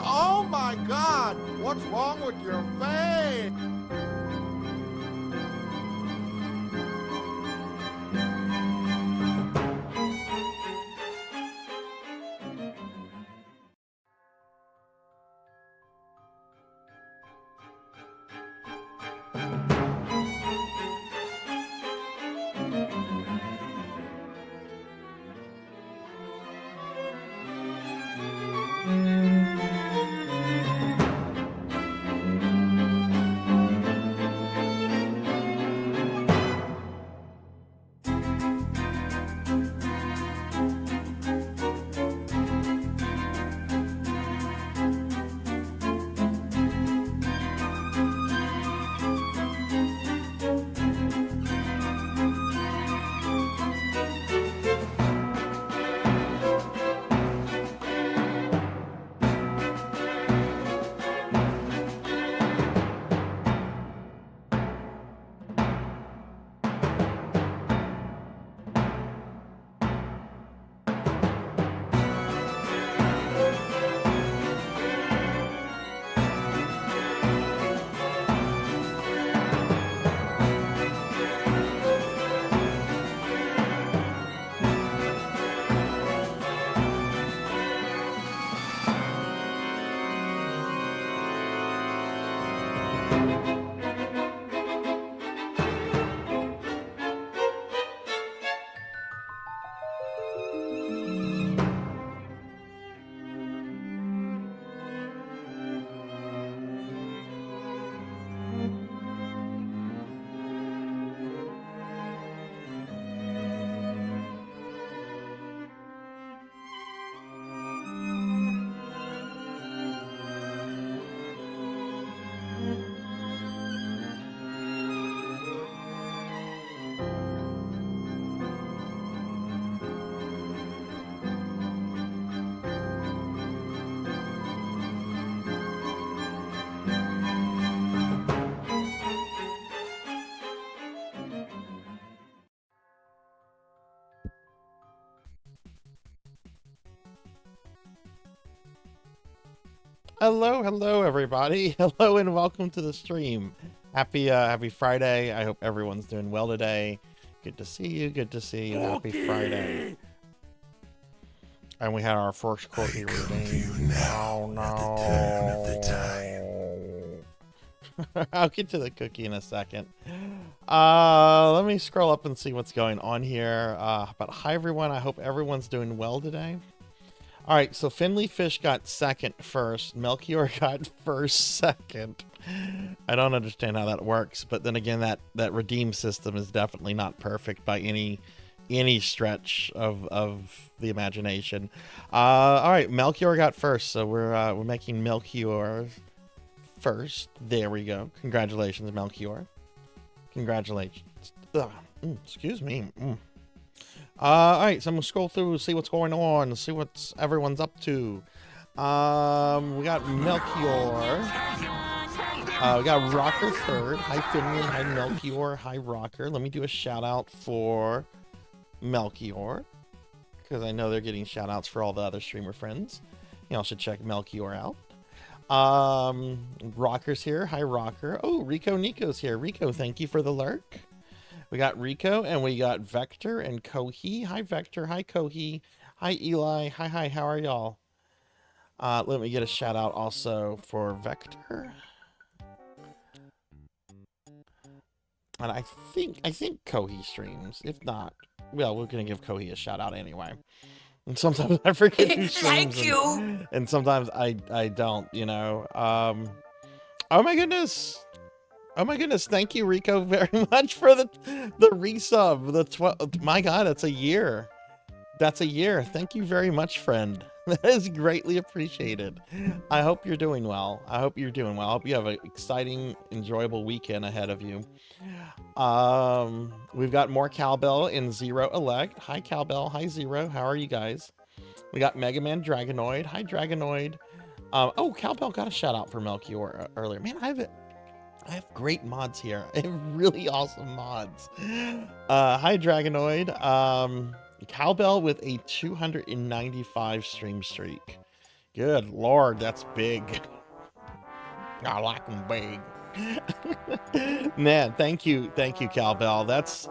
Oh my God! What's wrong with your face? Hello, everybody. Hello, and welcome to the stream. Happy Friday. I hope everyone's doing well today. Good to see you. Good to see you. Happy Friday. And we had our first cookie redeem. Oh no! I'll get to the cookie in a second. Let me scroll up and see what's going on here. But hi, everyone. I hope everyone's doing well today. All right, so Finley Fish got second first. Melchior got first second. I don't understand how that works, but then again, that redeem system is definitely not perfect by any stretch of the imagination. All right, Melchior got first, so we're making Melchior first. There we go. Congratulations, Melchior. Congratulations. Excuse me. All right, so I'm gonna scroll through, see what's going on, see what everyone's up to. We got Melchior. We got Rocker third. Hi, Finley. Hi, Melchior. Hi, Rocker. Let me do a shout out for Melchior, because I know they're getting shout outs for all the other streamer friends. Y'all should check Melchior out. Rocker's here. Hi, Rocker. Oh, Rico Nico's here. Rico, thank you for the lurk. We got Rico, and we got Vector and Kohi. Hi, Vector. Hi, Kohi. Hi, Eli. Hi. How are y'all? Let me get a shout out also for Vector. And I think Kohi streams. If not, well, we're gonna give Kohi a shout out anyway. And sometimes I forget who streams. Thank you. And sometimes I don't. You know. Oh my goodness. Oh my goodness, thank you, Rico, very much for the resub. My God, that's a year. That's a year. Thank you very much, friend. That is greatly appreciated. I hope you're doing well. I hope you have an exciting, enjoyable weekend ahead of you. We've got more Cowbell in Zero Elect. Hi, Cowbell. Hi, Zero. How are you guys? We got Mega Man Dragonoid. Hi, Dragonoid. Oh, Cowbell got a shout out for Melchior earlier. Man, I have great mods here. I have really awesome mods. Hi, Dragonoid. Cowbell with a 295 stream streak. Good Lord, that's big. I like them big. Man, thank you, Cowbell. That's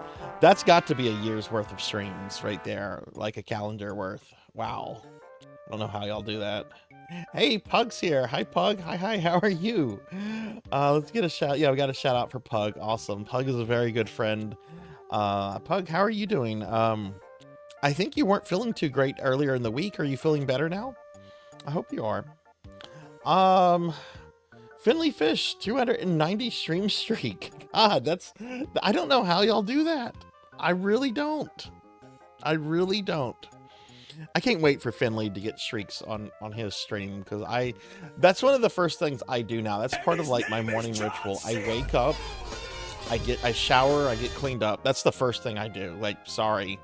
got to be a year's worth of streams right there, like a calendar worth. Wow. I don't know how y'all do that. Hey, Pug's here. Hi, Pug. Hi. How are you? Let's get a shout. Yeah, we got a shout out for Pug. Awesome. Pug is a very good friend. Pug, how are you doing? I think you weren't feeling too great earlier in the week. Are you feeling better now? I hope you are. Finley Fish, 290 stream streak. God, I don't know how y'all do that. I really don't. I can't wait for Finley to get streaks on his stream, because that's one of the first things I do now. That's part of like my morning ritual. I wake up, I shower, I get cleaned up. That's the first thing I do. Like, sorry.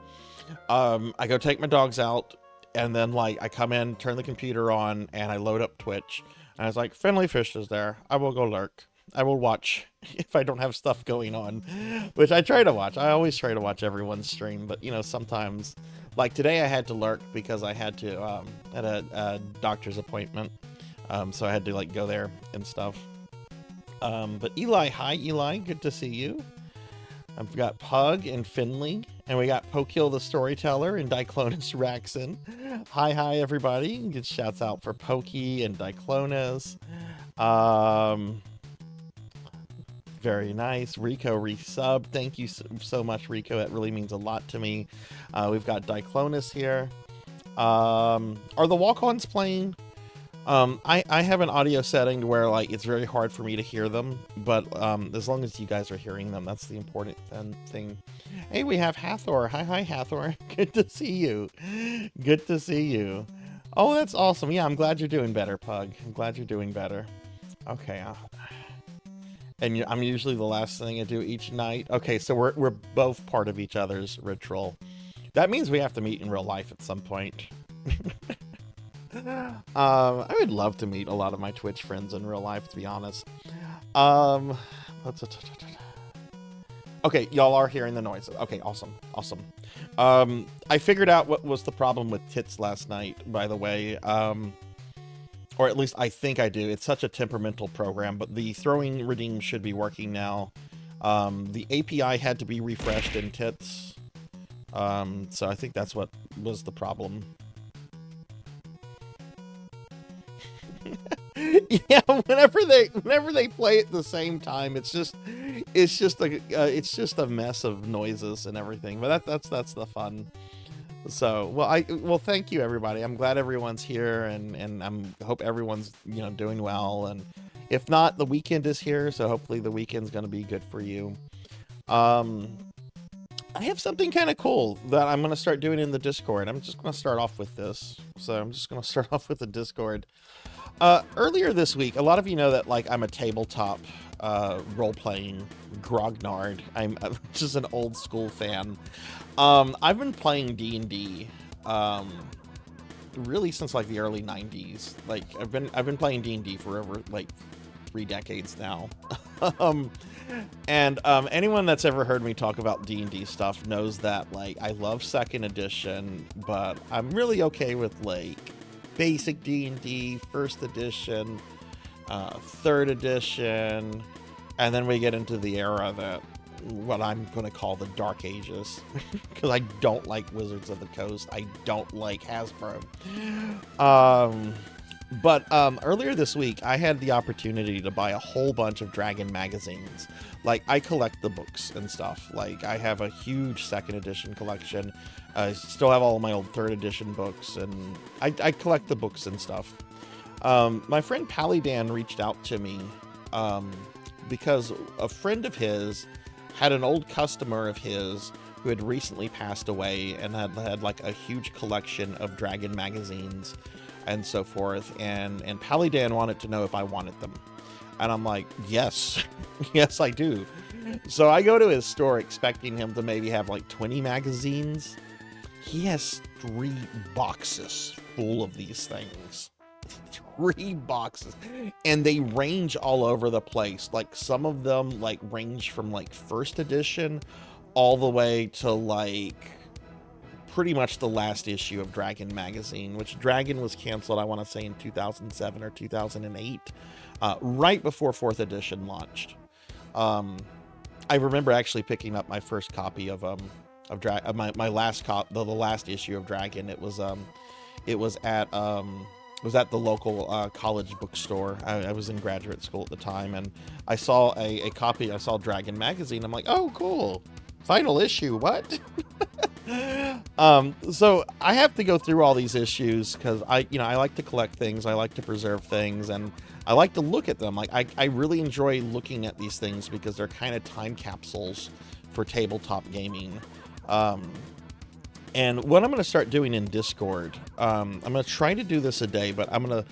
I go take my dogs out, and then like I come in, turn the computer on, and I load up Twitch. And I was like, Finley Fish is there. I will go lurk. I will watch if I don't have stuff going on, which I try to watch. I always try to watch everyone's stream, but you know, sometimes, like today I had to lurk because I had to, at a doctor's appointment. So I had to like go there and stuff. But Eli, hi Eli, good to see you. I've got Pug and Finley, and we got Pokil the Storyteller and Diclonus Raxon. Hi everybody. Good shouts out for Pokey and Diclonus. Very nice. Rico resub. Thank you so much, Rico. That really means a lot to me. We've got Diclonus here. Are the walk-ons playing? I have an audio setting where like it's very hard for me to hear them, but as long as you guys are hearing them, that's the important thing. Hey, we have Hathor. Hi Hathor. Good to see you. Good to see you. Oh, that's awesome. Yeah, I'm glad you're doing better, Pug. I'm glad you're doing better. Okay. And I'm usually the last thing I do each night. Okay, so we're both part of each other's ritual. That means we have to meet in real life at some point. I would love to meet a lot of my Twitch friends in real life, to be honest. Okay, y'all are hearing the noises. Okay, awesome. I figured out what was the problem with tits last night, by the way. or at least I think I do. It's such a temperamental program, but the throwing redeem should be working now. The API had to be refreshed in tits. So I think that's what was the problem. Yeah, whenever they play at the same time, it's just a mess of noises and everything. But that's the fun. So, well, thank you everybody. I'm glad everyone's here, and hope everyone's doing well. And if not, the weekend is here, so hopefully the weekend's gonna be good for you. I have something kind of cool that I'm gonna start doing in the Discord. I'm just gonna start off with this. So I'm just gonna start off with the Discord. Earlier this week, a lot of you know that I'm a tabletop role-playing grognard. I'm just an old school fan. I've been playing D&D really since the early 90s. I've been playing D&D for over 3 decades now. Anyone that's ever heard me talk about D&D stuff knows that I love 2nd edition, but I'm really okay with basic D&D, 1st edition, 3rd edition, and then we get into the era that what I'm going to call the Dark Ages, because I don't like Wizards of the Coast. I don't like Hasbro. But earlier this week, I had the opportunity to buy a whole bunch of Dragon magazines. I collect the books and stuff. I have a huge 2nd edition collection. I still have all of my old 3rd edition books, and I collect the books and stuff. My friend Palidan reached out to me because a friend of his had an old customer of his who had recently passed away and had a huge collection of Dragon magazines and so forth, and Palidan wanted to know if I wanted them. And I'm like, yes, yes I do. So I go to his store expecting him to maybe have 20 magazines. He has 3 boxes full of these things. 3 boxes. And they range all over the place. Some of them range from 1st edition all the way to pretty much the last issue of Dragon magazine, which Dragon was canceled, I want to say in 2007 or 2008, right before 4th edition launched. I remember actually picking up my first copy of my last the last issue of Dragon. It was at the local college bookstore. I was in graduate school at the time, and I saw a copy. I saw Dragon magazine. I'm like, oh, cool. Final issue, what? So I have to go through all these issues because I like to collect things, I like to preserve things, and I like to look at them. I really enjoy looking at these things because they're kind of time capsules for tabletop gaming. And what I'm going to start doing in Discord, I'm going to try to do this a day, but I'm going to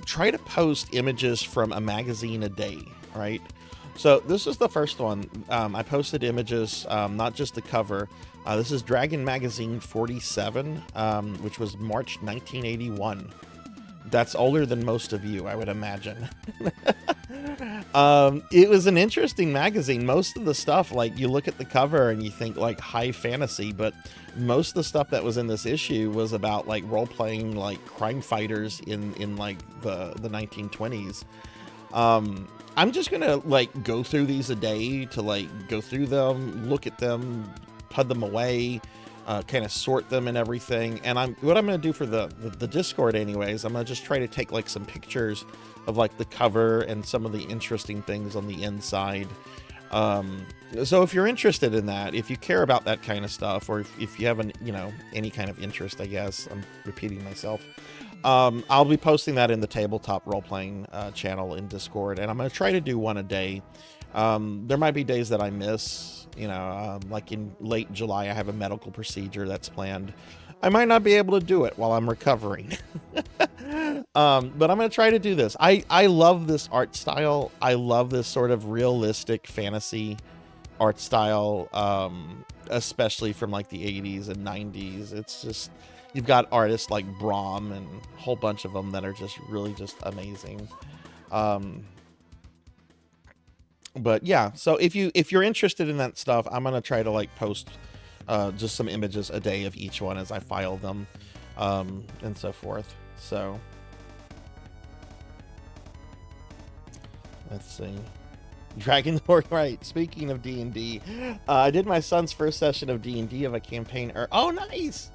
try to post images from a magazine a day, right? So this is the first one. I posted images, not just the cover. This is Dragon Magazine 47, which was March 1981. That's older than most of you, I would imagine. It was an interesting magazine. Most of the stuff, you look at the cover and you think high fantasy, but most of the stuff that was in this issue was about role-playing crime fighters in the 1920s. I'm just gonna go through these a day to go through them, look at them, put them away, kind of sort them and everything. And what I'm gonna do for the Discord anyways, I'm gonna just try to take some pictures of the cover and some of the interesting things on the inside. So if you're interested in that, if you care about that kind of stuff, or if you have any kind of interest, I guess I'm repeating myself, I'll be posting that in the tabletop role-playing channel in Discord, and I'm going to try to do one a day. There might be days that I miss, in late July, I have a medical procedure that's planned. I might not be able to do it while I'm recovering. But I'm going to try to do this. I love this art style. I love this sort of realistic fantasy art style, especially from the 80s and 90s. It's just, you've got artists like Brahm and a whole bunch of them that are just really just amazing. But yeah, so if you're interested in that stuff, I'm gonna try to post just some images a day of each one as I file them, and so forth. So Let's see. Dragon Lord, right. Speaking of D&D, I did my son's first session of D&D of a campaign. Oh, nice.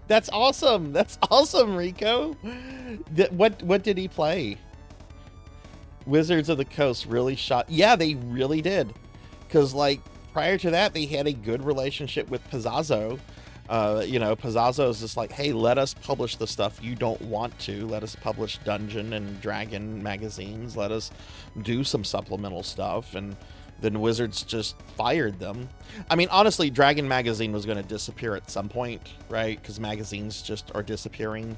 That's awesome. That's awesome, Rico. What did he play? Wizards of the Coast really shot. Yeah, they really did. Because, like, prior to that, they had a good relationship with Pizzazo. You know, Pizzazo is just like, hey, let us publish the stuff you don't want to. Let us publish Dungeon and Dragon magazines. Let us do some supplemental stuff. And then Wizards just fired them. I mean, honestly, Dragon magazine was going to disappear at some point, right? Because magazines just are disappearing.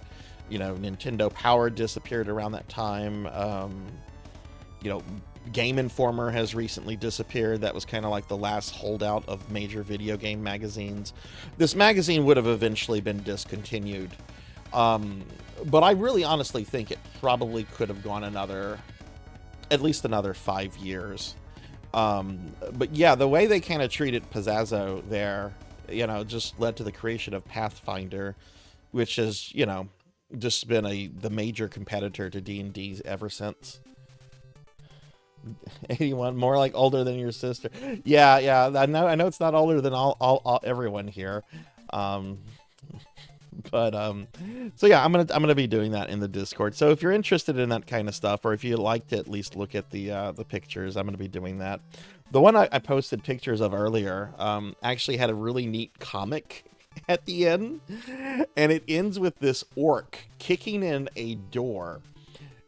You know, Nintendo Power disappeared around that time. You know, Game Informer has recently disappeared. That was kind of like the last holdout of major video game magazines. This magazine would have eventually been discontinued. But I really honestly think it probably could have gone at least another 5 years. But yeah, the way they kind of treated Pizzazo there, you know, just led to the creation of Pathfinder, which has, you know, just been the major competitor to D&D ever since. 81, more like older than your sister. Yeah, I know it's not older than all everyone here. So yeah, I'm gonna be doing that in the Discord. So if you're interested in that kind of stuff, or if you'd like to at least look at the pictures, I'm gonna be doing that. The one I posted pictures of earlier actually had a really neat comic at the end, and it ends with this orc kicking in a door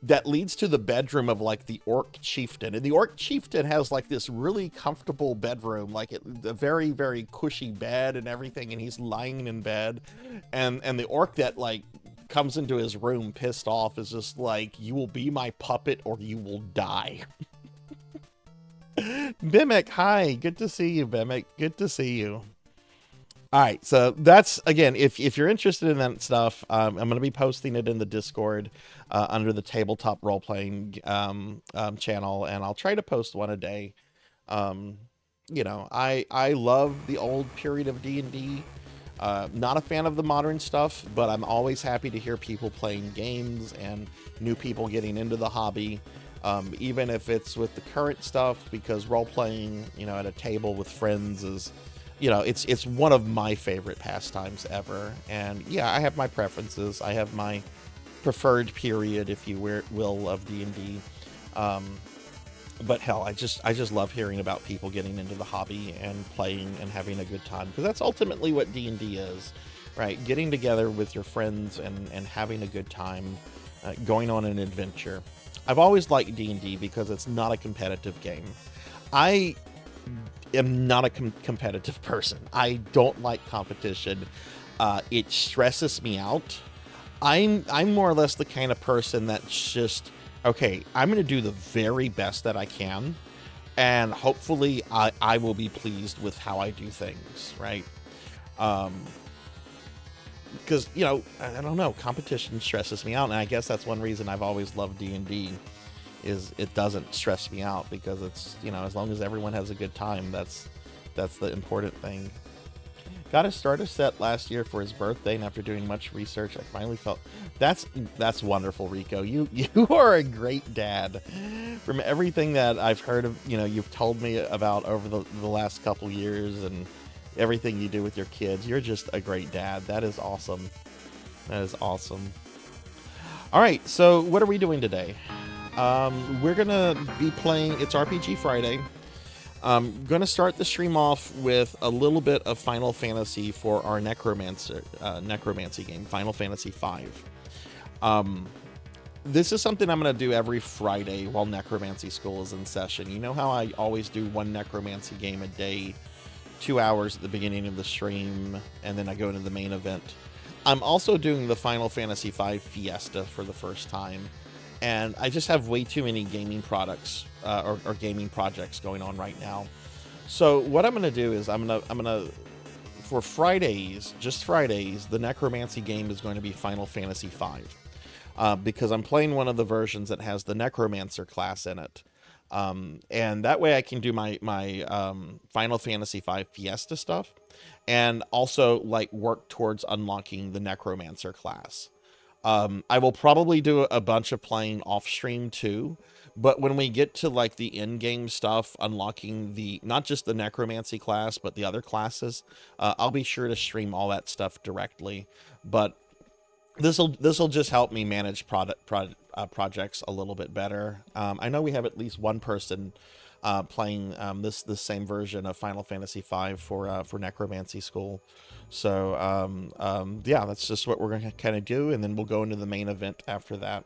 that leads to the bedroom of like the orc chieftain. And the orc chieftain has like this really comfortable bedroom, like a very, very cushy bed and everything. And he's lying in bed. And the orc that like comes into his room pissed off is just like, you will be my puppet or you will die. Bimek, hi. Good to see you, Bimek. Good to see you. All right, so that's, again, if you're interested in that stuff, I'm going to be posting it in the Discord under the tabletop role-playing channel, and I'll try to post one a day. You know, I love the old period of D&D. Not a fan of the modern stuff, but I'm always happy to hear people playing games and new people getting into the hobby, even if it's with the current stuff, because role-playing, you know, at a table with friends is... You know, it's one of my favorite pastimes ever. And yeah, I have my preferences. I have my preferred period, if you will, of D&D. But hell, I just love hearing about people getting into the hobby and playing and having a good time, because that's ultimately what D&D is, right? Getting together with your friends and having a good time, going on an adventure. I've always liked D&D because it's not a competitive game. I am not a competitive person. I don't like competition. It stresses me out. I'm more or less the kind of person that's just, okay, I'm going to do the very best that I can, and hopefully I will be pleased with how I do things, right? Because, you know, I don't know, competition stresses me out, and I guess that's one reason I've always loved D&D. Is it doesn't stress me out, because it's, you know, as long as everyone has a good time, that's the important thing. Got a starter set last year for his birthday, and after doing much research, I finally felt that's wonderful, Rico. You are a great dad. From everything that I've heard of, you know, you've told me about over the last couple years, and everything you do with your kids, you're just a great dad. That is awesome. That is awesome. All right, so what are we doing today? We're gonna be playing, it's RPG Friday. Gonna start the stream off with a little bit of Final Fantasy for our necromancy game, Final Fantasy V. This is something I'm gonna do every Friday while necromancy school is in session. You know how I always do one necromancy game a day, 2 hours at the beginning of the stream, and then I go into the main event. I'm also doing the Final Fantasy V Fiesta for the first time. And I just have way too many gaming products or gaming projects going on right now. So what I'm going to do is I'm gonna for Fridays, just Fridays, the necromancy game is going to be Final Fantasy V, because I'm playing one of the versions that has the necromancer class in it, and that way I can do my Final Fantasy V Fiesta stuff, and also like work towards unlocking the necromancer class. I will probably do a bunch of playing off stream too, But when we get to like the in-game stuff, unlocking the not just the necromancy class, but the other classes, I'll be sure to stream all that stuff directly. But this'll just help me manage projects a little bit better. I know we have at least one person playing this same version of Final Fantasy V for Necromancy School. So yeah, that's just what we're gonna kind of do, and then we'll go into the main event after that.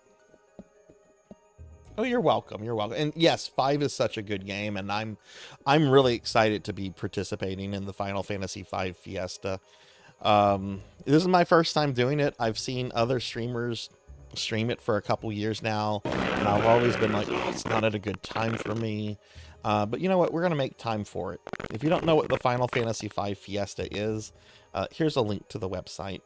Oh, you're welcome. You're welcome. And yes, 5 is such a good game, and I'm really excited to be participating in the Final Fantasy V Fiesta. This is my first time doing it. I've seen other streamers stream it for a couple years now, and I've always been like, oh, it's not at a good time for me. But you know what? We're gonna make time for it. If you don't know what the Final Fantasy V Fiesta is, here's a link to the website.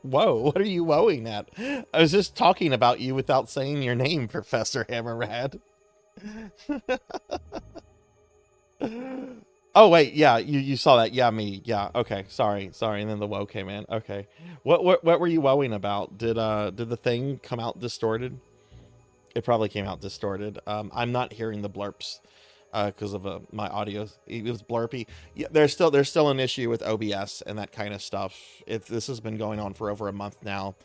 Whoa, what are you woeing at? I was just talking about you without saying your name, Professor Hammerrad. Oh, wait, yeah, you saw that. Yeah, me. Yeah, okay, sorry. And then the woe came in. Okay. What were you woeing about? Did the thing come out distorted? It probably came out distorted. I'm not hearing the blurps because of my audio. It was blurpy. Yeah, there's still an issue with OBS and that kind of stuff. This has been going on for over a month now.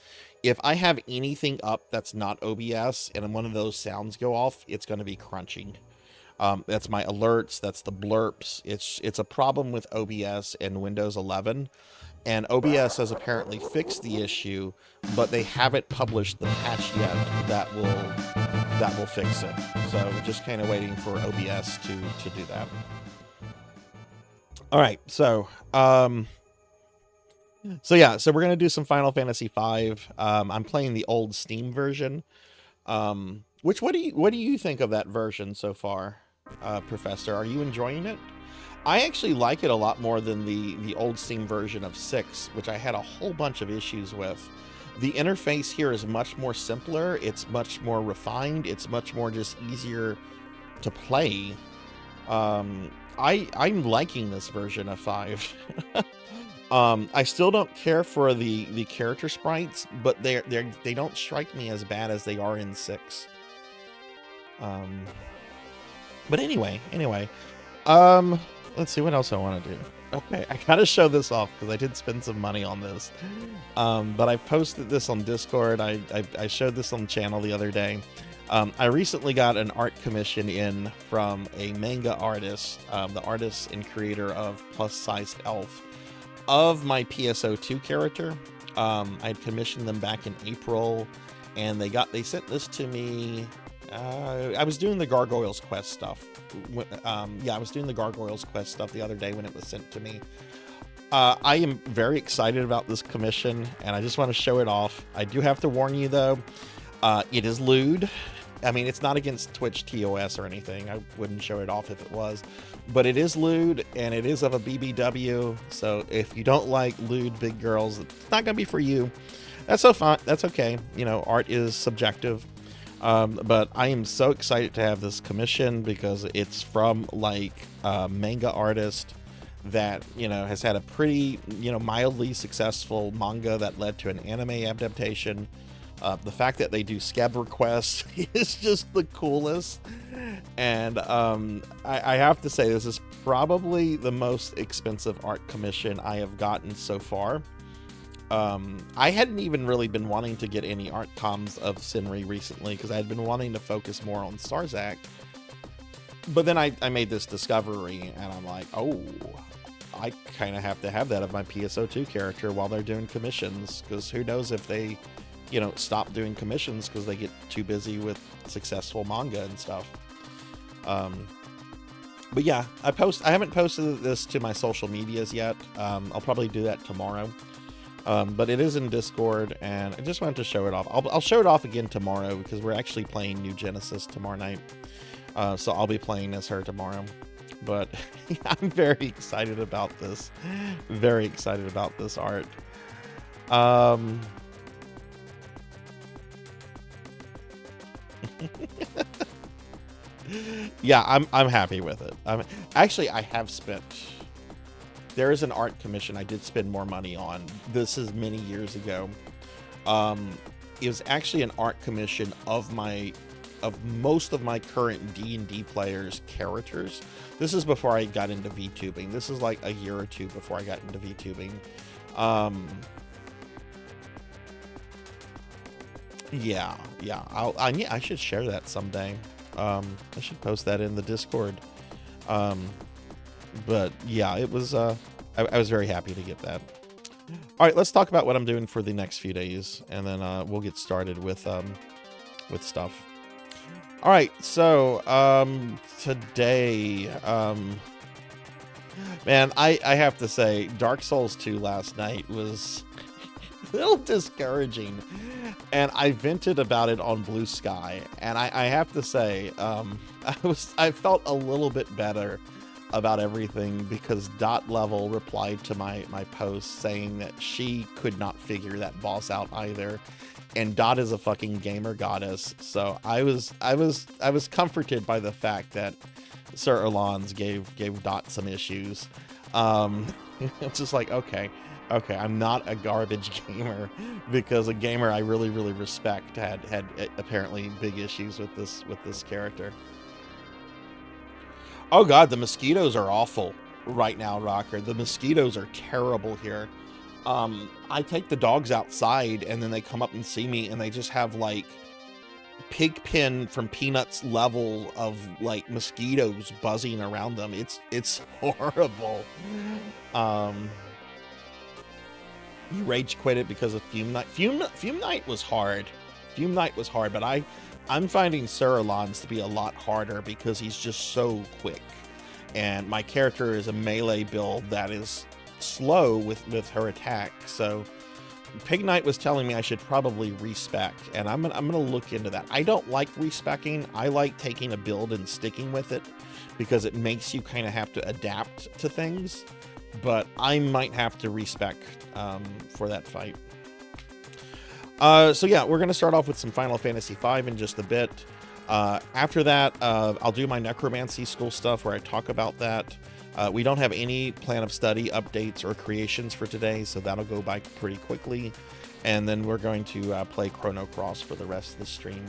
If I have anything up that's not OBS and one of those sounds go off, it's going to be crunching. That's my alerts. That's the blurps. It's a problem with OBS and Windows 11. And OBS has apparently fixed the issue, but they haven't published the patch yet that will fix it. So we're just kind of waiting for OBS to do that. All right, so yeah, so we're gonna do some Final Fantasy V. I'm playing the old Steam version. What do you think of that version so far, Professor? Are you enjoying it? I actually like it a lot more than the old Steam version of 6, which I had a whole bunch of issues with. The interface here is much more simpler. It's much more refined. It's much more just easier to play. I'm liking this version of 5. I still don't care for the character sprites, but they don't strike me as bad as they are in 6. But anyway. Let's see what else I want to do. Okay, I gotta show this off because I did spend some money on this. But I posted this on Discord. I showed this on the channel the other day. I recently got an art commission in from a manga artist, the artist and creator of Plus Sized Elf, of my PSO2 character. I had commissioned them back in April, and they sent this to me. I was doing the Gargoyles quest stuff. Yeah, I was doing the Gargoyles quest stuff the other day when it was sent to me. I am very excited about this commission, and I just want to show it off. I do have to warn you, though, it is lewd. I mean, it's not against Twitch TOS or anything. I wouldn't show it off if it was. But it is lewd, and it is of a BBW, so if you don't like lewd big girls, it's not going to be for you. That's so fine. That's okay. You know, art is subjective. But I am so excited to have this commission because it's from like a manga artist that, you know, has had a pretty, you know, mildly successful manga that led to an anime adaptation. The fact that they do scab requests is just the coolest. And I have to say, this is probably the most expensive art commission I have gotten so far. I hadn't even really been wanting to get any art comms of Senri recently because I had been wanting to focus more on Sarzac. But then I made this discovery, and I'm like, oh, I kind of have to have that of my PSO2 character while they're doing commissions, because who knows if they, you know, stop doing commissions because they get too busy with successful manga and stuff. But yeah, I haven't posted this to my social medias yet. I'll probably do that tomorrow. But it is in Discord, and I just wanted to show it off. I'll show it off again tomorrow because we're actually playing New Genesis tomorrow night. So I'll be playing as her tomorrow. But I'm very excited about this. Very excited about this art. Yeah, I'm happy with it. Actually, I have spent... There is an art commission I did spend more money on. This is many years ago. it was actually an art commission of most of my current D&D players' characters. This is before I got into VTubing. This is like a year or two before I got into VTubing. Yeah. I should share that someday. I should post that in the Discord. But yeah, it was, I was very happy to get that. All right, let's talk about what I'm doing for the next few days, and then we'll get started with stuff. All right, so today, man, I have to say, Dark Souls 2 last night was a little discouraging, and I vented about it on Blue Sky, and I have to say, I felt a little bit better about everything because Dot Level replied to my post saying that she could not figure that boss out either, and Dot is a fucking gamer goddess. So I was comforted by the fact that Sir Erlans gave Dot some issues. It's just like, okay, I'm not a garbage gamer, because a gamer I really respect had apparently big issues with this character. Oh god, the mosquitoes are awful right now, Rocker. The mosquitoes are terrible here. I take the dogs outside and then they come up and see me and they just have like Pigpen from Peanuts level of like mosquitoes buzzing around them. It's horrible. You rage quit it because of Fume Night. Fume Night was hard. Fume Night was hard, but I'm finding Sir Erlans to be a lot harder because he's just so quick. And my character is a melee build that is slow with her attack. So Pig Knight was telling me I should probably respec, and I'm gonna look into that. I don't like respecking. I like taking a build and sticking with it because it makes you kind of have to adapt to things. But I might have to respec for that fight. So yeah, we're going to start off with some Final Fantasy V in just a bit. After that, I'll do my Necromancy School stuff where I talk about that. We don't have any plan of study updates or creations for today, so that'll go by pretty quickly. And then we're going to play Chrono Cross for the rest of the stream.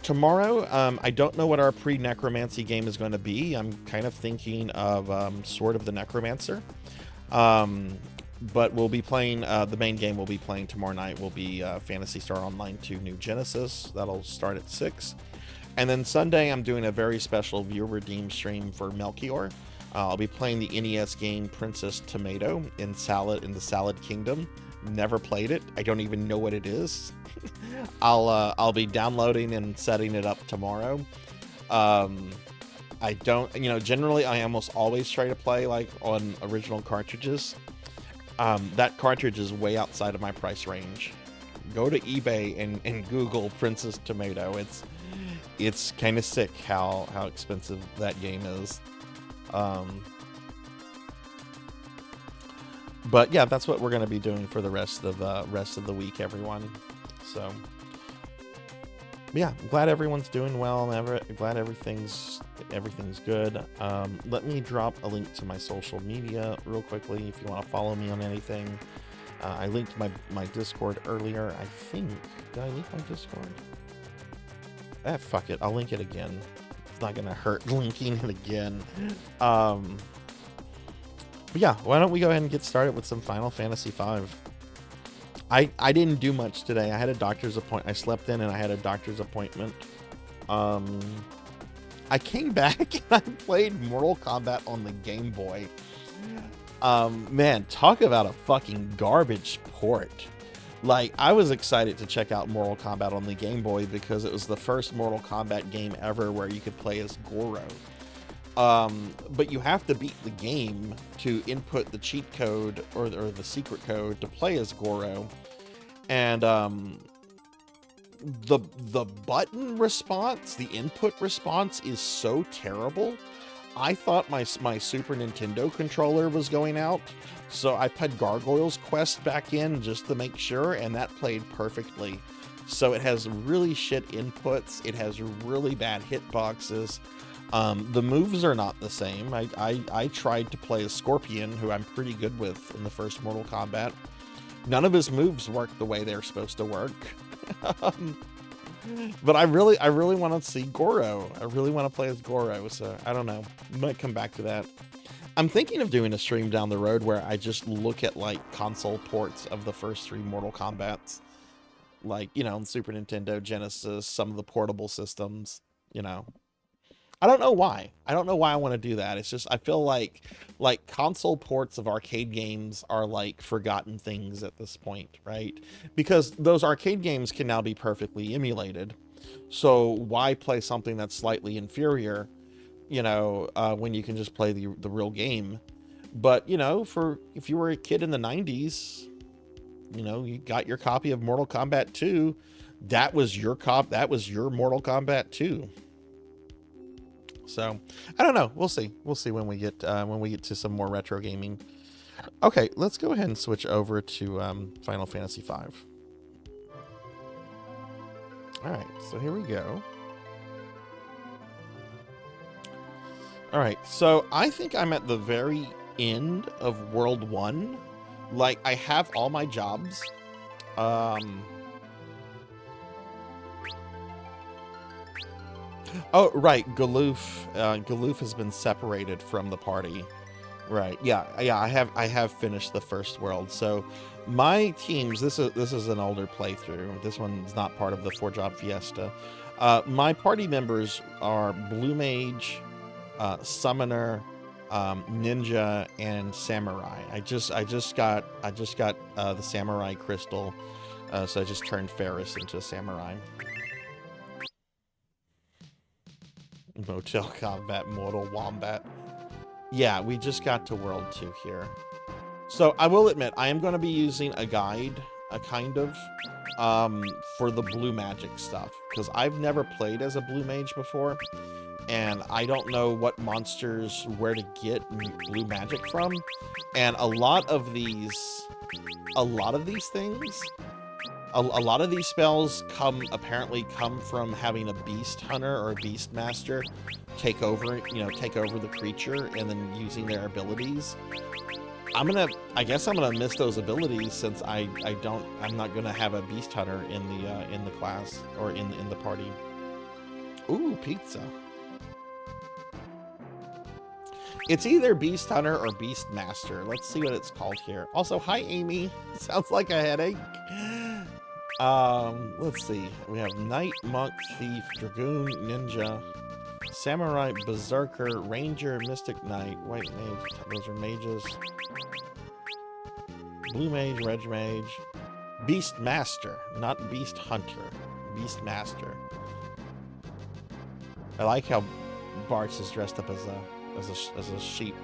Tomorrow, I don't know what our pre-Necromancy game is going to be. I'm kind of thinking of Sword of the Necromancer. But we'll be playing, the main game we'll be playing tomorrow night will be Phantasy Star Online 2 New Genesis. That'll start at 6. And then Sunday, I'm doing a very special viewer redeem stream for Melchior. I'll be playing the NES game Princess Tomato in the Salad Kingdom. Never played it. I don't even know what it is. I'll be downloading and setting it up tomorrow. I don't, generally I almost always try to play like on original cartridges. That cartridge is way outside of my price range. Go to eBay and Google Princess Tomato. It's kind of sick how expensive that game is. But yeah, that's what we're going to be doing for the rest of the week, everyone. So yeah, I'm glad everyone's doing well. I'm glad everything's good. Let me drop a link to my social media real quickly if you want to follow me on anything. I linked my Discord earlier. I think, did I link my Discord? Fuck it, I'll link it again. It's not gonna hurt linking it again. But yeah, why don't we go ahead and get started with some Final Fantasy V. I didn't do much today. I had a doctor's appointment. I slept in and I had a doctor's appointment. I came back and I played Mortal Kombat on the Game Boy. Man, talk about a fucking garbage port. Like, I was excited to check out Mortal Kombat on the Game Boy because it was the first Mortal Kombat game ever where you could play as Goro. But you have to beat the game to input the cheat code or the secret code to play as Goro. And the button response, the input response is so terrible. I thought my Super Nintendo controller was going out, so I put Gargoyle's Quest back in just to make sure, and that played perfectly. So it has really shit inputs. It has really bad hitboxes. The moves are not the same. I tried to play as Scorpion, who I'm pretty good with in the first Mortal Kombat. None of his moves work the way they're supposed to work. But I really want to see Goro. I really want to play as Goro, so I don't know. Might come back to that. I'm thinking of doing a stream down the road where I just look at like console ports of the first 3 Mortal Kombats. Like, you know, on Super Nintendo, Genesis, some of the portable systems, you know. I don't know why. I don't know why I want to do that. It's just I feel like console ports of arcade games are like forgotten things at this point, right? Because those arcade games can now be perfectly emulated. So why play something that's slightly inferior, you know, when you can just play the real game? But, you know, if you were a kid in the 90s, you know, you got your copy of Mortal Kombat 2, that was your Mortal Kombat 2. So, I don't know. We'll see. We'll see when we get to some more retro gaming. Okay, let's go ahead and switch over to Final Fantasy V. All right, so here we go. All right, so I think I'm at the very end of World 1. Like, I have all my jobs. Oh, right, Galoof has been separated from the party. Right, yeah, I have finished the first world. So my teams, this is an older playthrough. This one's not part of the 4-job fiesta. My party members are Blue Mage, Summoner, Ninja, and Samurai. I just got the Samurai crystal, so I just turned Ferris into a Samurai. Motel Combat, Mortal Wombat. Yeah, we just got to World 2 here. So I will admit, I am going to be using a guide, for the blue magic stuff, because I've never played as a blue mage before, and I don't know what monsters, where to get blue magic from, and a lot of these things, a lot of these spells apparently come from having a beast hunter or a beast master take over the creature and then using their abilities. I guess I'm gonna miss those abilities since I'm not gonna have a beast hunter in the class or in the party. Ooh, pizza. It's either Beast Hunter or Beast Master. Let's see what it's called here. Also, hi Amy. Sounds like a headache. Let's see. We have Knight, Monk, Thief, Dragoon, Ninja, Samurai, Berserker, Ranger, Mystic Knight, White Mage. Those are mages. Blue Mage, Red Mage. Beast Master, not Beast Hunter. Beast Master. I like how Bartz is dressed up as a sheep.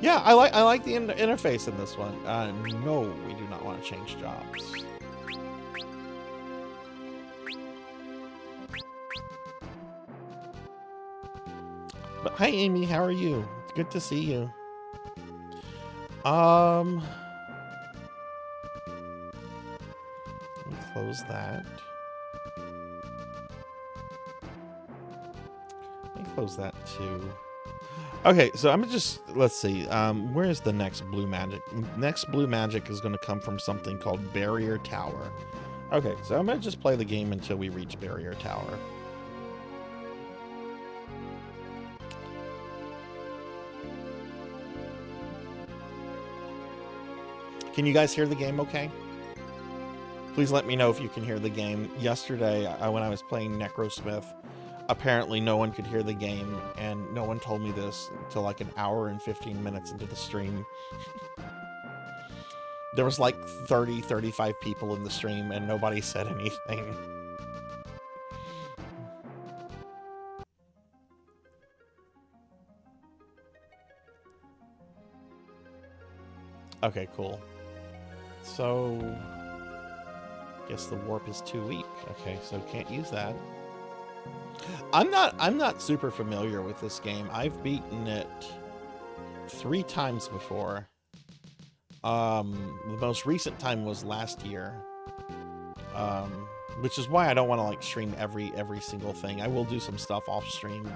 Yeah, I like the interface in this one. No, we do not want to change jobs. But hi Amy, how are you? It's good to see you. Let me close that. Let me close that too. Okay, so I'm just, let's see, where's the next blue magic? Next blue magic is going to come from something called Barrier Tower. Okay, so I'm going to just play the game until we reach Barrier Tower. Can you guys hear the game okay? Please let me know if you can hear the game. Yesterday, when I was playing Necrosmith, apparently no one could hear the game, and no one told me this until like an hour and 15 minutes into the stream. There was like 35 people in the stream, and nobody said anything. Okay, cool. So, guess the warp is too weak. Okay, so can't use that. I'm not super familiar with this game. I've beaten it 3 times before. The most recent time was last year. Which is why I don't want to like stream every single thing. I will do some stuff off stream.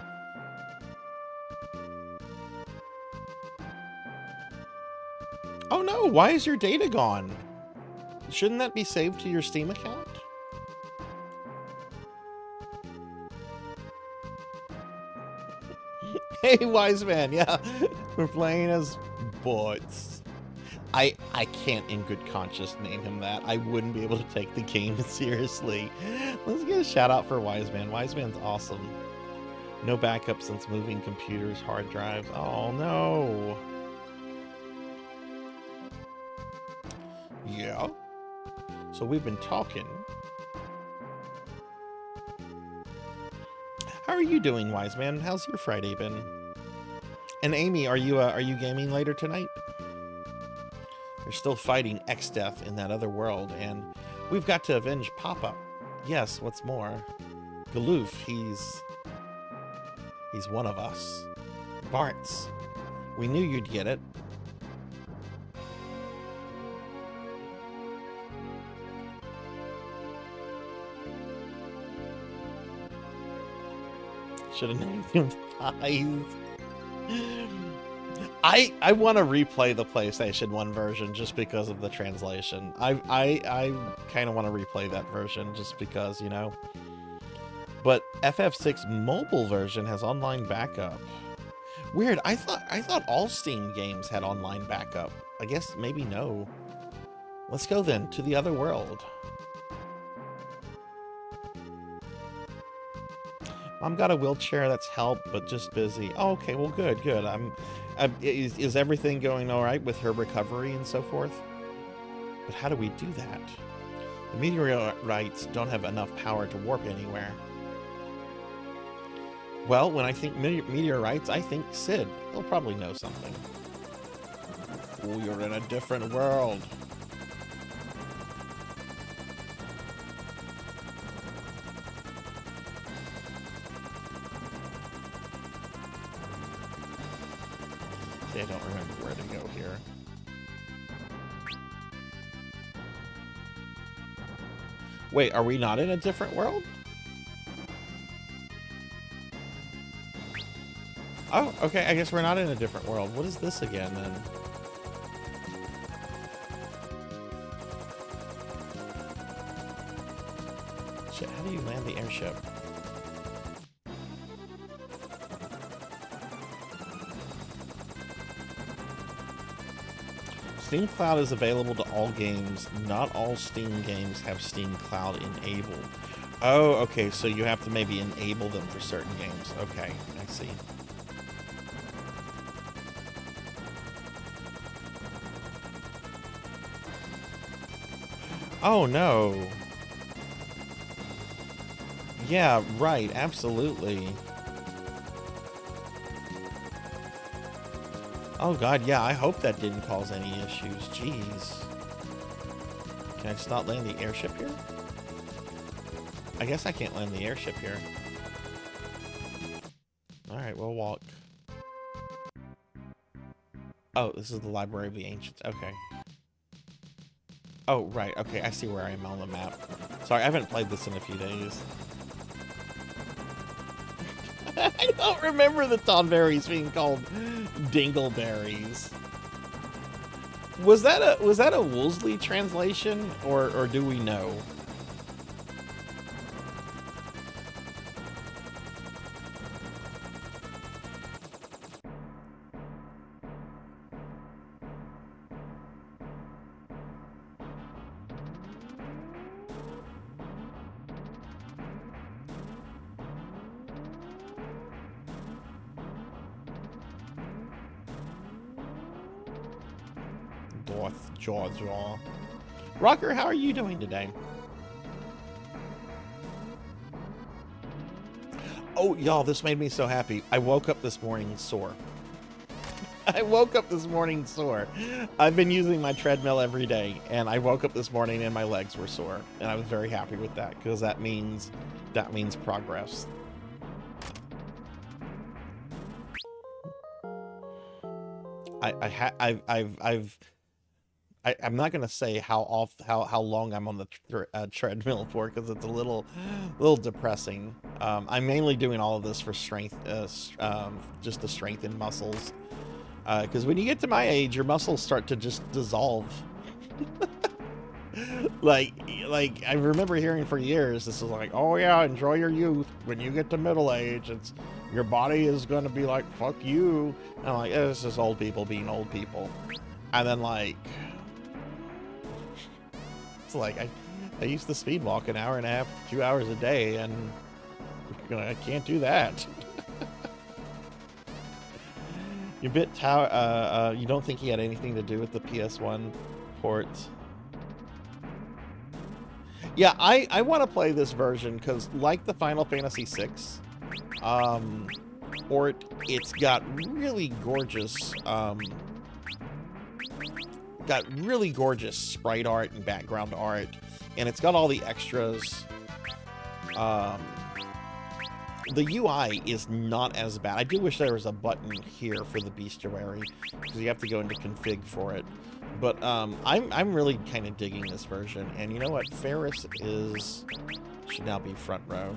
Oh no! Oh, why is your data gone? Shouldn't that be saved to your Steam account? Hey, wise man, yeah. We're playing as bots. I can't in good conscience name him that. I wouldn't be able to take the game seriously. Let's get a shout out for Wise Man. Wise Man's awesome. No backup since moving computers, hard drives. Oh no. Yeah. So we've been talking. How are you doing, Wise Man? How's your Friday been? And Amy, are you gaming later tonight? They're still fighting X-Death in that other world, and we've got to avenge Papa. Yes, what's more, Galoof, he's one of us. Bartz, we knew you'd get it. Should have named him Thighs. I want to replay the PlayStation 1 version just because of the translation. I kind of want to replay that version just because, you know. But FF6 mobile version has online backup. Weird. I thought all Steam games had online backup. I guess maybe no. Let's go then to the other world. Mom got a wheelchair. That's help, but just busy. Oh, okay. Well, good. Is everything going all right with her recovery and so forth? But how do we do that? The meteorites don't have enough power to warp anywhere. Well, when I think meteorites, I think Sid. He'll probably know something. Oh, you're in a different world. I don't remember where to go here. Wait, are we not in a different world? Oh, okay, I guess we're not in a different world. What is this again, then? Shit, how do you land the airship? Steam Cloud is available to all games. Not all Steam games have Steam Cloud enabled. Oh, okay, so you have to maybe enable them for certain games. Okay, I see. Oh, no. Yeah, right, absolutely. Oh god, yeah, I hope that didn't cause any issues. Jeez. Can I just not land the airship here? I guess I can't land the airship here. Alright, we'll walk. Oh, this is the Library of the Ancients. Okay. Oh, right. Okay, I see where I am on the map. Sorry, I haven't played this in a few days. I don't remember the Tonberries being called Dingleberries. Was that a Woolsey translation, or do we know? Jaw. Rocker, how are you doing today? Oh, y'all, this made me so happy. I woke up this morning sore. I've been using my treadmill every day, and I woke up this morning and my legs were sore, and I was very happy with that because that means progress. I'm not gonna say how long I'm on the treadmill for because it's a little depressing. I'm mainly doing all of this for strength, just to strengthen muscles. Because when you get to my age, your muscles start to just dissolve. like I remember hearing for years, this is like, oh yeah, enjoy your youth. When you get to middle age, it's your body is gonna be like, fuck you. And I'm like, it's just old people being old people. And then like, it's like I used to speed walk an hour and a half, 2 hours a day, and I can't do that. You bit tower. You don't think he had anything to do with the PS1 ports? Yeah, I want to play this version because, like the Final Fantasy VI port, it's got really gorgeous sprite art and background art, and it's got all the extras. The UI is not as bad. I do wish there was a button here for the bestiary, because you have to go into config for it. But I'm really kind of digging this version. And you know what? Ferris should now be front row.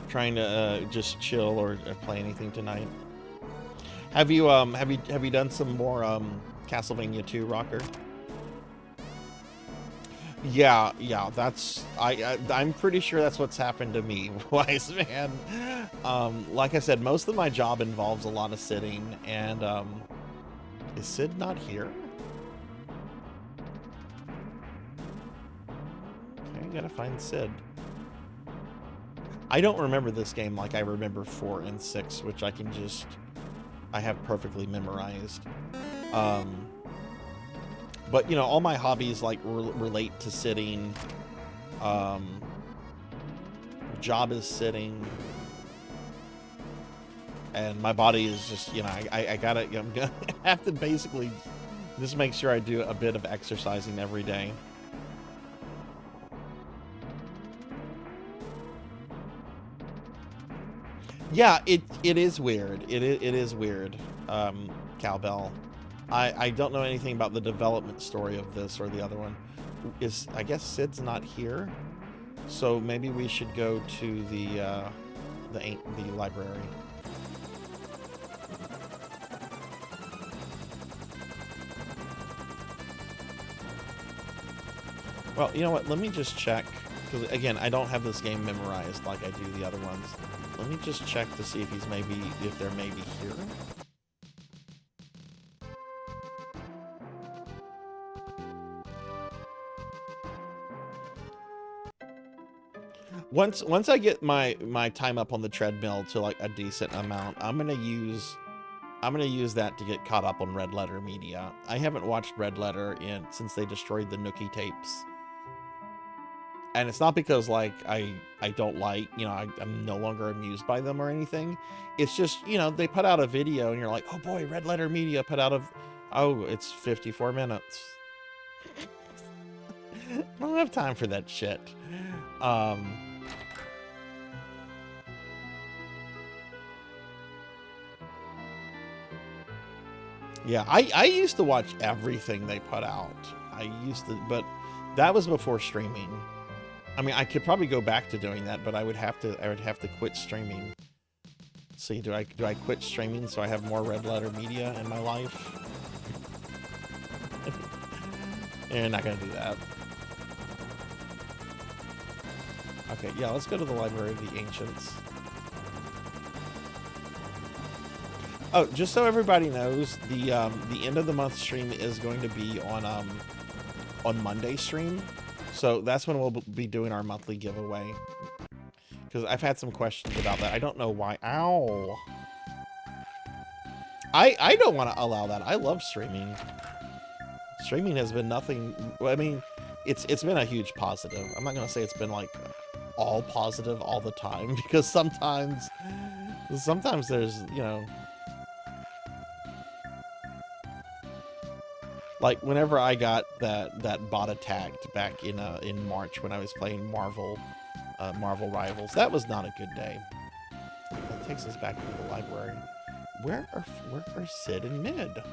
Trying to just chill or play anything tonight. Have you done some more Castlevania 2, Rocker? Yeah, that's I'm pretty sure that's what's happened to me, Wise Man. Like I said, most of my job involves a lot of sitting, and is Sid not here? Okay, gotta find Sid. I don't remember this game like I remember 4 and 6, which I have perfectly memorized. But, you know, all my hobbies, like, relate to sitting. Job is sitting. And my body is just, you know, I'm gonna have to basically just make sure I do a bit of exercising every day. Yeah, it is weird. It is weird, Cowbell. I don't know anything about the development story of this or the other one. I guess Sid's not here, so maybe we should go to the library. Well, you know what? Let me just check, because again, I don't have this game memorized like I do the other ones. Let me just check to see if they're maybe here. Once I get my time up on the treadmill to like a decent amount, I'm gonna use that to get caught up on Red Letter Media. I haven't watched Red Letter since they destroyed the Nookie tapes, and it's not because like I don't like, you know, I'm no longer amused by them or anything. It's just, you know, they put out a video and you're like, oh boy, Red Letter Media put out it's 54 minutes. I don't have time for that shit. Yeah, I used to watch everything they put out. But that was before streaming. I mean, I could probably go back to doing that, but I would have to quit streaming. See, do I quit streaming so I have more Red Letter Media in my life? You're not gonna do that. Okay, yeah, let's go to the Library of the Ancients. Oh, just so everybody knows, the end of the month stream is going to be on Monday stream, so that's when we'll be doing our monthly giveaway. Because I've had some questions about that. I don't know why. Ow! I don't want to allow that. I love streaming. Streaming has been nothing. I mean, it's been a huge positive. I'm not gonna say it's been like all positive all the time, because sometimes there's, you know. Like, whenever I got that bot attacked back in March when I was playing Marvel Rivals, that was not a good day. That takes us back to the library. Where are Sid and Mid?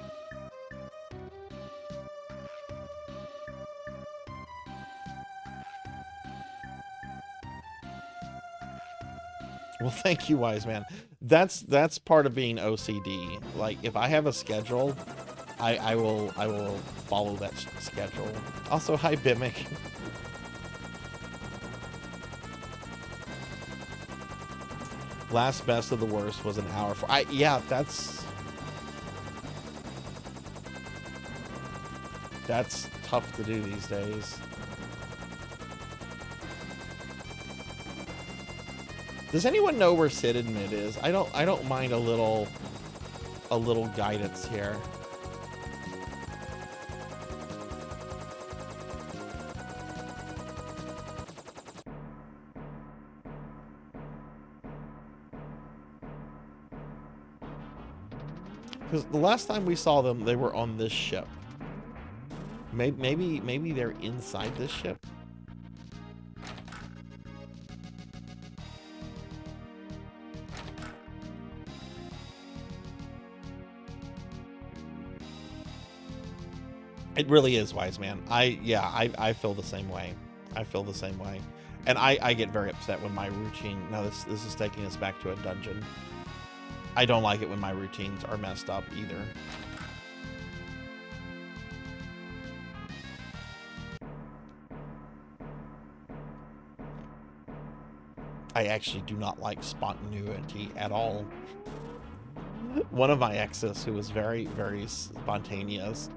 Well, thank you, wise man. That's part of being OCD. Like, if I have a schedule, I will follow that schedule. Also, hi Bimic. Last best of the worst was an hour for. Yeah, that's tough to do these days. Does anyone know where Sid Admit is? I don't mind a little guidance here. Because the last time we saw them, they were on this ship. Maybe they're inside this ship. It really is, wise man. I feel the same way. I feel the same way. And I get very upset when my routine... Now, this is taking us back to a dungeon. I don't like it when my routines are messed up either. I actually do not like spontaneity at all. One of my exes, who was very, very spontaneous,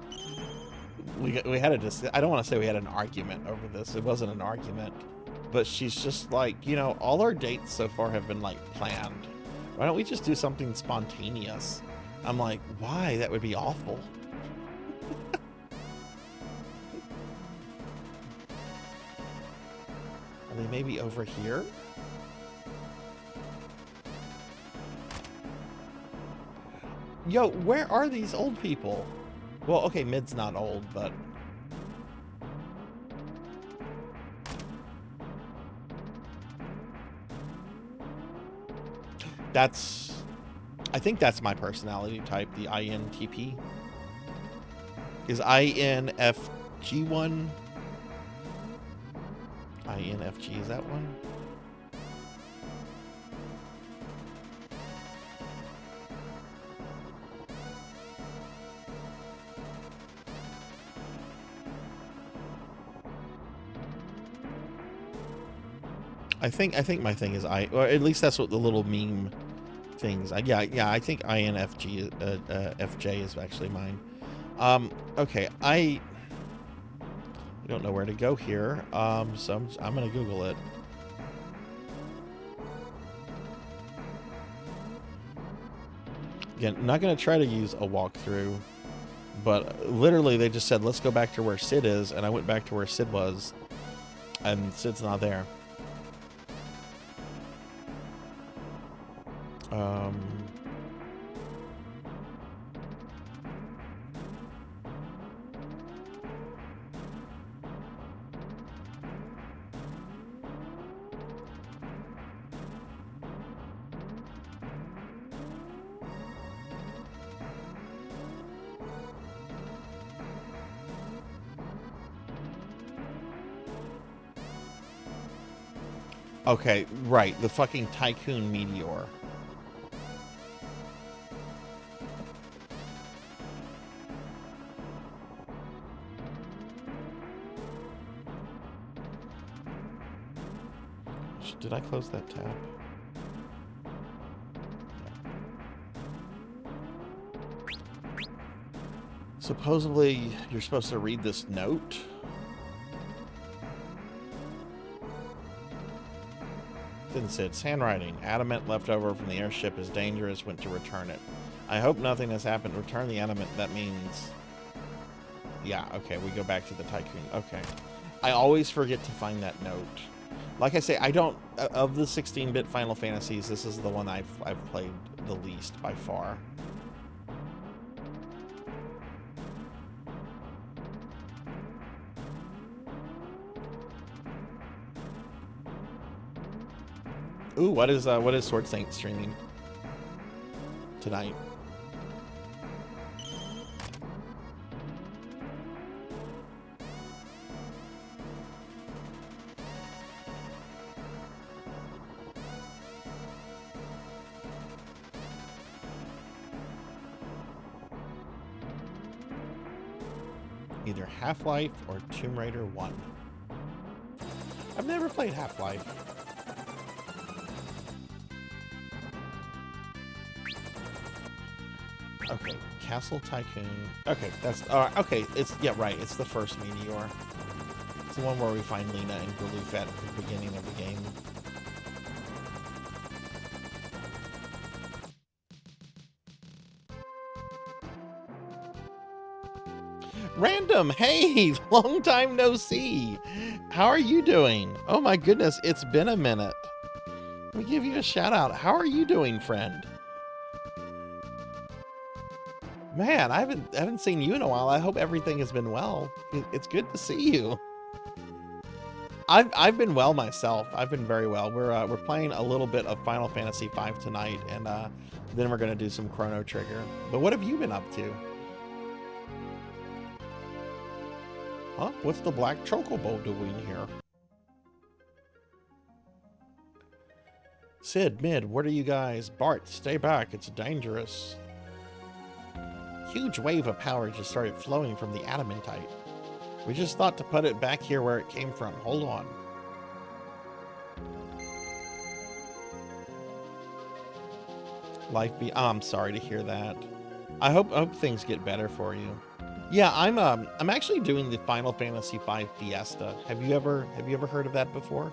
we had I don't want to say we had an argument over this. It wasn't an argument, but she's just like, you know, all our dates so far have been like planned. Why don't we just do something spontaneous? I'm like, why? That would be awful. Are they maybe over here? Yo, where are these old people? Well, okay, Mid's not old, but... I think that's my personality type, the INTP. Is INFG one? INFG, is that one? I think my thing is or at least that's what the little meme things. Yeah, I think INFG FJ is actually mine. Okay, I don't know where to go here. So I'm gonna Google it. Again, I'm not gonna try to use a walkthrough, but literally they just said let's go back to where Sid is, and I went back to where Sid was, and Sid's not there. Okay, right, the fucking Tycoon Meteor. Did I close that tab? Supposedly, you're supposed to read this note. Then Sid's handwriting. Adamant left over from the airship is dangerous. Went to return it. I hope nothing has happened. Return the adamant. That means... Yeah, okay, we go back to the Tycoon. Okay. I always forget to find that note. Like I say, I don't... Of the 16-bit Final Fantasies, this is the one I've played the least by far. Ooh, what is Sword Saint streaming tonight? Either Half-Life or Tomb Raider 1. I've never played Half-Life. Okay, Castle Tycoon. Okay, that's okay. It's right. It's the first meteor. It's the one where we find Lena and Galoof at the beginning of the game. Random, hey, long time no see. How are you doing? Oh my goodness, it's been a minute. Let me give you a shout out. How are you doing, friend? Man, I haven't seen you in a while. I hope everything has been well. It's good to see you. I've been well myself. I've been very well. We're playing a little bit of Final Fantasy V tonight, and then we're gonna do some Chrono Trigger. But what have you been up to? Huh? What's the black chocobo doing here? Sid, Mid, what are you guys? Bart, stay back. It's dangerous. Huge wave of power just started flowing from the adamantite. We just thought to put it back here where it came from. Hold on. Life be... Oh, I'm sorry to hear that. I hope things get better for you. Yeah, I'm actually doing the Final Fantasy V Fiesta. Have you ever heard of that before?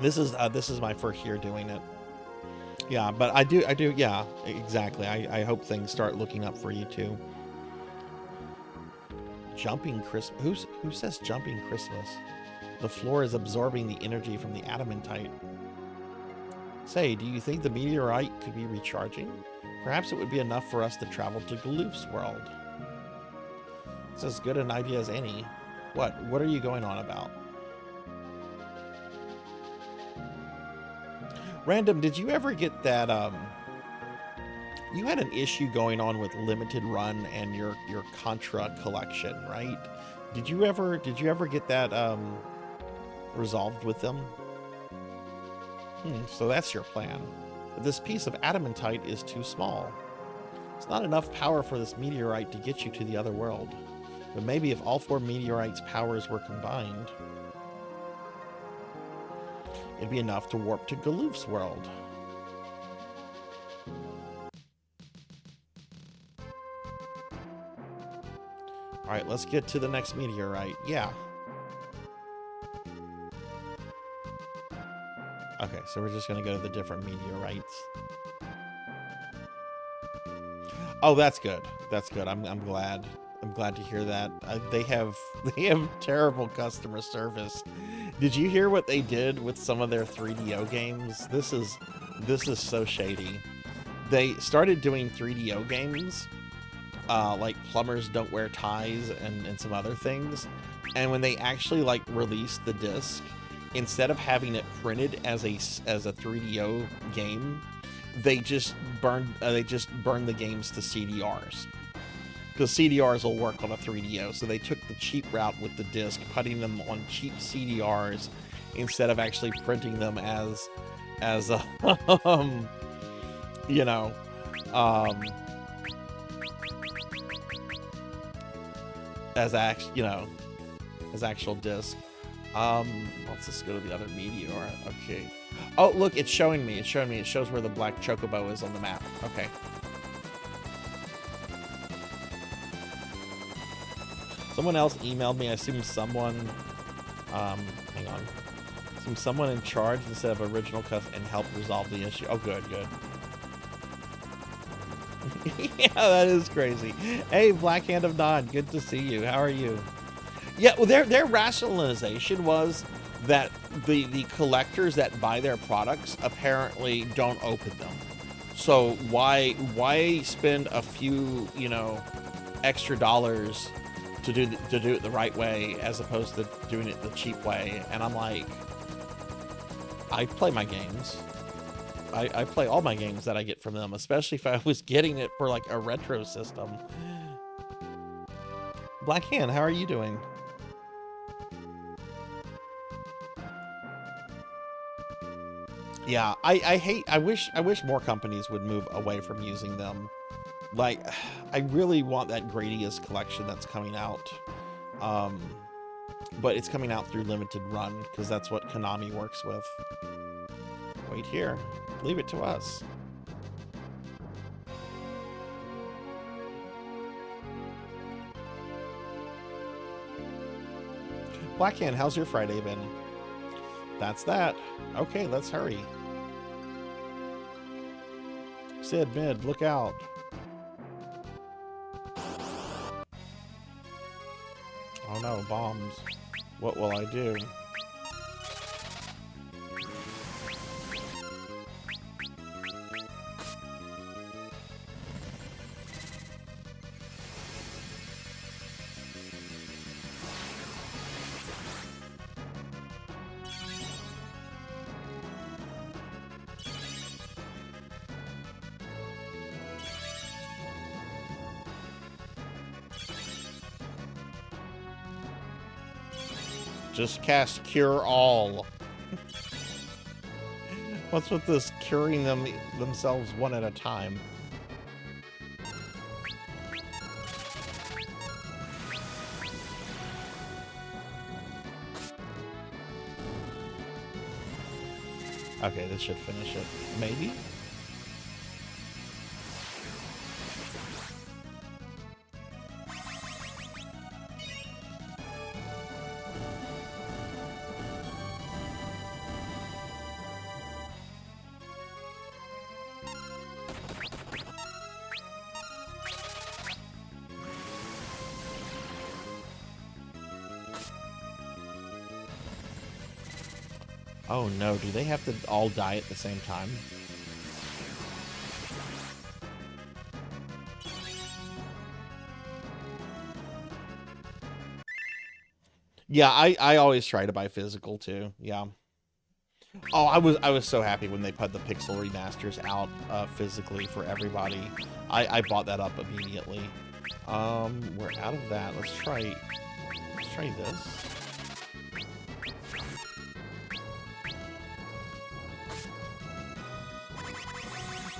This is my first year doing it. Yeah, but I do, yeah, exactly. I hope things start looking up for you too. Jumping Christmas. Who says jumping Christmas? The floor is absorbing the energy from the adamantite. Say, do you think the meteorite could be recharging? Perhaps it would be enough for us to travel to Galoof's world. It's as good an idea as any. What are you going on about? Random, did you ever get that, you had an issue going on with Limited Run and your Contra collection, right? Did you ever get that, resolved with them? So that's your plan. But this piece of adamantite is too small. It's not enough power for this meteorite to get you to the other world. But maybe if all 4 meteorites' powers were combined, it'd be enough to warp to Galoof's world. Alright, let's get to the next meteorite. Yeah. Okay, so we're just gonna go to the different meteorites. Oh, that's good. That's good. I'm glad. I'm glad to hear that. They have terrible customer service. Did you hear what they did with some of their 3DO games? This is so shady. They started doing 3DO games, like Plumbers Don't Wear Ties and some other things. And when they actually like released the disc, instead of having it printed as a 3DO game, they just burned the games to CDRs. Because CDRs will work on a 3DO, so they took the cheap route with the disc, putting them on cheap CDRs instead of actually printing them as a, you know, as actual disc. Let's just go to the other meteor. Okay. Oh, look, it's showing me. It shows where the black chocobo is on the map. Okay. Someone else emailed me. I assume someone, hang on. Assume someone in charge instead of original cust and help resolve the issue. Oh, good. Yeah, that is crazy. Hey, Black Hand of Nod, good to see you. How are you? Yeah, well, their rationalization was that the collectors that buy their products apparently don't open them. So why spend a few, extra dollars to do it the right way as opposed to doing it the cheap way? And I'm like, I play my games. I play all my games that I get from them, especially if I was getting it for like a retro system. Black Hand, how are you doing? Yeah, I wish more companies would move away from using them Like, I really want that Gradius collection that's coming out. But it's coming out through limited run, because that's what Konami works with. Wait here. Leave it to us. Blackhand, how's your Friday been? That's that. Okay, let's hurry. Sid, mid, look out. Oh no, bombs. What will I do? Just cast Cure All. What's with this curing themselves one at a time? Okay, this should finish it. Maybe? Oh no, do they have to all die at the same time? Yeah, I always try to buy physical too. Yeah. Oh, I was so happy when they put the Pixel remasters out physically for everybody. I bought that up immediately. We're out of that. Let's try this.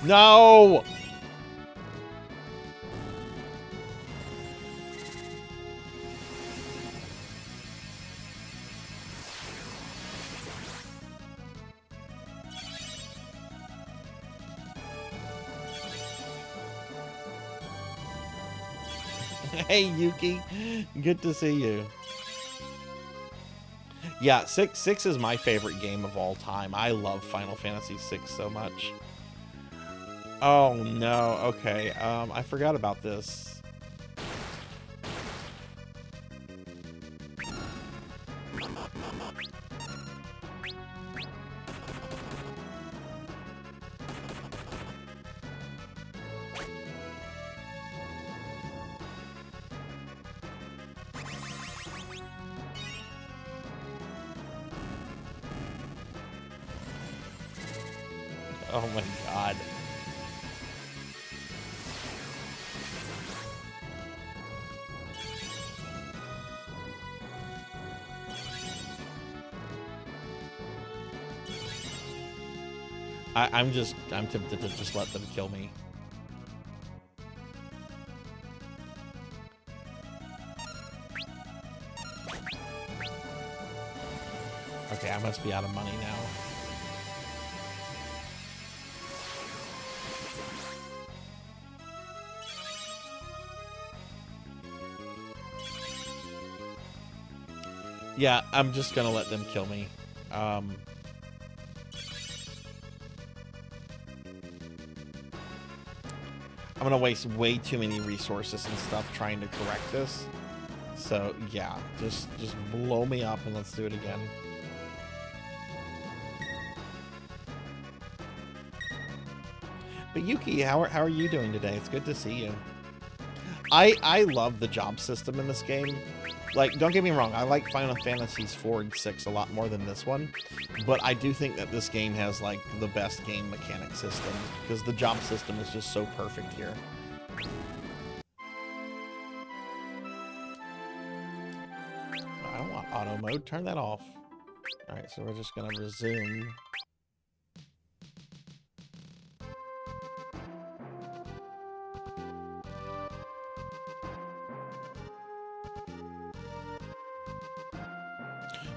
No! Hey, Yuki. Good to see you. Yeah, 6 is my favorite game of all time. I love Final Fantasy VI so much. Oh, no. Okay. I forgot about this. Oh my god. I'm tempted to just let them kill me. Okay, I must be out of money now. Yeah, I'm just gonna let them kill me. I'm gonna waste way too many resources and stuff trying to correct this. So yeah, just blow me up and let's do it again. But Yuki, how are you doing today? It's good to see you. I love the job system in this game. Like, don't get me wrong, I like Final Fantasies 4 and 6 a lot more than this one, but I do think that this game has, like, the best game mechanic system, because the job system is just so perfect here. I don't want auto mode, turn that off. Alright, so we're just gonna resume.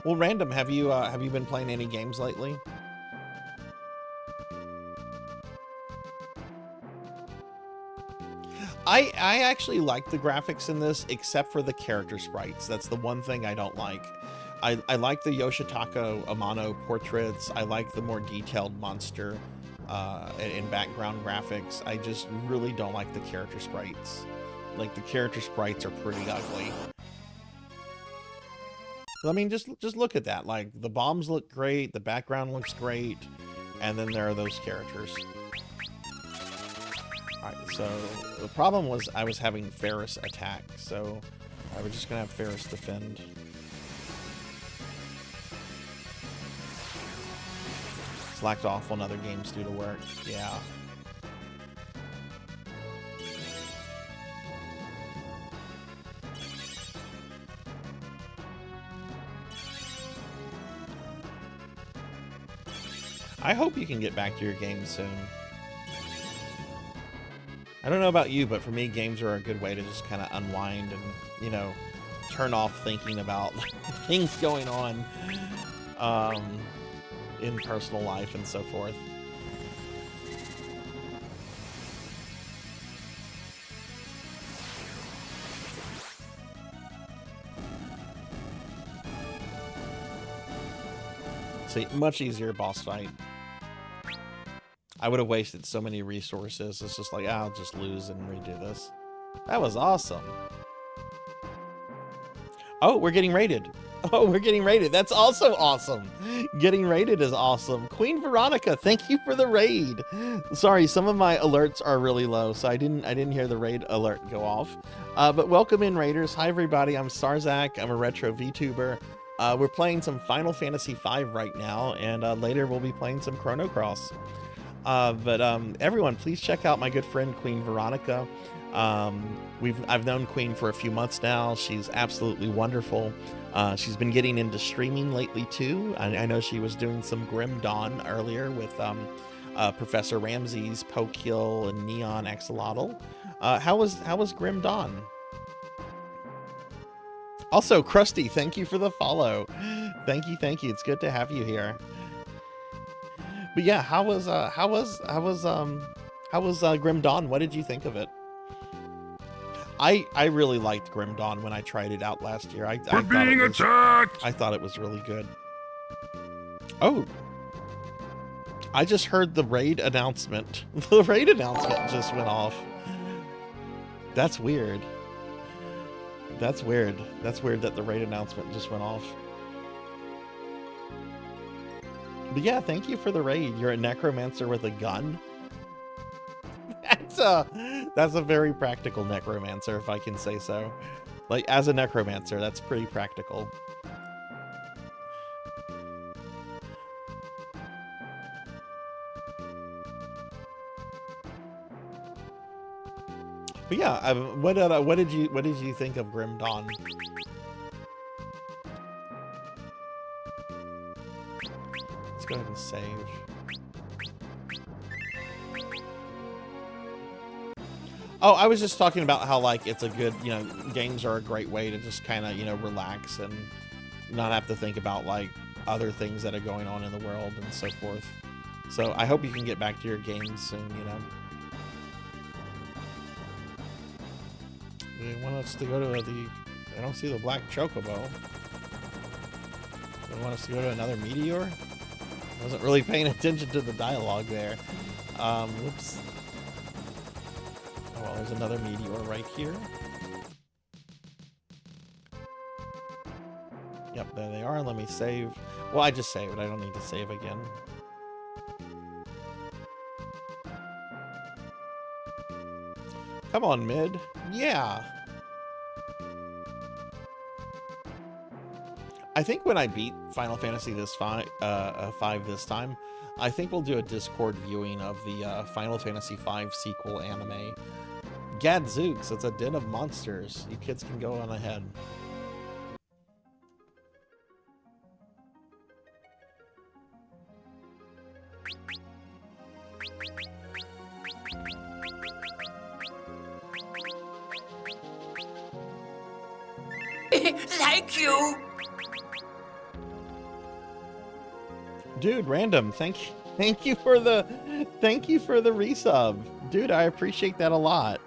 Well, Random, have you been playing any games lately? I actually like the graphics in this, except for the character sprites. That's the one thing I don't like. I like the Yoshitaka Amano portraits. I like the more detailed monster and background graphics. I just really don't like the character sprites. Like, the character sprites are pretty ugly. I mean, just look at that. Like, the bombs look great, the background looks great, and then there are those characters. Alright, so the problem was I was having Ferris attack, so I was just gonna have Ferris defend. Slacked off when other games do to work. Yeah. I hope you can get back to your games soon. I don't know about you, but for me, games are a good way to just kind of unwind and, you know, turn off thinking about things going on in personal life and so forth. See, much easier boss fight. I would have wasted so many resources. It's just like, I'll just lose and redo this. That was awesome. Oh, we're getting raided. Oh, we're getting raided. That's also awesome. Getting raided is awesome. Queen Veronica, thank you for the raid. Sorry, some of my alerts are really low, so I didn't hear the raid alert go off. But welcome in, raiders. Hi, everybody. I'm Sarzac. I'm a retro VTuber. We're playing some Final Fantasy V right now, and later we'll be playing some Chrono Cross. But everyone, please check out my good friend Queen Veronica. I've known Queen for a few months now. She's absolutely wonderful. She's been getting into streaming lately too. I know she was doing some Grim Dawn earlier with Professor Ramses, Pokekill, and Neon Axolotl. How was Grim Dawn? Also, Krusty, thank you for the follow. Thank you. It's good to have you here. But yeah, how was Grim Dawn? What did you think of it? I really liked Grim Dawn when I tried it out last year. We're being attacked! I thought it was really good. Oh. I just heard the raid announcement. The raid announcement just went off. That's weird. That's weird. That's weird that the raid announcement just went off. But yeah, thank you for the raid. You're a necromancer with a gun. That's a very practical necromancer, if I can say so. Like, as a necromancer, that's pretty practical. But yeah, what did you think of Grim Dawn? Let's go ahead and save. Oh, I was just talking about how, like, it's a good, you know, games are a great way to just kind of, you know, relax and not have to think about, like, other things that are going on in the world and so forth. So I hope you can get back to your games soon, you know. They want us to go to I don't see the black chocobo. They want us to go to another meteor? I wasn't really paying attention to the dialogue there. Whoops. Oh, well, there's another meteor right here. Yep, there they are. Let me save. Well, I just saved. I don't need to save again. Come on, mid. Yeah. I think when I beat Final Fantasy V this time, I think we'll do a Discord viewing of the Final Fantasy V sequel anime. Gadzooks, it's a den of monsters. You kids can go on ahead. Thank you. Dude, random. Thank you for the resub. Dude, I appreciate that a lot.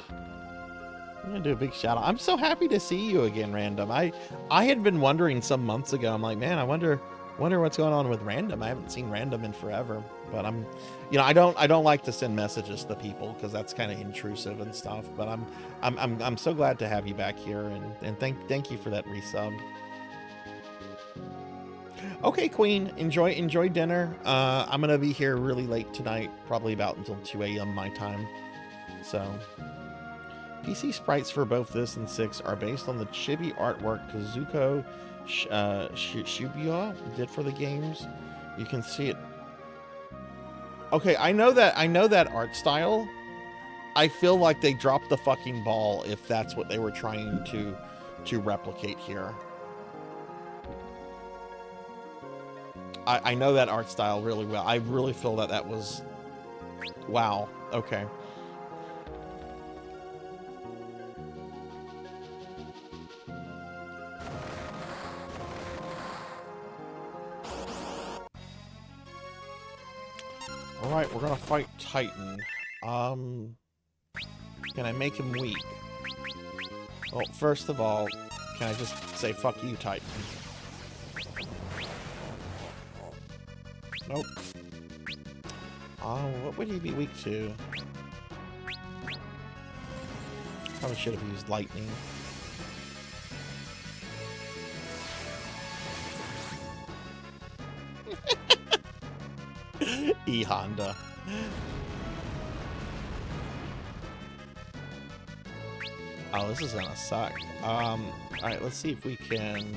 I'm gonna do a big shout out. I'm so happy to see you again, random. I had been wondering some months ago. I'm like, man, I wonder what's going on with random. I haven't seen random in forever. But I'm, you know, I don't like to send messages to people because that's kind of intrusive and stuff. But I'm so glad to have you back here, and thank you for that resub. Okay, Queen, enjoy dinner. I'm gonna be here really late tonight, probably about until 2 a.m. my time. So, PC sprites for both this and 6 are based on the chibi artwork Kazuko Shibuya did for the games. You can see it. Okay, I know that art style. I feel like they dropped the fucking ball if that's what they were trying to replicate here. I know that art style really well. I really feel that was... Wow. Okay. Alright, we're gonna fight Titan. Can I make him weak? Well, first of all, can I just say fuck you, Titan? Nope. What would he be weak to? Probably should have used lightning. E-Honda. Oh, this is gonna suck. Alright, let's see if we can...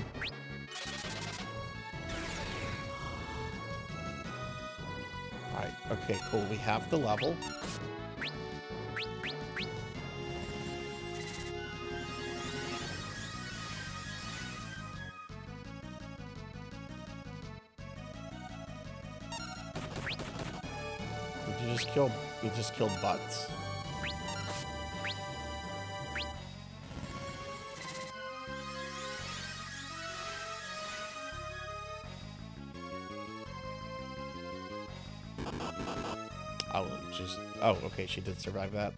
Alright, okay, cool. We have the level. You just killed butts. Oh, okay, she did survive that.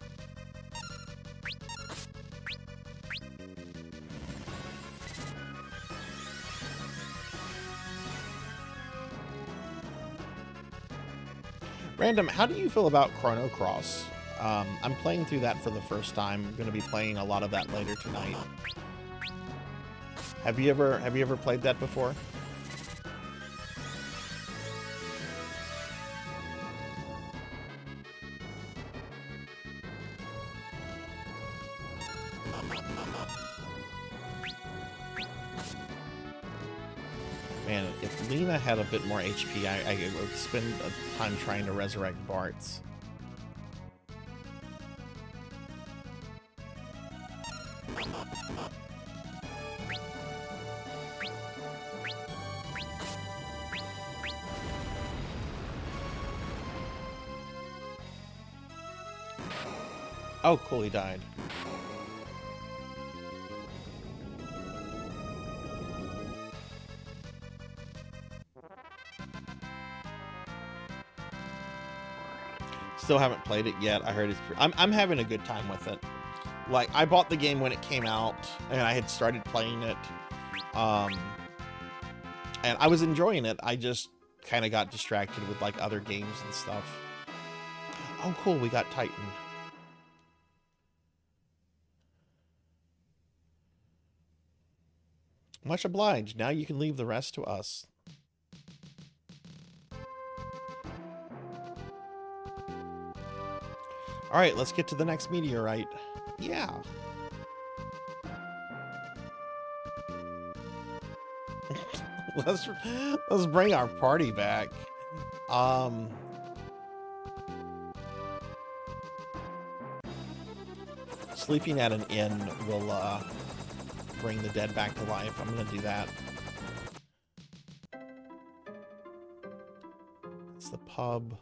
Random, how do you feel about Chrono Cross? I'm playing through that for the first time. I'm going to be playing a lot of that later tonight. Have you ever played that before? Man, if Lena had a bit more HP, I would spend time trying to resurrect Bart's. Oh, cool, he died. Still haven't played it yet. I heard it's... I'm having a good time with it. Like, I bought the game when it came out, and I had started playing it. And I was enjoying it. I just kind of got distracted with, like, other games and stuff. Oh, cool. We got Titan. Much obliged. Now you can leave the rest to us. Alright, let's get to the next meteorite. Yeah. let's bring our party back. Sleeping at an inn will bring the dead back to life. I'm gonna do that. It's the pub.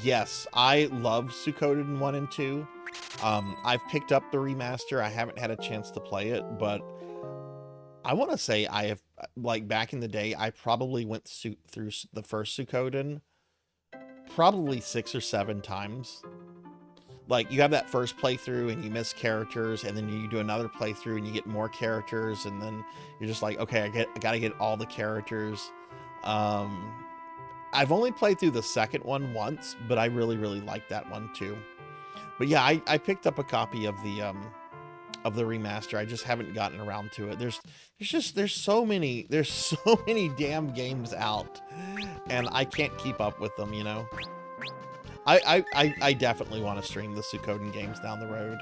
Yes, I love Suikoden 1 and 2. I've picked up the remaster. I haven't had a chance to play it, but I want to say I have, like, back in the day, I probably went through the first Suikoden probably 6 or 7 times. Like, you have that first playthrough and you miss characters, and then you do another playthrough and you get more characters, and then you're just like, okay, I gotta get all the characters. I've only played through the second one once, but I really, really like that one too. But yeah, I picked up a copy of the remaster. I just haven't gotten around to it. There's so many damn games out, and I can't keep up with them, you know. I definitely want to stream the Suikoden games down the road.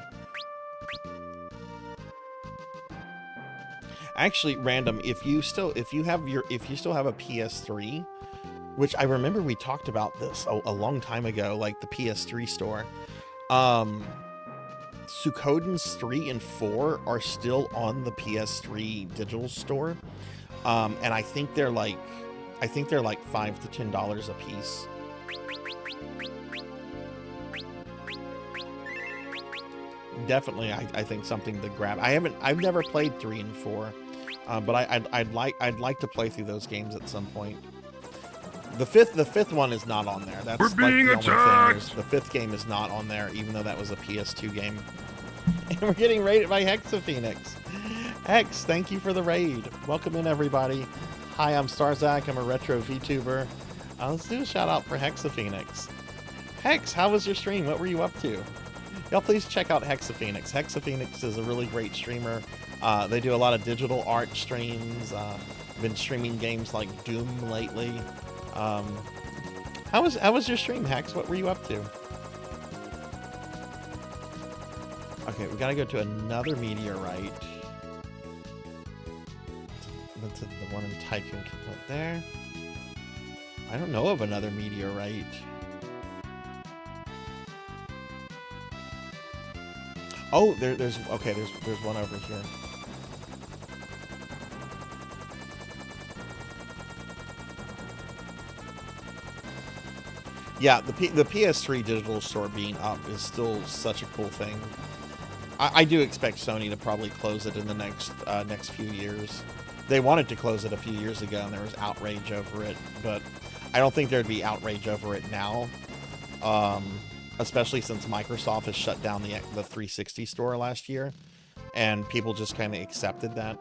Actually, random, if you still have a PS3, which I remember we talked about this a long time ago, like the PS3 store. Suikodens 3 and 4 are still on the PS3 digital store. And I think they're like $5 to $10 a piece. Definitely, I think something to grab. I've never played 3 and 4, but I'd like to play through those games at some point. The fifth one is not on there. That's like the only thing. The fifth game is not on there, even though that was a PS2 game. And we're getting raided by Hexaphoenix. Hex, thank you for the raid. Welcome in, everybody. Hi, I'm Sarzac. I'm a retro VTuber. Let's do a shout out for Hexaphoenix. Hex, how was your stream? What were you up to? Y'all please check out Hexaphoenix. Hexaphoenix is a really great streamer. They do a lot of digital art streams. Been streaming games like Doom lately. How was your stream, Hex? What were you up to? Okay, we gotta go to another meteorite. To the one in Tycoon went there. I don't know of another meteorite. Oh, there's one over here. Yeah, the PS3 digital store being up is still such a cool thing. I do expect Sony to probably close it in the next few years. They wanted to close it a few years ago, and there was outrage over it, but I don't think there'd be outrage over it now. Especially since Microsoft has shut down the 360 store last year, and people just kind of accepted that.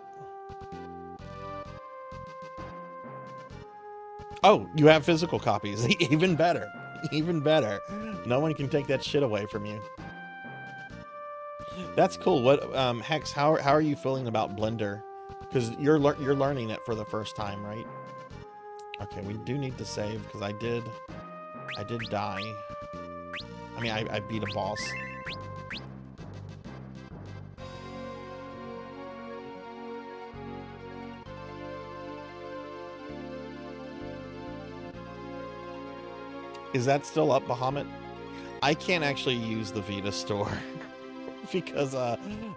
Oh, you have physical copies. Even better. Even better. No one can take that shit away from you. That's cool. What, Hex, how are you feeling about Blender? Because you're learning it for the first time, right? Okay, we do need to save, because I did die. I mean, I beat a boss. Is that still up, Bahamut? I can't actually use the Vita store because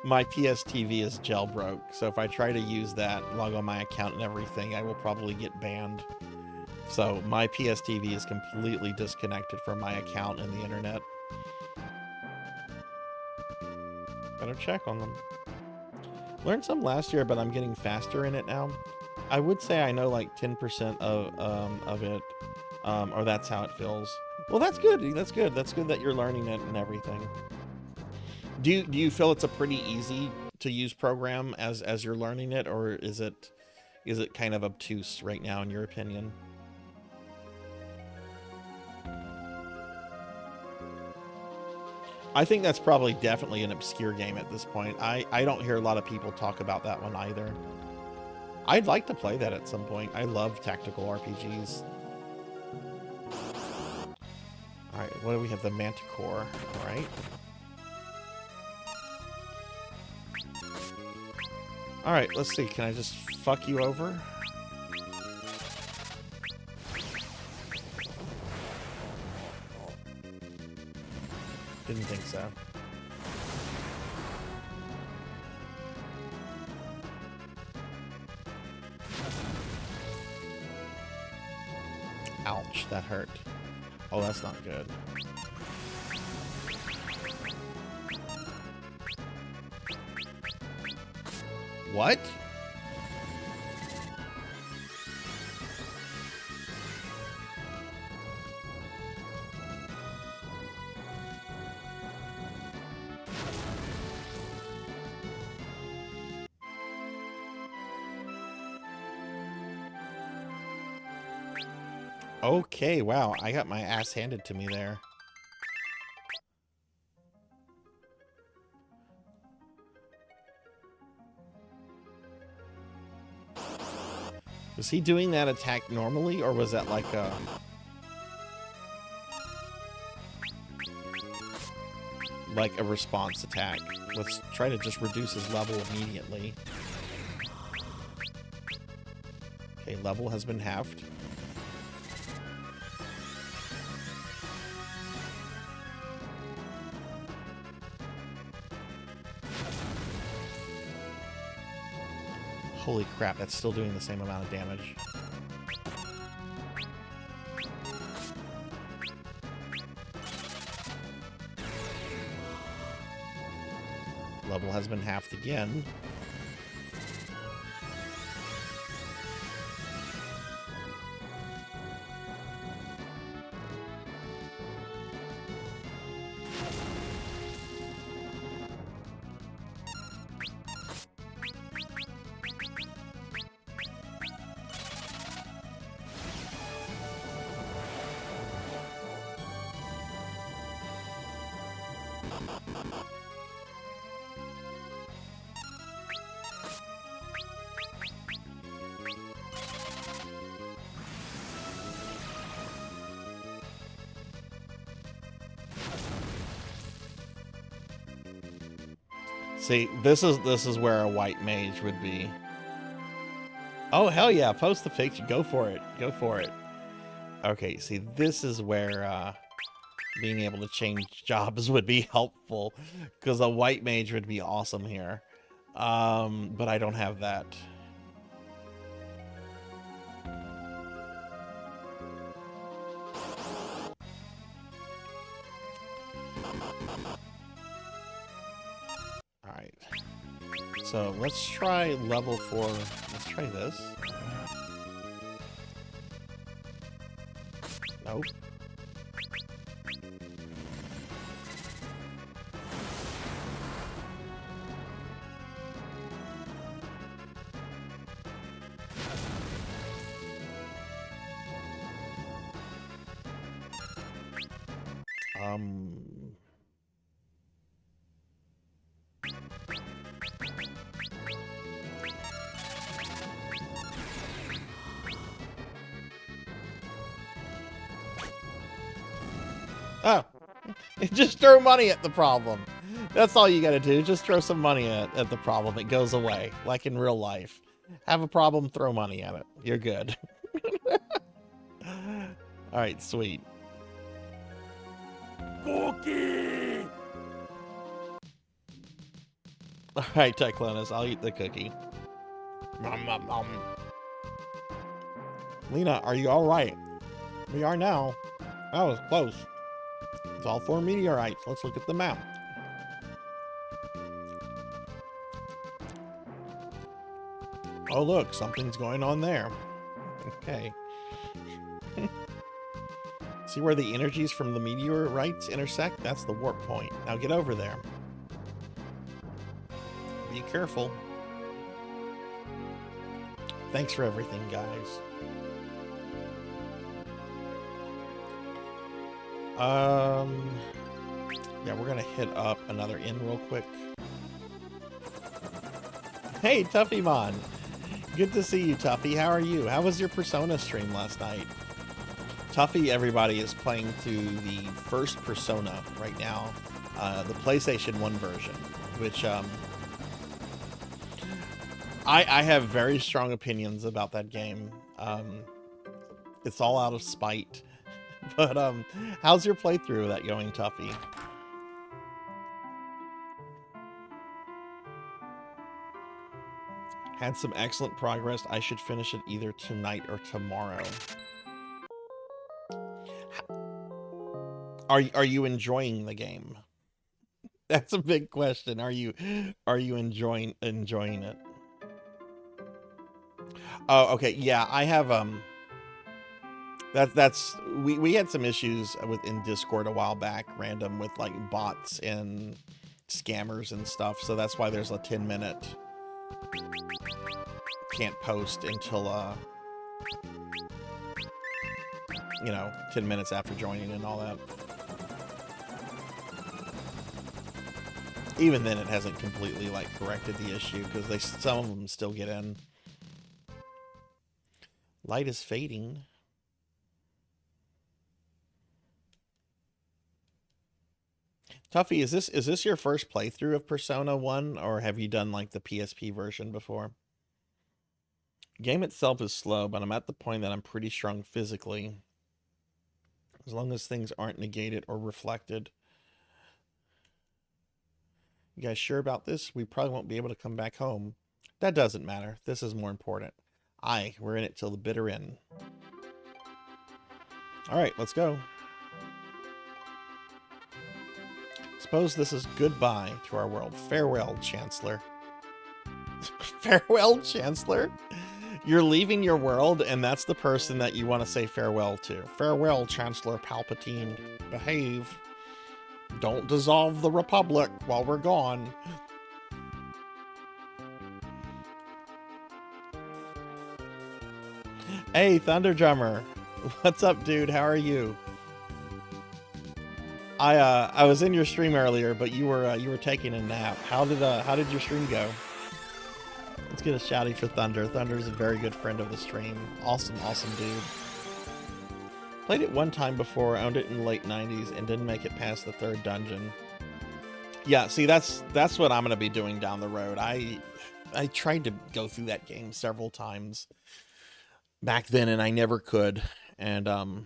my PS TV is jailbroke. So if I try to use that, log on my account and everything, I will probably get banned. So my PS TV is completely disconnected from my account and the internet. Better check on them. Learned some last year, but I'm getting faster in it now. I would say I know like 10% of it, or that's how it feels. Well, that's good. That's good. That's good that you're learning it and everything. Do you feel it's a pretty easy to use program as you're learning it, or is it kind of obtuse right now in your opinion? I think that's probably definitely an obscure game at this point. I don't hear a lot of people talk about that one either. I'd like to play that at some point. I love tactical RPGs. Alright, what do we have? The Manticore. Alright. Alright, let's see. Can I just fuck you over? Didn't think so. Ouch, that hurt. Oh, that's not good. What? Okay, wow, I got my ass handed to me there. Was he doing that attack normally, or was that like a response attack? Let's try to just reduce his level immediately. Okay, level has been halved. Holy crap, that's still doing the same amount of damage. Level has been halved again. See, this is where a white mage would be. Oh, hell yeah, post the picture. Go for it. Go for it. Okay, see, this is where being able to change jobs would be helpful, because a white mage would be awesome here. But I don't have that. Alright. So let's try level 4. Let's try this. Nope. Oh, just throw money at the problem. That's all you gotta do. Just throw some money at the problem. It goes away, like in real life. Have a problem, throw money at it. You're good. All right, sweet. Cookie! All right, Tyclonus, I'll eat the cookie. Nom, nom, nom. Lena, are you all right? We are now. That was close. It's all 4 meteorites. Let's look at the map. Oh, look, something's going on there. Okay. See where the energies from the meteorites intersect? That's the warp point. Now get over there. Be careful. Thanks for everything, guys. Yeah, we're gonna hit up another inn real quick. Hey, Tuffymon! Good to see you, Tuffy. How are you? How was your Persona stream last night? Tuffy, everybody, is playing through the first Persona right now, the PlayStation 1 version, which, I have very strong opinions about that game. It's all out of spite. But, how's your playthrough of that going, Tuffy? Had some excellent progress. I should finish it either tonight or tomorrow. Are you enjoying the game? That's a big question. Are you enjoying it? Oh, okay. Yeah, I have that's we had some issues with in Discord a while back, random with like bots and scammers and stuff. So that's why there's a 10-minute can't post until you know, 10 minutes after joining and all that. Even then, it hasn't completely like corrected the issue because some of them still get in. Light is fading. Tuffy, is this your first playthrough of Persona 1, or have you done like the PSP version before? Game itself is slow, but I'm at the point that I'm pretty strong physically. As long as things aren't negated or reflected. You guys sure about this? We probably won't be able to come back home. That doesn't matter. This is more important. We're in it till the bitter end. Alright, let's go. Suppose this is goodbye to our world. Farewell, Chancellor. Farewell, Chancellor? You're leaving your world, and that's the person that you want to say farewell to. Farewell, Chancellor Palpatine. Behave. Don't dissolve the Republic while we're gone. Hey, Thunder Drummer. What's up, dude? How are you? I was in your stream earlier, but you were taking a nap. How did your stream go? Let's get a shouty for Thunder. Thunder's a very good friend of the stream. Awesome dude. Played it one time before, owned it in the late 90s, and didn't make it past the 3rd dungeon. Yeah, see, that's what I'm gonna be doing down the road. I tried to go through that game several times back then, and I never could. And I'll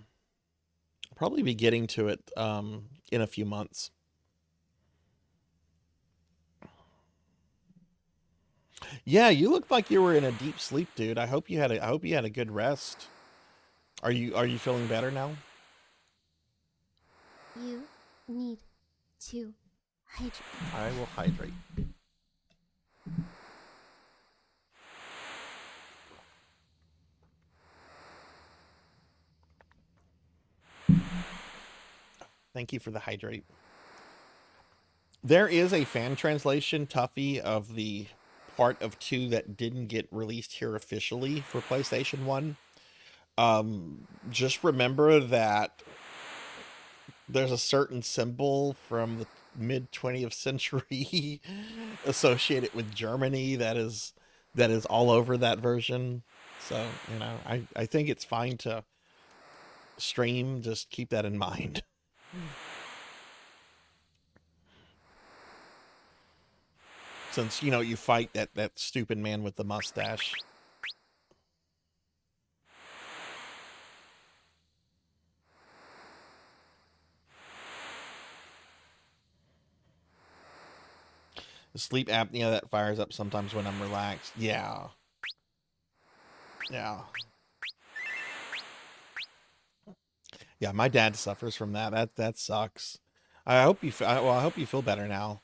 probably be getting to it in a few months. Yeah, you looked like you were in a deep sleep, dude. I hope you had a good rest. Are you feeling better now? You need to hydrate. I will hydrate. Thank you for the hydrate. There is a fan translation, Tuffy, of the part of 2 that didn't get released here officially for PlayStation 1. Just remember that there's a certain symbol from the mid-20th century associated with Germany that is all over that version. So, you know, I think it's fine to stream, just keep that in mind. Since, you know, you fight that stupid man with the mustache. The sleep apnea that fires up sometimes when I'm relaxed. Yeah. Yeah. Yeah, my dad suffers from that. That sucks. I hope you feel better now.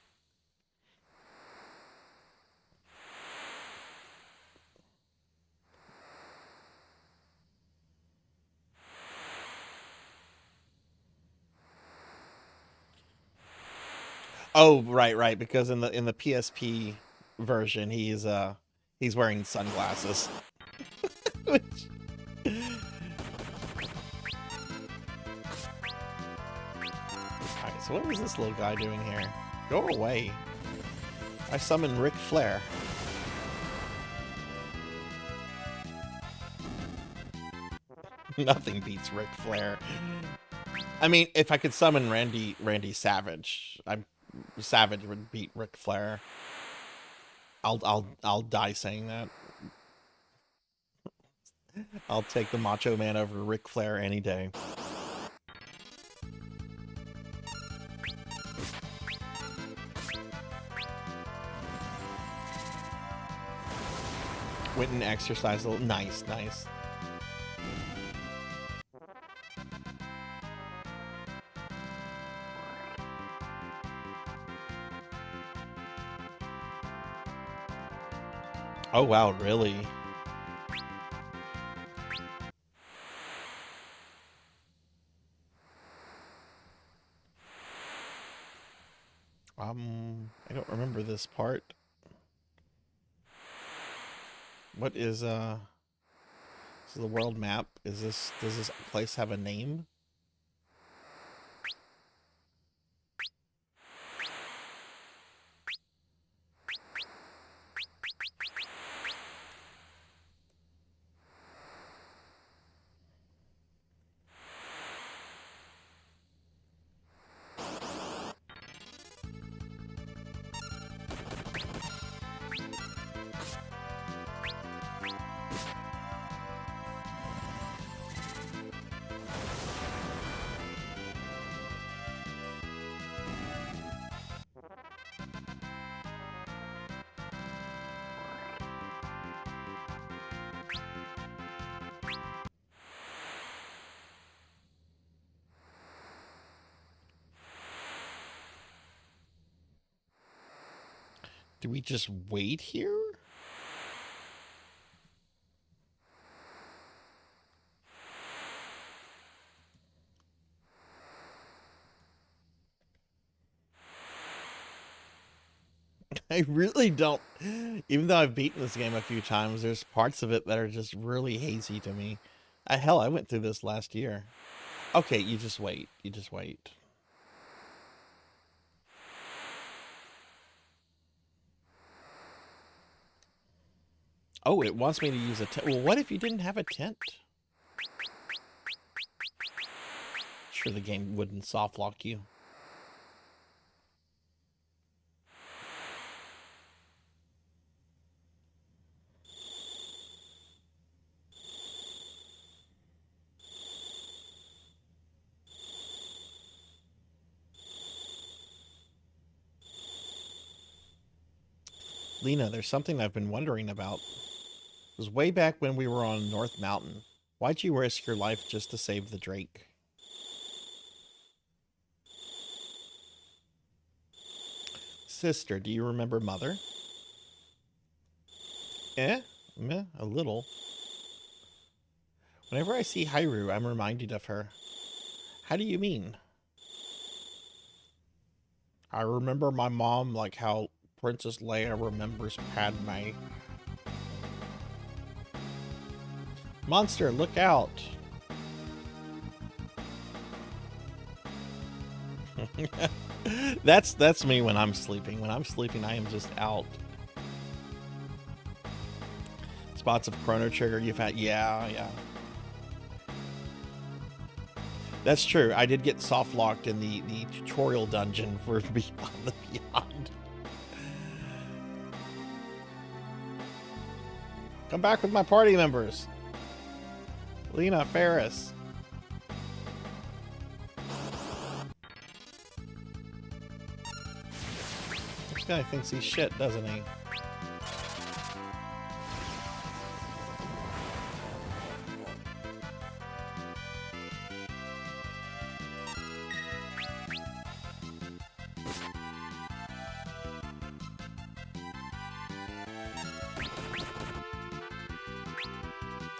Oh, right, because in the PSP version, he's wearing sunglasses. Which... Alright, so what is this little guy doing here? Go away. I summon Ric Flair. Nothing beats Ric Flair. I mean, if I could summon Randy Savage, Savage would beat Ric Flair. I'll die saying that. I'll take the Macho Man over Ric Flair any day. Went and exercised a little. Nice. Oh, wow, really? I don't remember this part. What is, this is the world map? Does this place have a name? Do we just wait here? I really don't. Even though I've beaten this game a few times, there's parts of it that are just really hazy to me. Hell, I went through this last year. Okay, you just wait. You just wait. Oh, it wants me to use a tent. Well, what if you didn't have a tent? Sure, the game wouldn't soft lock you. Lena, there's something I've been wondering about. It was way back when we were on North Mountain. Why'd you risk your life just to save the Drake? Sister, do you remember Mother? Meh, a little. Whenever I see Hyrule, I'm reminded of her. How do you mean? I remember my mom like how Princess Leia remembers Padme. Monster, look out! That's me when I'm sleeping. When I'm sleeping, I am just out. Spots of Chrono Trigger you've had. Yeah. That's true. I did get soft locked in the tutorial dungeon for Beyond the Beyond. Come back with my party members. Lena, Ferris. This guy thinks he's shit, doesn't he?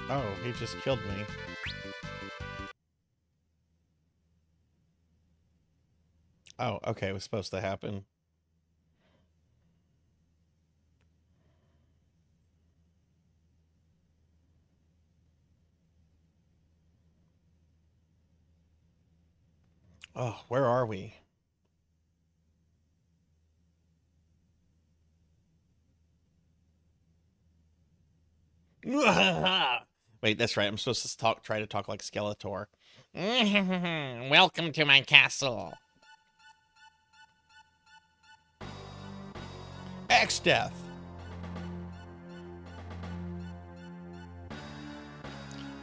Oh, he just killed me. Oh, okay, it was supposed to happen. Oh, where are we? Wait, that's right. I'm supposed to try to talk like Skeletor. Welcome to my castle. X-Death.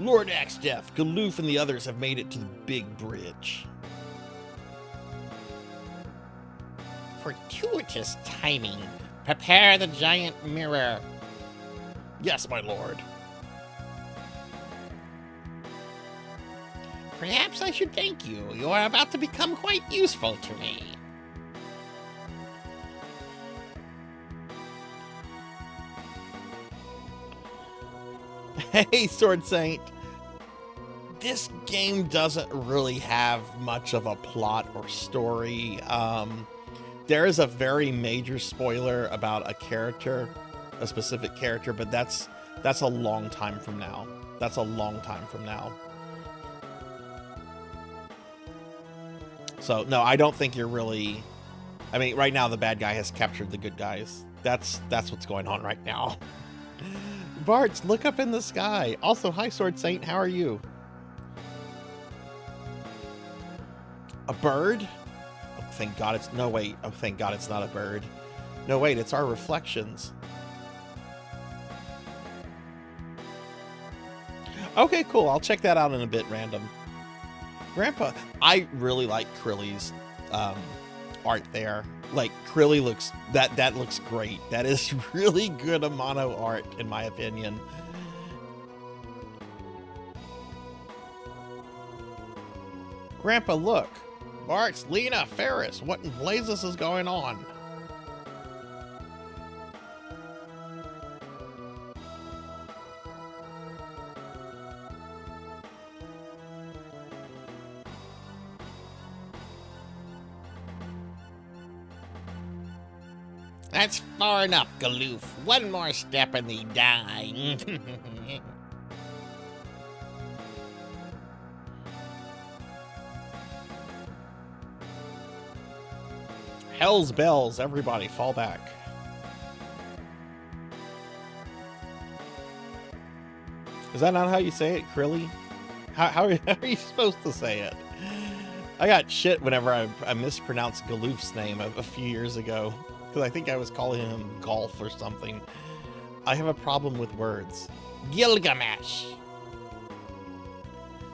Lord X-Death, Galoof and the others have made it to the big bridge. Fortuitous timing. Prepare the giant mirror. Yes, my lord. Perhaps I should thank you. You are about to become quite useful to me. Hey, Sword Saint. This game doesn't really have much of a plot or story. There is a very major spoiler about a character, a specific character, but that's a long time from now. That's a long time from now. So, no, I don't think you're really... I mean, right now the bad guy has captured the good guys. That's what's going on right now. Bart's, look up in the sky. Also, hi, Sword Saint. How are you? A bird? Oh, thank God it's... No, wait. Oh, thank God it's not a bird. No, wait. It's our reflections. Okay, cool. I'll check that out in a bit, random. Grandpa, I really like Krilly's art there. Like, Krilly looks... That looks great. That is really good Amano art, in my opinion. Grandpa, look. Bart's Lena Ferris. What in blazes is going on? That's far enough, Galoof. One more step and they die. Hell's bells, everybody fall back. Is that not how you say it, Krilly? How are you supposed to say it? I got shit whenever I mispronounced Galoof's name a few years ago. Because I think I was calling him Golf or something. I have a problem with words. Gilgamesh.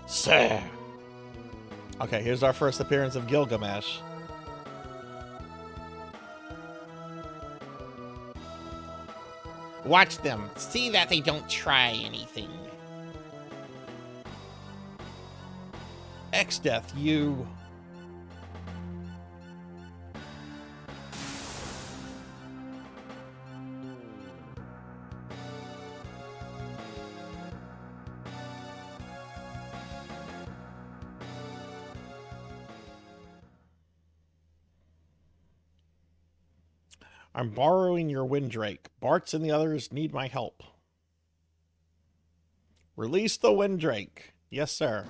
Sir. Okay, here's our first appearance of Gilgamesh. Watch them. See that they don't try anything. X-Death, you... I'm borrowing your Windrake. Bart's and the others need my help. Release the Windrake. Yes, sir.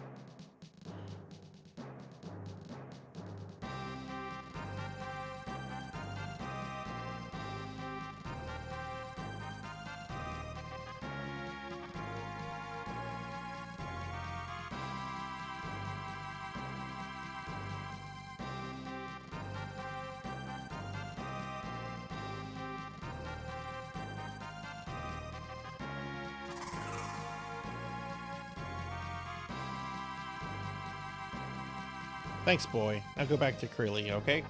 Thanks, boy. Now go back to Krilly, okay?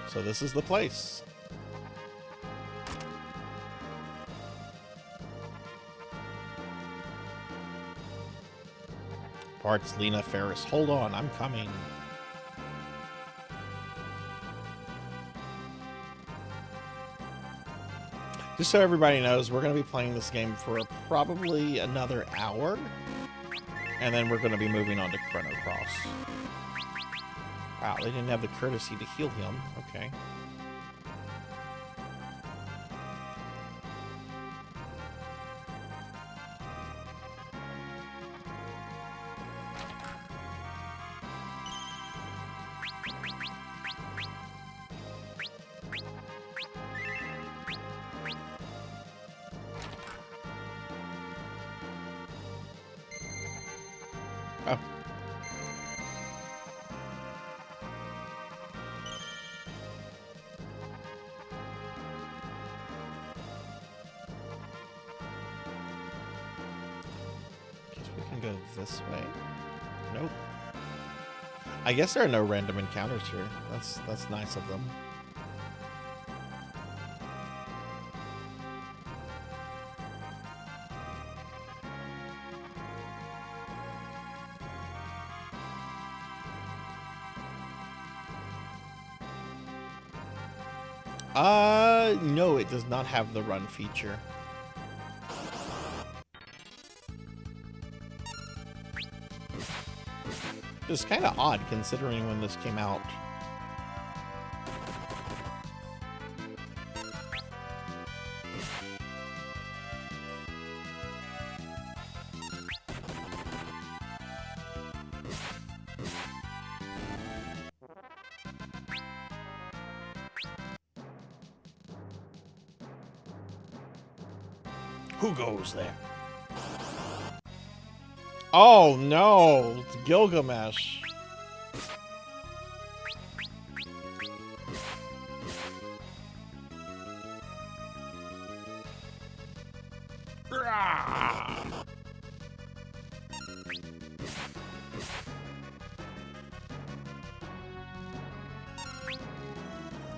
So this is the place. Bart's Lena Ferris. Hold on, I'm coming. Just so everybody knows, we're going to be playing this game for probably another hour. And then we're going to be moving on to Chrono Cross. Wow, they didn't have the courtesy to heal him. Okay. Oh. Guess we can go this way. Nope. I guess there are no random encounters here. That's nice of them. No, it does not have the run feature. It's kind of odd considering when this came out. Who goes there? Oh no, it's Gilgamesh.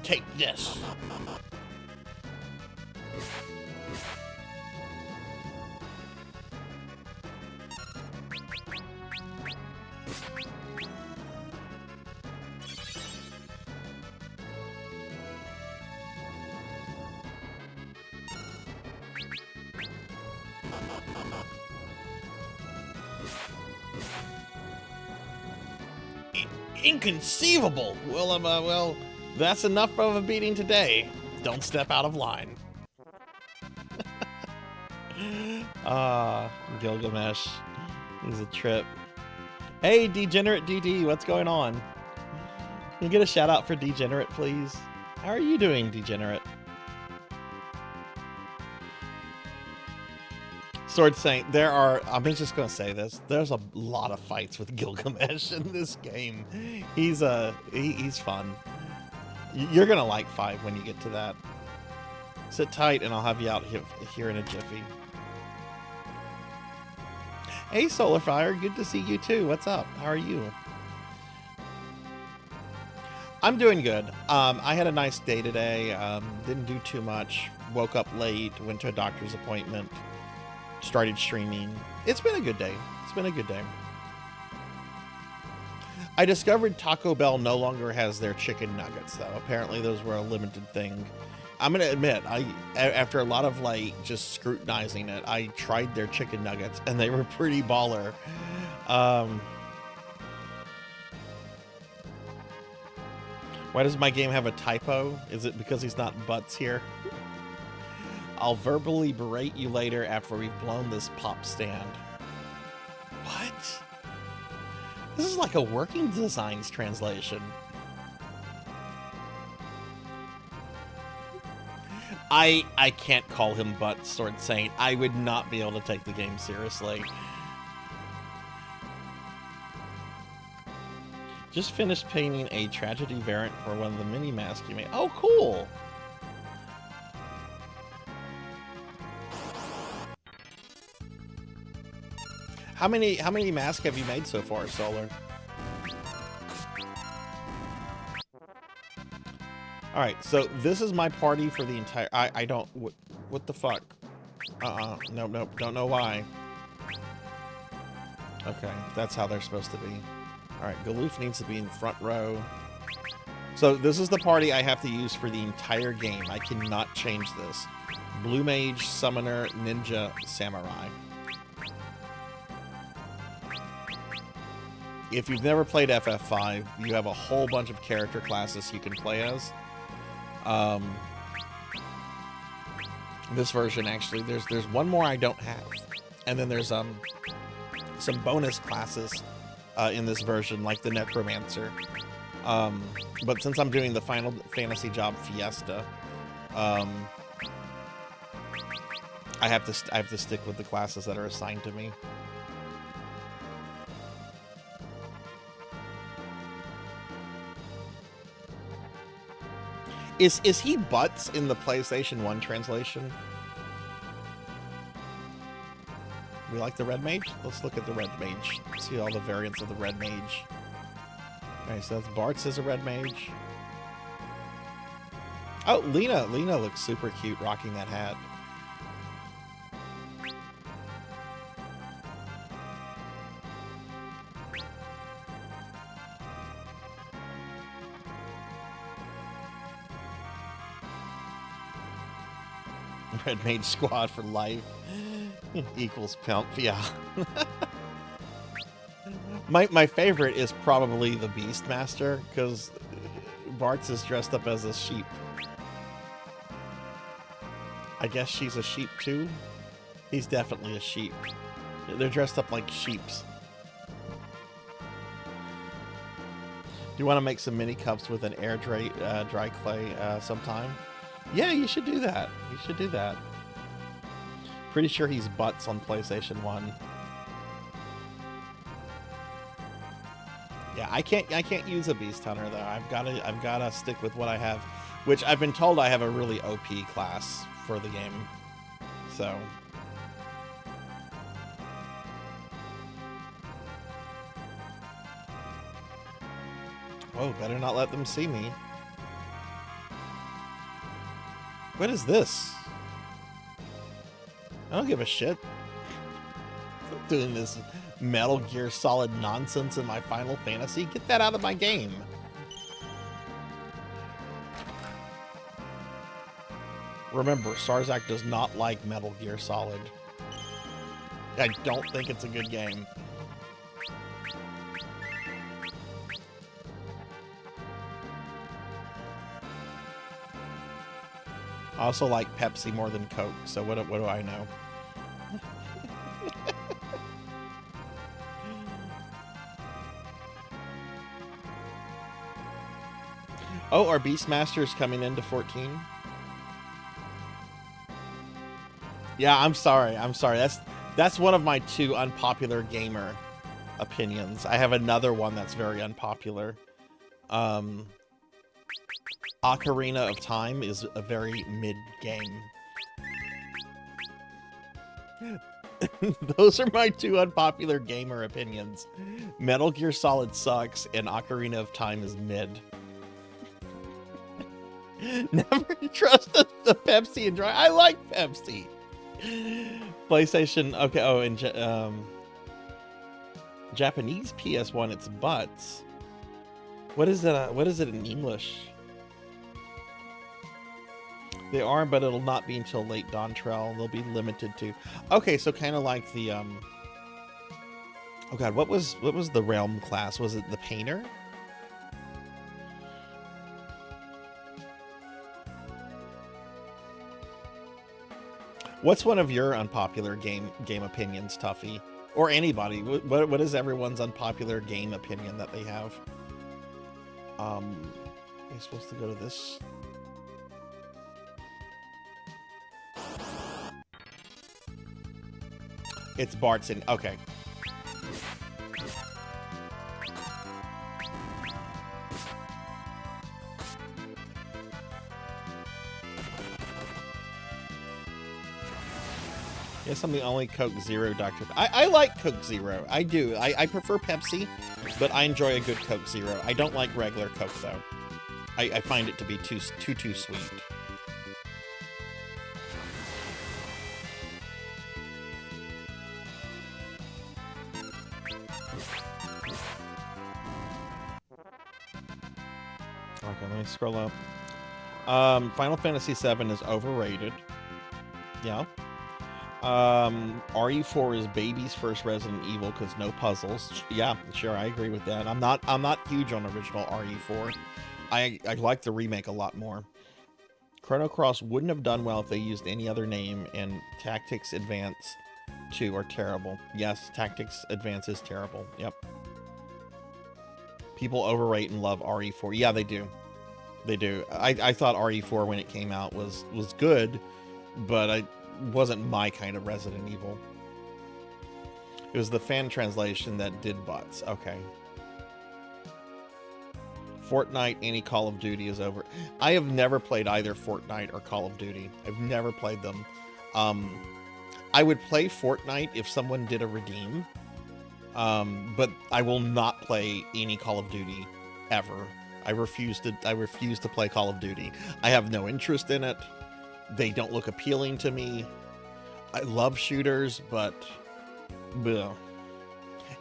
Take this. Inconceivable! Well, that's enough of a beating today. Don't step out of line. Gilgamesh. He's a trip. Hey, Degenerate DD, what's going on? Can you get a shout out for Degenerate, please? How are you doing, Degenerate? Sword Saint, I'm just gonna say this, there's a lot of fights with Gilgamesh in this game. He's fun. You're gonna like 5 when you get to that. Sit tight and I'll have you out here in a jiffy. Hey Solarfire, good to see you too. What's up? How are you? I'm doing good. I had a nice day today. Didn't do too much. Woke up late, went to a doctor's appointment. Started streaming. It's been a good day. It's been a good day. I discovered Taco Bell no longer has their chicken nuggets, though. Apparently those were a limited thing. I'm going to admit, after a lot of, just scrutinizing it, I tried their chicken nuggets, and they were pretty baller. Why does my game have a typo? Is it because he's not butts here? I'll verbally berate you later after we've blown this pop stand. What? This is like a Working Designs translation. I can't call him butt, Sword Saint. I would not be able to take the game seriously. Just finished painting a tragedy variant for one of the mini masks you made. Oh, cool! How many masks have you made so far, Solar? All right, so this is my party for the entire. I don't. What the fuck? Nope. Don't know why. Okay, that's how they're supposed to be. All right, Galoof needs to be in front row. So this is the party I have to use for the entire game. I cannot change this. Blue Mage, Summoner, Ninja, Samurai. If you've never played FF5, you have a whole bunch of character classes you can play as. This version, actually, there's one more I don't have. And then there's some bonus classes in this version, like the Necromancer. But since I'm doing the Final Fantasy job Fiesta, I have to stick with the classes that are assigned to me. Is he butts in the PlayStation 1 translation? We like the Red Mage? Let's look at the Red Mage. See all the variants of the Red Mage. Okay, so that's Bartz as a Red Mage. Oh, Lena looks super cute rocking that hat. Red Mage Squad for life equals pimp. Yeah. My favorite is probably the Beastmaster, because Bartz is dressed up as a sheep. I guess she's a sheep too? He's definitely a sheep. They're dressed up like sheeps. Do you want to make some mini cups with an air dry clay sometime? Yeah, you should do that. You should do that. Pretty sure he's butts on PlayStation 1. Yeah, I can't use a Beast Hunter though. I've gotta stick with what I have, which I've been told I have a really OP class for the game. So whoa, better not let them see me. What is this? I don't give a shit. I'm doing this Metal Gear Solid nonsense in my Final Fantasy. Get that out of my game. Remember, Sarzac does not like Metal Gear Solid. I don't think it's a good game. I also like Pepsi more than Coke, so what do I know? Oh, are Beastmasters coming into 14? Yeah, I'm sorry. That's one of my 2 unpopular gamer opinions. I have another one that's very unpopular. Ocarina of Time is a very mid game. Those are my 2 unpopular gamer opinions. Metal Gear Solid sucks and Ocarina of Time is mid. Never trust the Pepsi and dry. I like Pepsi. PlayStation. Okay. Oh, and Japanese PS1. It's butts. What is it? What is it in English? They are, but it'll not be until late Dawntrail. They'll be limited to. Okay, so kind of like the Oh God, what was the Realm class? Was it the Painter? What's one of your unpopular game opinions, Tuffy? Or anybody? What is everyone's unpopular game opinion that they have? You're supposed to go to this. It's Bart's. Okay. Yes, I'm the only Coke Zero Dr. I like Coke Zero. I do. I prefer Pepsi, but I enjoy a good Coke Zero. I don't like regular Coke, though. I find it to be too sweet. Okay, let me scroll up. Final Fantasy VII is overrated. Yeah. RE4 is baby's first Resident Evil because no puzzles. Yeah, sure, I agree with that. I'm not huge on original RE4. I like the remake a lot more. Chrono Cross wouldn't have done well if they used any other name, and Tactics Advance 2 are terrible. Yes, Tactics Advance is terrible. Yep. People overrate and love RE4. Yeah, they do. They do. I thought RE4 when it came out was good, but I wasn't my kind of Resident Evil. It was the fan translation that did butts. Okay. Fortnite, any Call of Duty is over. I have never played either Fortnite or Call of Duty. I've never played them. I would play Fortnite if someone did a redeem. But I will not play any Call of Duty ever. I refuse to play Call of Duty. I have no interest in it. They don't look appealing to me. I love shooters, but bleh.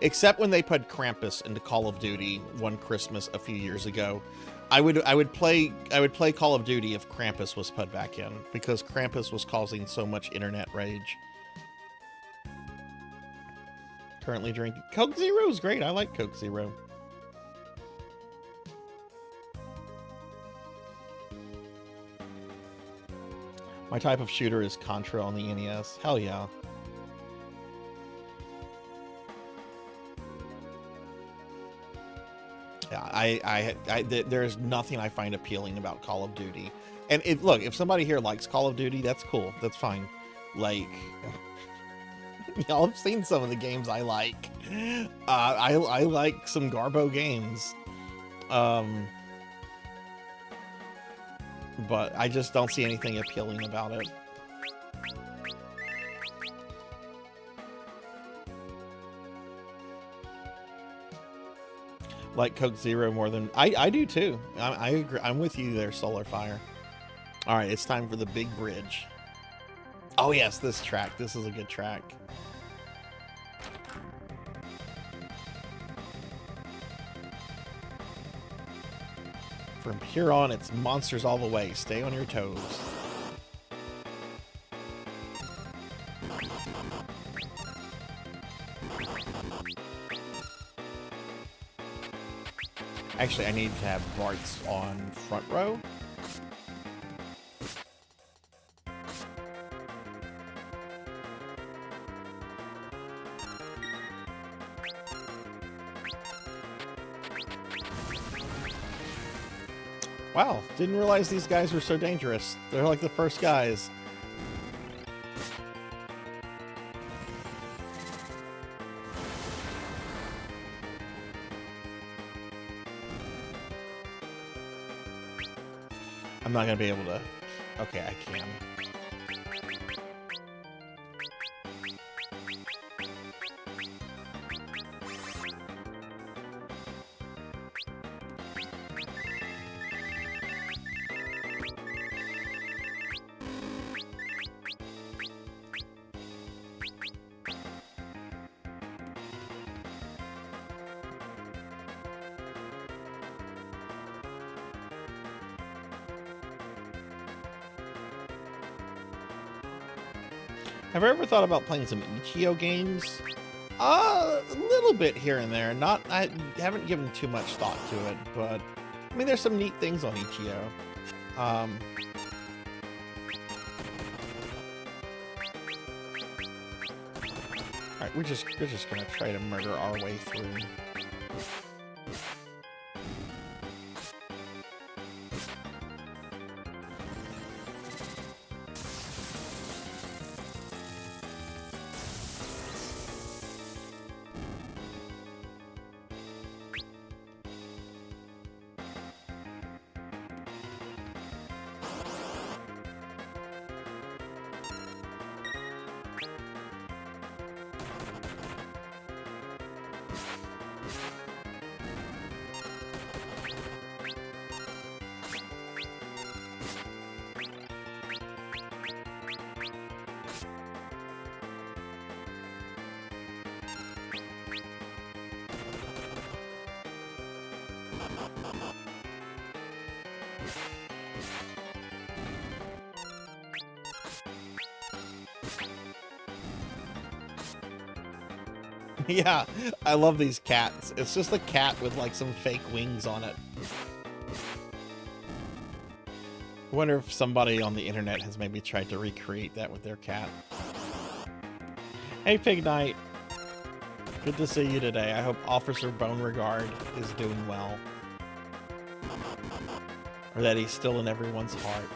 Except when they put Krampus into Call of Duty one Christmas a few years ago, I would play Call of Duty if Krampus was put back in, because Krampus was causing so much internet rage. Currently drinking Coke Zero is great. I like Coke Zero. My type of shooter is Contra on the NES. Hell yeah. Yeah, there's nothing I find appealing about Call of Duty. And look, if somebody here likes Call of Duty, that's cool. That's fine. Like, y'all have seen some of the games I like. I like some Garbo games. But I just don't see anything appealing about it. Like Coke Zero more than I do too. I agree. I'm with you there, Solar Fire. All right, it's time for the big bridge. Oh yes, this track. This is a good track. From here on, it's monsters all the way. Stay on your toes. Actually, I need to have Bart's on front row. Wow, didn't realize these guys were so dangerous. They're like the first guys. I'm not gonna be able to... Okay, I can. Have I ever thought about playing some Ichio games? A little bit here and there. I haven't given too much thought to it, but I mean, there's some neat things on Ichio. Alright, we're just gonna try to murder our way through. Yeah, I love these cats. It's just a cat with like some fake wings on it. I wonder if somebody on the internet has maybe tried to recreate that with their cat. Hey, Pig Knight. Good to see you today. I hope Officer Beauregard is doing well. Or that he's still in everyone's heart.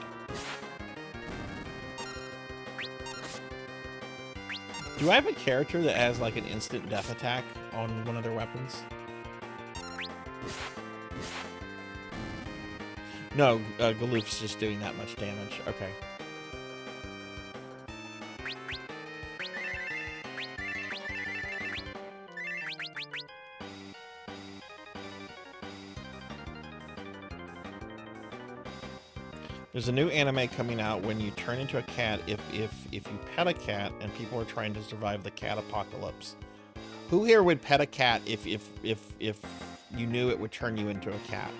Do I have a character that has like an instant death attack on one of their weapons? No, Galoof's just doing that much damage. Okay. There's a new anime coming out when you turn into a cat if you pet a cat and people are trying to survive the cat apocalypse. Who here would pet a cat if you knew it would turn you into a cat?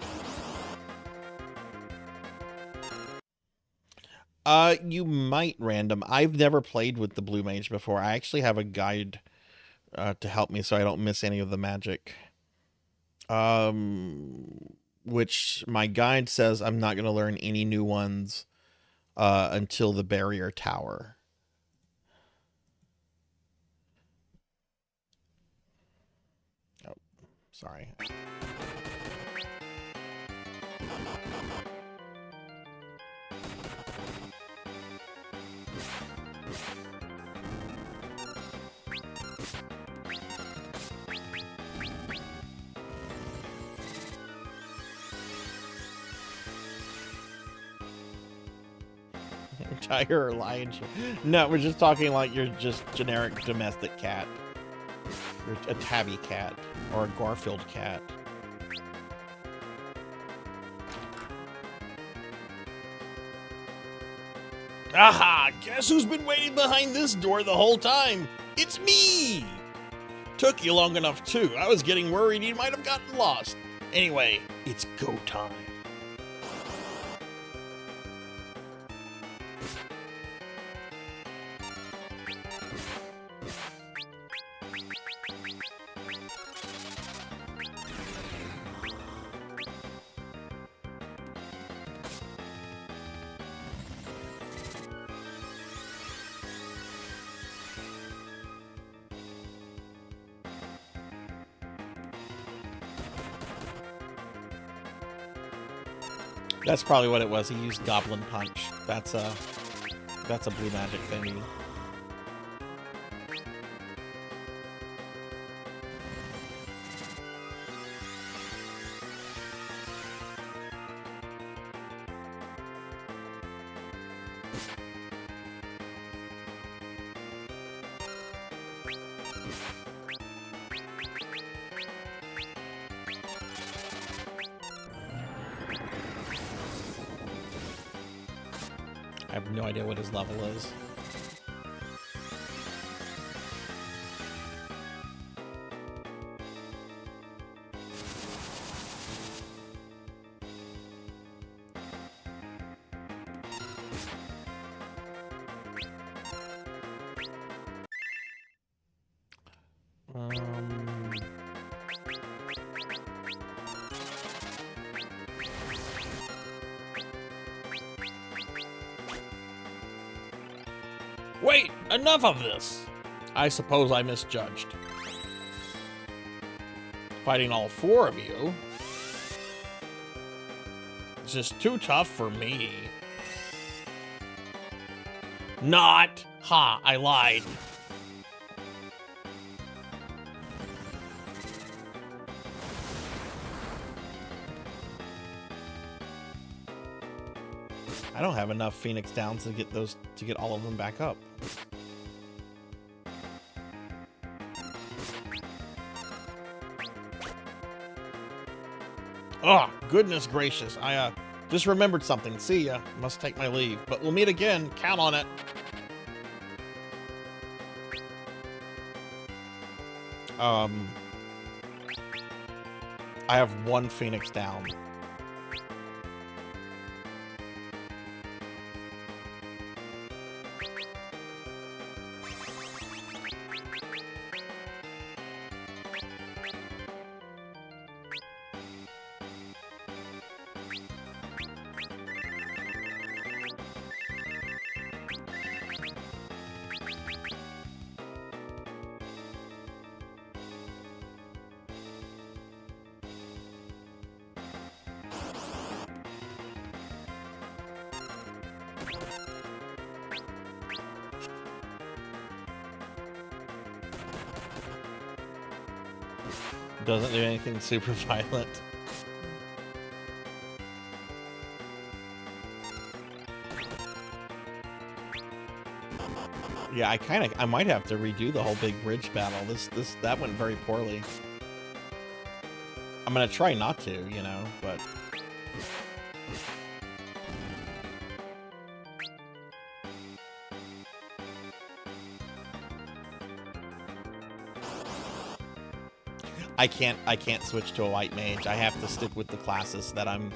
You might random. I've never played with the blue mage before. I actually have a guide to help me so I don't miss any of the magic. Which my guide says I'm not going to learn any new ones until the barrier tower. Oh, sorry. Tiger or lion? No, we're just talking like you're just generic domestic cat. You're a tabby cat or a Garfield cat. Aha! Guess who's been waiting behind this door the whole time? It's me! Took you long enough too. I was getting worried you might have gotten lost. Anyway, it's go time. That's probably what it was. He used Goblin Punch. That's a blue magic thingy. I have no idea what his level is. Wait, enough of this! I suppose I misjudged. Fighting all four of you? It's just too tough for me. Not! Ha, I lied. I don't have enough Phoenix Downs to get all of them back up. Oh, goodness gracious. I just remembered something. See ya. Must take my leave. But we'll meet again. Count on it. I have one Phoenix down. Doesn't do anything super violent. Yeah, I might have to redo the whole big bridge battle. That went very poorly. I'm gonna try not to, you know, but I can't switch to a white mage. I have to stick with the classes that I'm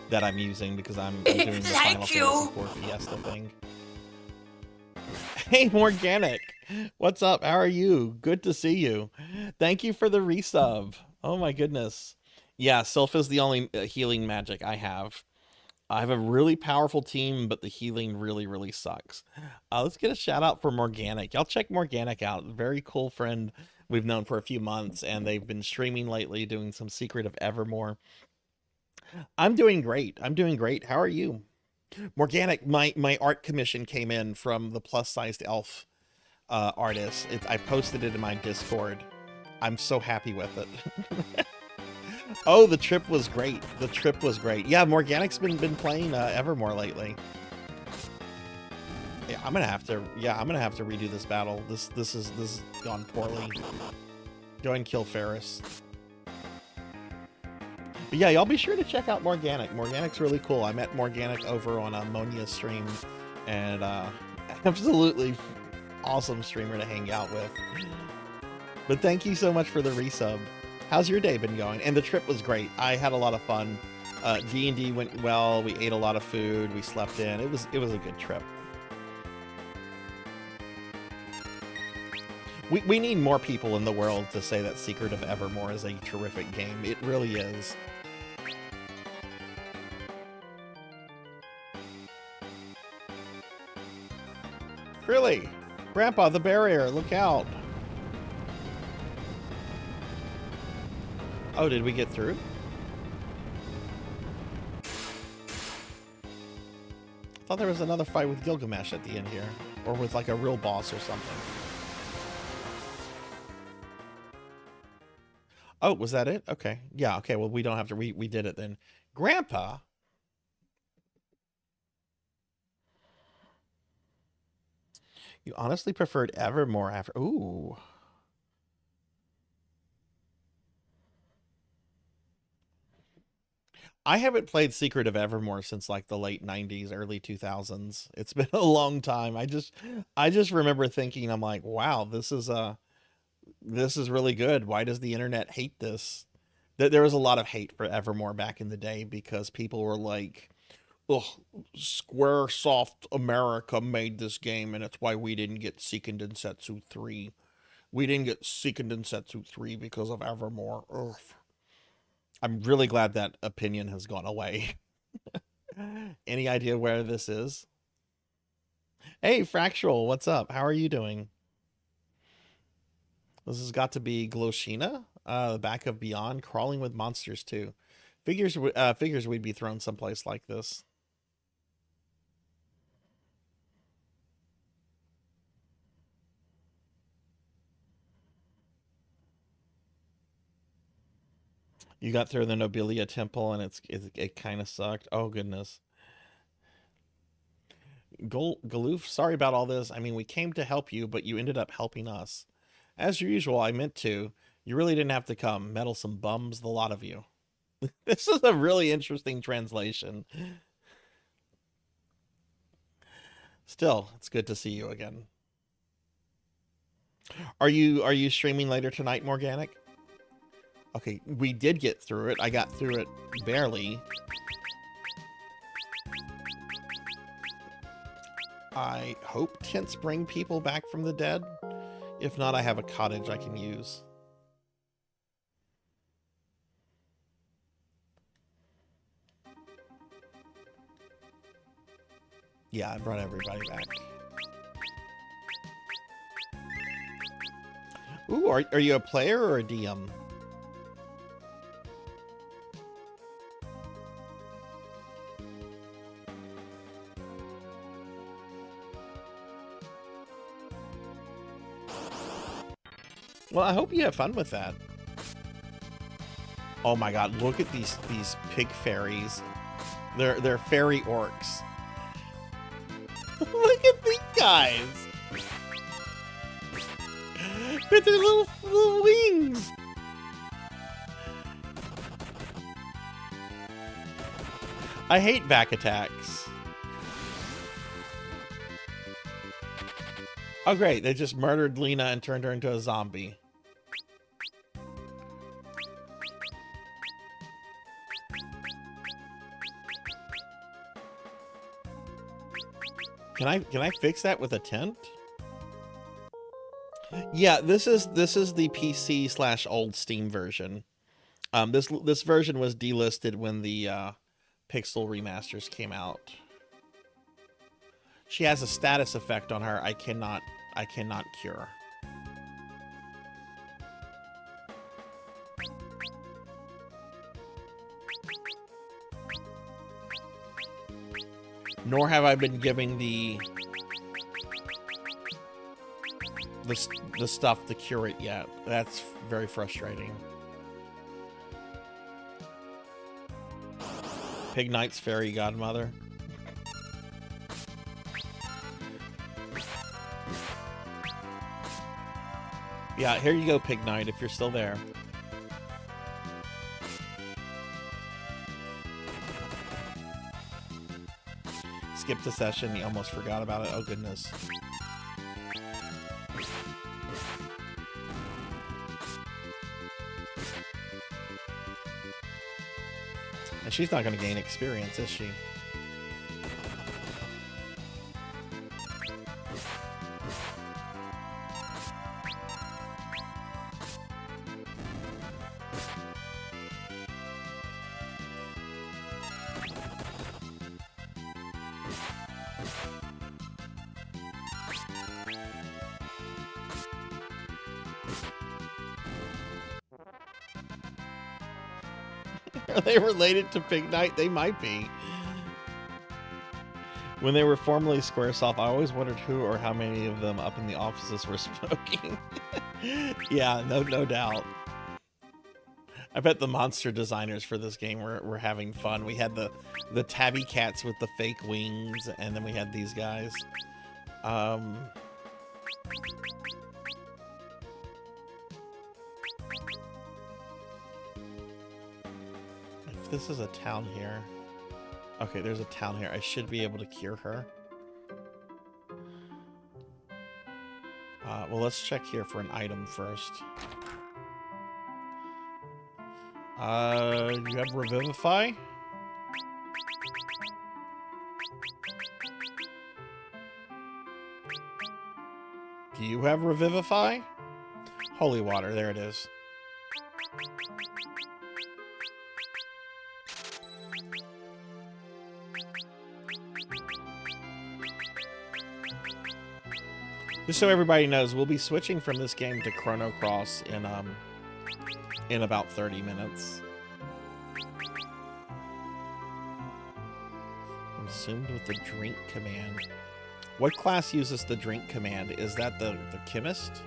that I'm using because I'm doing the Final Fantasy IV Fiesta thing. Hey, Morganic. What's up? How are you? Good to see you. Thank you for the resub. Oh my goodness. Yeah, Sylph is the only healing magic I have. I have a really powerful team, but the healing really, really sucks. Let's get a shout out for Morganic. Y'all check Morganic out. Very cool friend we've known for a few months, and they've been streaming lately, doing some Secret of Evermore. I'm doing great. I'm doing great. How are you? Morganic, my art commission came in from the plus-sized elf artist. I posted it in my Discord. I'm so happy with it. Oh, the trip was great. The trip was great. Yeah, Morganic's been playing Evermore lately. Yeah, I'm gonna have to redo this battle. This has gone poorly. Go and kill Ferris. But yeah, y'all be sure to check out Morganic. Morganic's really cool. I met Morganic over on Monia's stream, and absolutely awesome streamer to hang out with. But thank you so much for the resub. How's your day been going? And the trip was great. I had a lot of fun. D&D went well. We ate a lot of food. We slept in. It was a good trip. We need more people in the world to say that Secret of Evermore is a terrific game. It really is. Really? Grandpa, the barrier, look out. Oh, did we get through? I thought there was another fight with Gilgamesh at the end here. Or with like a real boss or something. Oh, was that it? Okay. Yeah, okay, well we don't have to, we did it then. Grandpa? You honestly preferred Evermore after, ooh. I haven't played Secret of Evermore since like the late 90s, early 2000s. It's been a long time. I just remember thinking, I'm like, wow, this is really good. Why does the internet hate this? There was a lot of hate for Evermore back in the day because people were like, ugh, Squaresoft America made this game and it's why we didn't get Seiken Densetsu 3. We didn't get Seiken Densetsu 3 because of Evermore. Ugh. I'm really glad that opinion has gone away. Any idea where this is? Hey, Fractual, what's up? How are you doing? This has got to be Gloshina, the back of Beyond, crawling with monsters too. Figures we'd be thrown someplace like this. You got through the Nobilia Temple and it kind of sucked. Oh goodness. Galoof, sorry about all this. I mean, we came to help you, but you ended up helping us. As usual, I meant to. You really didn't have to come. Meddlesome bums, the lot of you. This is a really interesting translation. Still, it's good to see you again. Are you streaming later tonight, Morganic? Okay, we did get through it. I got through it barely. I hope tents bring people back from the dead. If not, I have a cottage I can use. Yeah, I brought everybody back. Ooh, are you a player or a DM? Well, I hope you have fun with that. Oh my god, look at these pig fairies. They're fairy orcs. Look at these guys. With their little wings. I hate back attacks. Oh great, they just murdered Lena and turned her into a zombie. Can I fix that with a tent? Yeah, this is the PC / old Steam version. This version was delisted when the Pixel remasters came out. She has a status effect on her I cannot cure. Nor have I been giving the stuff to cure it yet. That's very frustrating. Pig Knight's fairy godmother. Yeah, here you go, Pig Knight, if you're still there. Skipped a session, you almost forgot about it. Oh, goodness. And she's not going to gain experience, is she? Are they related to Pig Knight? They might be. When they were formerly Squaresoft, I always wondered who or how many of them up in the offices were smoking. Yeah, no doubt. I bet the monster designers for this game were having fun. We had the tabby cats with the fake wings, and then we had these guys. This is a town here. Okay, there's a town here. I should be able to cure her. Well, let's check here for an item first. You have Revivify? Do you have Revivify? Holy water, there it is. Just so everybody knows, we'll be switching from this game to Chrono Cross in about 30 minutes. Consumed with the drink command. What class uses the drink command? Is that the chemist?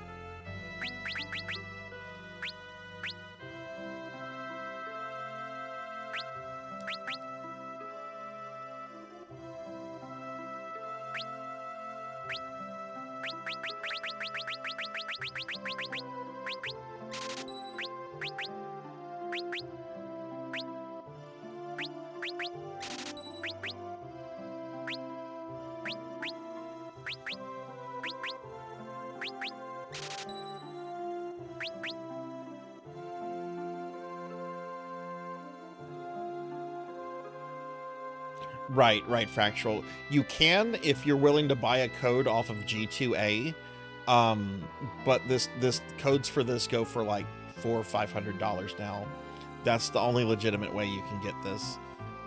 Right, Fractual. You can if you're willing to buy a code off of G2A, but this codes for this go for like $400 or $500 now. That's the only legitimate way you can get this.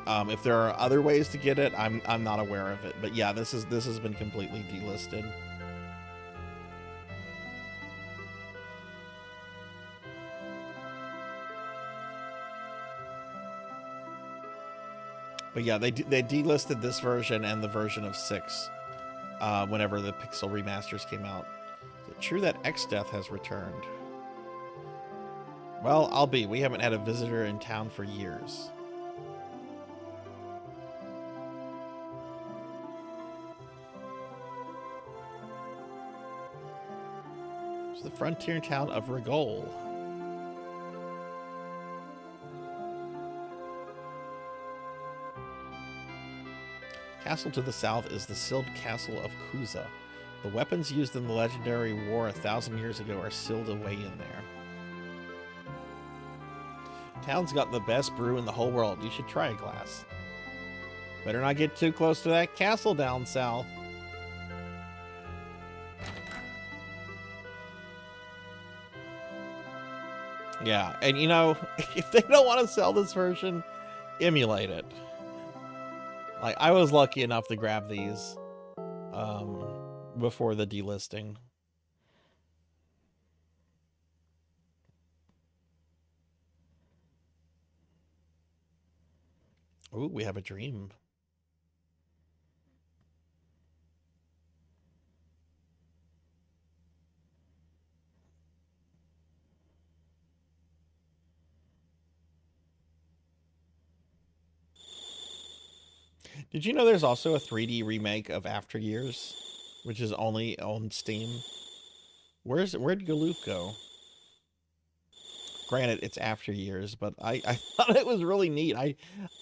If there are other ways to get it, I'm not aware of it. But yeah, this has been completely delisted. But yeah, they delisted this version and the version of 6 whenever the Pixel remasters came out. Is it true that X-Death has returned? Well, I'll be. We haven't had a visitor in town for years. It's the frontier town of Rigol. Castle to the south is the sealed castle of Kuza. The weapons used in the legendary war 1,000 years ago are sealed away in there. Town's got the best brew in the whole world. You should try a glass. Better not get too close to that castle down south. Yeah, and you know, if they don't want to sell this version, emulate it. Like, I was lucky enough to grab these before the delisting. Ooh, we have a dream. Did you know there's also a 3D remake of After Years, which is only on Steam? Where'd Galoof go? Granted, it's After Years, but I thought it was really neat.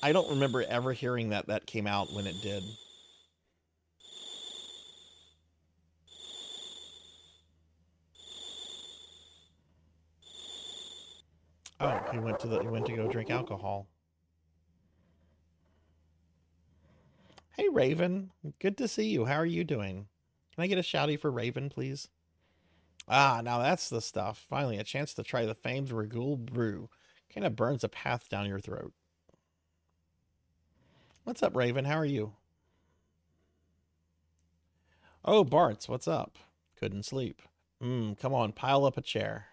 I don't remember ever hearing that came out when it did. Oh, he went to go drink alcohol. Hey, Raven. Good to see you. How are you doing? Can I get a shouty for Raven, please? Ah, now that's the stuff. Finally, a chance to try the famed Ragul brew. Kind of burns a path down your throat. What's up, Raven? How are you? Oh, Bart's, what's up? Couldn't sleep. Come on, pile up a chair.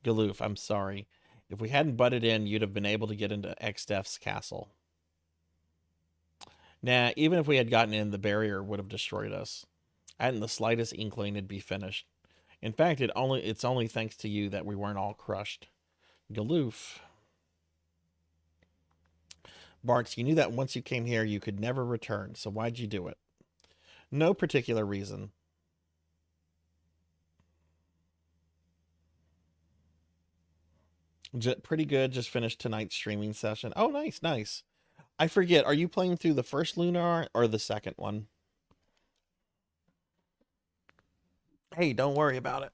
Galoof, I'm sorry. If we hadn't butted in, you'd have been able to get into Xdef's castle. Nah, even if we had gotten in, the barrier would have destroyed us. I hadn't the slightest inkling it'd be finished. In fact, it's only thanks to you that we weren't all crushed. Galoof. Bartz, you knew that once you came here, you could never return, so why'd you do it? No particular reason. Pretty good. Just finished tonight's streaming session. Oh, nice, nice. I forget, are you playing through the first Lunar or the second one? Hey, don't worry about it.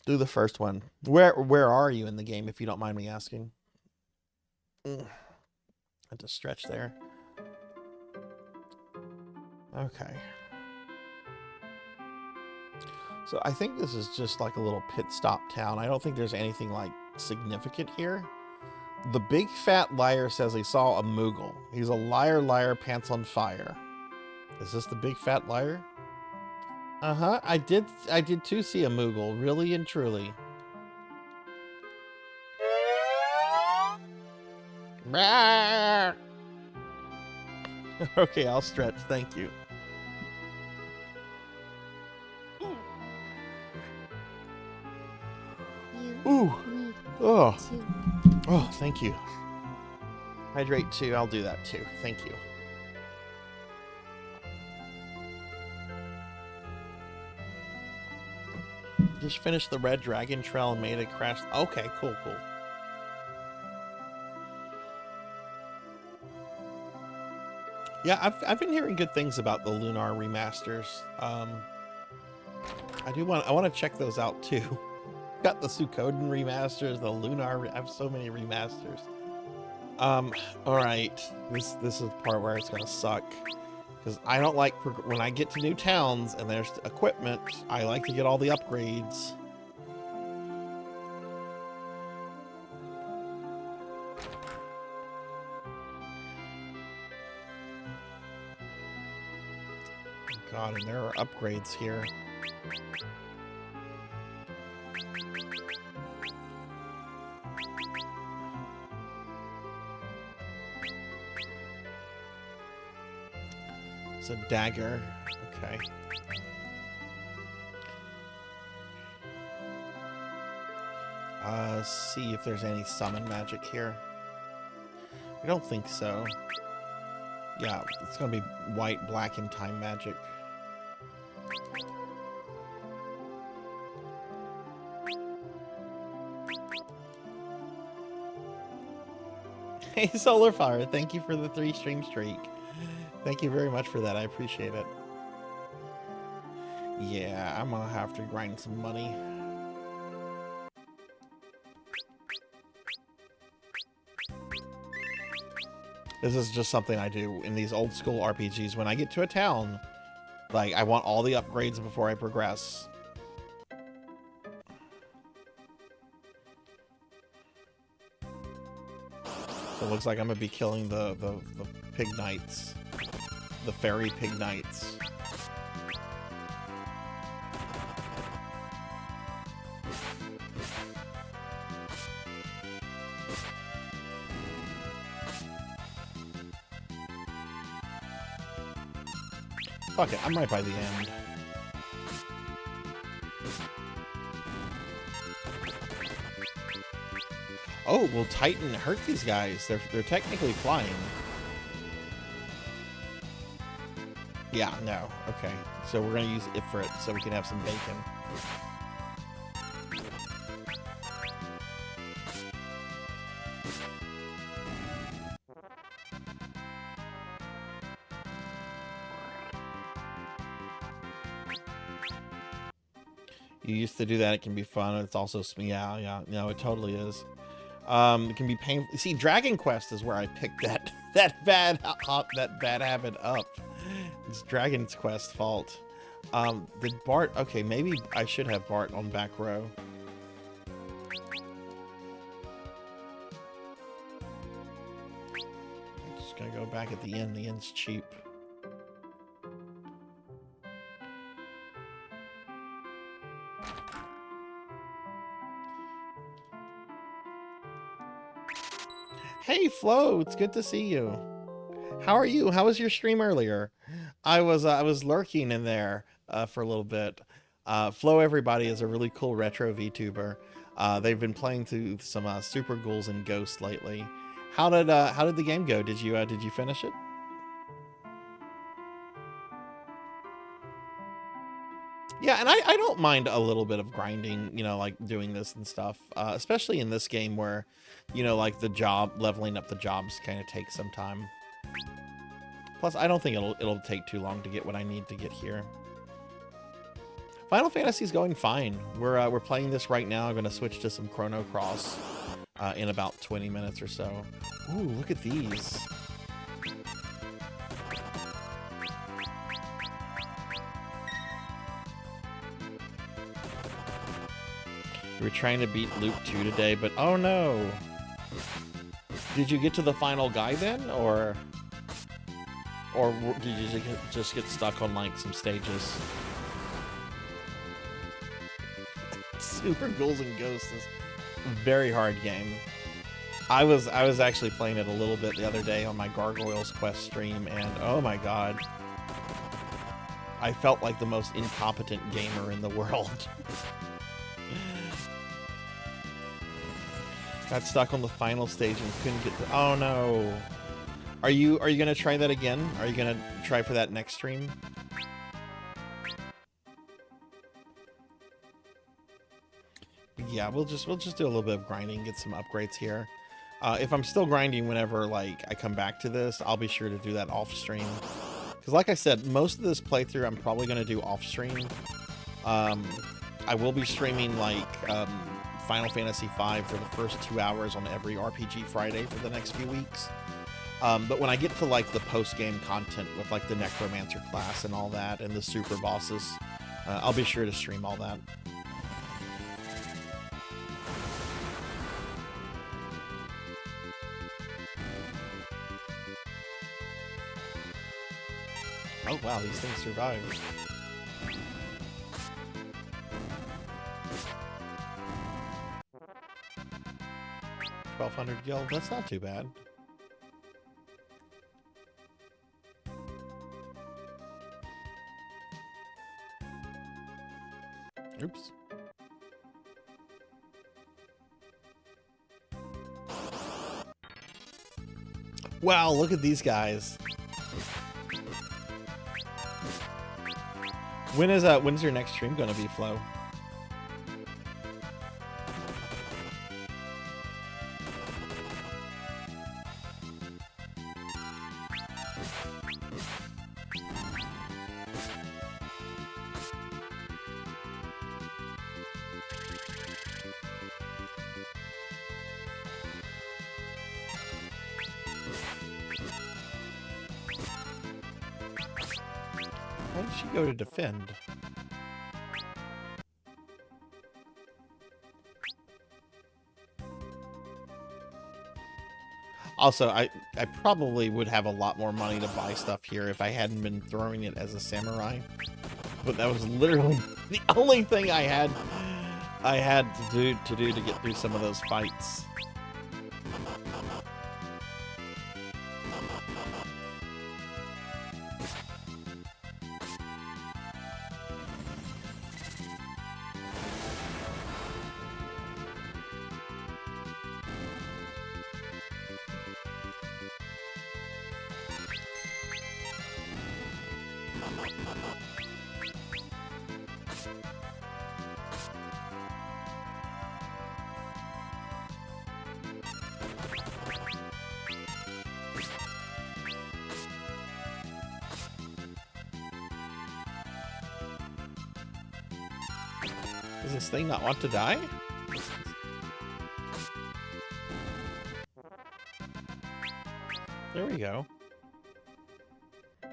Do the first one. Where are you in the game, if you don't mind me asking? Had to stretch there. Okay. So I think this is just like a little pit stop town. I don't think there's anything like significant here. The big fat liar says he saw a Moogle. He's a liar, liar, pants on fire. Is this the big fat liar? Uh-huh. I did too see a Moogle, really and truly. Okay, I'll stretch. Thank you. Ooh. Oh. Oh, thank you. Hydrate too. I'll do that too. Thank you. Just finished the Red Dragon Trail and made a crash. Okay, cool, cool. Yeah, I've been hearing good things about the Lunar remasters. I want to check those out too. Got the Suikoden remasters, the Lunar. I have so many remasters. All right. This is the part where it's gonna suck because I don't like when I get to new towns and there's equipment. I like to get all the upgrades. God, and there are upgrades here. It's a dagger. Okay. See if there's any summon magic here. I don't think so. Yeah, it's gonna be white, black, and time magic. Hey, Solarfire, thank you for the 3 stream streak. Thank you very much for that. I appreciate it. Yeah, I'm gonna have to grind some money. This is just something I do in these old school RPGs. When I get to a town, Like, I want all the upgrades before I progress. So it looks like I'm gonna be killing the pig knights. The fairy pig knights. Fuck it, I'm right by the end. Oh, will Titan hurt these guys? They're technically flying. Yeah, no. Okay. So we're gonna use Ifrit so we can have some bacon. You used to do that. It can be fun. It's also, yeah. No, it totally is. It can be painful. See, Dragon Quest is where I picked that bad habit up. It's Dragon's Quest fault. Did Bart? Okay, maybe I should have Bart on back row. I'm just gonna go back at the end. The end's cheap. Hey Flo, it's good to see you. How are you? How was your stream earlier? I was lurking in there for a little bit. Flo, everybody, is a really cool retro VTuber. They've been playing through some Super Ghouls and Ghosts lately. How did the game go? Did you finish it? Yeah, and I don't mind a little bit of grinding, you know, like doing this and stuff, especially in this game where, you know, like leveling up the jobs kind of takes some time. Plus, I don't think it'll take too long to get what I need to get here. Final Fantasy's going fine. We're playing this right now. I'm gonna switch to some Chrono Cross in about 20 minutes or so. Ooh, look at these. We were trying to beat Loop 2 today, but oh no! Did you get to the final guy then, or did you just get stuck on like some stages? Super Ghouls and Ghosts is a very hard game. I was actually playing it a little bit the other day on my Gargoyles Quest stream, and oh my god, I felt like the most incompetent gamer in the world. Got stuck on the final stage and couldn't get to... Oh no. Are you gonna try that again? Are you gonna try for that next stream? Yeah, we'll just do a little bit of grinding, get some upgrades here. If I'm still grinding whenever like I come back to this, I'll be sure to do that off stream. Because like I said, most of this playthrough I'm probably gonna do off stream. I will be streaming like Final Fantasy V for the first 2 hours on every RPG Friday for the next few weeks. But when I get to like the post-game content with like the Necromancer class and all that and the super bosses, I'll be sure to stream all that. Oh wow, these things survived. $1,200 gil, that's not too bad. Oops. Wow, look at these guys. When's your next stream gonna be, Flo? she go to defend? Also, I probably would have a lot more money to buy stuff here if I hadn't been throwing it as a samurai. But that was literally the only thing I had to do to get through some of those fights. Does this thing not want to die? There we go. I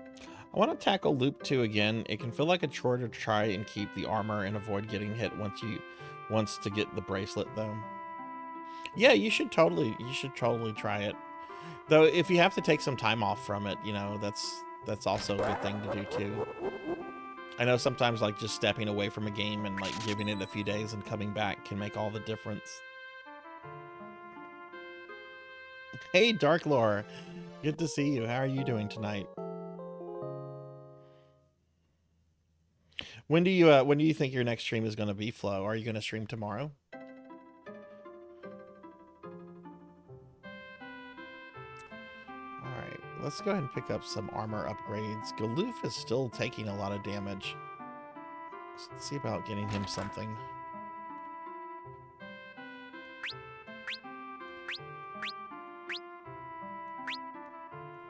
want to tackle Loop 2 again. It can feel like a chore to try and keep the armor and avoid getting hit once to get the bracelet though. Yeah, you should totally try it. Though if you have to take some time off from it, you know, that's also a good thing to do too. I know sometimes like just stepping away from a game and like giving it a few days and coming back can make all the difference. Hey Dark Lore, good to see you. How are you doing tonight? When do you think your next stream is going to be, Flo? Are you going to stream tomorrow? Alright, let's go ahead and pick up some armor upgrades. Galoof is still taking a lot of damage. So let's see about getting him something.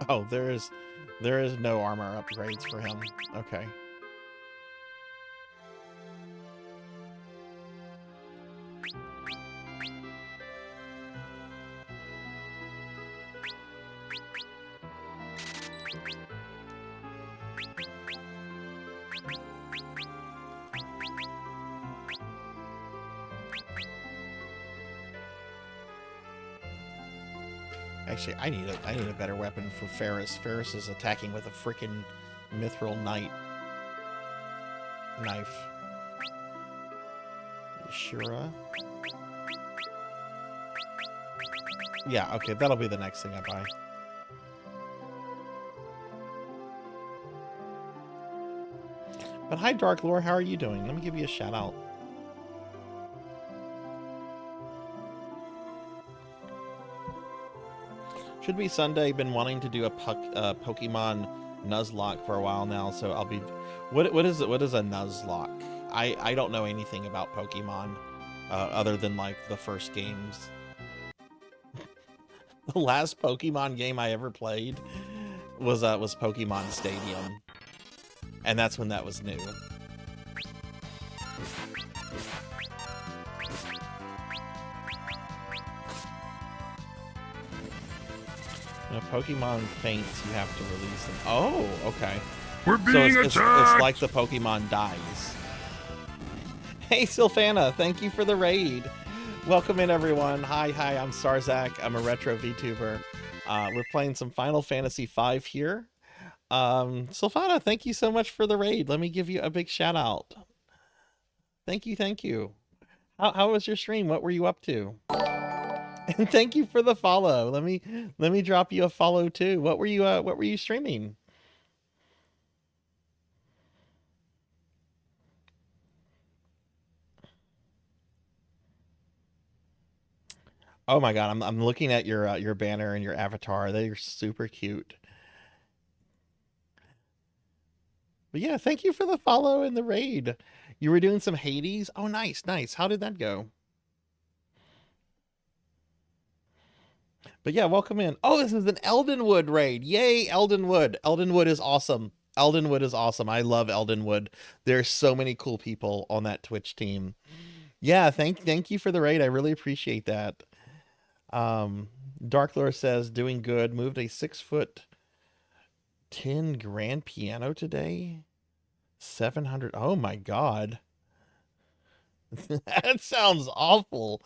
Oh, there is no armor upgrades for him. Okay. Actually, I need a better weapon for Ferris. Ferris is attacking with a freaking Mithril Knight knife. Shura. Yeah, okay, that'll be the next thing I buy. But hi, Dark Lore, how are you doing? Let me give you a shout out. Should be Sunday. Been wanting to do a Pokemon Nuzlocke for a while now, so I'll be. What is it? What is a Nuzlocke? I don't know anything about Pokemon, other than like the first games. The last Pokemon game I ever played was Pokemon Stadium, and that's when that was new. When a Pokemon faints, you have to release them. Oh, okay. We're being attacked! It's like the Pokemon dies. Hey, Sylphana, thank you for the raid. Welcome in, everyone. Hi, I'm Sarzac. I'm a retro VTuber. We're playing some Final Fantasy V here. Sylphana, thank you so much for the raid. Let me give you a big shout out. Thank you. How was your stream? What were you up to? And thank you for the follow. Let me drop you a follow too. What were you streaming? Oh my god, I'm looking at your banner and your avatar. They're super cute. But yeah, thank you for the follow and the raid. You were doing some Hades? Oh, nice. How did that go? But yeah, welcome in. Oh, this is an Eldenwood raid. Yay, Eldenwood. Eldenwood is awesome. Eldenwood is awesome. I love Eldenwood. There's so many cool people on that Twitch team. Yeah, thank you for the raid. I really appreciate that. Darklore says, doing good. Moved a 6'10" grand piano today. 700. Oh my god. That sounds awful.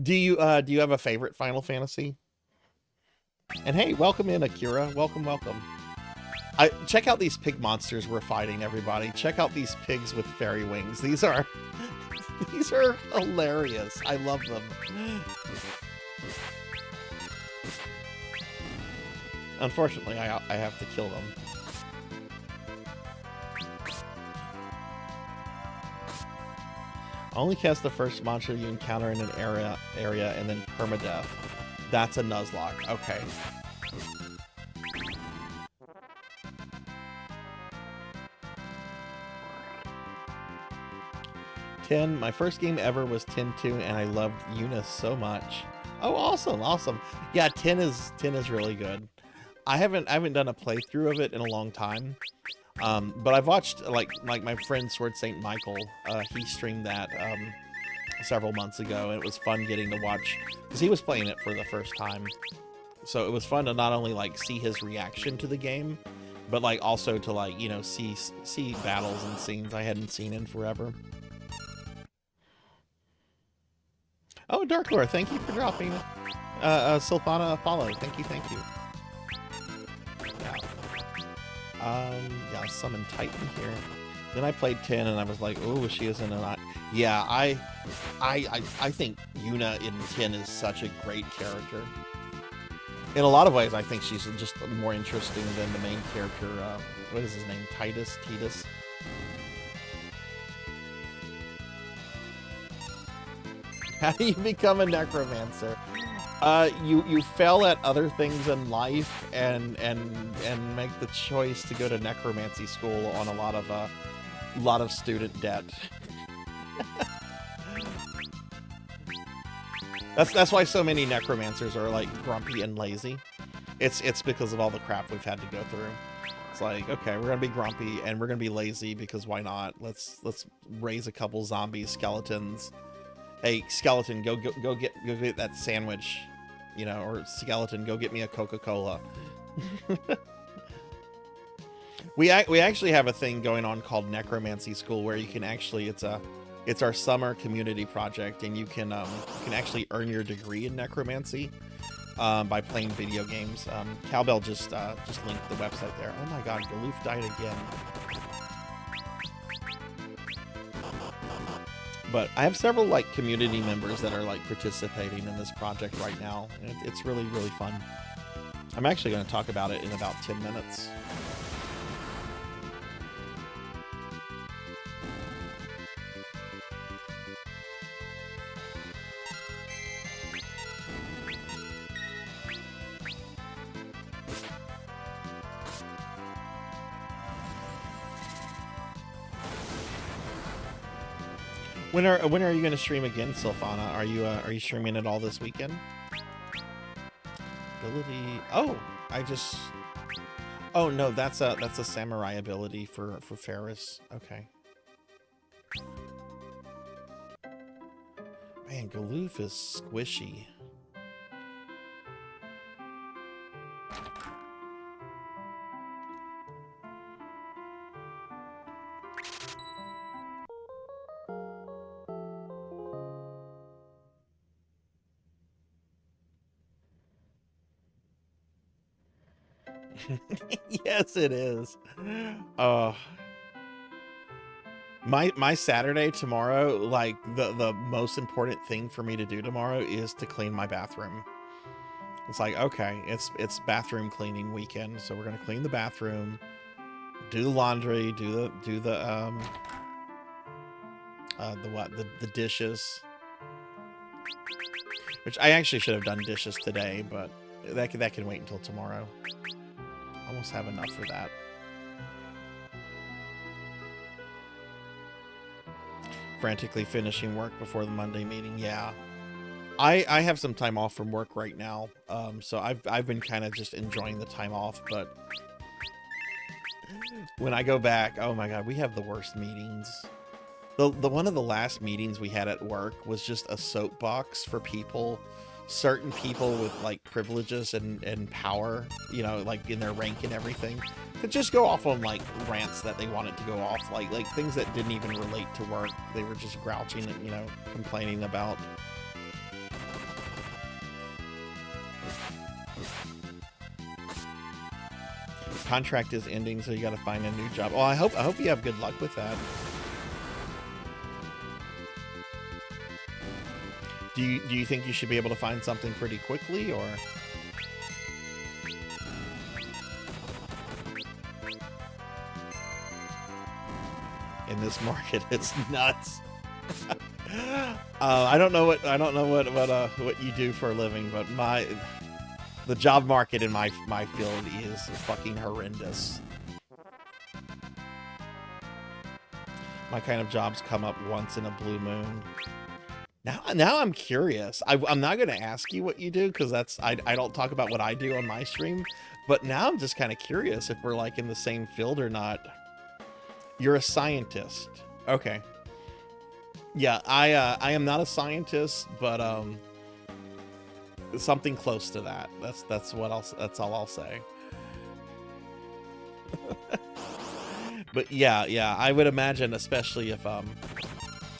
Do you have a favorite Final Fantasy? And hey, welcome in, Akira. Welcome, welcome. Check out these pig monsters we're fighting, everybody. Check out these pigs with fairy wings. These are these are hilarious. I love them. Unfortunately, I have to kill them. Only cast the first monster you encounter in an area and then permadeath. That's a Nuzlocke. Okay. Ten. My first game ever was 10-2, and I loved Eunice so much. Oh, awesome, awesome. Yeah, 10 is really good. I haven't done a playthrough of it in a long time. But I've watched like my friend Sword Saint Michael. He streamed that several months ago, and it was fun getting to watch because he was playing it for the first time. So it was fun to not only like see his reaction to the game, but like also to like see battles and scenes I hadn't seen in forever. Oh, Dark Lord, thank you for dropping Sylphana a follow. Thank you, thank you. Yeah, summon Titan here. Then I played 10 and I was like, oh, she isn't a lot. Yeah, I think Yuna in 10 is such a great character. In a lot of ways, I think she's just more interesting than the main character. What is his name? Titus? How do you become a necromancer? You fail at other things in life and make the choice to go to necromancy school on a lot of student debt. That's why so many necromancers are like grumpy and lazy. It's because of all the crap we've had to go through. It's like, okay, we're gonna be grumpy and we're gonna be lazy because why not? Let's raise a couple zombies, skeletons. Hey, skeleton, go get that sandwich, you know, or skeleton, go get me a Coca-Cola. We actually have a thing going on called Necromancy School where you can actually it's our summer community project, and you can actually earn your degree in necromancy by playing video games. Cowbell just linked the website there. Oh my God, Galoof died again. But I have several like community members that are like participating in this project right now. It's really, really fun. I'm actually going to talk about it in about 10 minutes. When are you going to stream again, Sylphana? Are you streaming it all this weekend? Ability. Oh, oh no, that's a samurai ability for Ferris. Okay. Man, Galoof is squishy. Yes, it is. My Saturday tomorrow, like the most important thing for me to do tomorrow is to clean my bathroom. It's like, okay, it's bathroom cleaning weekend, so we're gonna clean the bathroom, do the laundry, do the dishes, which I actually should have done dishes today, but that can wait until tomorrow. Almost have enough for that. Frantically finishing work before the Monday meeting. Yeah, I have some time off from work right now, so I've been kind of just enjoying the time off. But when I go back, oh my God, we have the worst meetings. The one of the last meetings we had at work was just a soapbox for people certain people with like privileges and power, you know, like in their rank and everything, could just go off on like rants that they wanted to go off, like things that didn't even relate to work. They were just grouching and, you know, complaining about. Contract is ending, so you got to find a new job. Well, I hope you have good luck with that. Do you think you should be able to find something pretty quickly, or? In this market, it's nuts. I don't know what you do for a living, but the job market in my field is fucking horrendous. My kind of jobs come up once in a blue moon. Now I'm curious. I'm not gonna ask you what you do, because I don't talk about what I do on my stream. But now I'm just kind of curious if we're like in the same field or not. You're a scientist, okay? Yeah, I am not a scientist, but something close to that. That's all I'll say. But yeah, I would imagine, especially if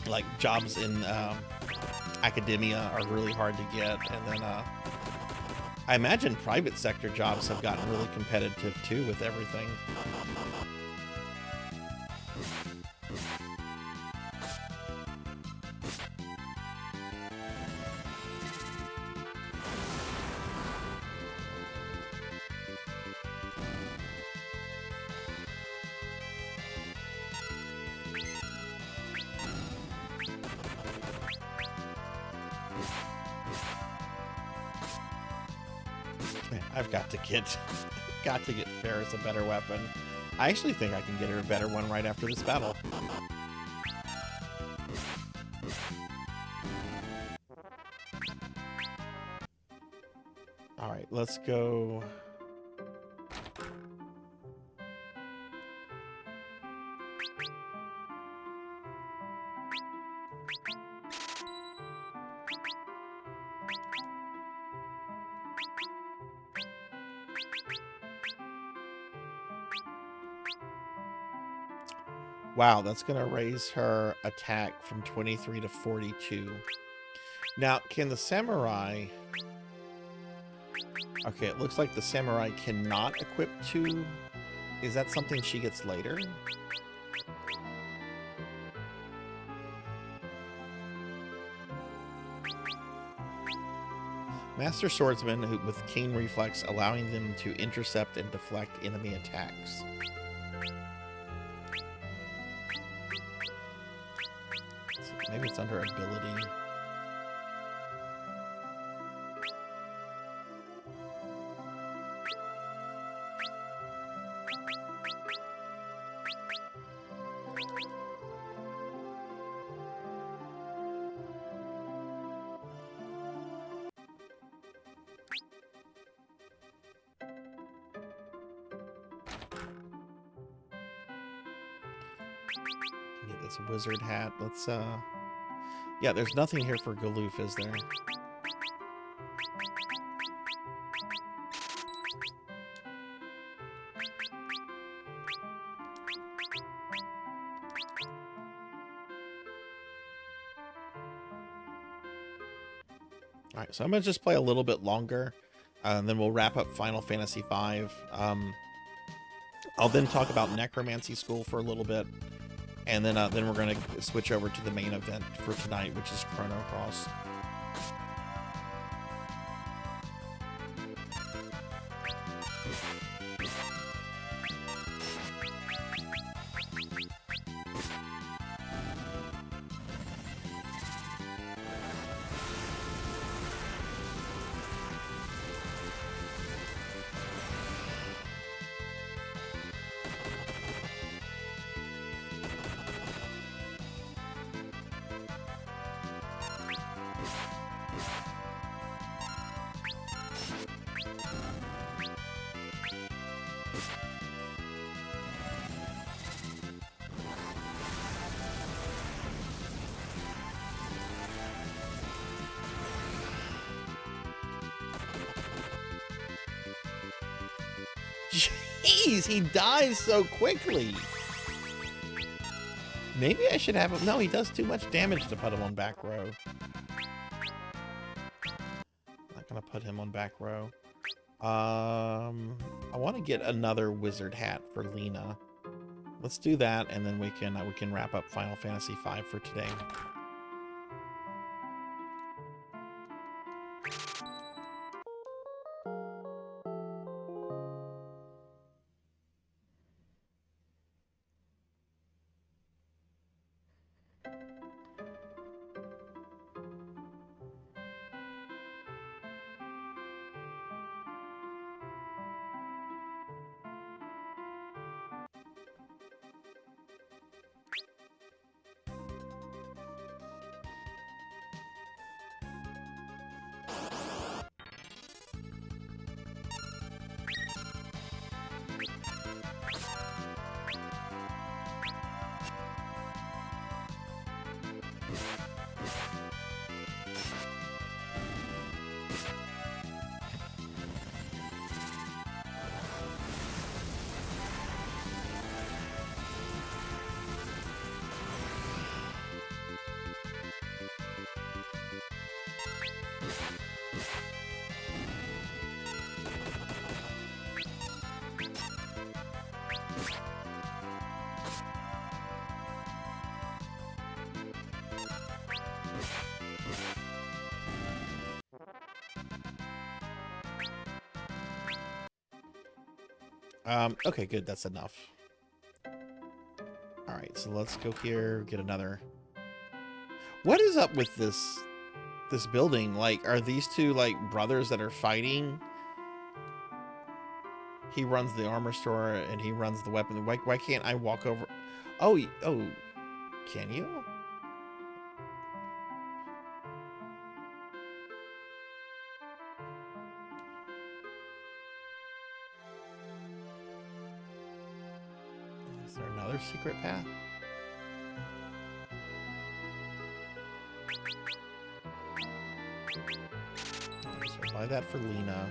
like jobs in academia are really hard to get, and then I imagine private sector jobs have gotten really competitive too with everything. I've got to get Ferris a better weapon. I actually think I can get her a better one right after this battle. All right, let's go. Wow, that's going to raise her attack from 23 to 42. Now, can the samurai... Okay, it looks like the samurai cannot equip 2. Is that something she gets later? Master Swordsman with keen reflex, allowing them to intercept and deflect enemy attacks. Maybe it's under ability. Get this wizard hat. Let's yeah, there's nothing here for Galoof, is there? Alright, so I'm going to just play a little bit longer, and then we'll wrap up Final Fantasy V. I'll then talk about Necromancy School for a little bit, and then we're going to switch over to the main event for tonight, which is Chrono Cross. Jeez, he dies so quickly. Maybe I should have him. No, he does too much damage to put him on back row. Not gonna put him on back row. I want to get another wizard hat for Lena. Let's do that, and then we can wrap up Final Fantasy V for today. Okay, good. That's enough. All right, so let's go here, get another. What is up with this building? Like, are these two like brothers that are fighting? He runs the armor store and he runs the weapon. Why can't I walk over? Oh, can you? Is there another secret path? So buy that for Lena.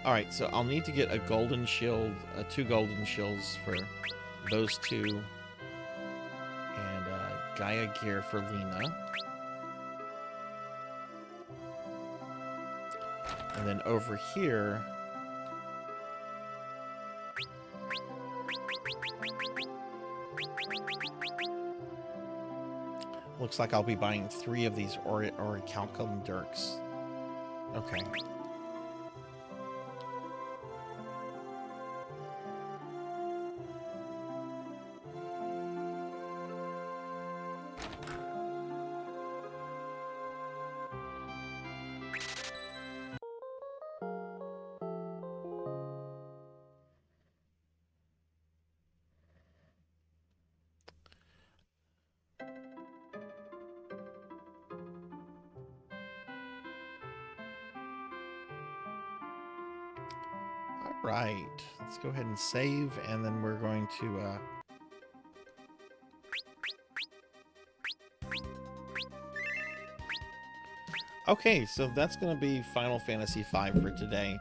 Alright, so I'll need to get a golden shield, 2 golden shields for those two, and Gaia gear for Lena. And then over here, looks like I'll be buying 3 of these Orichalcum Dirks. Okay. Right, let's go ahead and save, and then we're going to okay, so that's going to be Final Fantasy V for today.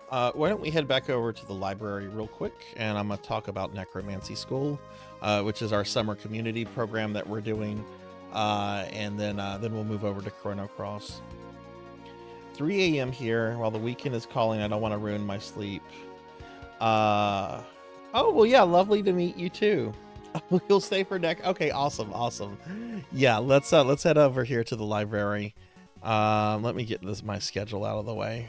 Why don't we head back over to the library real quick, and I'm going to talk about Necromancy School, which is our summer community program that we're doing, and then we'll move over to Chrono Cross. 3 a.m. here, while the weekend is calling. I don't want to ruin my sleep. Oh, well, yeah, lovely to meet you too. You'll stay for next. Okay, awesome. Yeah, let's head over here to the library. Let me get my schedule out of the way.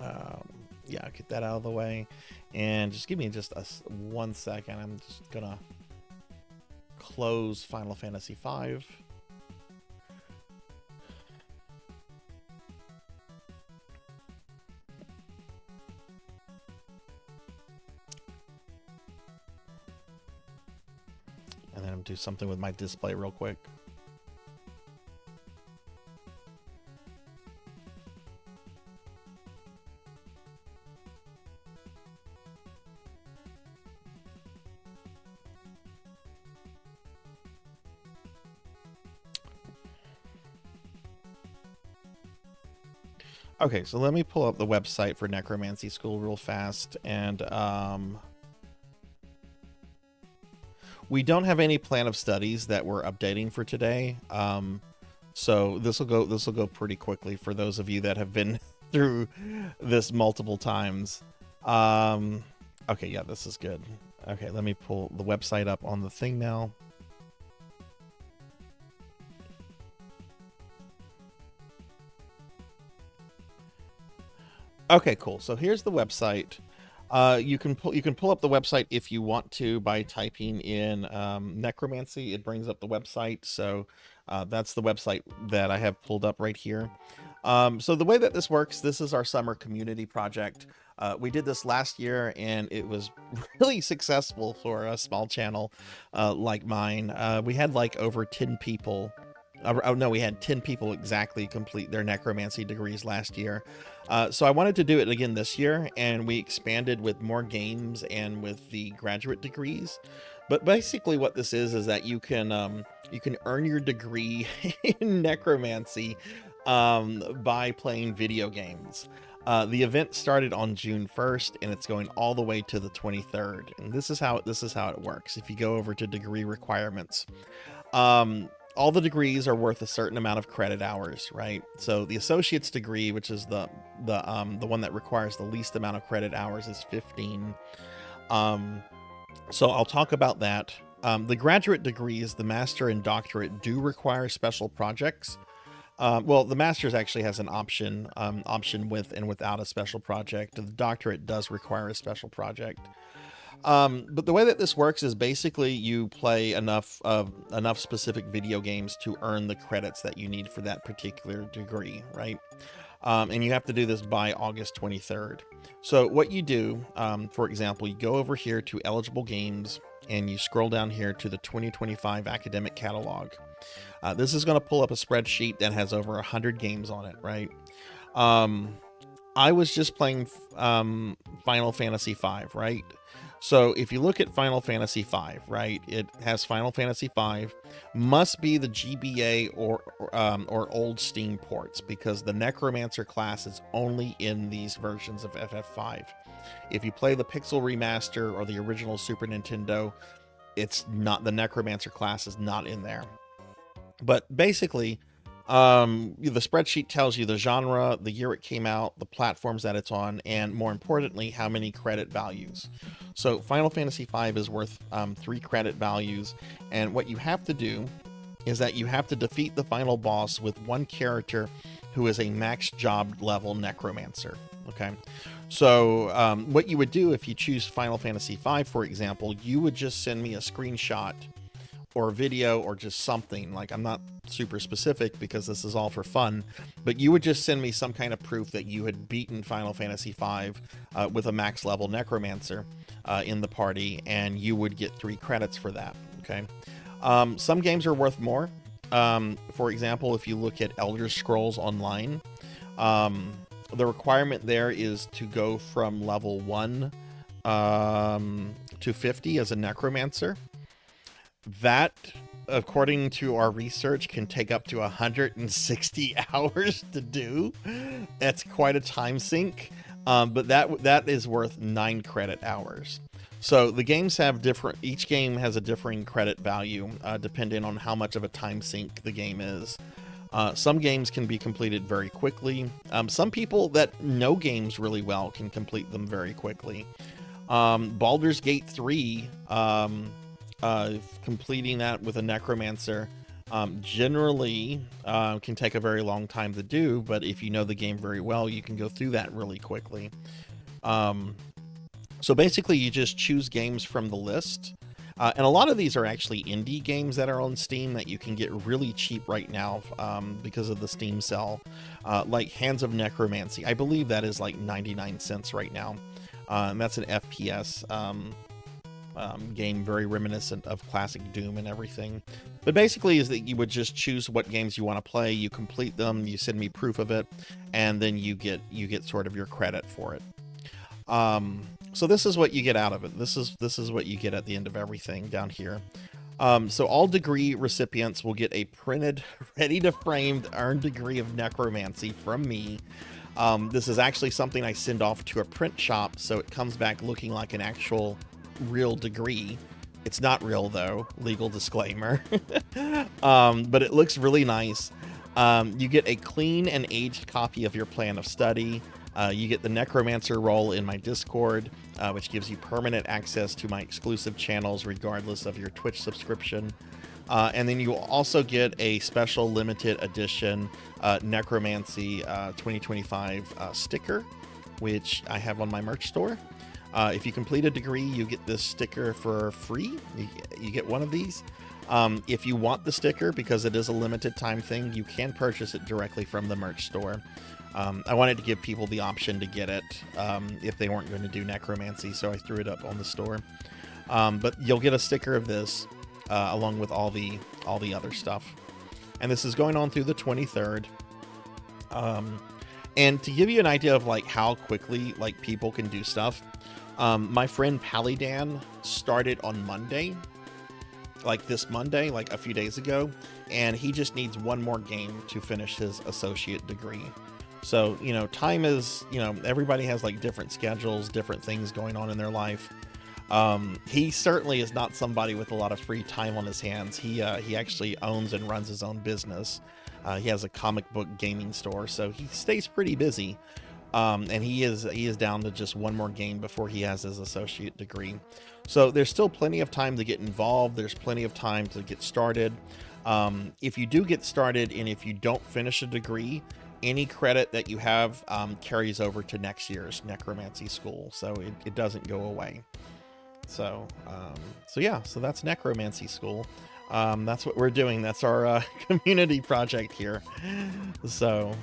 Yeah, get that out of the way, and just give me just 1 second. I'm just gonna close Final Fantasy V. Do something with my display real quick. Okay, so let me pull up the website for Necromancy School real fast, and we don't have any plan of studies that we're updating for today. So this will go pretty quickly for those of you that have been through this multiple times. Okay, yeah, this is good. Okay, let me pull the website up on the thing now. Okay, cool. So here's the website. You can pull up the website if you want to by typing in necromancy. It brings up the website. So that's the website that I have pulled up right here. So the way that this works, this is our summer community project. We did this last year and it was really successful for a small channel like mine. We had like over 10 people. Oh no, we had 10 people exactly complete their necromancy degrees last year. So I wanted to do it again this year, and we expanded with more games and with the graduate degrees. But basically what this is that you can earn your degree in necromancy by playing video games. The event started on June 1st and it's going all the way to the 23rd. And this is how it works. If you go over to degree requirements, all the degrees are worth a certain amount of credit hours, right? So the associate's degree, which is the one that requires the least amount of credit hours, is 15. So I'll talk about that. The graduate degrees, the master and doctorate, do require special projects. Well, the master's actually has an option with and without a special project. The doctorate does require a special project. But the way that this works is basically you play enough specific video games to earn the credits that you need for that particular degree, right? And you have to do this by August 23rd. So what you do, for example, you go over here to eligible games and you scroll down here to the 2025 academic catalog. This is going to pull up a spreadsheet that has over 100 games on it, right? I was just playing Final Fantasy V, right? So if you look at Final Fantasy V, right, it has Final Fantasy V, must be the GBA or old Steam ports, because the Necromancer class is only in these versions of FF5. If you play the Pixel Remaster or the original Super Nintendo, it's not, the Necromancer class is not in there. But basically, the spreadsheet tells you the genre, the year it came out, the platforms that it's on, and more importantly, how many credit values. So Final Fantasy V is worth 3 credit values, and what you have to do is that you have to defeat the final boss with one character who is a max job level necromancer. Okay, so what you would do if you choose Final Fantasy V, for example, you would just send me a screenshot or a video or just something. Like, I'm not super specific because this is all for fun, but you would just send me some kind of proof that you had beaten Final Fantasy V with a max level necromancer in the party, and you would get 3 credits for that. Okay, some games are worth more. For example, if you look at Elder Scrolls Online, the requirement there is to go from level 1 to 50 as a necromancer. That, according to our research, can take up to 160 hours to do. That's quite a time sink, but that is worth 9 credit hours. So the games have different, each game has a differing credit value depending on how much of a time sink the game is. Some games can be completed very quickly. Some people that know games really well can complete them very quickly. Baldur's Gate 3, completing that with a necromancer generally can take a very long time to do, but if you know the game very well, you can go through that really quickly. So basically you just choose games from the list, and a lot of these are actually indie games that are on Steam that you can get really cheap right now because of the Steam sale, like Hands of Necromancy. I believe that is like 99 cents right now, and that's an FPS game, very reminiscent of classic Doom and everything. But basically is that you would just choose what games you want to play, you complete them, you send me proof of it, and then you get sort of your credit for it. So this is what you get out of it. This is what you get at the end of everything down here. So all degree recipients will get a printed, ready to frame earned degree of necromancy from me. This is actually something I send off to a print shop, so it comes back looking like an actual real degree. It's not real though, legal disclaimer. But it looks really nice. You get a clean and aged copy of your plan of study. You get the Necromancer role in my Discord, which gives you permanent access to my exclusive channels regardless of your Twitch subscription. And then you will also get a special limited edition Necromancy 2025 sticker, which I have on my merch store. If you complete a degree, you get this sticker for free. You get one of these. If you want the sticker, because it is a limited time thing, you can purchase it directly from the merch store. I wanted to give people the option to get it if they weren't going to do necromancy, so I threw it up on the store. But you'll get a sticker of this along with all the other stuff. And this is going on through the 23rd. And to give you an idea of like how quickly like people can do stuff, my friend Palidan started on Monday, like this Monday, like a few days ago, and he just needs one more game to finish his associate degree. So, you know, time is, you know, everybody has like different schedules, different things going on in their life. He certainly is not somebody with a lot of free time on his hands. He actually owns and runs his own business. He has a comic book gaming store, so he stays pretty busy. And he is down to just one more game before he has his associate degree. So there's still plenty of time to get involved. There's plenty of time to get started. If you do get started and if you don't finish a degree, any credit that you have carries over to next year's necromancy school. So it doesn't go away. So yeah, so that's necromancy school. That's what we're doing. That's our community project here. So,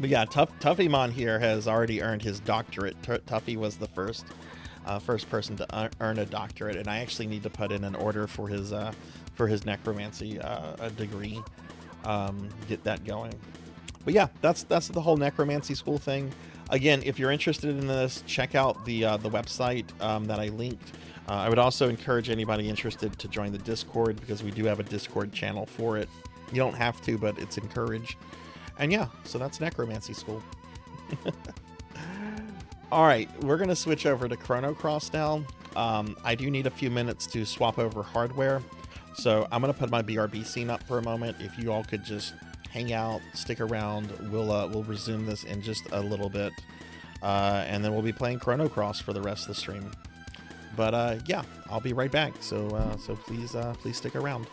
but yeah, Tuffymon here has already earned his doctorate. Tuffy was the first person to earn a doctorate, and I actually need to put in an order for his necromancy degree. Get that going. But yeah, that's the whole necromancy school thing. Again, if you're interested in this, check out the website that I linked. I would also encourage anybody interested to join the Discord, because we do have a Discord channel for it. You don't have to, but it's encouraged. And yeah, so that's necromancy school. All right, we're going to switch over to Chrono Cross now. I do need a few minutes to swap over hardware. So I'm going to put my BRB scene up for a moment. If you all could just hang out, stick around, we'll resume this in just a little bit. And then we'll be playing Chrono Cross for the rest of the stream. But yeah, I'll be right back. So please stick around.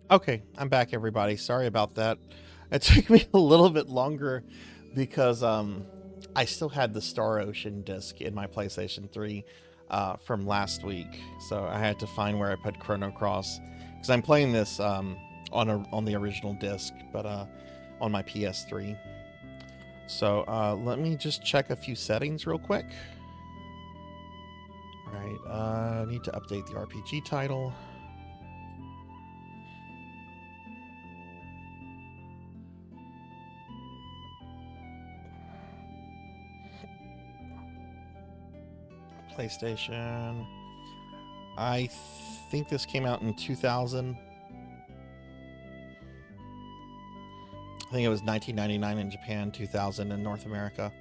Okay, I'm back, everybody. Sorry about that. It took me a little bit longer because I still had the Star Ocean disc in my PlayStation 3 from last week, so I had to find where I put Chrono Cross because I'm playing this on the original disc, but on my PS3. So let me just check a few settings real quick. All right, I need to update the RPG title. PlayStation. I think this came out in 2000. I think it was 1999 in Japan, 2000 in North America.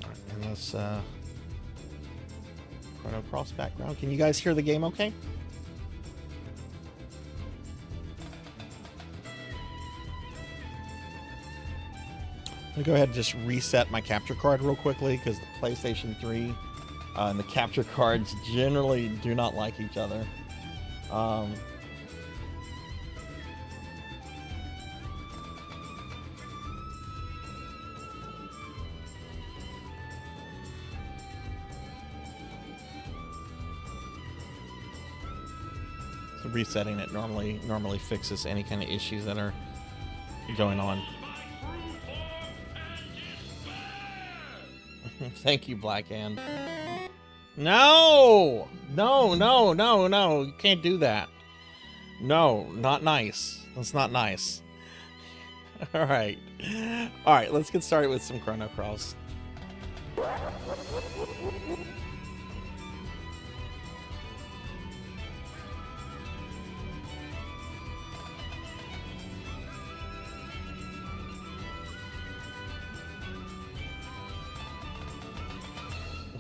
Alright, and this Chrono Cross background. Can you guys hear the game okay? I'm gonna go ahead and just reset my capture card real quickly because the PlayStation 3 and the capture cards generally do not like each other. So resetting it normally fixes any kind of issues that are going on. Thank you, Blackhand. No! No, no, no, no. You can't do that. No, not nice. That's not nice. Alright. Alright, let's get started with some Chrono Cross.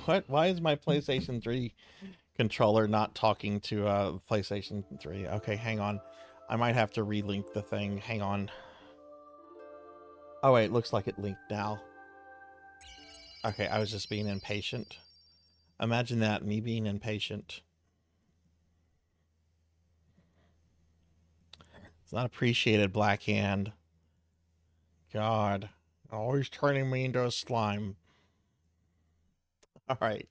What? Why is my PlayStation 3 controller not talking to PlayStation 3? Okay, hang on. I might have to relink the thing. Hang on. Oh wait, looks like it linked now. Okay, I was just being impatient. Imagine that, me being impatient. It's not appreciated, Blackhand. God, always turning me into a slime. All right.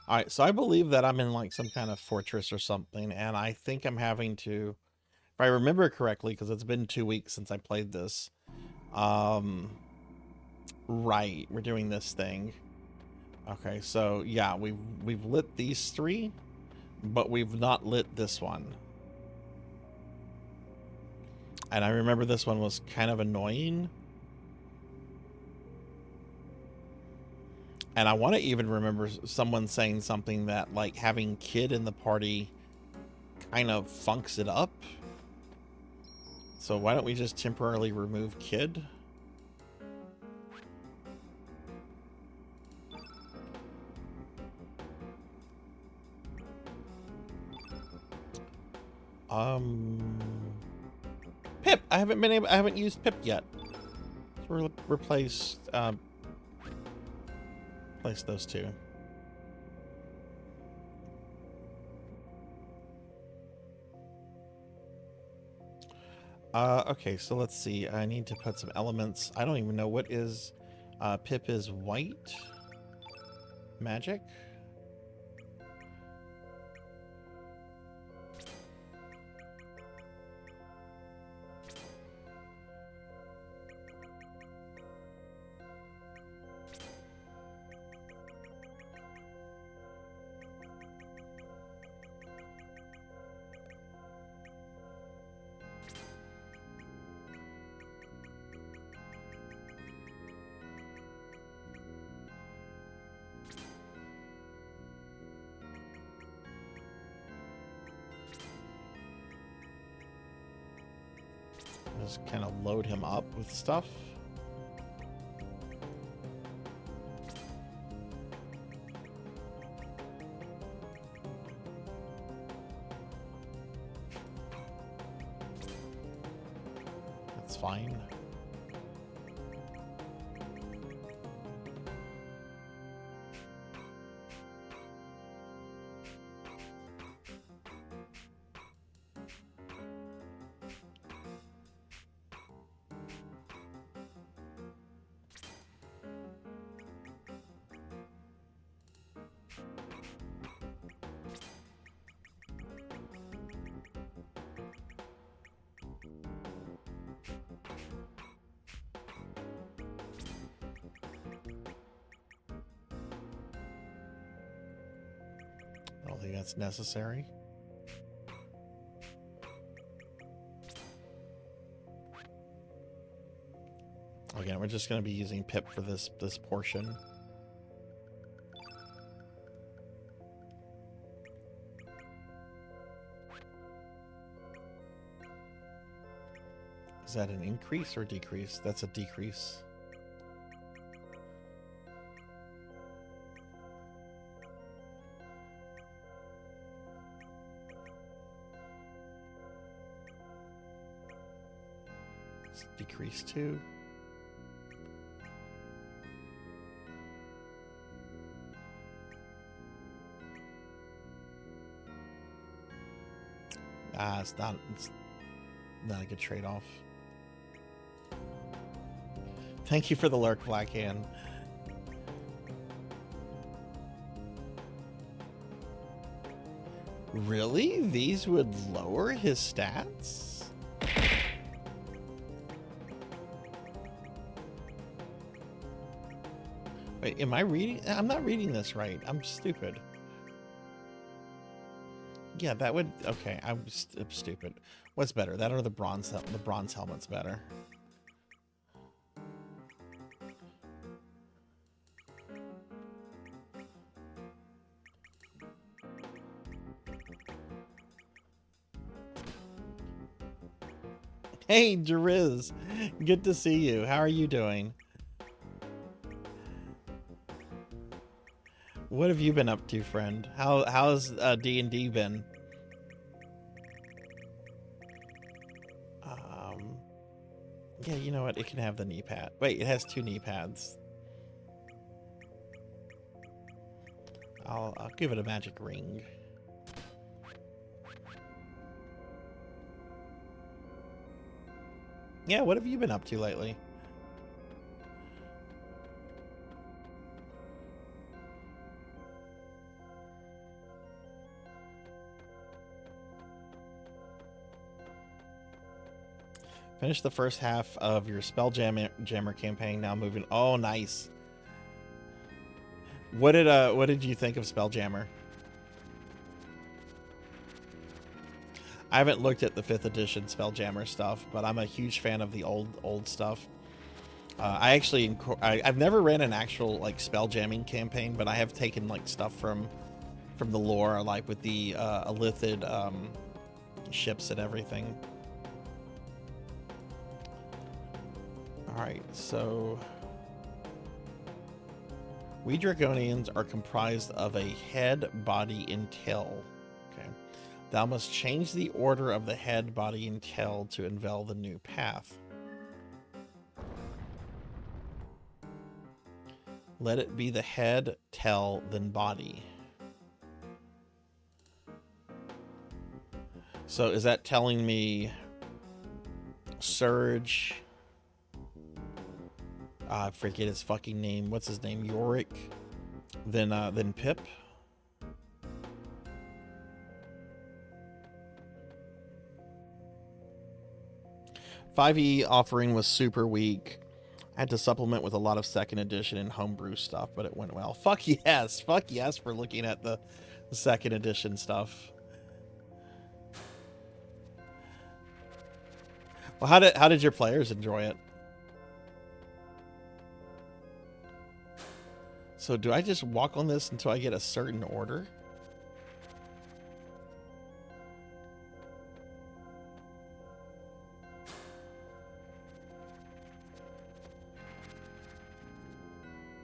All right, so I believe that I'm in like some kind of fortress or something, and I think I'm having to, if I remember correctly, because it's been 2 weeks since I played this. Right, we're doing this thing. Okay, so yeah, we've lit these three, but we've not lit this one. And I remember this one was kind of annoying. And I want to even remember someone saying something that like having Kid in the party kind of funks it up. So why don't we just temporarily remove Kid? Pip! I haven't used Pip yet. So replace those two. Okay, so let's see. I need to put some elements. I don't even know what is Pip is white magic. Just kind of load him up with stuff. fine. I don't think that's necessary. Again, we're just going to be using Pip for this portion. Is that an increase or decrease? That's a decrease. It's decrease 2. It's not a good trade-off. Thank you for the lurk, Blackhand. Really? These would lower his stats? Wait, am I reading? I'm not reading this right. I'm stupid. Yeah, that would... Okay, I'm stupid. What's better? That or the bronze helmet's better. Hey, Jariz. Good to see you. How are you doing? What have you been up to, friend? How's D&D been? Yeah, you know what? It can have the knee pad. Wait, it has 2 knee pads. I'll give it a magic ring. Yeah, what have you been up to lately? Finish the first half of your Spelljammer campaign. Now moving. Oh, nice. What did you think of Spelljammer? I haven't looked at the 5th edition Spelljammer stuff, but I'm a huge fan of the old stuff. I've never ran an actual like spelljamming campaign, but I have taken like stuff from the lore, like with the Elithid ships and everything. All right, so we Draconians are comprised of a head, body, and tail. Okay, thou must change the order of the head, body, and tail to unveil the new path. Let it be the head, tail, then body. So is that telling me Surge? I forget his fucking name. What's his name? Yorick. Then Pip. .5e offering was super weak. I had to supplement with a lot of 2nd edition and homebrew stuff, but it went well. Fuck yes. Fuck yes for looking at the 2nd edition stuff. Well, how did your players enjoy it? So do I just walk on this until I get a certain order?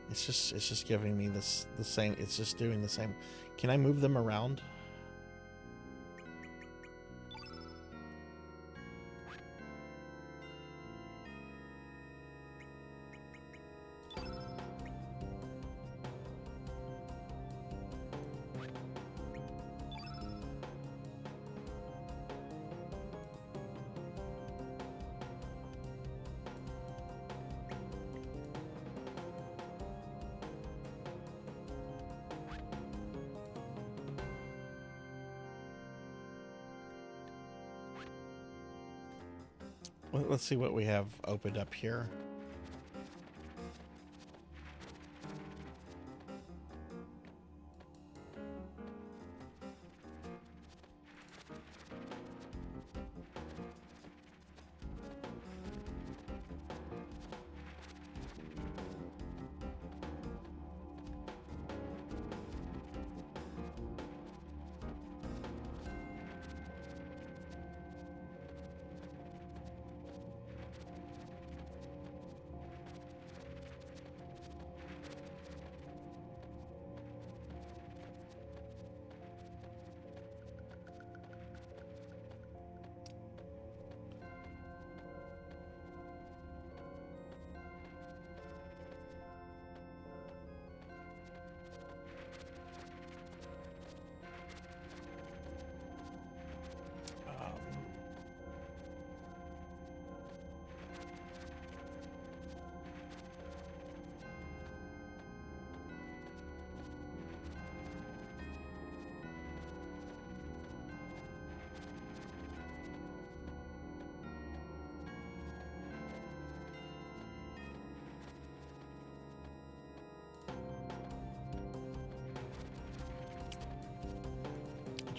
It's just giving me the same. It's just doing the same. Can I move them around? Let's see what we have opened up here.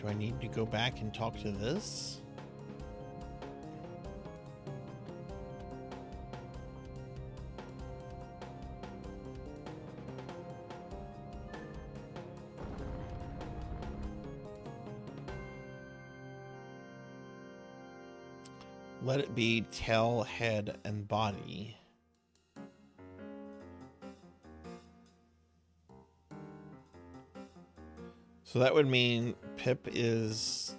Do I need to go back and talk to this? Let it be tail, head, and body. So that would mean Pip is...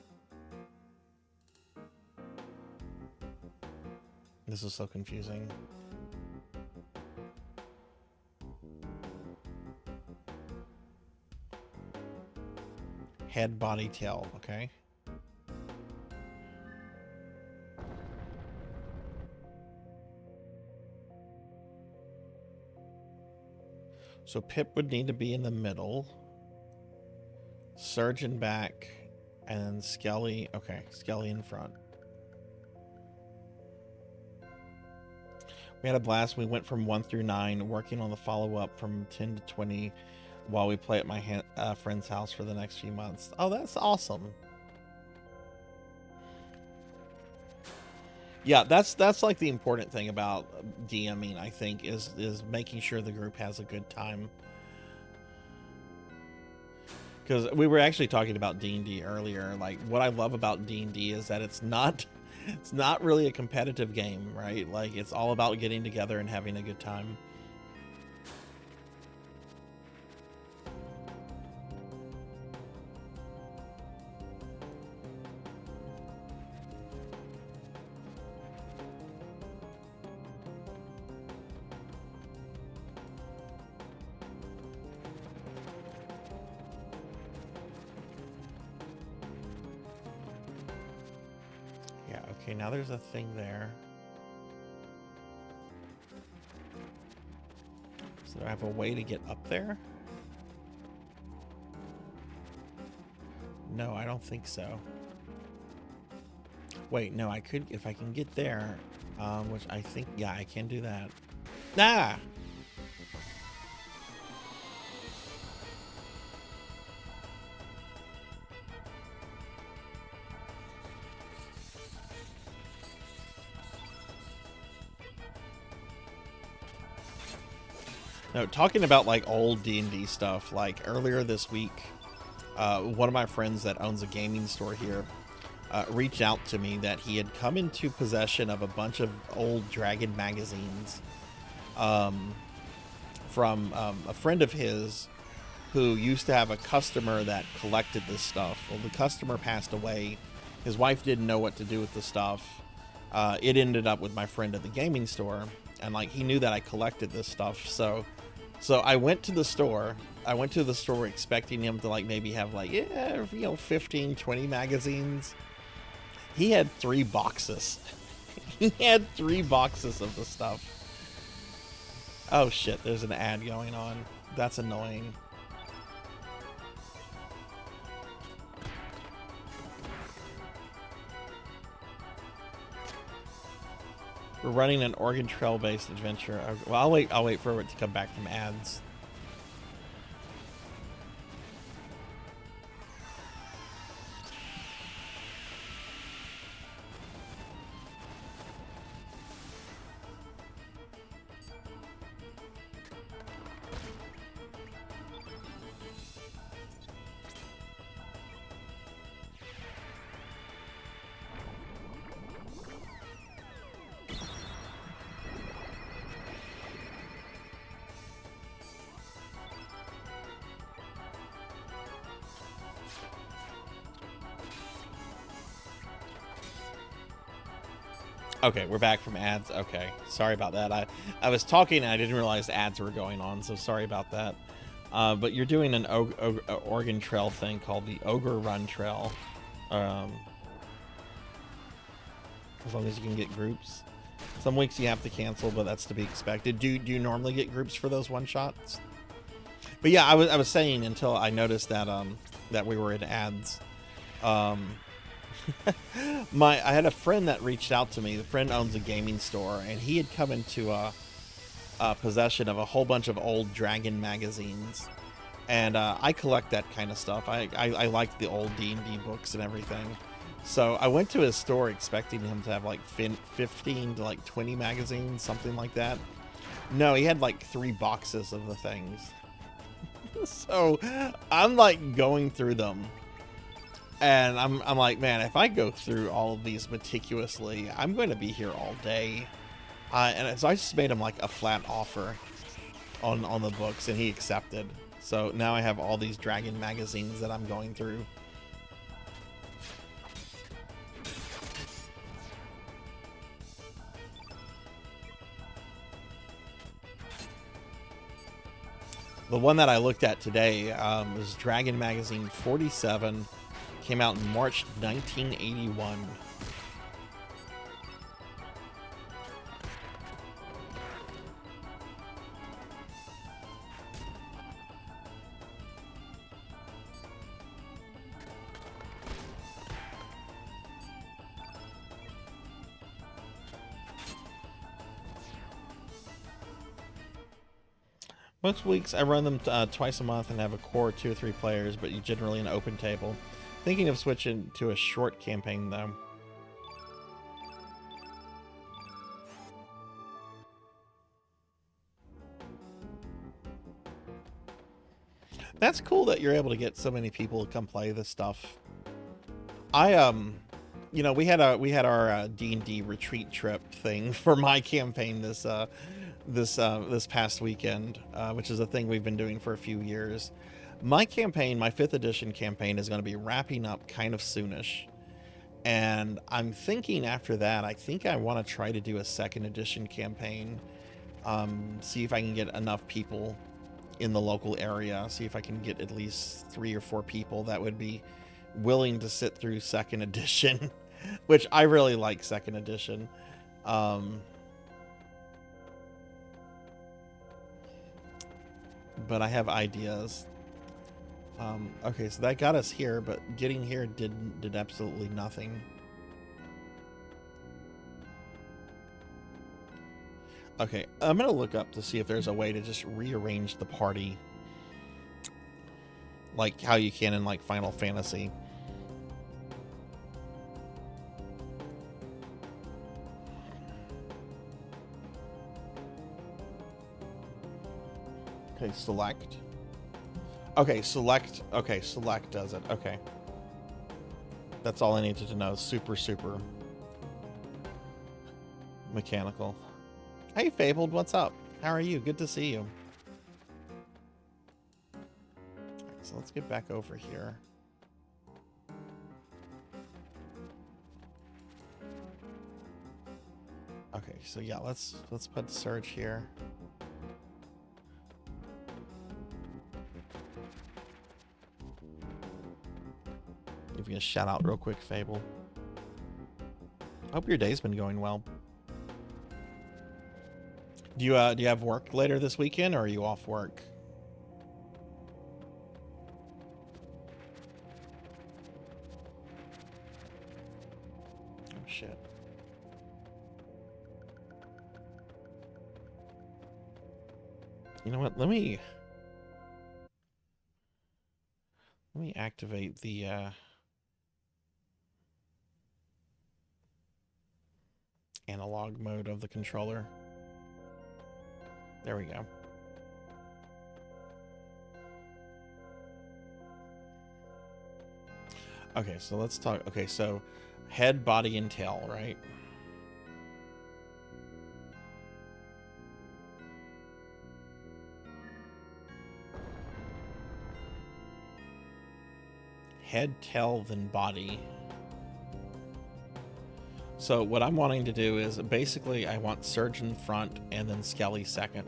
This is so confusing. Head, body, tail, okay. So Pip would need to be in the middle. Surgeon back, and then Skelly. Okay, Skelly in front. We had a blast. We went from 1 through 9, working on the follow-up from 10 to 20 while we play at my friend's house for the next few months. Oh, that's awesome. Yeah, that's like the important thing about DMing, I think, is making sure the group has a good time. Because we were actually talking about D&D earlier. Like, what I love about D&D is that it's not really a competitive game, right? Like, it's all about getting together and having a good time. Okay, now there's a thing there. So do I have a way to get up there? No, I don't think so. Wait, no, I could, if I can get there, which I think, yeah, I can do that. Ah! No, talking about like old D&D stuff, like earlier this week, one of my friends that owns a gaming store here reached out to me that he had come into possession of a bunch of old Dragon magazines from a friend of his who used to have a customer that collected this stuff. Well, the customer passed away. His wife didn't know what to do with the stuff. It ended up with my friend at the gaming store, and like he knew that I collected this stuff, so I went to the store. I went to the store expecting him to like maybe have like, yeah, 15, 20 magazines. He had 3 boxes. He had 3 boxes of the stuff. Oh shit, there's an ad going on. That's annoying. We're running an Oregon Trail based adventure. Well, I'll wait for it to come back from ads. Okay, we're back from ads. Okay, sorry about that. I was talking and I didn't realize ads were going on, so sorry about that. But you're doing an Oregon Trail thing called the Ogre Run Trail. As long as you can get groups. Some weeks you have to cancel, but that's to be expected. Do you normally get groups for those one-shots? But yeah, I was saying until I noticed that that we were in ads. I had a friend that reached out to me. The friend owns a gaming store, and he had come into possession of a whole bunch of old Dragon magazines, and I collect that kind of stuff. I like the old D&D books and everything. So I went to his store expecting him to have like 15 to like 20 magazines, something like that. No, he had like 3 boxes of the things. So I'm like going through them. And I'm like, man, if I go through all of these meticulously, I'm going to be here all day. And so I just made him like a flat offer on the books, and he accepted. So now I have all these Dragon magazines that I'm going through. The one that I looked at today was Dragon Magazine 47. Came out in March 1981. Most weeks I run them twice a month and have a core 2 or 3 players, but generally an open table. Thinking of switching to a short campaign though. That's cool that you're able to get so many people to come play this stuff. You know, we had our D&D retreat trip thing for my campaign this past weekend, which is a thing we've been doing for a few years. My campaign, my 5th edition campaign, is going to be wrapping up kind of soonish. And I'm thinking after that, I think I want to try to do a 2nd edition campaign. See if I can get enough people in the local area. See if I can get at least 3 or 4 people that would be willing to sit through 2nd edition, which I really like 2nd edition. But I have ideas. Okay, so that got us here, but getting here did absolutely nothing. Okay, I'm gonna look up to see if there's a way to just rearrange the party like how you can in like Final Fantasy. Okay, select. Okay, select. Okay, select does it. Okay. That's all I needed to know. Super mechanical. Hey, Fabled, what's up? How are you? Good to see you. Alright, so let's get back over here. Okay, so yeah, let's put search here. Give you a shout out real quick, Fable. Hope your day's been going well. Do you have work later this weekend, or are you off work? Oh shit. You know what? Let me activate the analog mode of the controller. There we go. Okay, so let's talk. Okay, so head, body, and tail, right? Head, tail, then body. So what I'm wanting to do is basically I want Surgeon front and then Skelly second.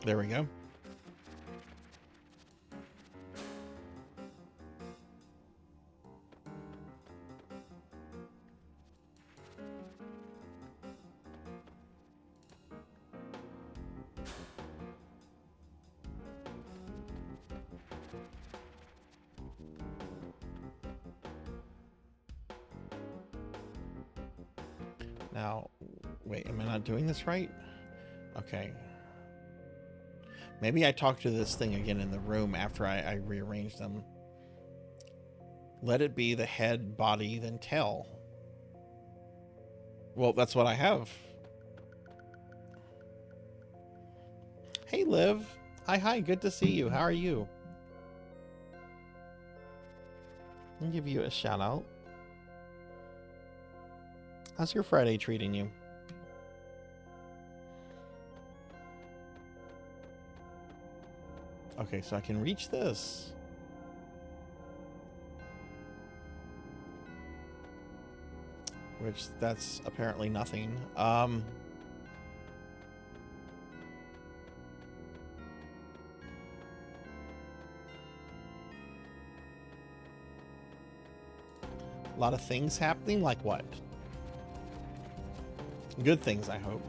There we go. Now, wait, am I not doing this right? Okay. Maybe I talk to this thing again in the room after I rearrange them. Let it be the head, body, then tail. Well, that's what I have. Hey, Liv. Hi, good to see you. How are you? I'll give you a shout out. How's your Friday treating you? Okay, so I can reach this. Which, that's apparently nothing. A lot of things happening, like what? Good things, I hope.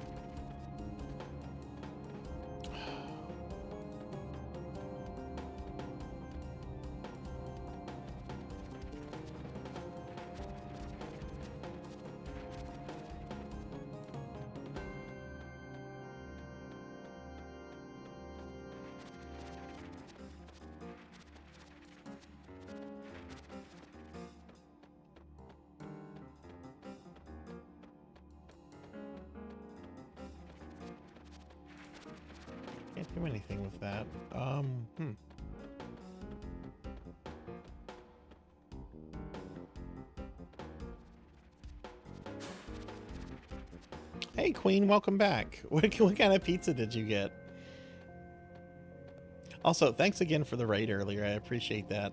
Can't do anything with that. Hey, Queen, welcome back. What kind of pizza did you get? Also, thanks again for the raid earlier. I appreciate that.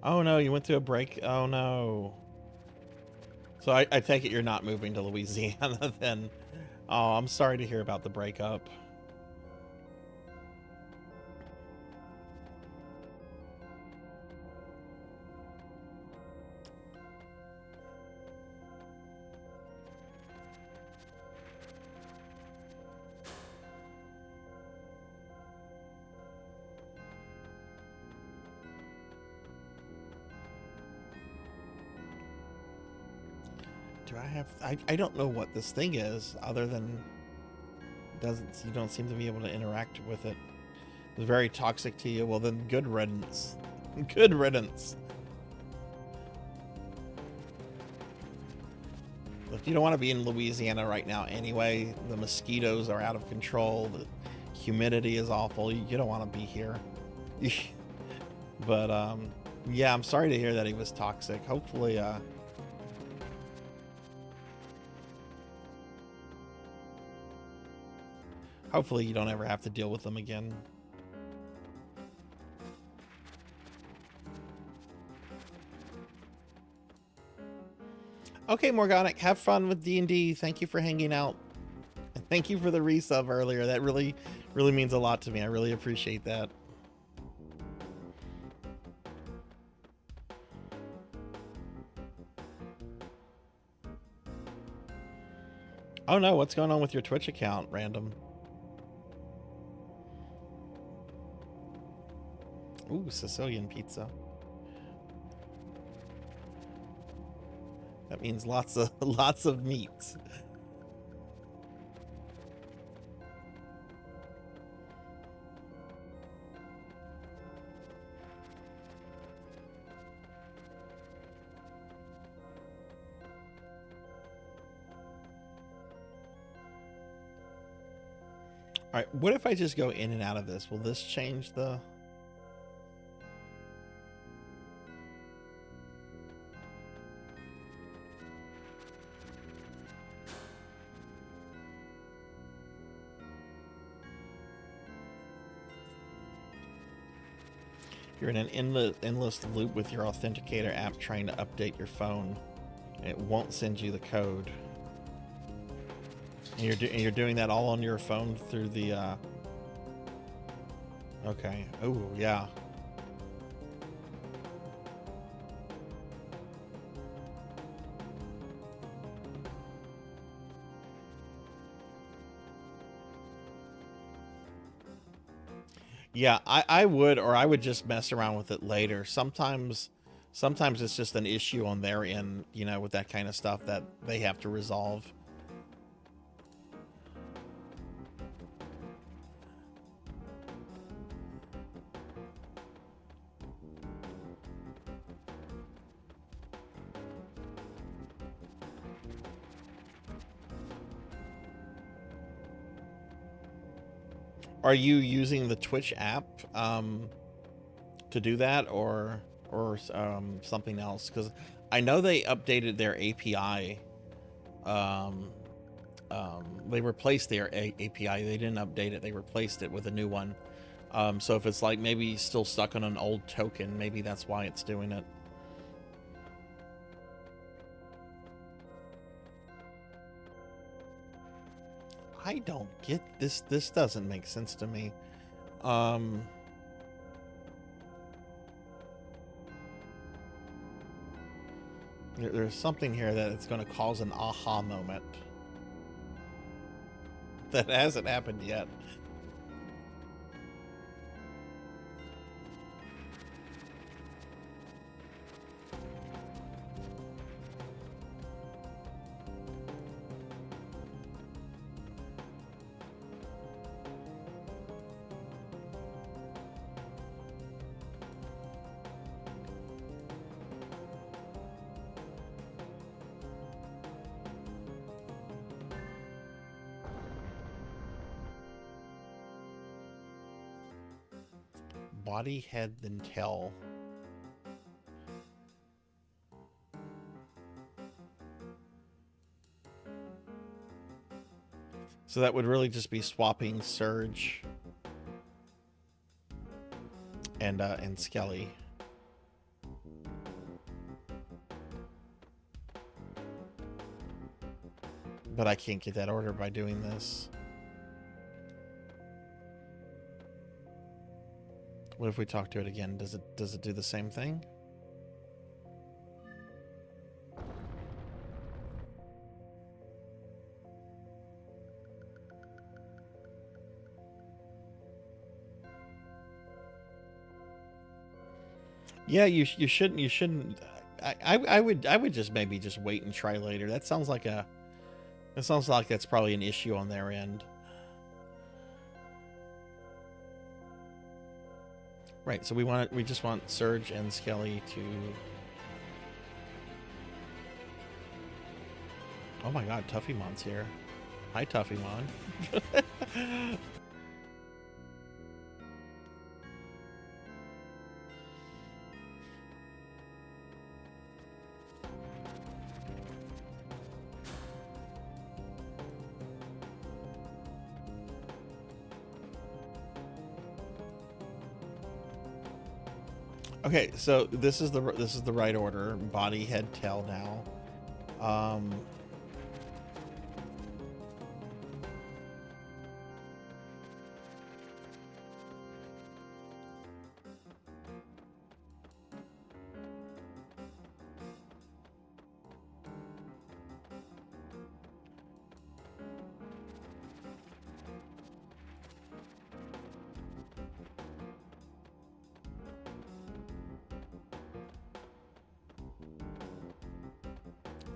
Oh no, you went through a break. Oh no. So I take it you're not moving to Louisiana then. Oh, I'm sorry to hear about the breakup. Do I have... I don't know what this thing is, other than... you don't seem to be able to interact with it. It's very toxic to you. Well, then good riddance. Good riddance. Look, you don't want to be in Louisiana right now anyway. The mosquitoes are out of control. The humidity is awful. You don't want to be here. But, yeah, I'm sorry to hear that he was toxic. Hopefully, hopefully you don't ever have to deal with them again. Okay, Morganic, have fun with D&D. Thank you for hanging out. Thank you for the resub earlier. That really means a lot to me. I really appreciate that. Oh no, what's going on with your Twitch account, random? Ooh, Sicilian pizza. That means lots of meats. All right, what if I just go in and out of this? Will this change the... You're in an endless loop with your authenticator app trying to update your phone. It won't send you the code. And you're doing that all on your phone through the... Okay. Oh, yeah. Yeah, I would, or I would just mess around with it later. Sometimes it's just an issue on their end, you know, with that kind of stuff that they have to resolve. Are you using the Twitch app to do that, or something else? Because I know they updated their API. They replaced their API. They didn't update it. They replaced it with a new one. So if it's like maybe still stuck on an old token, maybe that's why it's doing it. I don't get this. This doesn't make sense to me. There's something here that it's going to cause an aha moment. That hasn't happened yet. Body, head, then tail. So that would really just be swapping Surge and Skelly. But I can't get that order by doing this. What if we talk to it again? Does it do the same thing? Yeah, you shouldn't. I would just maybe just wait and try later. That sounds like that's probably an issue on their end. Right, so we just want Surge and Skelly to... Oh my god, Tuffymon's here. Hi, Tuffymon. Okay, so this is the right order. Body, head, tail now.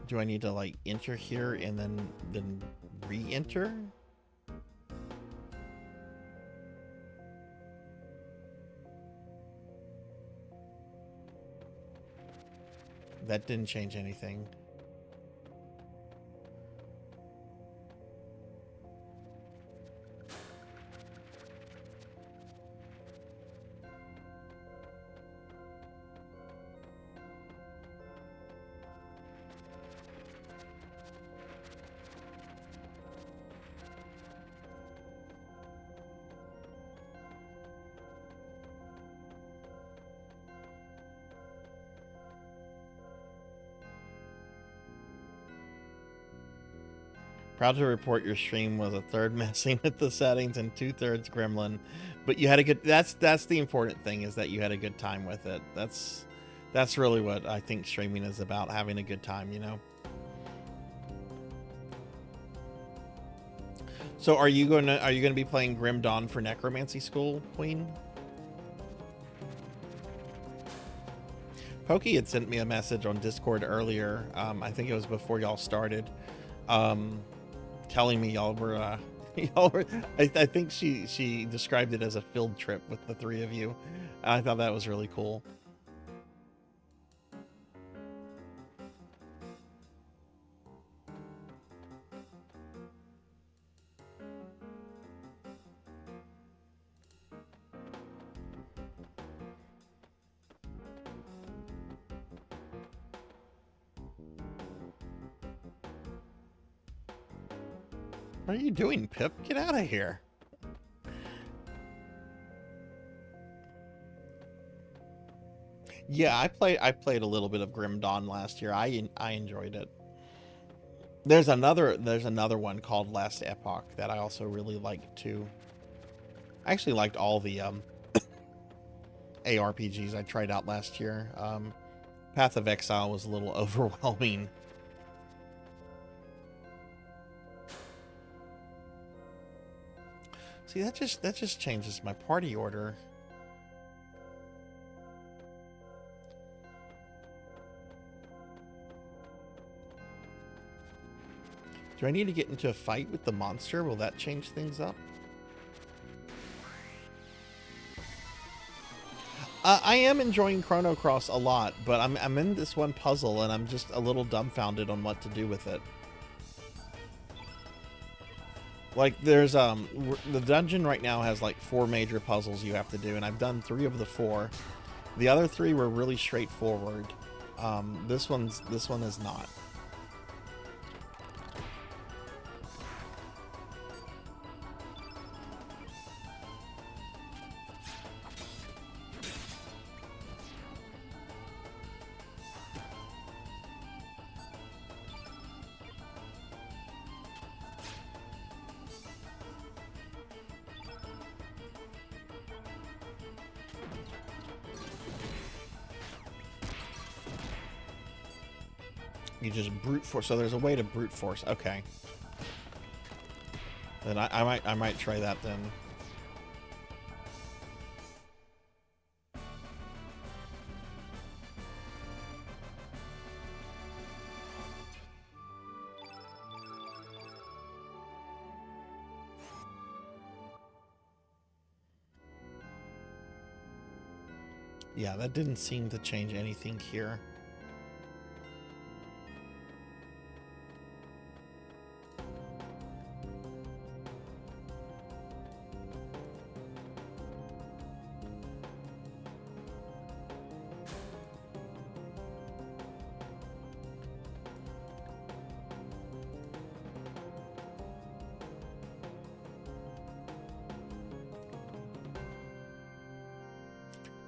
Do I need to like enter here and then re-enter? That didn't change anything. Proud to report your stream was a third messing with the settings and 2/3 gremlin, but you had a good. That's the important thing, is that you had a good time with it. That's really what I think streaming is about, having a good time, you know. So are you gonna be playing Grim Dawn for Necromancy School, Queen? Pokey had sent me a message on Discord earlier. I think it was before y'all started. Telling me y'all were I think she described it as a field trip with the three of you. I thought that was really cool. What are you doing, Pip? Get out of here. Yeah, I played a little bit of Grim Dawn last year. I enjoyed it. There's another one called Last Epoch that I also really liked too. I actually liked all the ARPGs I tried out last year. Path of Exile was a little overwhelming. See, that just changes my party order. Do I need to get into a fight with the monster? Will that change things up? I am enjoying Chrono Cross a lot, but I'm in this one puzzle and I'm just a little dumbfounded on what to do with it. Like, there's the dungeon right now has like 4 major puzzles you have to do, and I've done 3 of the 4. The other 3 were really straightforward. This one is not. You just brute force. So there's a way to brute force. Okay. Then I might try that then. Yeah, that didn't seem to change anything here.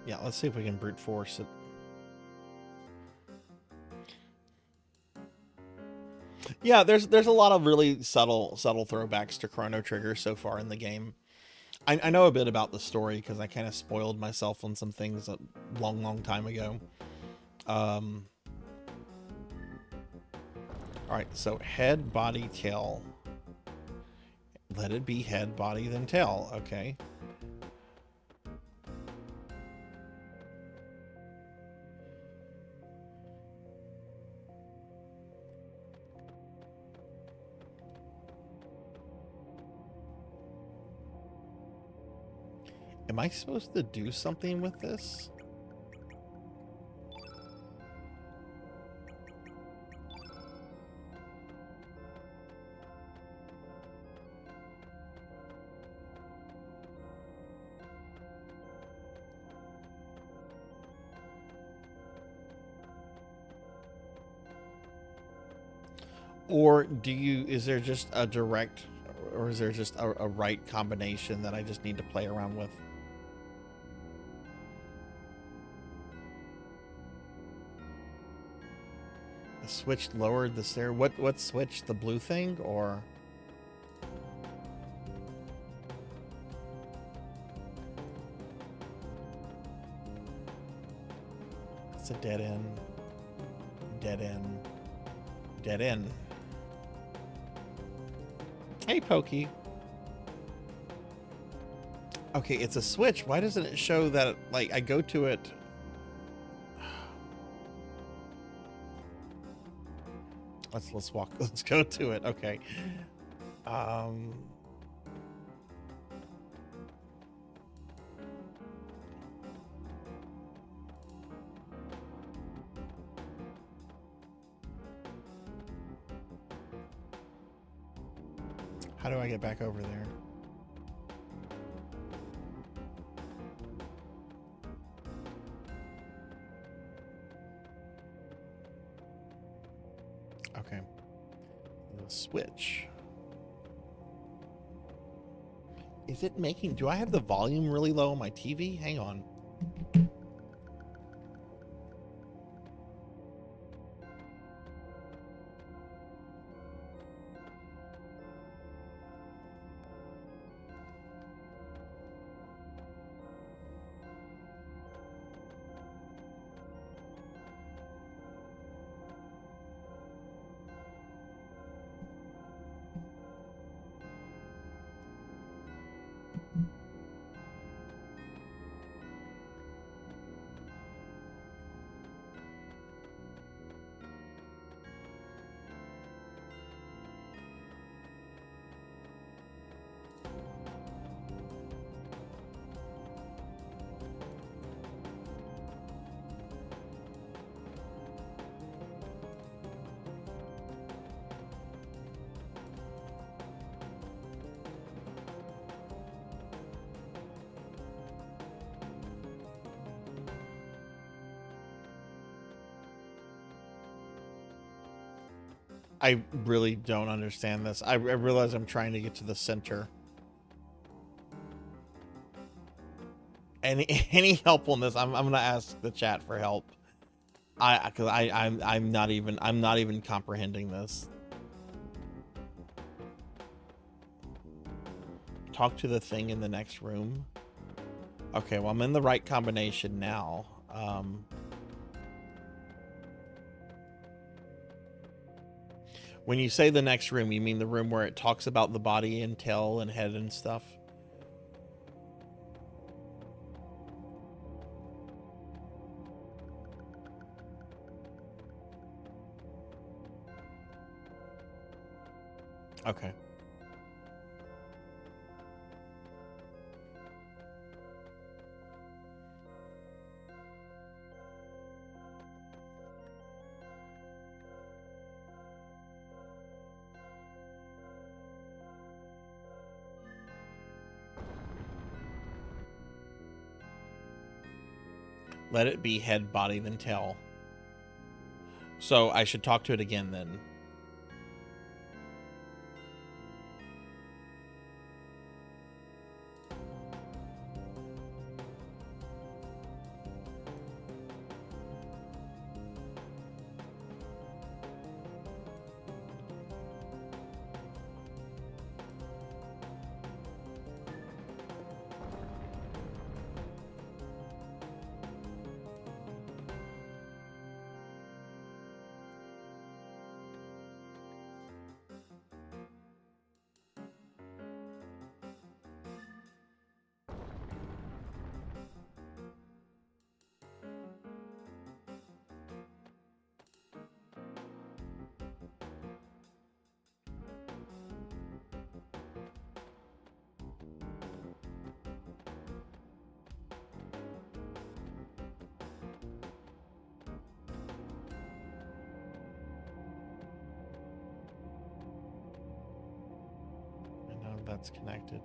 Yeah, let's see if we can brute force it. Yeah, there's a lot of really subtle throwbacks to Chrono Trigger so far in the game. I know a bit about the story because I kind of spoiled myself on some things a long time ago. All right, so head, body, tail. Let it be head, body, then tail. Okay. Am I supposed to do something with this? Or is there just a direct, or is there just a right combination that I just need to play around with? The switch lowered the stair. What switch? The blue thing, or? It's a dead end. Dead end. Dead end. Hey, Pokey. Okay, it's a switch. Why doesn't it show that, like, I go to it? Let's walk. Let's go to it. Okay. How do I get back over there? Okay. The switch. Is it making... Do I have the volume really low on my TV? Hang on. I really don't understand this. I realize I'm trying to get to the center. Any help on this? I'm gonna ask the chat for help. I'm not even comprehending this. Talk to the thing in the next room. Okay, well, I'm in the right combination now. When you say the next room, you mean the room where it talks about the body and tail and head and stuff? Okay. Let it be head, body, then tail. So I should talk to it again then. that's connected.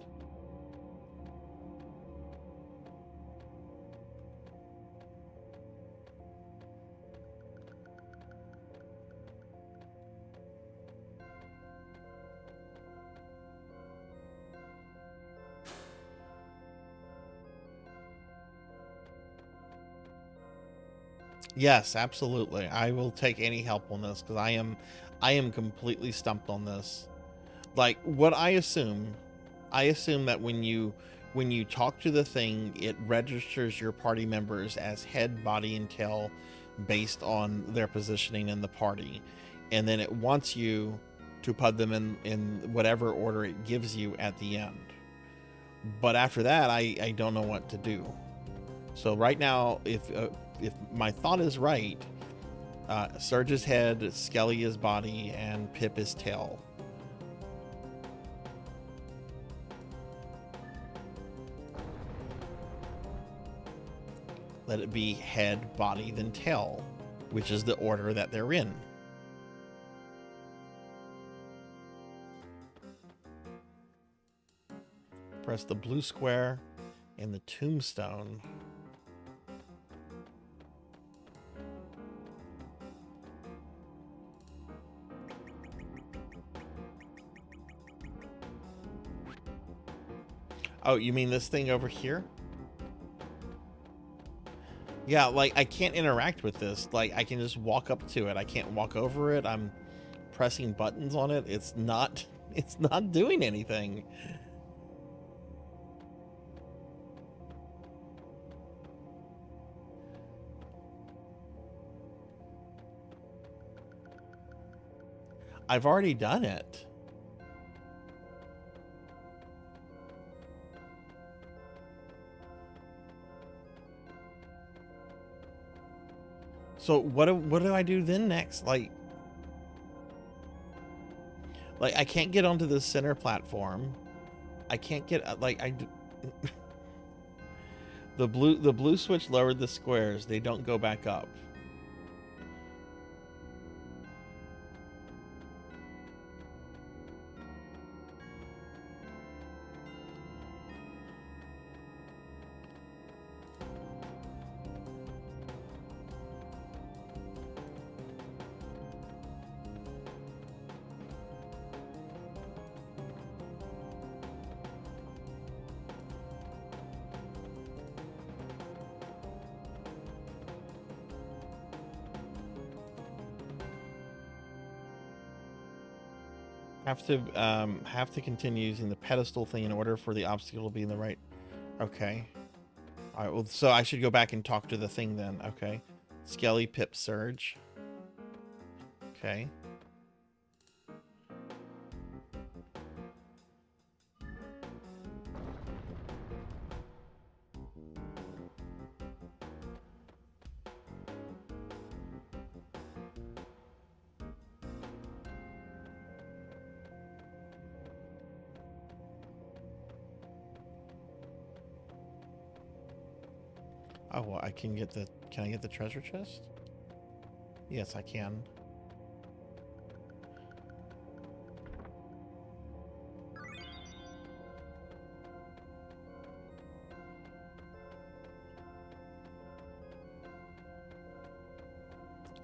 Yes, absolutely. I will take any help on this because I am completely stumped on this. Like what I assume that when you talk to the thing, it registers your party members as head, body, and tail based on their positioning in the party, and then it wants you to put them in whatever order it gives you at the end. But after that, I don't know what to do. So right now, if my thought is right, Surge is head, Skelly is body, and Pip is tail. Let it be head, body, then tail, which is the order that they're in. Press the blue square and the tombstone. Oh, you mean this thing over here? Yeah, like I can't interact with this. Like I can just walk up to it. I can't walk over it. I'm pressing buttons on it. It's not doing anything. I've already done it. So what do I do then next? Like I can't get onto the center platform. I can't get like the blue switch lowered the squares. They don't go back up. Have to continue using the pedestal thing in order for the obstacle to be in the right. Okay. All right. Well, so I should go back and talk to the thing then. Okay. Skelly, Pip, Surge. Okay. Oh, well, I can get the. Can I get the treasure chest? Yes, I can.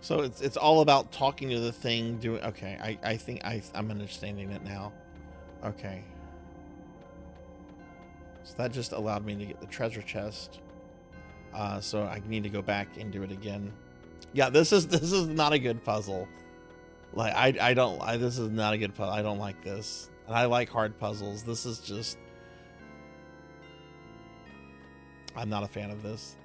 So it's all about talking to the thing, doing. Okay, I think I'm understanding it now. Okay. So that just allowed me to get the treasure chest. So I need to go back and do it again. Yeah, this is not a good puzzle. Like this is not a good puzzle. I don't like this. And I like hard puzzles. This is just, I'm not a fan of this.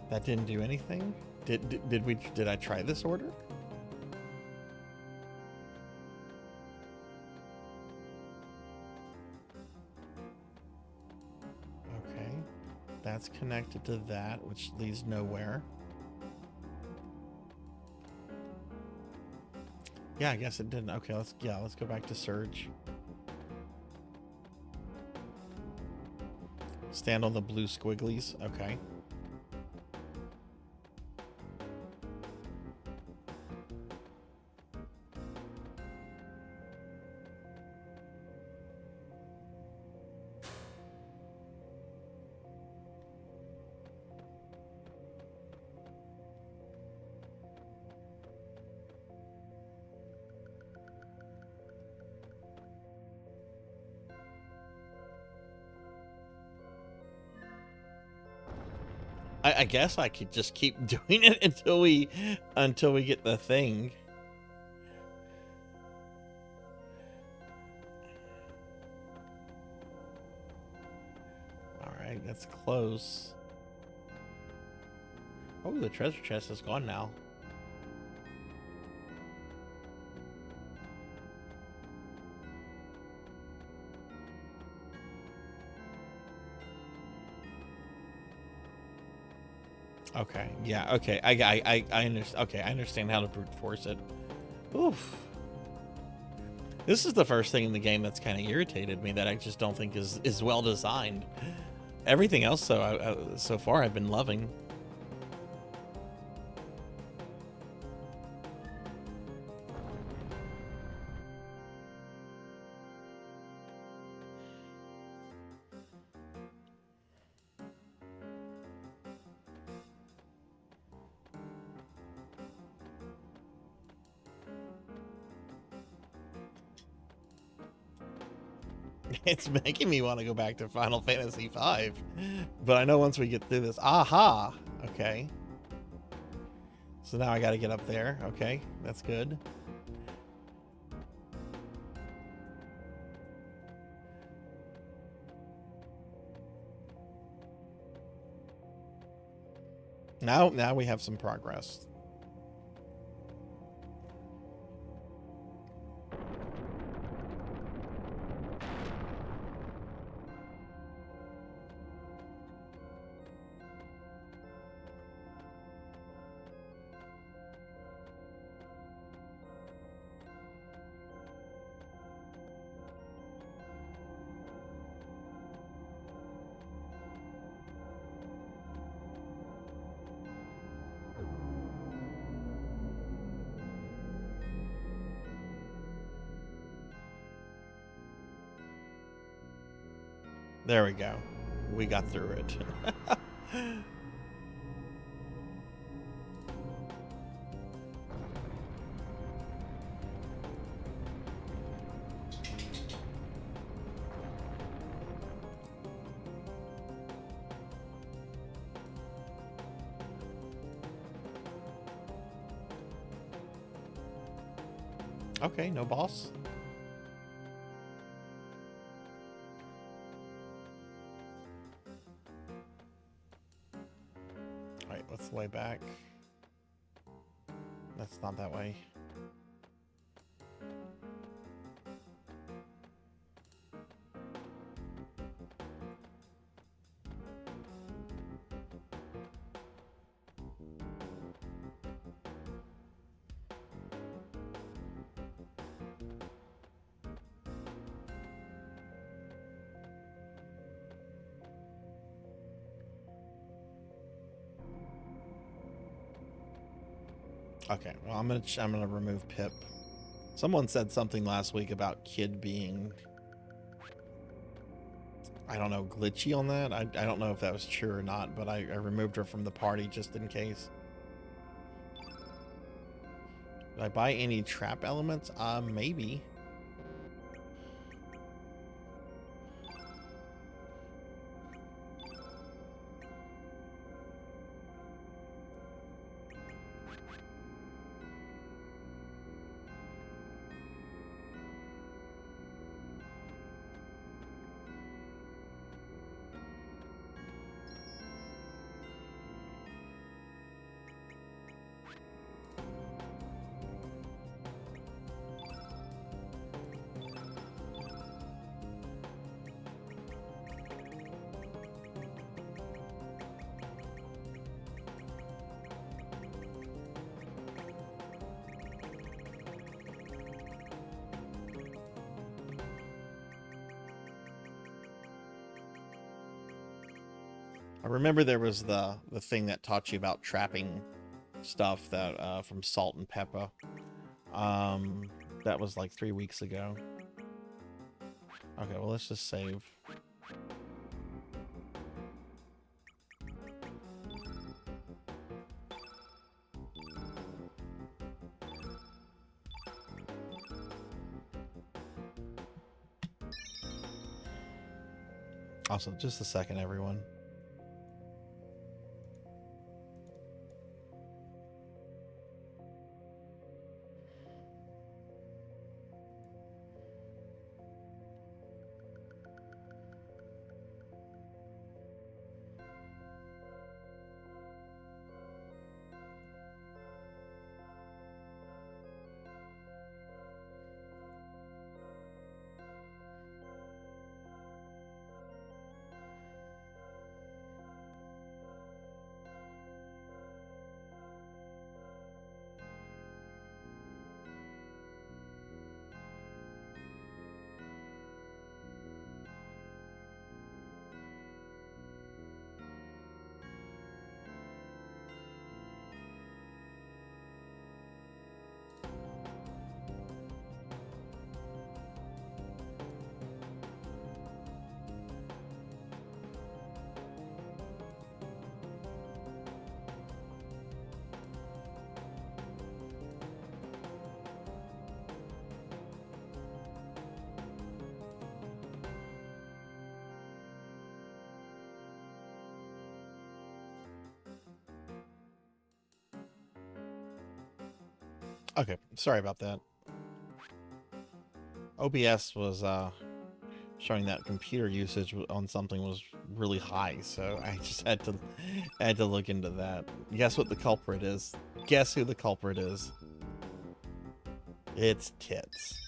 That didn't do anything? Did I try this order? Okay. That's connected to that, which leads nowhere. Yeah, I guess it didn't. Okay, let's go back to Surge. Stand on the blue squigglies. Okay. I guess I could just keep doing it until we get the thing. All right, that's close. Oh, the treasure chest is gone now. Okay, yeah, okay, I understand. Okay, I understand how to brute force it. Oof. This is the first thing in the game that's kind of irritated me that I just don't think is well designed. Everything else, so far, I've been loving. It's making me want to go back to Final Fantasy V. But I know once we get through this... Aha! Okay. So now I got to get up there. Okay, that's good. Now we have some progress. There we go. We got through it. Okay, no boss. Alright, what's the way back? That's not that way. Okay, well, I'm gonna remove Pip. Someone said something last week about Kid being, I don't know, glitchy on that. I don't know if that was true or not, but I removed her from the party just in case. Did I buy any trap elements? Maybe. I remember there was the thing that taught you about trapping stuff that from Salt and Pepper. That was like 3 weeks ago. Okay, well, let's just save. Also, just a second, everyone. Okay, sorry about that. OBS was showing that computer usage on something was really high, so I just had to look into that. Guess what the culprit is? Guess who the culprit is? It's tits.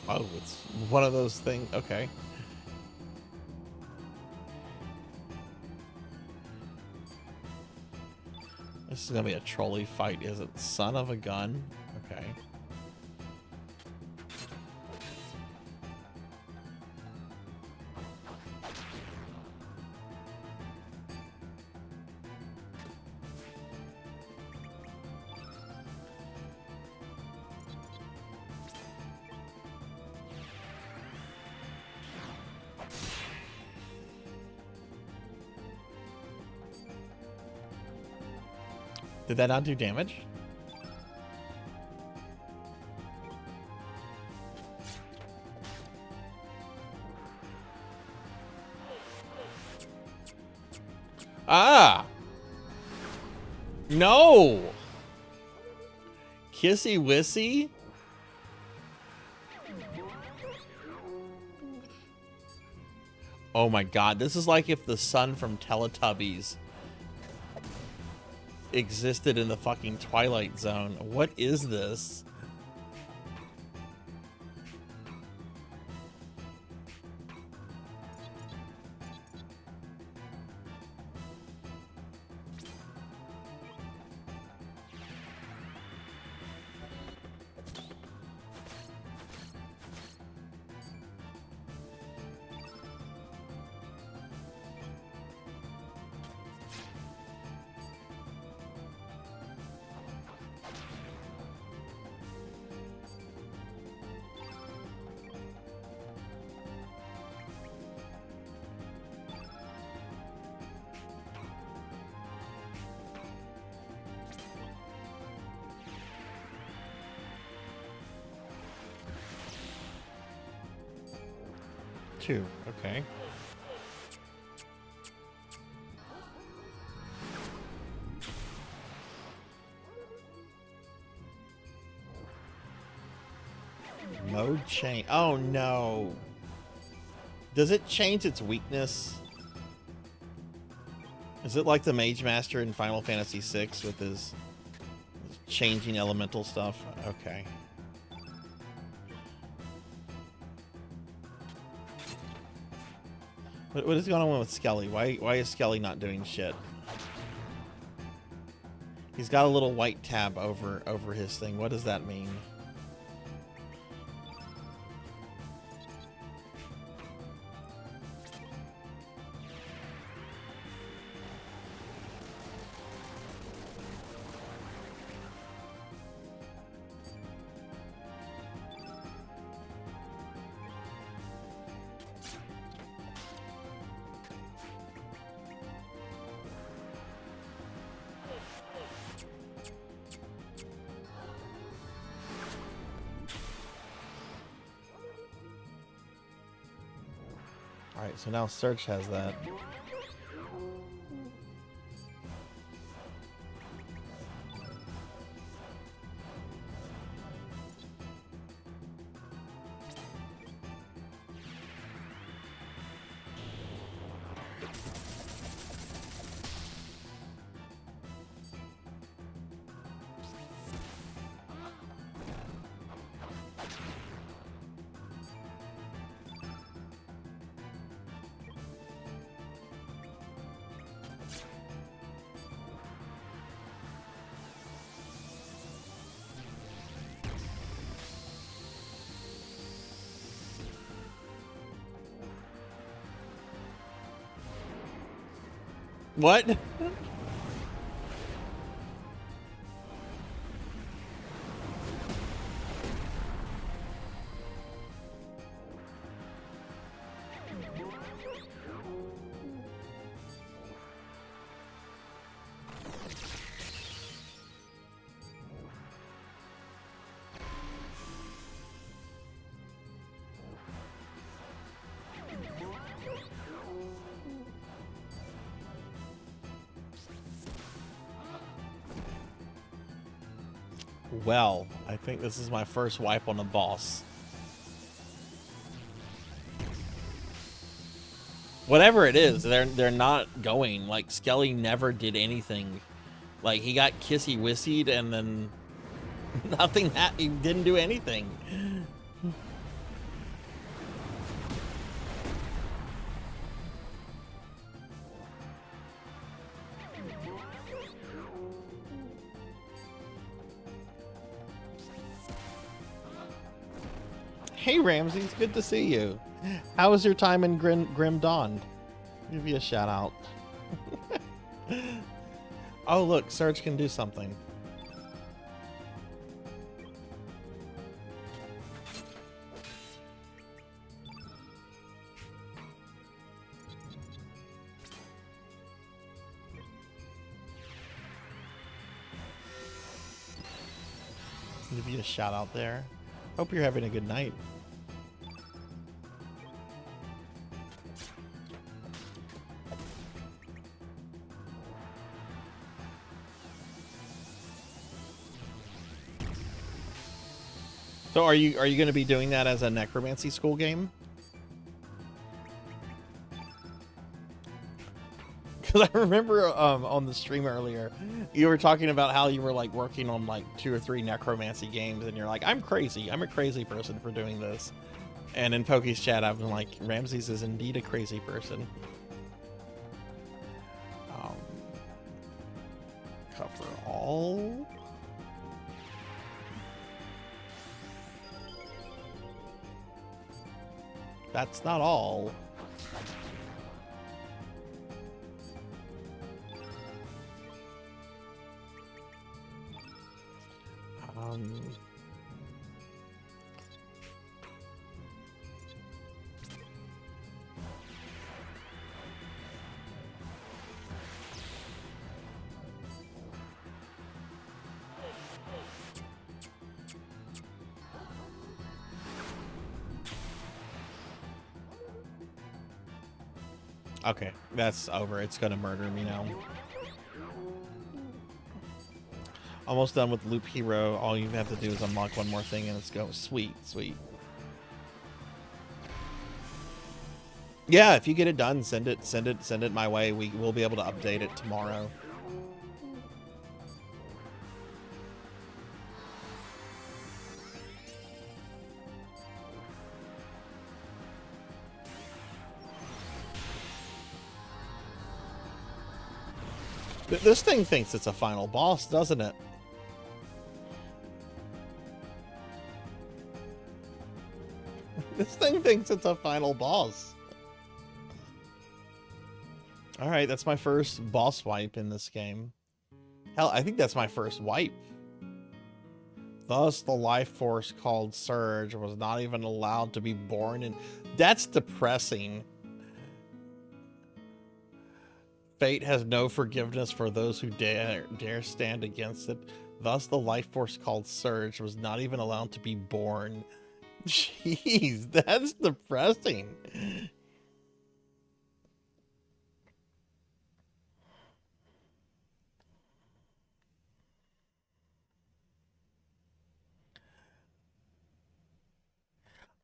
Oh, it's one of those things. Okay. This is gonna be a trolley fight, is it? Son of a gun? Okay. Did that not do damage? Ah! No! Kissy Wissy? Oh my god, this is like if the sun from Teletubbies existed in the fucking Twilight Zone. What is this? Two. Okay. Mode change. Oh no. Does it change its weakness? Is it like the Mage Master in Final Fantasy VI with his changing elemental stuff? Okay. What is going on with Skelly? Why is Skelly not doing shit? He's got a little white tab over his thing. What does that mean? Alright, so now Search has that. What? Well, I think this is my first wipe on the boss. Whatever it is, they're not going. Like, Skelly never did anything. Like, he got kissy-wissied and then nothing he didn't do anything. Hey Ramsey, it's good to see you. How was your time in Grim Dawn? Give you a shout out. Oh look, Surge can do something. Give you a shout out there. Hope you're having a good night. So are you going to be doing that as a necromancy school game? Because I remember on the stream earlier, you were talking about how you were like working on like 2 or 3 necromancy games, and you're like, I'm crazy. I'm a crazy person for doing this. And in Pokey's chat, I've been like, Ramses is indeed a crazy person. Cover all. That's not all. Okay, that's over. It's gonna murder me now. Almost done with Loop Hero. All you have to do is unlock one more thing and it's go. Sweet, sweet. Yeah, if you get it done, send it my way. We will be able to update it tomorrow. This thing thinks it's a final boss, doesn't it? This thing thinks it's a final boss. Alright, that's my first boss wipe in this game. Hell, I think that's my first wipe. Thus, the life force called Surge was not even allowed to be born, and that's depressing. Fate has no forgiveness for those who dare stand against it. Thus, the life force called Surge was not even allowed to be born. Jeez, that's depressing.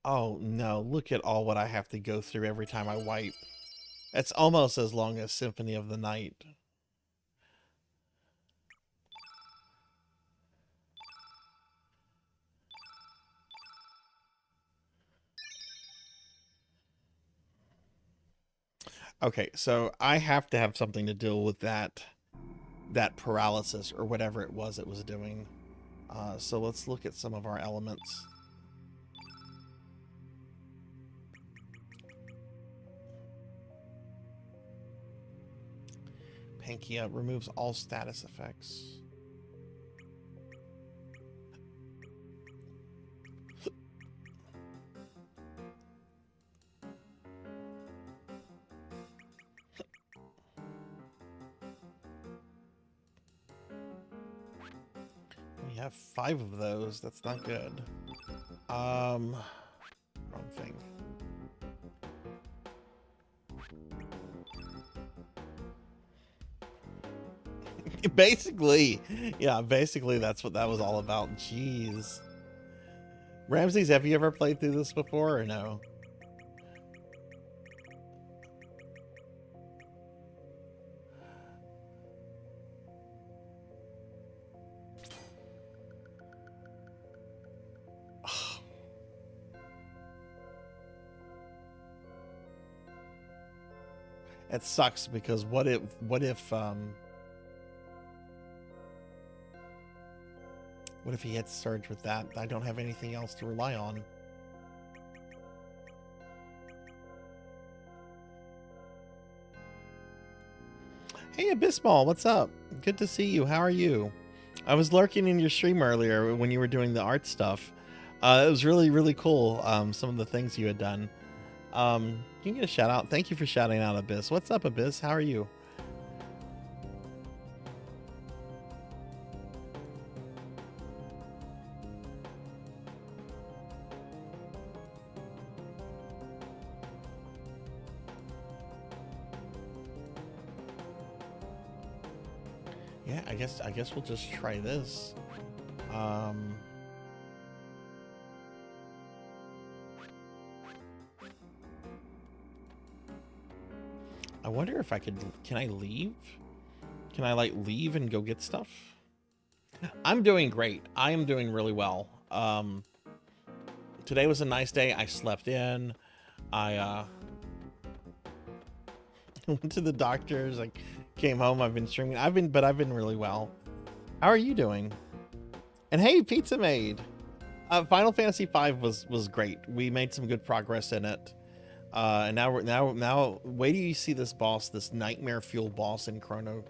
Oh no, look at all what I have to go through every time I wipe. It's almost as long as Symphony of the Night. Okay, so I have to have something to deal with that paralysis or whatever it was doing. So let's look at some of our elements. Pankia removes all status effects. We have 5 of those. That's not good. Wrong thing. Basically, yeah, basically that's what that was all about. Jeez. Ramses, have you ever played through this before or no? It sucks because what if he hits Surge with that? I don't have anything else to rely on. Hey Abysmal, what's up? Good to see you. How are you? I was lurking in your stream earlier when you were doing the art stuff. It was really, really cool, some of the things you had done. Can you get a shout out? Thank you for shouting out Abyss. What's up, Abyss? How are you? Yeah, I guess we'll just try this. I wonder if I could, can I leave? Can I like leave and go get stuff? I'm doing great. I am doing really well. Today was a nice day. I slept in. I went to the doctor's. I came home. I've been streaming. I've been really well. How are you doing? And hey, Pizza Maid. Final Fantasy V was great. We made some good progress in it. And now wait till you see this boss, this nightmare fuel boss in Chrono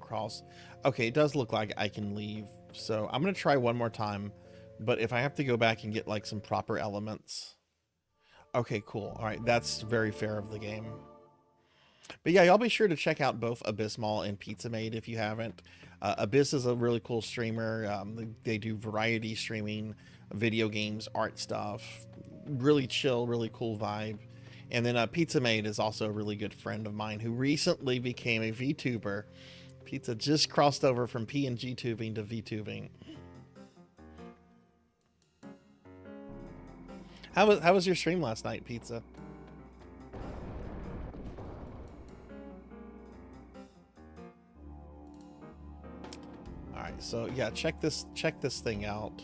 Cross. Okay, it does look like I can leave. So I'm gonna try one more time, but if I have to go back and get like some proper elements. Okay, cool. All right, that's very fair of the game. But yeah, y'all be sure to check out both Abysmal and Pizza Maid if you haven't. Abyss is a really cool streamer. They do variety streaming, video games, art stuff. Really chill, really cool vibe. And then Pizza Maid is also a really good friend of mine who recently became a VTuber. Pizza just crossed over from PNG tubing to VTubing. How was your stream last night, Pizza? All right, so yeah, check this thing out.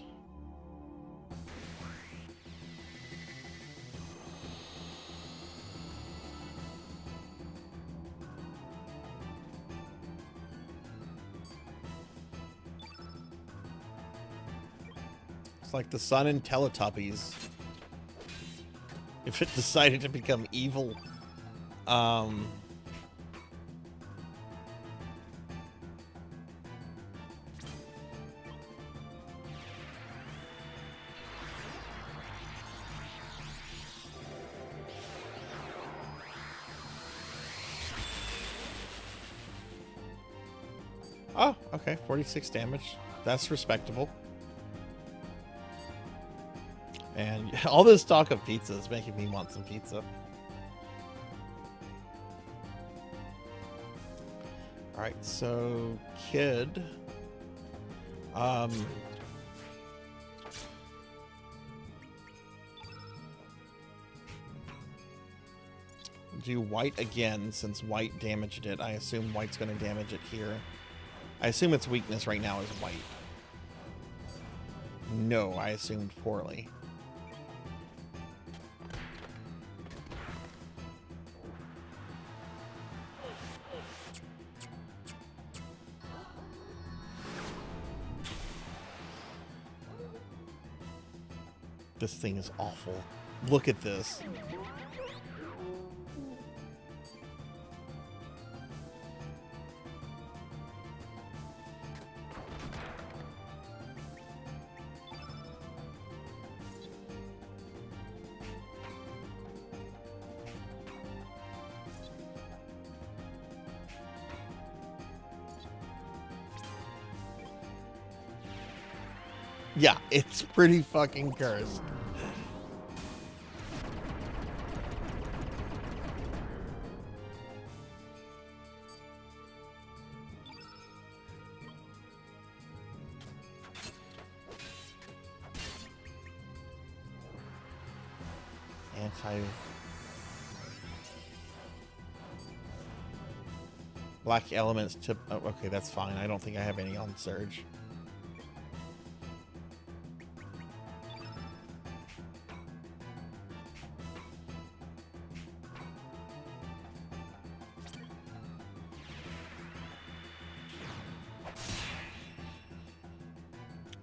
like the sun in Teletubbies. If it decided to become evil. Oh, okay, 46 damage. That's respectable. And all this talk of pizza is making me want some pizza. Alright, so Kid. Do white again, since white damaged it. I assume white's going to damage it here. I assume its weakness right now is white. No, I assumed poorly. This thing is awful. Look at this. Yeah, it's pretty fucking cursed. Black elements tip. Oh, okay, that's fine. I don't think I have any on Surge.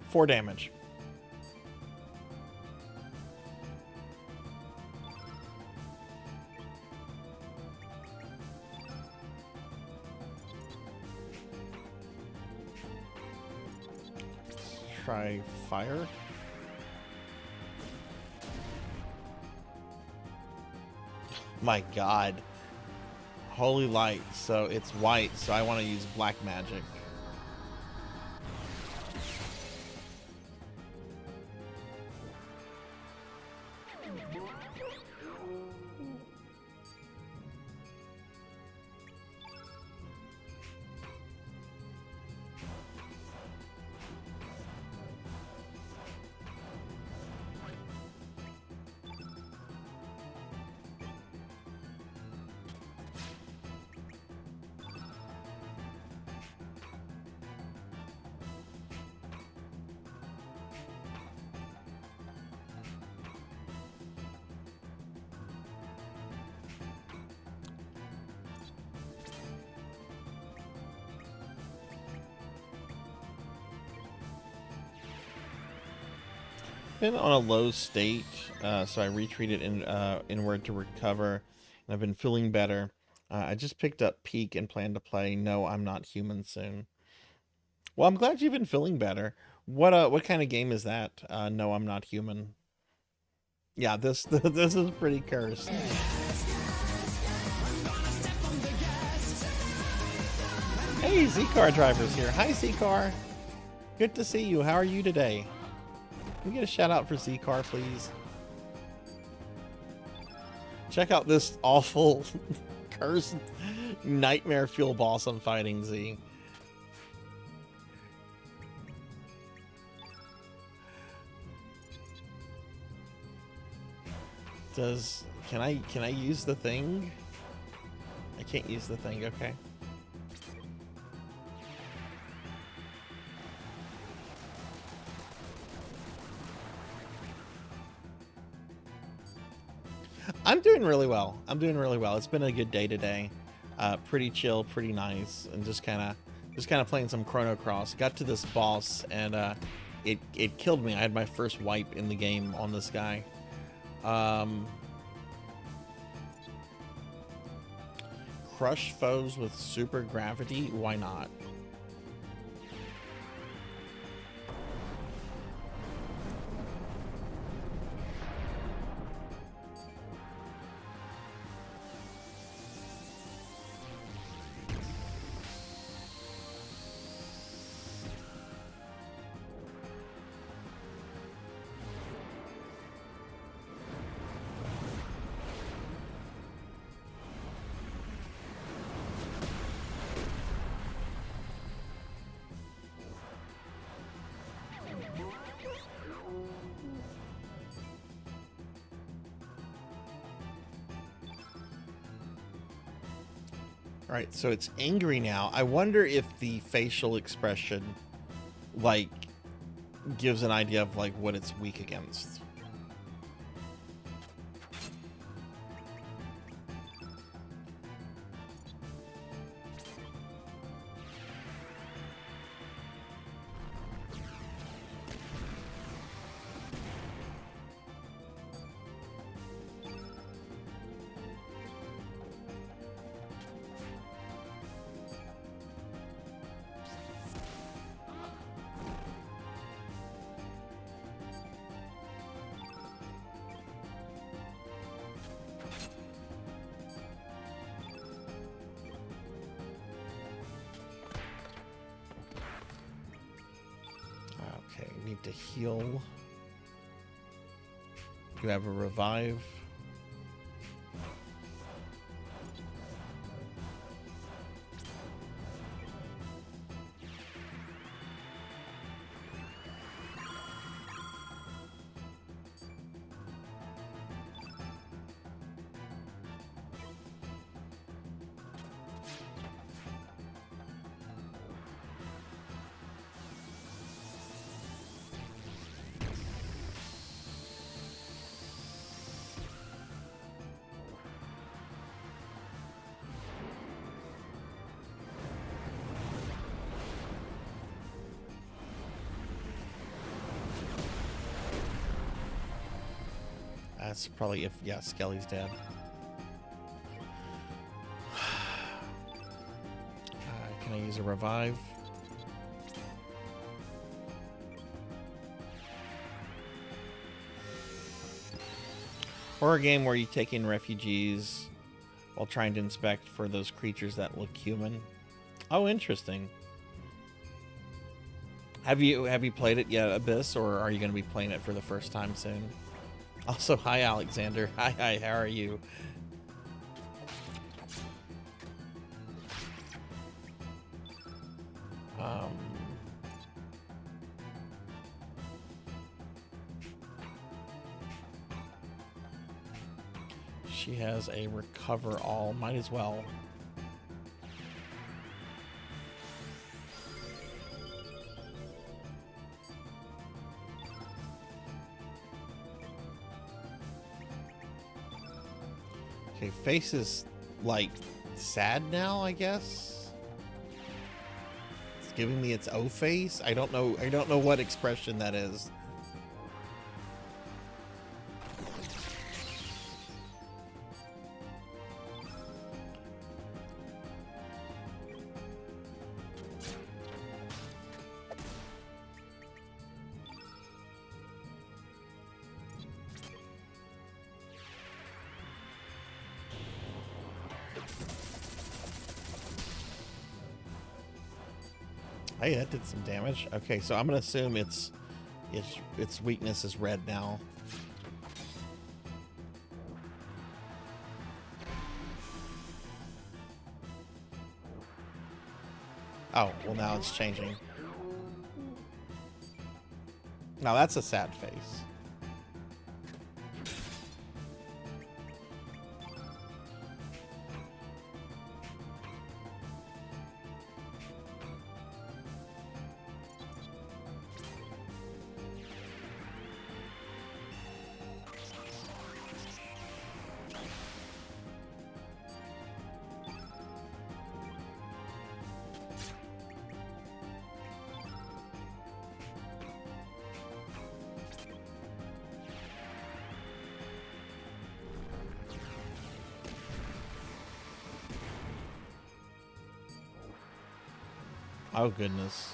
Four damage. Try fire. My god. Holy light. So it's white, so I want to use black magic. Been on a low state, so I retreated inward to recover, and I've been feeling better. I just picked up Peak and plan to play No, I'm Not Human soon. Well, I'm glad you've been feeling better. What kind of game is that? No, I'm Not Human. Yeah, this this is pretty cursed. Hey, Z-Car Driver's here. Hi, Z-Car. Good to see you. How are you today? Can we get a shout out for Z-Car, please? Check out this awful, cursed nightmare fuel boss I'm fighting, Z. Can I use the thing? I can't use the thing, okay. I'm doing really well. I'm doing really well. It's been a good day today. Pretty chill, pretty nice, and just kind of playing some Chrono Cross. Got to this boss and it killed me. I had my first wipe in the game on this guy. Crush foes with super gravity? Why not? All right, so it's angry now. I wonder if the facial expression, like, gives an idea of, like, what it's weak against. Okay, need to heal. You have a revive. That's probably if, yeah, Skelly's dead. Can I use a revive? Or a game where you take in refugees while trying to inspect for those creatures that look human. Oh, interesting. Have you played it yet, Abyss, or are you going to be playing it for the first time soon? Also, hi, Alexander. Hi, how are you? She has a recover all. Might as well. Okay, face is like sad now, I guess. It's giving me its O face. I don't know what expression that is. Hey, that did some damage. Okay, so I'm gonna assume its weakness is red now. Oh, well now it's changing. Now that's a sad face. Oh, goodness.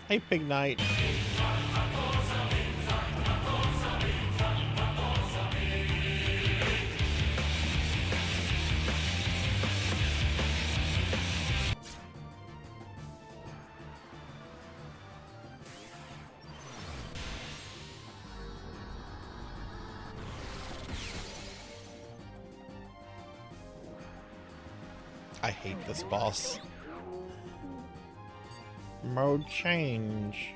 Hey, Pig Knight. I hate this boss. Mode change.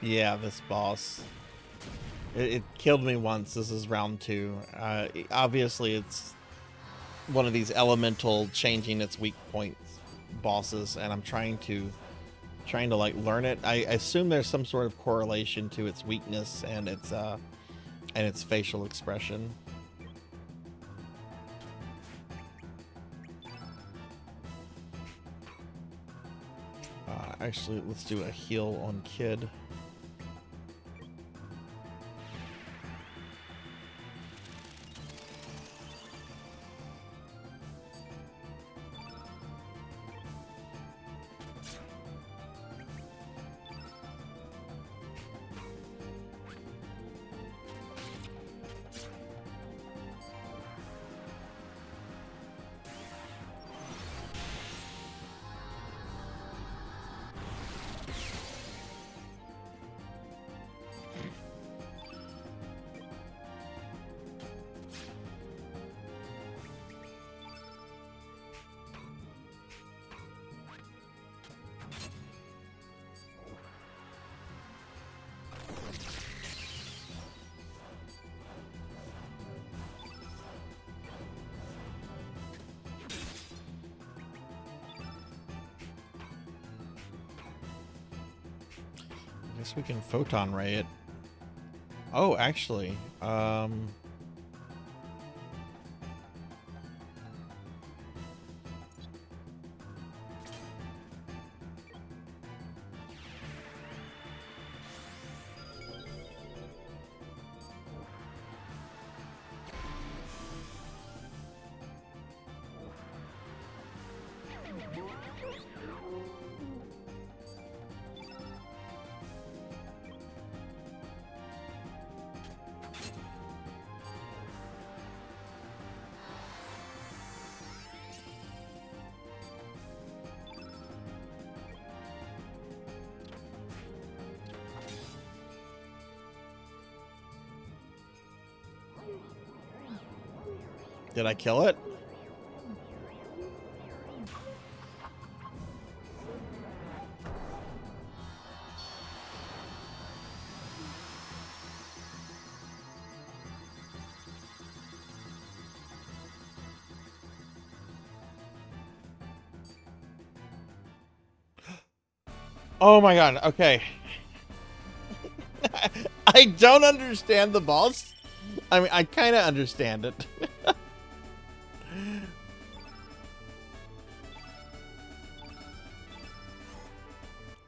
Yeah, this boss. It killed me once. This is round 2. Obviously, it's one of these elemental changing its weak points bosses, and I'm trying to like learn it. I assume there's some sort of correlation to its weakness and its facial expression. Actually, let's do a heal on Kid. I guess we can photon ray it. Oh, actually, did I kill it? Oh my god, okay. I don't understand the boss. I mean, I kind of understand it.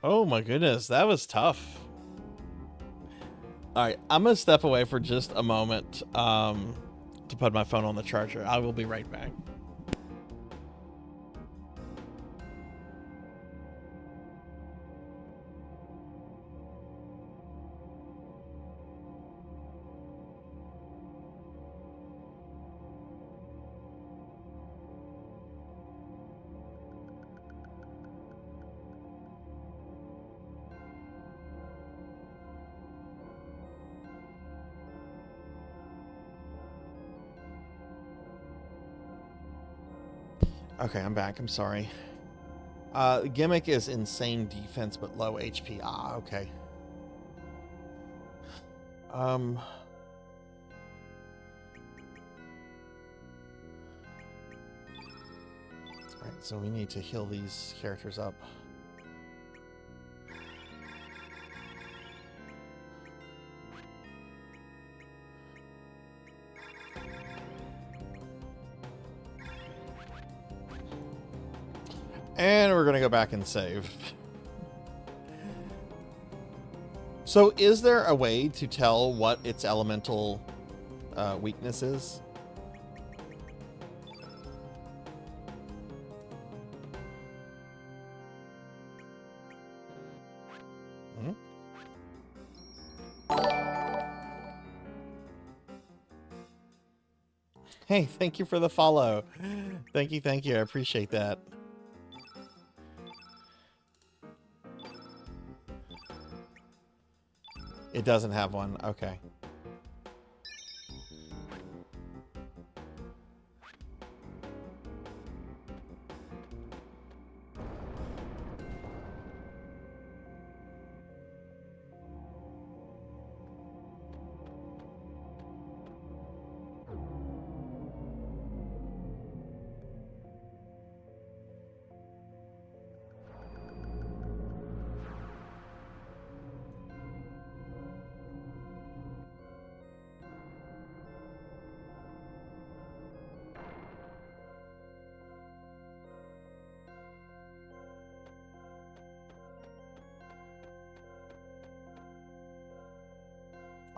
Oh my goodness, that was tough. Alright, I'm gonna step away for just a moment to put my phone on the charger. I will be right back. Okay, I'm back. I'm sorry. Gimmick is insane defense but low HP. Ah, okay. Alright, so we need to heal these characters up. And we're gonna go back and save. So is there a way to tell what its elemental weakness is? Hmm? Hey, thank you for the follow. Thank you, I appreciate that. It doesn't have one. Okay.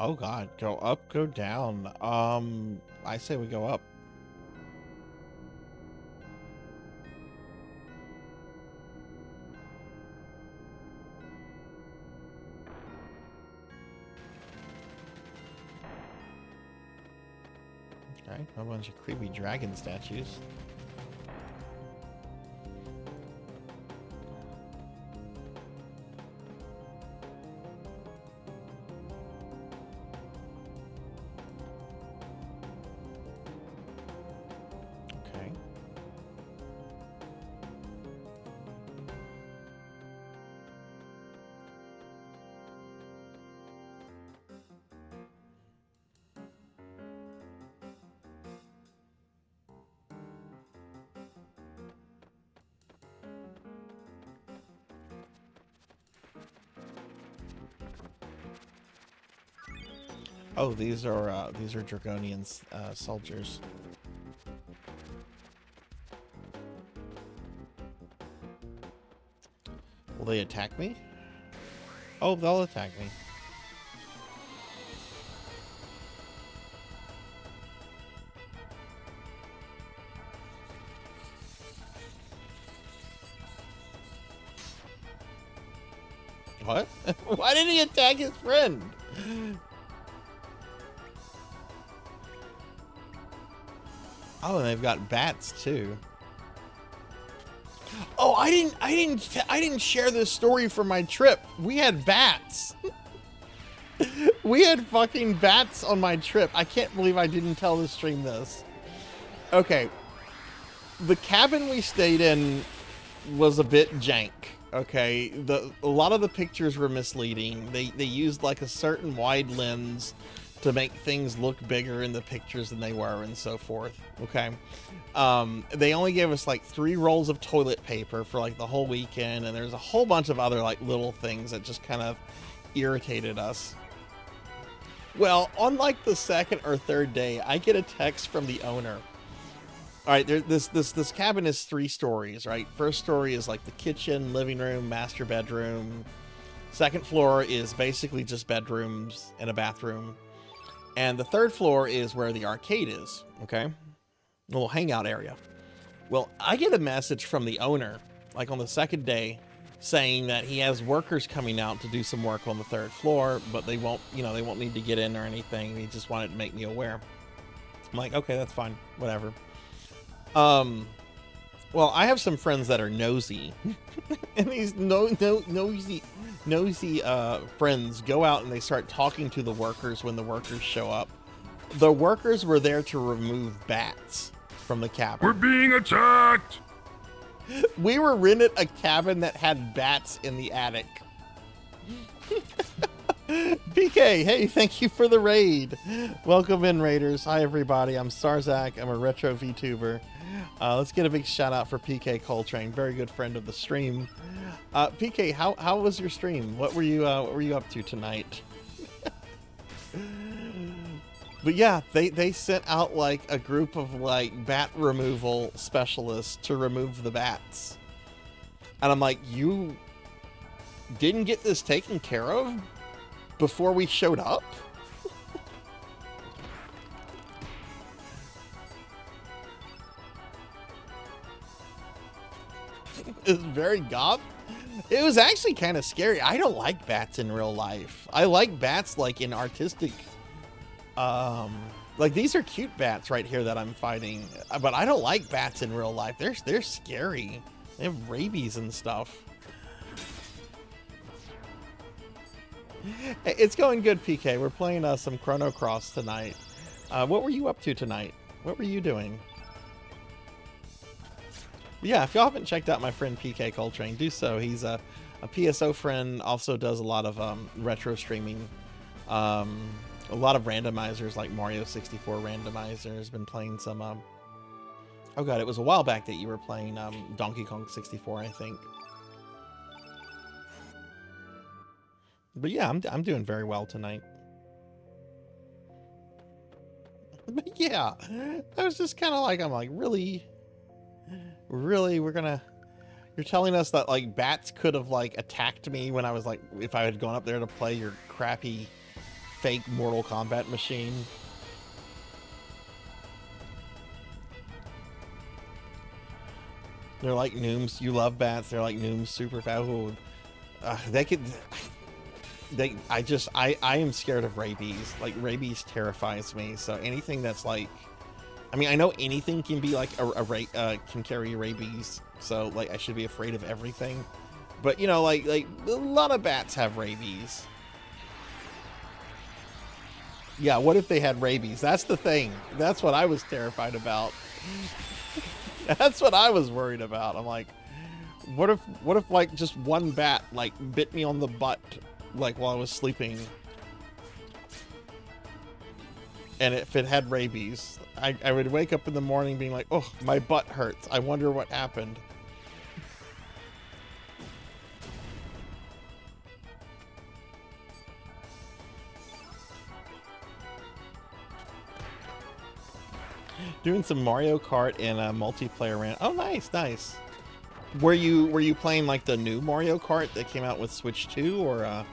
Oh god, go up, go down. I say we go up. Okay, a bunch of creepy dragon statues. Okay. Oh, these are Dragonian soldiers. Will they attack me? Oh, they'll attack me. What? Why did he attack his friend? Oh, and they've got bats too. Oh, I didn't share this story from my trip. We had bats. We had fucking bats on my trip. I can't believe I didn't tell the stream this. Okay. The cabin we stayed in was a bit jank. Okay. A lot of the pictures were misleading. They used like a certain wide lens to make things look bigger in the pictures than they were and so forth. Okay. They only gave us like 3 rolls of toilet paper for like the whole weekend, and there's a whole bunch of other like little things that just kind of irritated us. Well, on like the 2nd or 3rd day, I get a text from the owner. All right, this cabin is 3 stories, right? First story is like the kitchen, living room, master bedroom. 2nd floor is basically just bedrooms and a bathroom. And the 3rd floor is where the arcade is, okay? A little hangout area. Well, I get a message from the owner, like on the 2nd day, saying that he has workers coming out to do some work on the 3rd floor, but they won't, they won't need to get in or anything. He just wanted to make me aware. I'm like, okay, that's fine, whatever. Well, I have some friends that are nosy, and these nosy friends go out and they start talking to the workers when the workers show up. The workers were there to remove bats from the cabin. We're being attacked! We were rented a cabin that had bats in the attic. PK, hey, thank you for the raid. Welcome in, raiders. Hi, everybody. I'm Sarzac. I'm a retro VTuber. Let's get a big shout out for PK Coltrane, very good friend of the stream. PK, how was your stream? What were you up to tonight? But yeah, they sent out like a group of like bat removal specialists to remove the bats. And I'm like, you didn't get this taken care of before we showed up? It's very goth. It was actually kind of scary. I don't like bats in real life. I like bats like in artistic. Like these are cute bats right here that I'm fighting, but I don't like bats in real life. They're scary. They have rabies and stuff. It's going good, PK. We're playing some Chrono Cross tonight. What were you up to tonight? What were you doing? Yeah, if y'all haven't checked out my friend PK Coltrane, do so. He's a PSO friend, also does a lot of retro streaming. A lot of randomizers like Mario 64 randomizers. Been playing some oh god, it was a while back that you were playing Donkey Kong 64, I think. But yeah, I'm doing very well tonight. But yeah, I was just kind of like, I'm like, really, you're telling us that like bats could have like attacked me when I was like, if I had gone up there to play your crappy fake Mortal Kombat machine. They're like Nooms. You love bats. They're like Nooms super fast. They could. I am scared of rabies. Like rabies terrifies me. So anything that's like, I mean, I know anything can be like can carry rabies. So like I should be afraid of everything. But you know, like a lot of bats have rabies. Yeah, what if they had rabies? That's the thing. That's what I was terrified about. That's what I was worried about. I'm like, what if like just one bat like bit me on the butt like while I was sleeping? And if it had rabies, I would wake up in the morning being like, oh, my butt hurts. I wonder what happened. Doing some Mario Kart in a multiplayer rant. Oh, nice, nice. Were you playing like the new Mario Kart that came out with Switch 2 or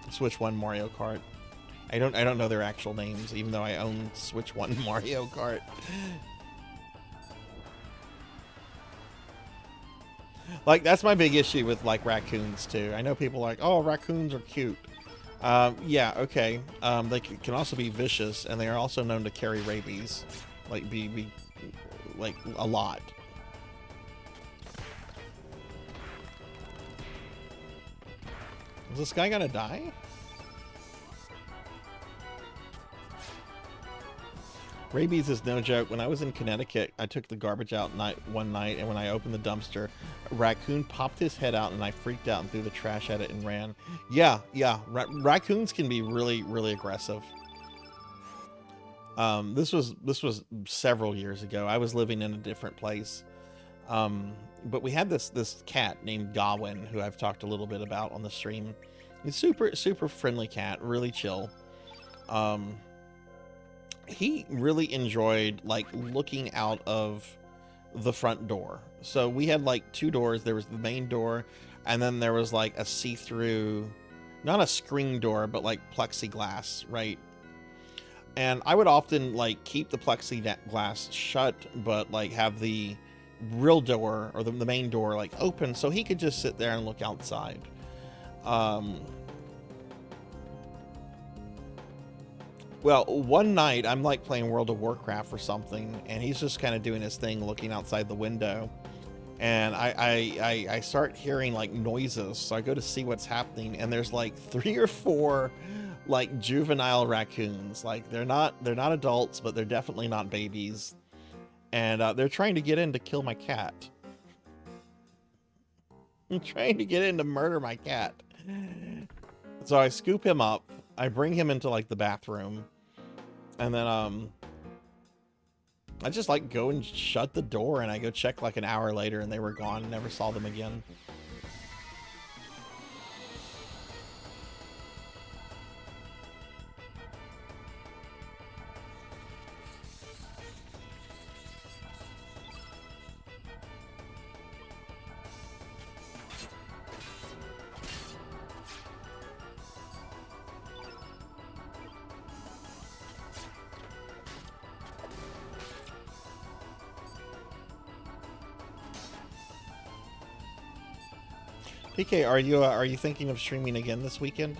Switch 1 Mario Kart? I don't know their actual names, even though I own Switch 1 Mario Kart. Like that's my big issue with like raccoons too. I know people are like, oh, raccoons are cute. Yeah, okay. They can also be vicious, and they are also known to carry rabies, like be like a lot. Is this guy gonna die? Rabies is no joke. When I was in Connecticut, I took the garbage out one night, and when I opened the dumpster, a raccoon popped his head out, and I freaked out and threw the trash at it and ran. Yeah. Raccoons can be really, really aggressive. This was several years ago. I was living in a different place. But we had this cat named Gawain, who I've talked a little bit about on the stream. He's super friendly cat, really chill. He really enjoyed like looking out of the front door. So we had like two doors. There was the main door, and then there was like a see-through, not a screen door, but like plexiglass, right? And I would often like keep the plexiglass shut, but like have the real door or the main door like open so he could just sit there and look outside. Well, one night I'm like playing World of Warcraft or something, and he's just kind of doing his thing, looking outside the window, and I start hearing like noises. So I go to see what's happening, and there's like 3 or 4 like juvenile raccoons. Like they're not adults, but they're definitely not babies, and they're trying to get in to kill my cat. I'm trying to get in to murder my cat. So I scoop him up. I bring him into like the bathroom, and then I just like go and shut the door, and I go check like an hour later, and they were gone. Never saw them again. PK, are you thinking of streaming again this weekend?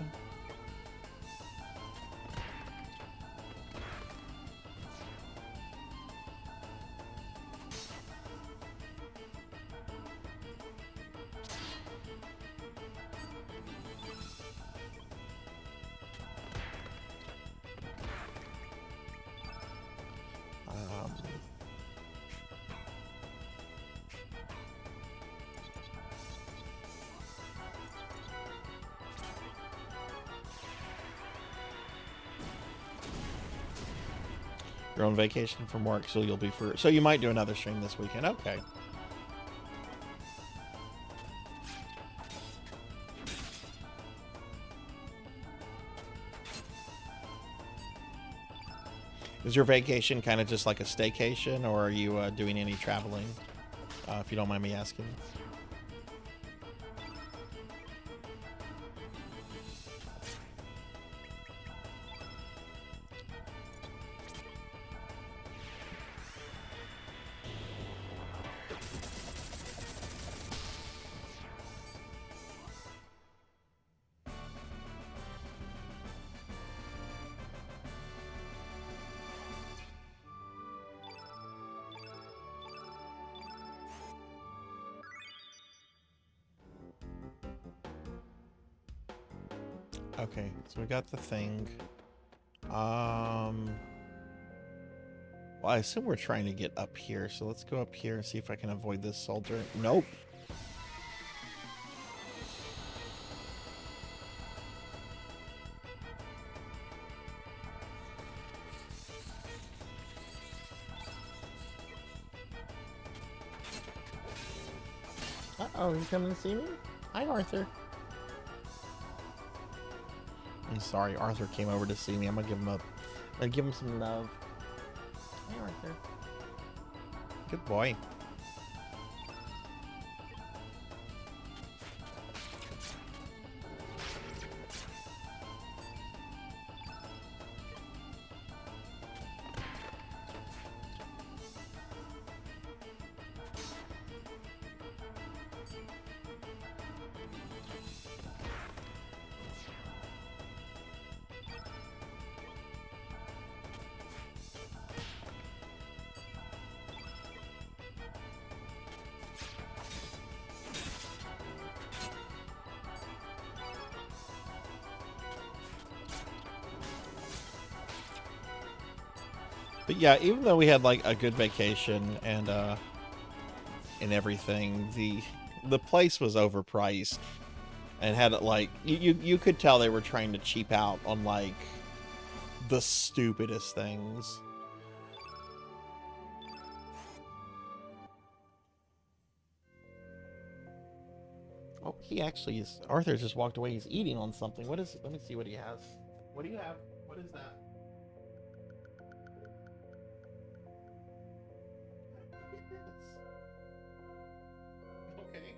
You're on vacation from work, so you'll be for. So you might do another stream this weekend. Okay. Is your vacation kind of just like a staycation, or are you doing any traveling? If you don't mind me asking. Okay, so we got the thing. Well, I assume we're trying to get up here, so let's go up here and see if I can avoid this soldier. Nope. Uh-oh, you coming to see me? Hi, Arthur. I'm sorry, Arthur came over to see me. I'm gonna give him some love. Hey, Arthur. Good boy. But yeah, even though we had like a good vacation and everything, the place was overpriced and had like you could tell they were trying to cheap out on like the stupidest things. Oh, he actually is. Arthur just walked away. He's eating on something. What is it? Let me see what he has. What do you have? What is that? Okay.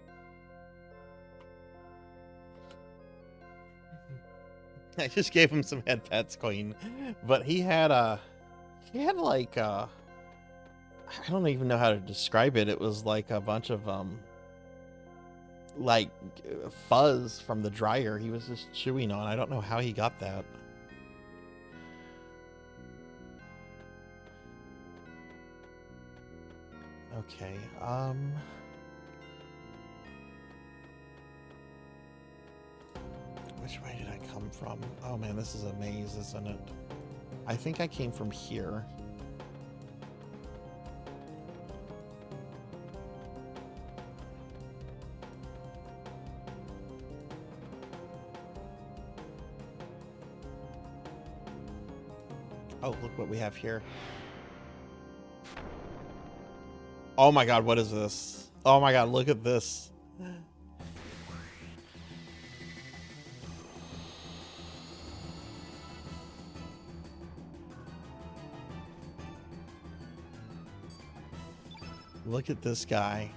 I just gave him some head pets, Queen. But he had like I don't even know how to describe it. It was like a bunch of like fuzz from the dryer he was just chewing on. I don't know how he got that. Okay, which way did I come from? Oh man, this is a maze, isn't it? I think I came from here. Oh, look what we have here. Oh my god, what is this? Oh my god, look at this. Look at this guy.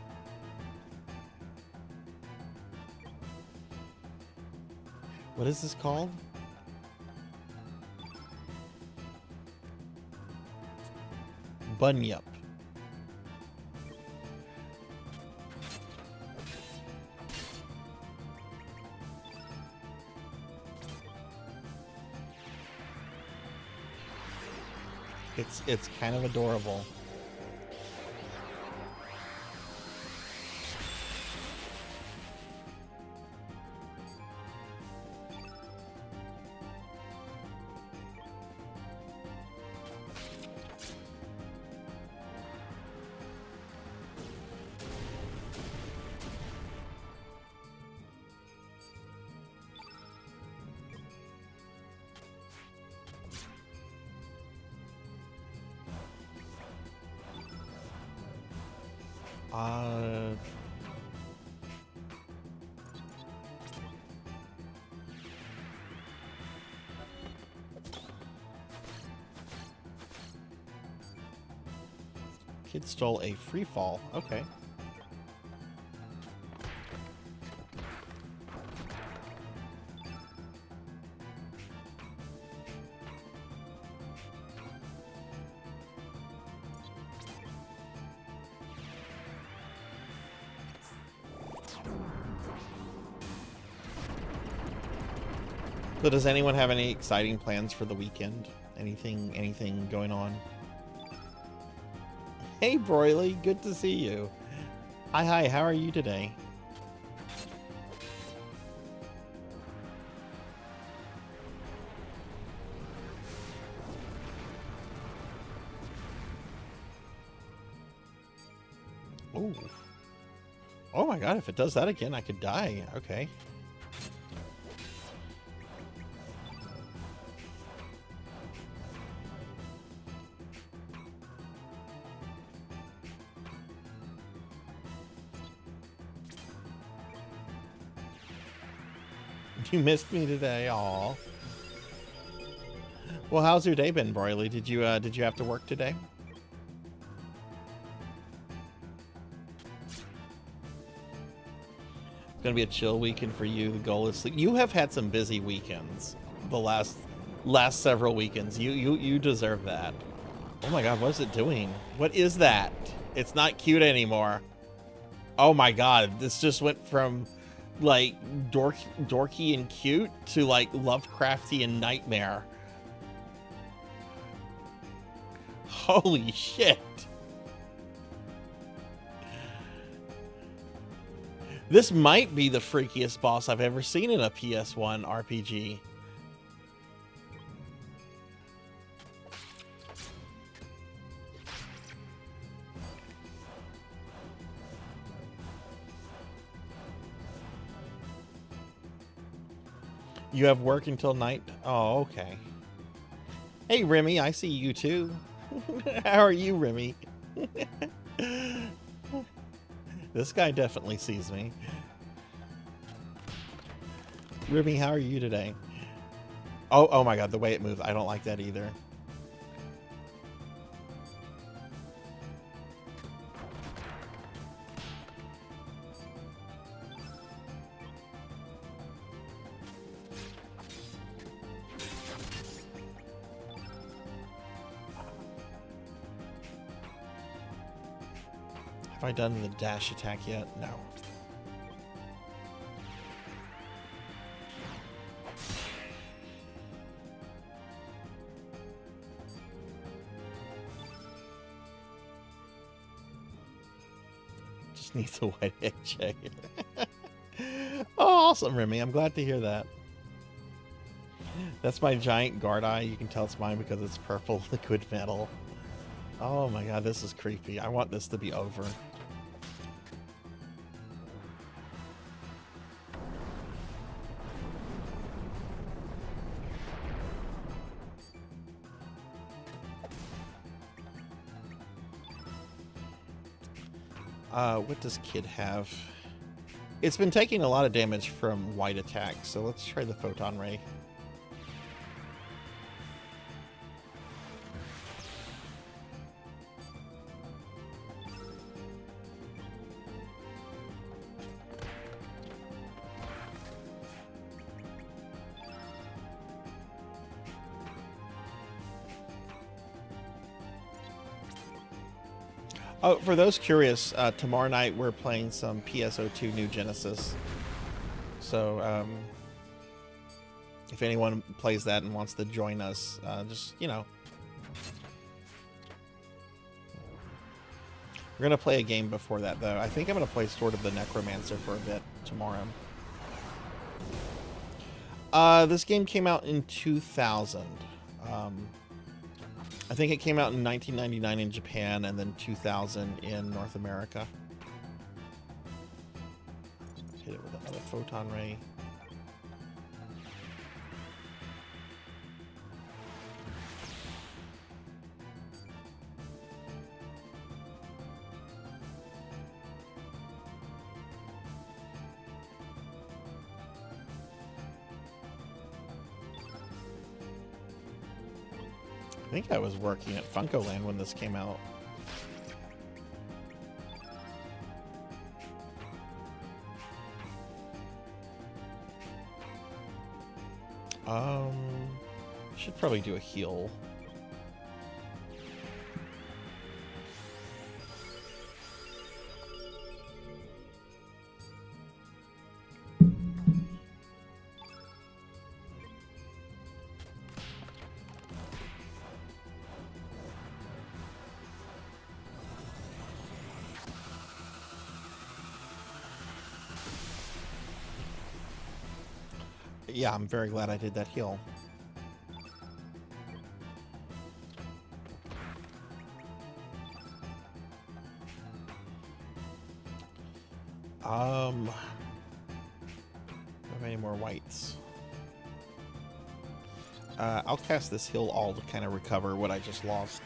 What is this called? Bunyip. It's kind of adorable. Kid stole a free fall. Okay. So does anyone have any exciting plans for the weekend? Anything going on? Hey Broily, good to see you. Hi, how are you today? Ooh. Oh my god, if it does that again, I could die. Okay. You missed me today, aw. Well, how's your day been, Broily? Did you have to work today? It's gonna be a chill weekend for you. The goal is sleep. You have had some busy weekends. The last several weekends. You deserve that. Oh my god, what is it doing? What is that? It's not cute anymore. Oh my god, this just went from like dorky and cute to like Lovecrafty and nightmare. Holy shit. This might be the freakiest boss I've ever seen in a PS1 RPG. You have work until night? Oh, okay. Hey, Remy, I see you too. How are you, Remy? This guy definitely sees me. Remy, how are you today? Oh my god, the way it moves. I don't like that either. Have I done the dash attack yet? No. Just needs a white egg check. Oh, awesome, Remy. I'm glad to hear that. That's my giant guard eye. You can tell it's mine because it's purple liquid metal. Oh my god, this is creepy. I want this to be over. What does Kid have? It's been taking a lot of damage from white attacks, so let's try the Photon Ray. Oh, for those curious, tomorrow night we're playing some PSO2 New Genesis. So, if anyone plays that and wants to join us, just, you know. We're going to play a game before that, though. I think I'm going to play Sword of the Necromancer for a bit tomorrow. This game came out in 2000. I think it came out in 1999 in Japan and then 2000 in North America. Let's hit it with another Photon Ray. I think I was working at Funkoland when this came out. Should probably do a heal. Yeah, I'm very glad I did that heal. Don't have any more whites. I'll cast this heal all to kind of recover what I just lost.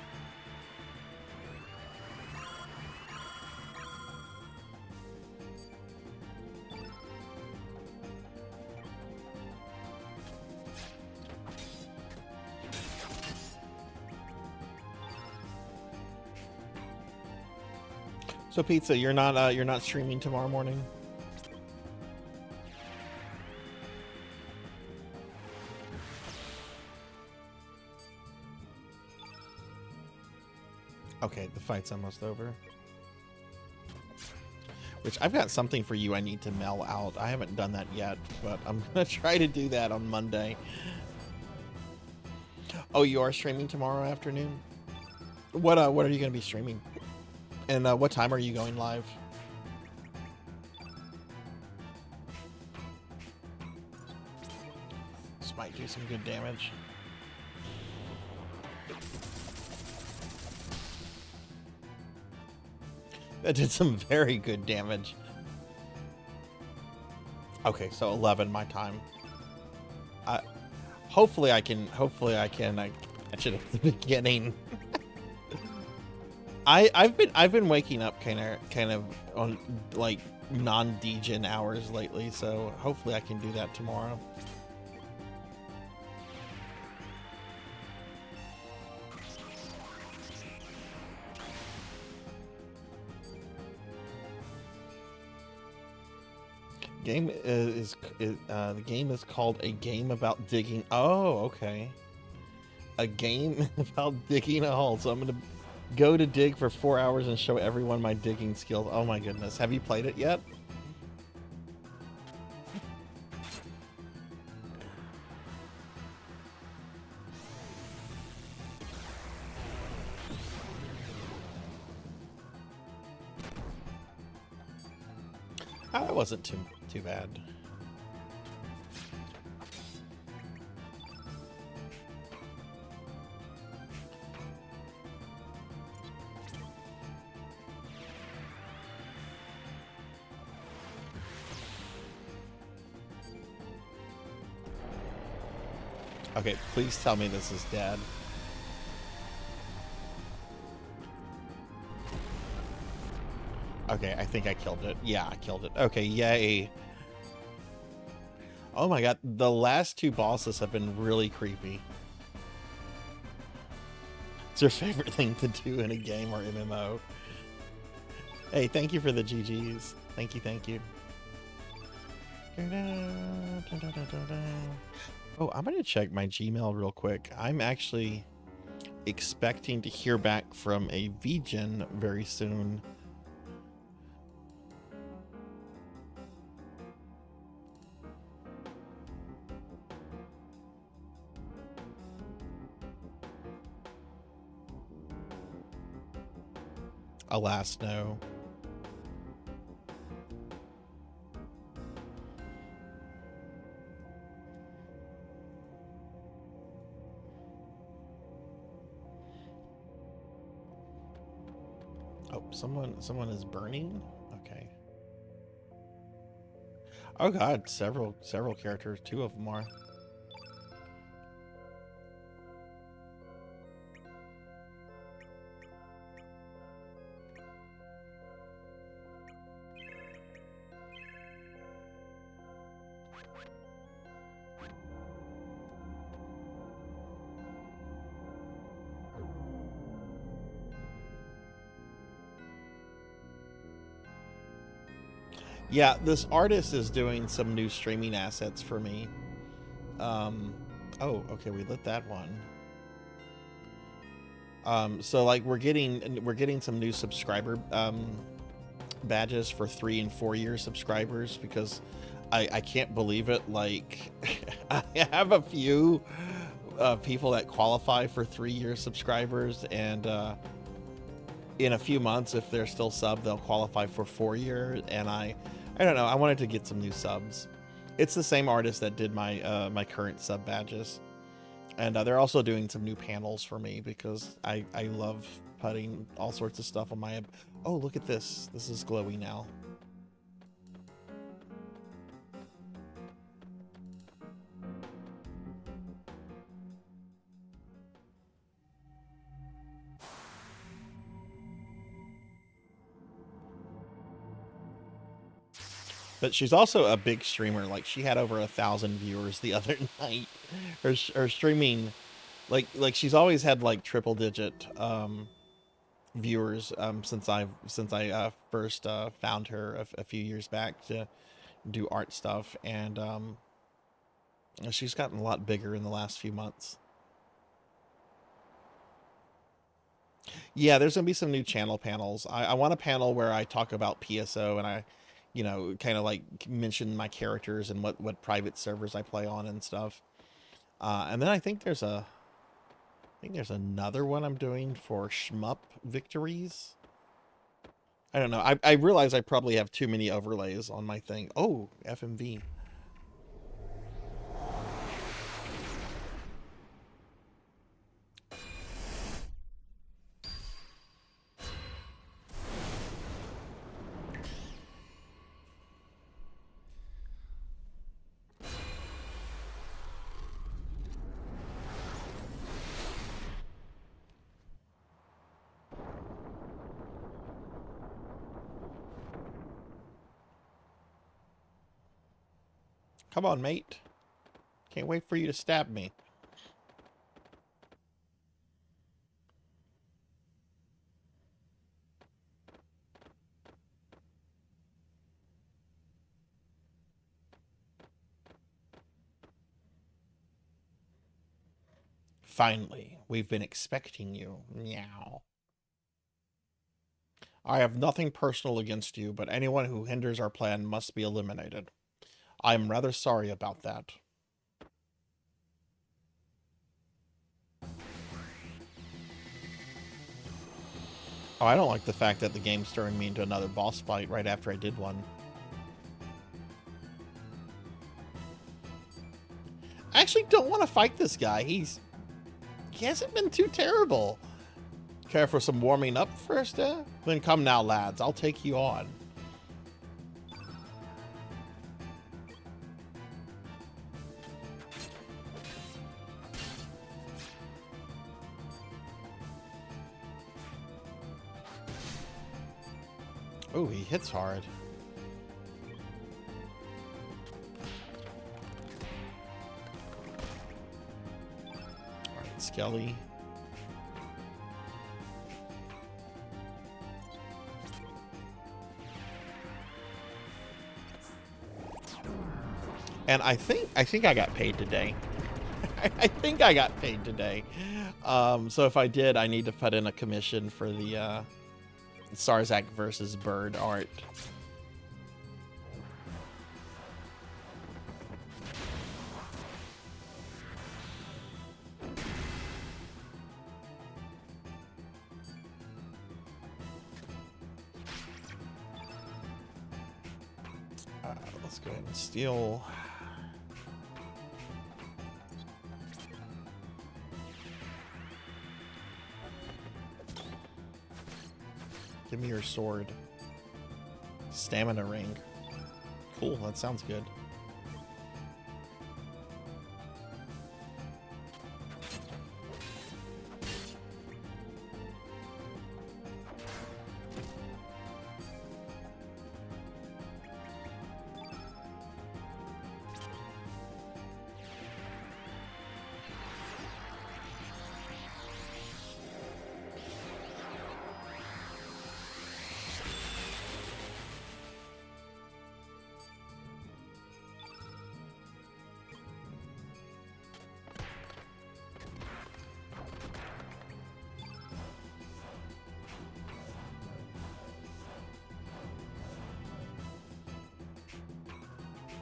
So Pizza, you're not streaming tomorrow morning? Okay, the fight's almost over. Which I've got something for you I need to mail out. I haven't done that yet, but I'm gonna try to do that on Monday. Oh, you are streaming tomorrow afternoon? What are you gonna be streaming? And what time are you going live? This might do some good damage. That did some very good damage. Okay, so 11 my time. Hopefully I can catch it at the beginning. I've been waking up kind of on like non-degen hours lately, so hopefully I can do that tomorrow. The game is called A Game About Digging. Oh, okay. A game about digging a hole. So I'm gonna go to dig for 4 hours and show everyone my digging skills. Oh my goodness. Have you played it yet? That wasn't too bad. Okay, please tell me this is dead. Okay, I think I killed it. Yeah, I killed it. Okay, yay. Oh my god, the last two bosses have been really creepy. It's your favorite thing to do in a game or MMO. Hey, thank you for the GGs. Thank you, thank you. Oh, I'm gonna check my Gmail real quick. I'm actually expecting to hear back from a VGen very soon. Alas, no. Oh, someone is burning? Okay. Oh god, several characters, two of them are. Yeah, this artist is doing some new streaming assets for me. Oh, okay, we lit that one. So like we're getting some new subscriber badges for 3 and 4 year subscribers because I can't believe it. Like I have a few people that qualify for 3-year subscribers, and in a few months, if they're still sub, they'll qualify for 4-year. And I don't know. I wanted to get some new subs. It's the same artist that did my my current sub badges, and they're also doing some new panels for me because I love putting all sorts of stuff on my. Oh, look at this! This is glowy now. But she's also a big streamer. Like she had over 1,000 viewers the other night. Her streaming, like she's always had like triple digit viewers since I first found her a few years back to do art stuff, and she's gotten a lot bigger in the last few months. Yeah, there's gonna be some new channel panels. I want a panel where I talk about PSO and I, you know, kind of like mention my characters and what private servers I play on and stuff. And then I think there's another one I'm doing for shmup victories. I don't know. I realize I probably have too many overlays on my thing. Oh, FMV. Come on, mate. Can't wait for you to stab me. Finally, we've been expecting you. Meow. I have nothing personal against you, but anyone who hinders our plan must be eliminated. I am rather sorry about that. Oh, I don't like the fact that the game's throwing me into another boss fight right after I did one. I actually don't want to fight this guy. He hasn't been too terrible. Care for some warming up first, eh? Then come now, lads. I'll take you on. Oh, he hits hard. Alright, Skelly. And I think I got paid today. I think I got paid today. So if I did, I need to put in a commission for the Sarzac versus Bird art. Let's go ahead and steal. Give me your sword. Stamina ring. Cool, that sounds good.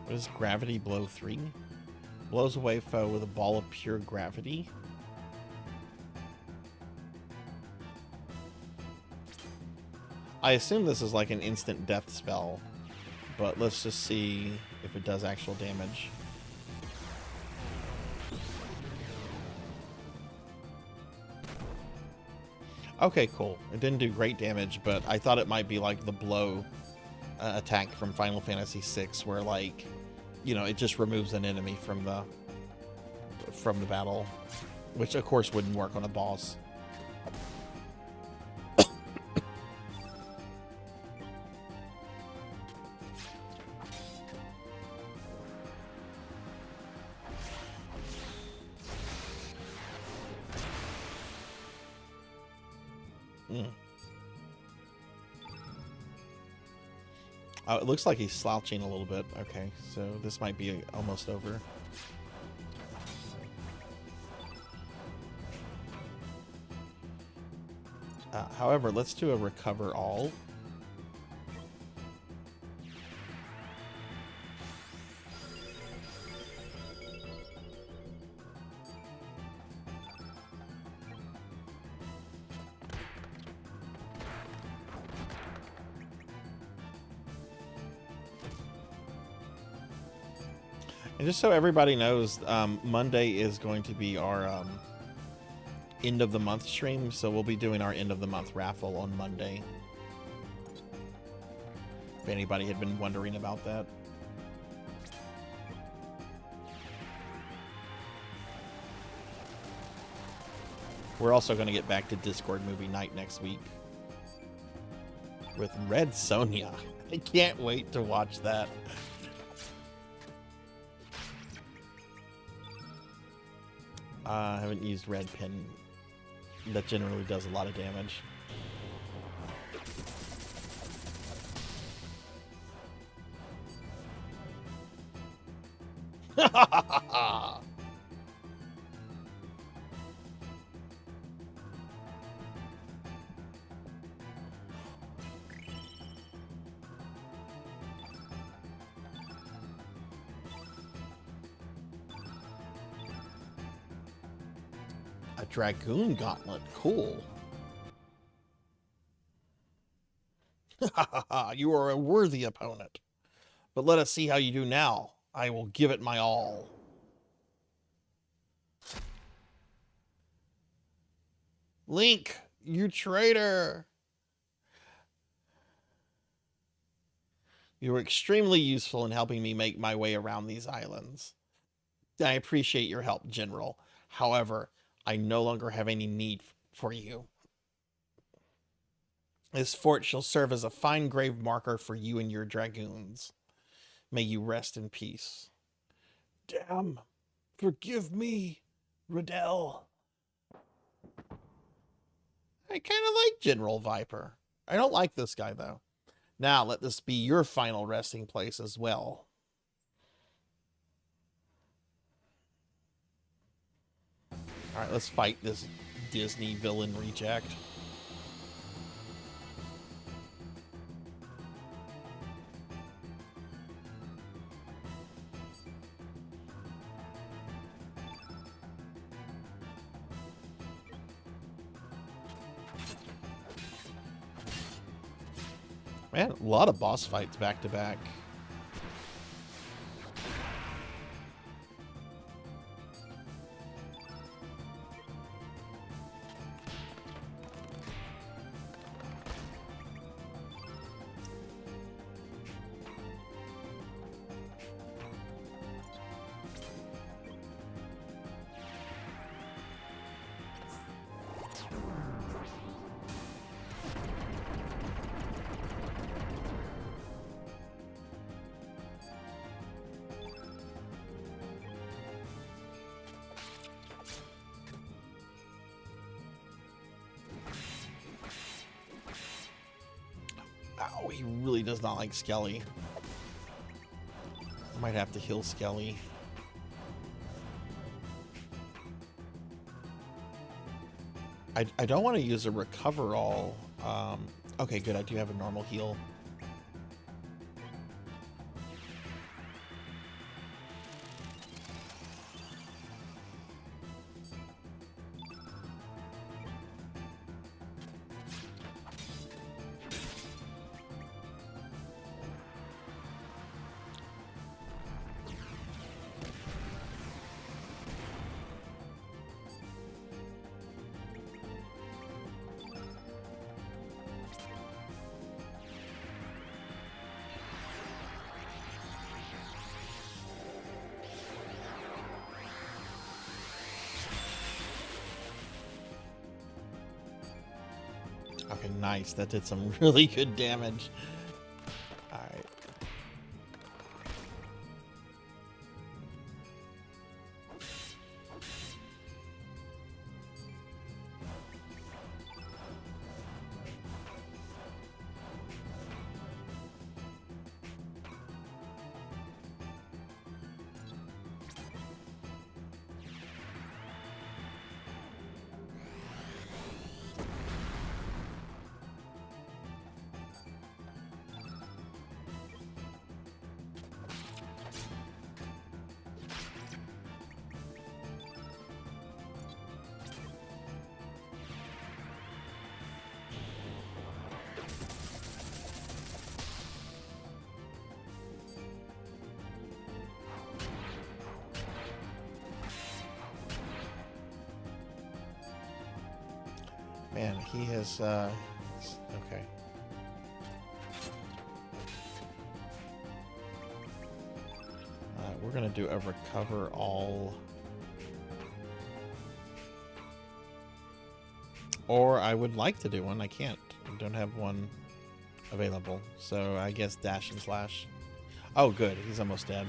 What is Gravity Blow 3? Blows away foe with a ball of pure gravity. I assume this is like an instant death spell, but let's just see if it does actual damage. Okay, cool. It didn't do great damage, but I thought it might be like the blow attack from Final Fantasy VI, where like, you know, it just removes an enemy from the battle, which of course wouldn't work on a boss. Oh, it looks like he's slouching a little bit. Okay, so this might be almost over. However, let's do a recover all. And just so everybody knows, Monday is going to be our end of the month stream, so we'll be doing our end of the month raffle on Monday. If anybody had been wondering about that. We're also going to get back to Discord movie night next week with Red Sonja. I can't wait to watch that. I haven't used red pin. That generally does a lot of damage. A Dragoon Gauntlet, cool. You are a worthy opponent. But let us see how you do now. I will give it my all. Link, you traitor. You were extremely useful in helping me make my way around these islands. I appreciate your help, General. However, I no longer have any need for you. This fort shall serve as a fine grave marker for you and your dragoons. May you rest in peace. Damn. Forgive me, Riddell. I kind of like General Viper. I don't like this guy, though. Now, let this be your final resting place as well. Alright, let's fight this Disney villain reject. Man, a lot of boss fights back to back. Oh, he really does not like Skelly. Might have to heal Skelly. I don't want to use a recover all. Okay, good. I do have a normal heal. Okay, nice. That did some really good damage. Alright. Man, he has, okay. We're gonna do a recover all. Or I would like to do one. I can't. I don't have one available. So I guess dash and slash. Oh, good. He's almost dead.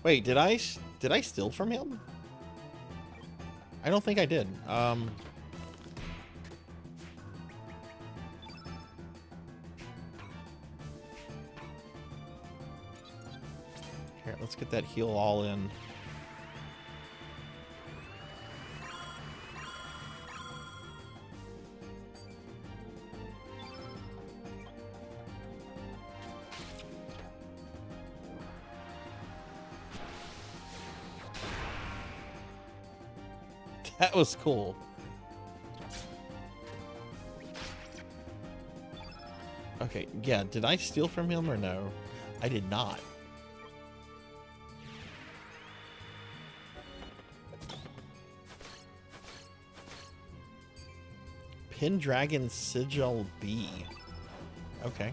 Wait, did I steal from him? I don't think I did. Here, let's get that heal all in. That was cool. Okay, yeah, did I steal from him or no? I did not. Pendragon Sigil B. Okay.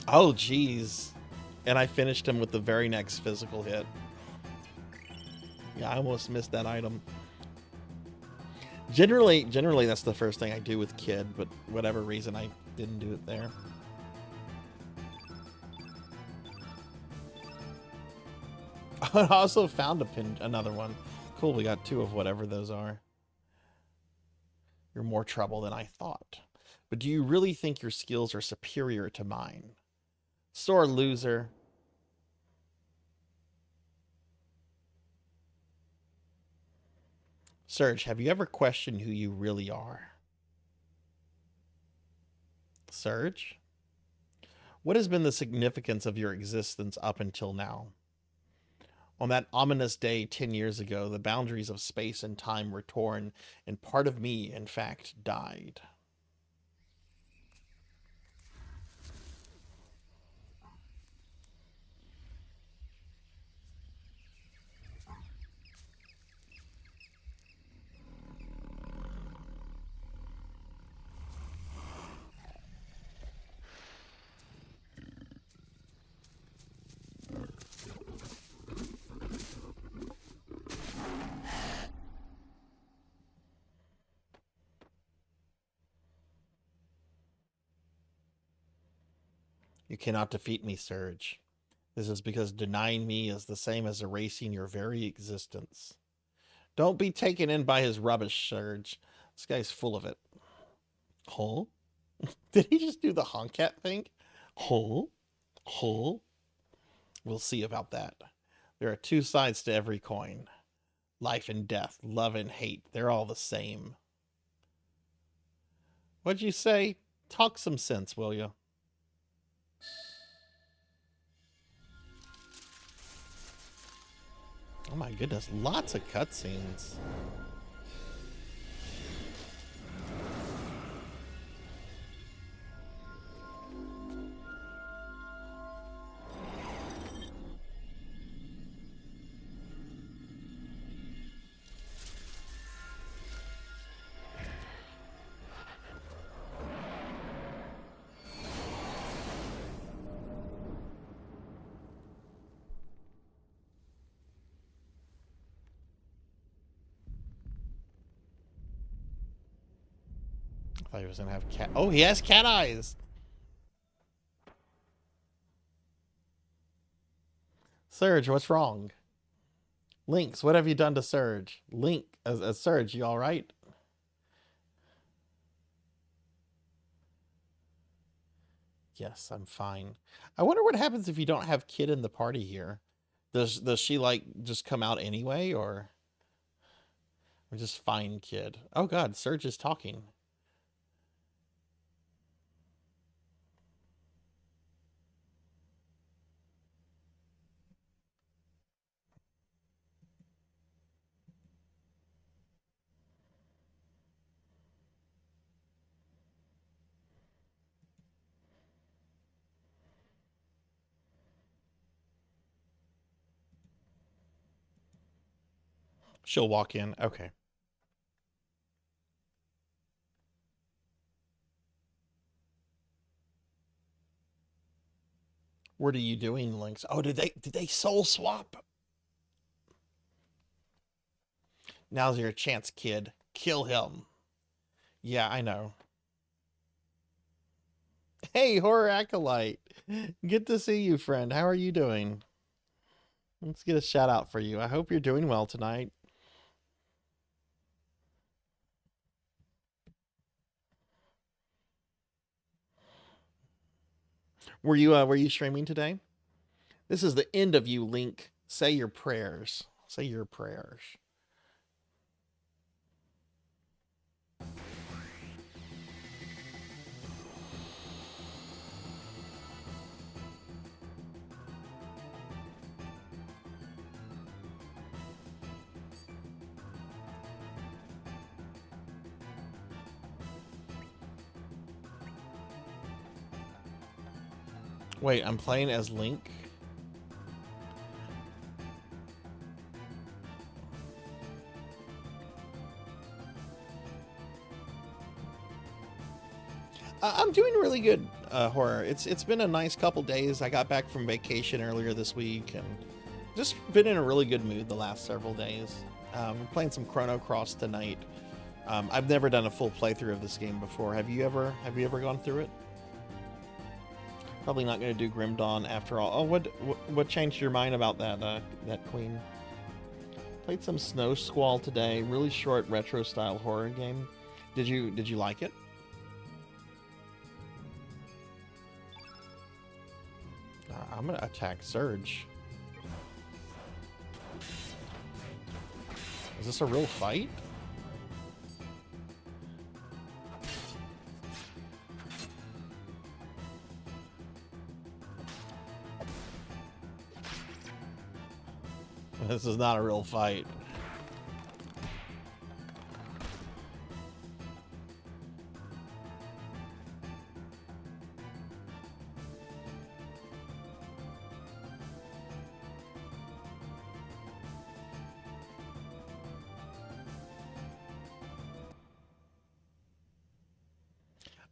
Oh, geez. And I finished him with the very next physical hit. Yeah, I almost missed that item. Generally that's the first thing I do with Kid, but whatever reason I didn't do it there. I also found another one. Cool, we got 2 of whatever those are. You're more trouble than I thought. But do you really think your skills are superior to mine? Sore loser. Serge, have you ever questioned who you really are? Serge? What has been the significance of your existence up until now? On that ominous day 10 years ago, the boundaries of space and time were torn, and part of me, in fact, died. You cannot defeat me, Serge. This is because denying me is the same as erasing your very existence. Don't be taken in by his rubbish, Serge. This guy's full of it. Huh? Did he just do the honkat thing? Huh? Huh? We'll see about that. There are 2 sides to every coin. Life and death, love and hate, they're all the same. What'd you say? Talk some sense, will you? Oh my goodness, lots of cutscenes. I thought he was gonna have cat. Oh, he has cat eyes. Serge, what's wrong? Lynx, what have you done to Serge? Link, Serge, you all right? Yes, I'm fine. I wonder what happens if you don't have Kid in the party here. Does she like just come out anyway, or just find Kid? Oh God, Serge is talking. She'll walk in. Okay. What are you doing, Lynx? Oh, did they soul swap? Now's your chance, Kid. Kill him. Yeah, I know. Hey, Horror Acolyte. Good to see you, friend. How are you doing? Let's get a shout out for you. I hope you're doing well tonight. Were you streaming today? This is the end of you, Link. Say your prayers. Say your prayers. Wait, I'm playing as Link? I'm doing really good, horror. It's been a nice couple days. I got back from vacation earlier this week and just been in a really good mood the last several days. Playing some Chrono Cross tonight. I've never done a full playthrough of this game before. Have you ever gone through it? Probably not going to do Grim Dawn after all. Oh, what changed your mind about that queen? Played some Snow Squall today. Really short retro style horror game. Did you like it? I'm gonna attack Surge. Is this a real fight? This is not a real fight.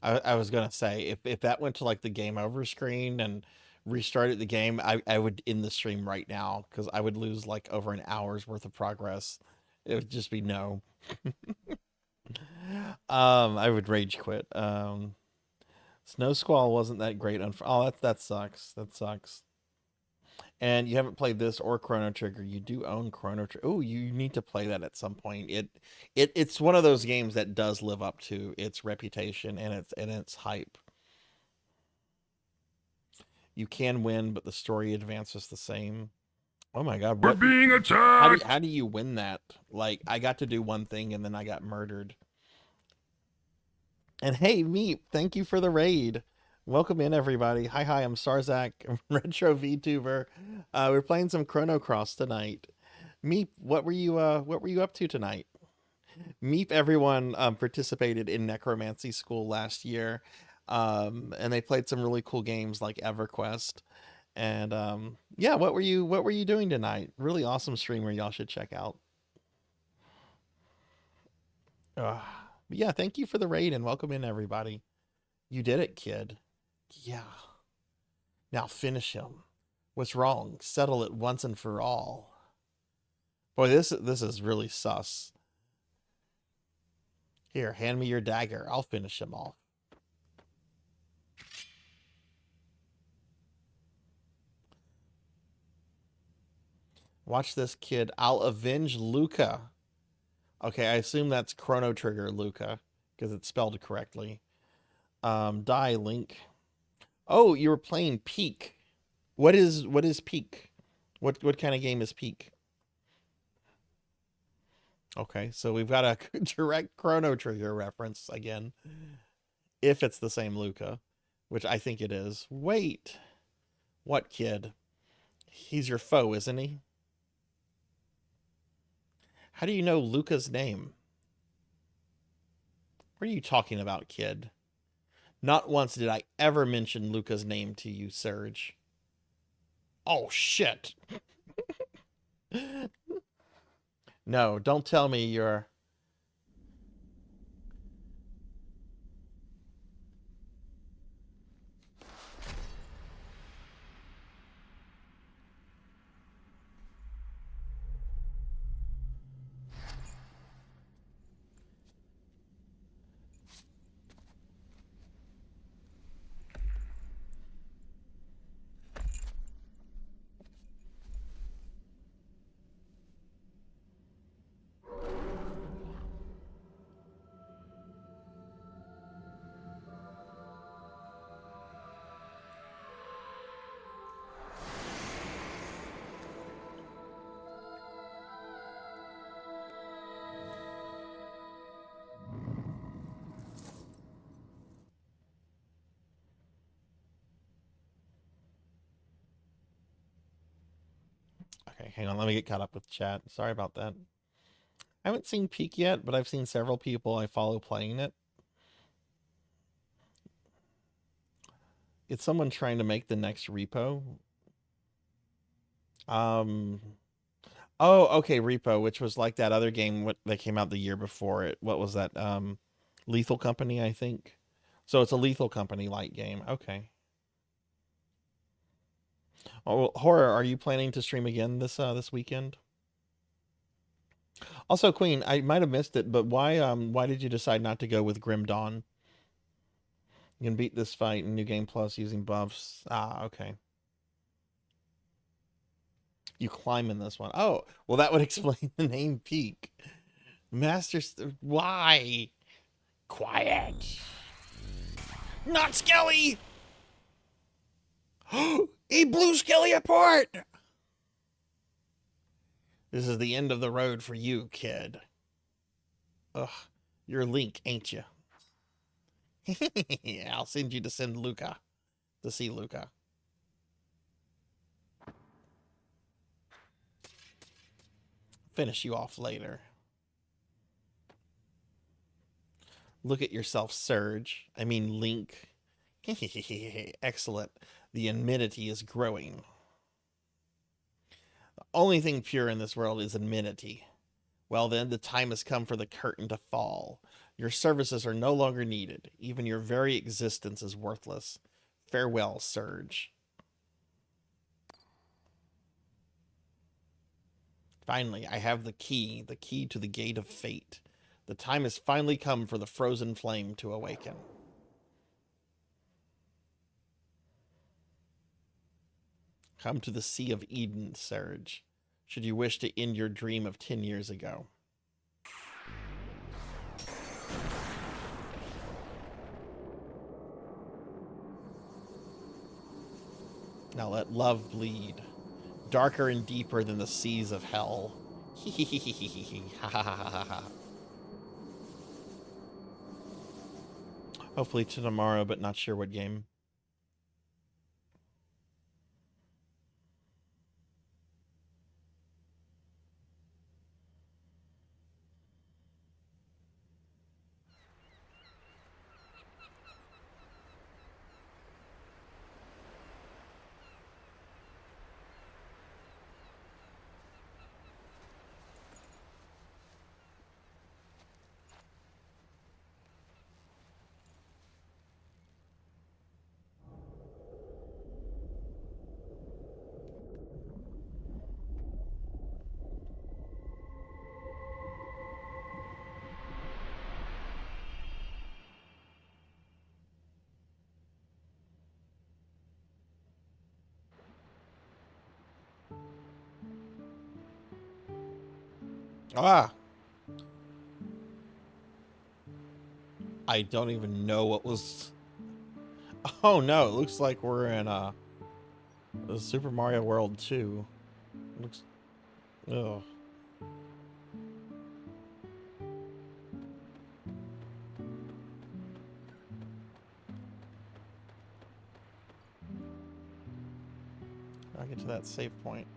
I was gonna say if that went to like the game over screen and restarted the game, I would end the stream right now because I would lose like over an hour's worth of progress. It would just be no. I would rage quit. Snow Squall wasn't that great. Oh, that sucks. That sucks. And you haven't played this or Chrono Trigger. You do own Chrono Trigger. Oh, you need to play that at some point. It's one of those games that does live up to its reputation and its hype. You can win, but the story advances the same. Oh my god, We're being attacked! How do you win that? Like, I got to do one thing and then I got murdered. And hey, Meep, thank you for the raid. Welcome in, everybody. Hi, I'm Sarzac, retro VTuber. We're playing some Chrono Cross tonight. Meep, what were you up to tonight? Meep, everyone participated in Necromancy School last year, and they played some really cool games like EverQuest. And yeah, what were you doing tonight? Really awesome streamer, y'all should check out. Yeah, thank you for the raid and welcome in, everybody. You did it, kid. Yeah. Now finish him. What's wrong? Settle it once and for all. Boy, this is really sus. Here, hand me your dagger. I'll finish him off. Watch this, kid. I'll avenge Luca. Okay, I assume that's Chrono Trigger Luca because it's spelled correctly. Die, Link. Oh, you were playing Peak. What is Peak? What kind of game is Peak? Okay, so we've got a direct Chrono Trigger reference again. If it's the same Luca, which I think it is. Wait. What kid? He's your foe, isn't he? How do you know Luca's name? What are you talking about, kid? Not once did I ever mention Luca's name to you, Surge. Oh, shit. No, don't tell me you're... Okay, hang on. Let me get caught up with chat. Sorry about that. I haven't seen Peak yet, but I've seen several people I follow playing it. It's someone trying to make the next repo. Oh, okay, Repo, which was like that other game that came out the year before it. What was that? Lethal Company, I think. So it's a Lethal Company light game. Okay. Oh, well, Horror, are you planning to stream again this weekend? Also, Queen, I might have missed it, but why did you decide not to go with Grim Dawn? You can beat this fight in New Game Plus using buffs. Ah, okay. You climb in this one. Oh, well, that would explain the name Peak. Why? Quiet. Not Skelly! He blew Skelly apart! This is the end of the road for you, kid. Ugh, you're Link, ain't you? Yeah, I'll send you to see Luca. Finish you off later. Look at yourself, Surge. I mean, Link. Excellent. The enmity is growing. The only thing pure in this world is enmity. Well then, the time has come for the curtain to fall. Your services are no longer needed. Even your very existence is worthless. Farewell, Surge. Finally, I have the key to the gate of fate. The time has finally come for the frozen flame to awaken. Come to the Sea of Eden, Surge, should you wish to end your dream of 10 years ago. Now let love bleed, darker and deeper than the seas of hell. Hopefully to tomorrow, but not sure what game. Ah! I don't even know what was... Oh no, it looks like we're in Super Mario World 2. Looks... Ugh. I'll get to that save point.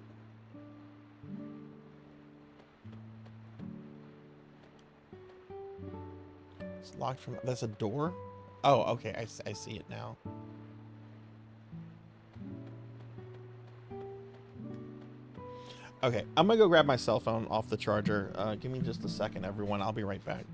It's locked from... That's a door? Oh, okay, I see it now. Okay, I'm gonna go grab my cell phone off the charger. Give me just a second, everyone. I'll be right back.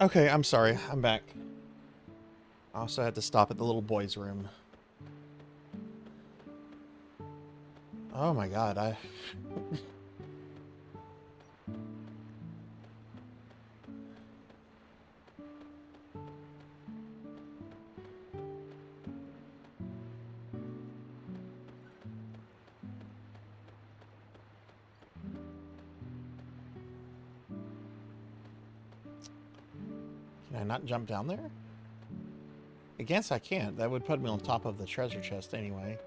Okay, I'm sorry. I'm back. I also had to stop at the little boy's room. Oh my god, Can I not jump down there? I guess I can't. That would put me on top of the treasure chest anyway.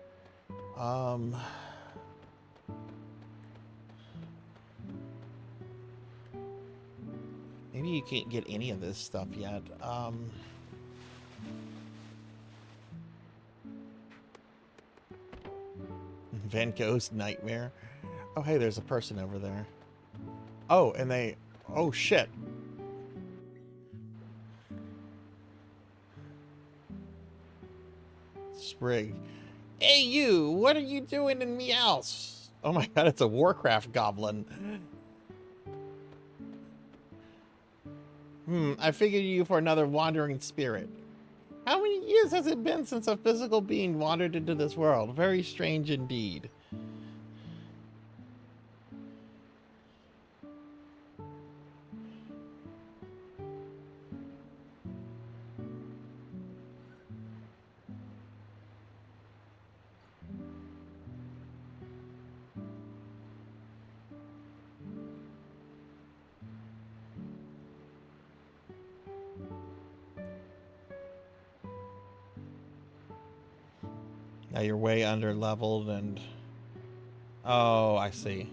Maybe you can't get any of this stuff yet. Van Gogh's nightmare. Oh, hey, there's a person over there. Oh, and they... Oh, shit. Sprig. Hey, you! What are you doing in me house? Oh my god, it's a Warcraft goblin. I figured you for another wandering spirit. How many years has it been since a physical being wandered into this world? Very strange indeed. Now you're way under leveled and... Oh, I see.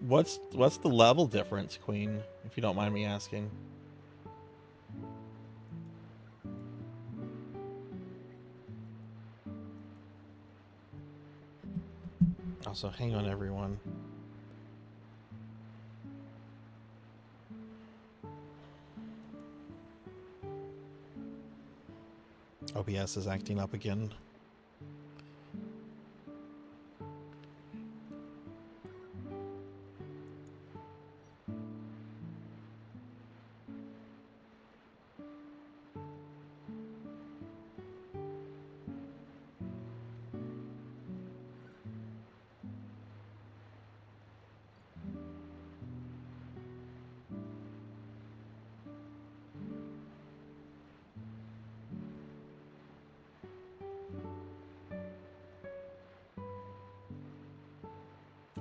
What's the level difference, Queen, if you don't mind me asking? Also, hang on, everyone. OBS is acting up again.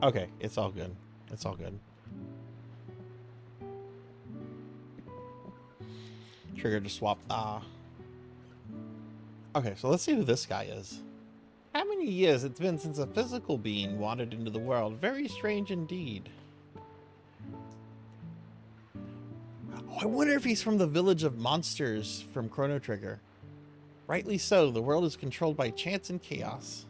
Okay, it's all good. It's all good. Trigger to swap. Okay, so let's see who this guy is. How many years it's been since a physical being wandered into the world? Very strange indeed. Oh, I wonder if he's from the village of monsters from Chrono Trigger. Rightly so, the world is controlled by chance and chaos.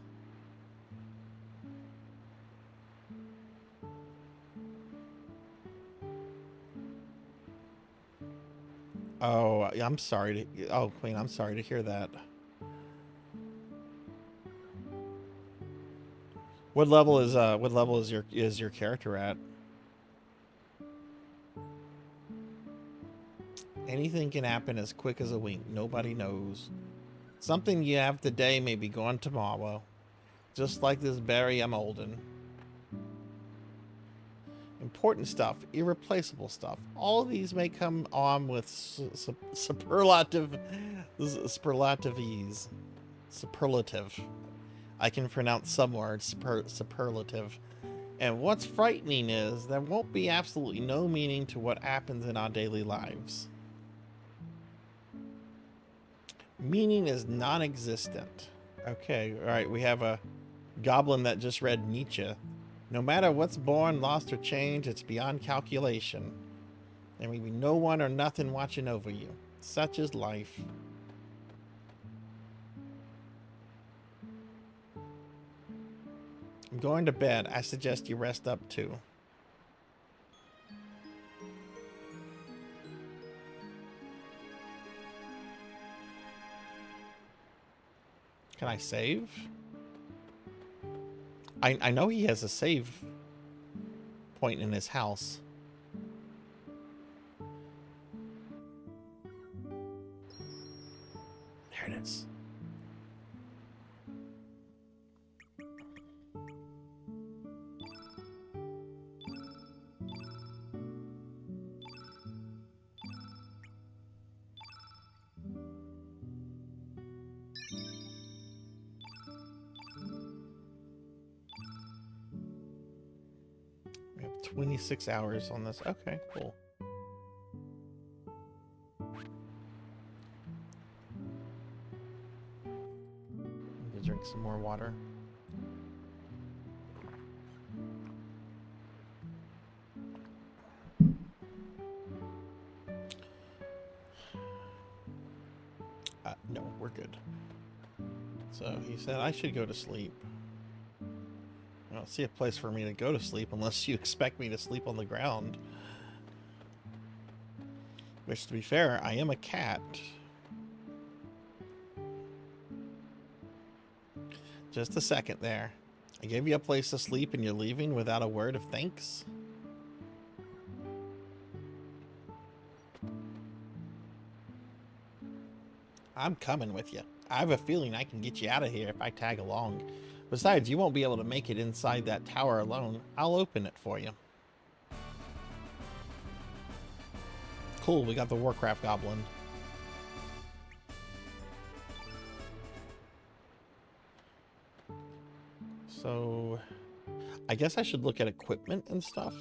Oh, I'm sorry to... Oh, Queen, I'm sorry to hear that. What level is your character at? Anything can happen as quick as a wink. Nobody knows. Something you have today may be gone tomorrow. Just like this berry I'm holding. Important stuff, irreplaceable stuff. All of these may come on with superlative ease. Superlative. I can pronounce some words, superlative. And what's frightening is there won't be absolutely no meaning to what happens in our daily lives. Meaning is non-existent. Okay, all right, we have a goblin that just read Nietzsche. No matter what's born, lost, or changed, it's beyond calculation. There may be no one or nothing watching over you. Such is life. I'm going to bed. I suggest you rest up too. Can I save? I know he has a save point in his house. There it is. We have 26 hours on this. Okay, cool. Need to drink some more water. No, we're good. So he said I should go to sleep. I don't see a place for me to go to sleep unless you expect me to sleep on the ground. Which, to be fair, I am a cat. Just a second there. I gave you a place to sleep and you're leaving without a word of thanks? I'm coming with you. I have a feeling I can get you out of here if I tag along. Besides, you won't be able to make it inside that tower alone. I'll open it for you. Cool, we got the Warcraft Goblin. So, I guess I should look at equipment and stuff.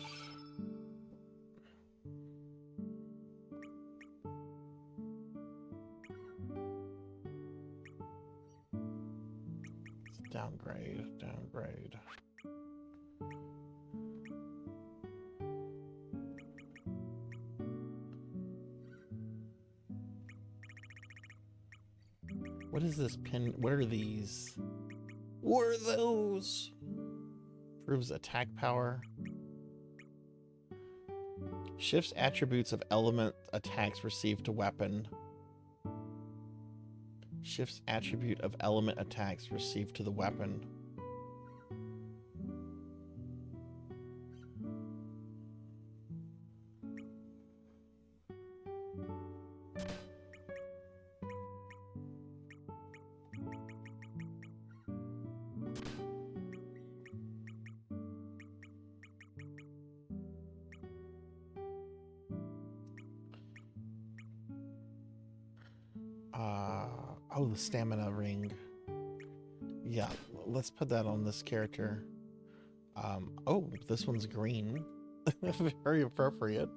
Downgrade, downgrade. What is this pin? What are these? What are those? Improves attack power. Shifts attributes of element attacks received to weapon. Shifts attribute of element attacks received to the weapon. Oh, the stamina ring. Yeah, let's put that on this character. Oh, this one's green. Very appropriate.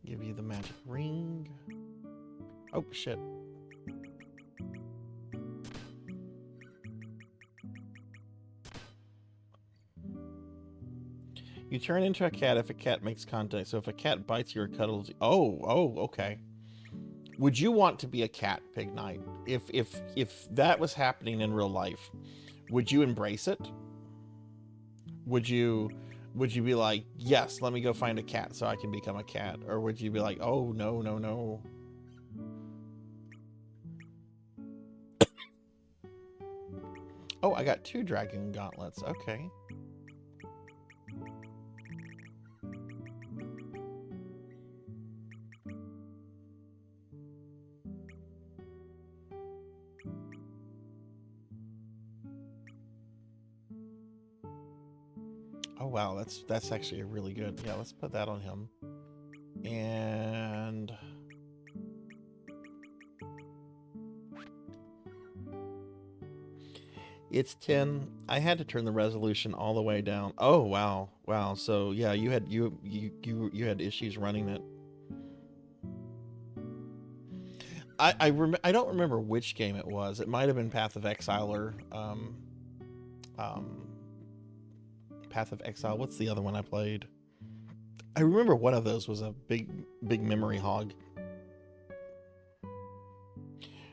Give you the magic ring. Oh, shit. You turn into a cat if a cat makes contact. So if a cat bites you or cuddles you... Oh, okay. Would you want to be a cat, Pig Knight? If that was happening in real life, would you embrace it? Would you be like, yes, let me go find a cat so I can become a cat? Or would you be like, oh, no, no, no. Oh, I got 2 dragon gauntlets. Okay. Oh wow, that's actually a really good. Yeah, let's put that on him. And it's 10. I had to turn the resolution all the way down. Oh wow. Wow. So yeah, you had issues running it. I don't remember which game it was. It might have been Path of Exile or Path of Exile. What's the other one I played? I remember one of those was a big memory hog.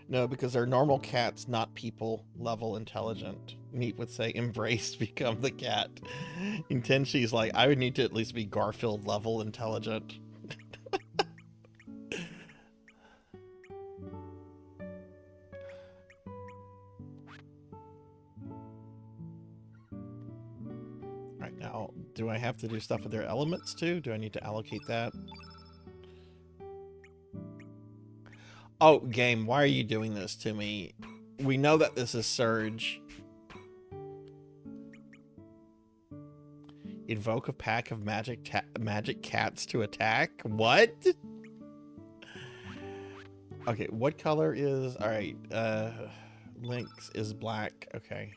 No, because they're normal cats, not people level intelligent. Meat would say, embrace, become the cat. In Tenchi's like, I would need to at least be Garfield level intelligent. Do I have to do stuff with their elements too? Do I need to allocate that? Oh, game, why are you doing this to me? We know that this is Surge. Invoke a pack of magic cats to attack? What? Okay, what color is... Alright, Lynx is black. Okay.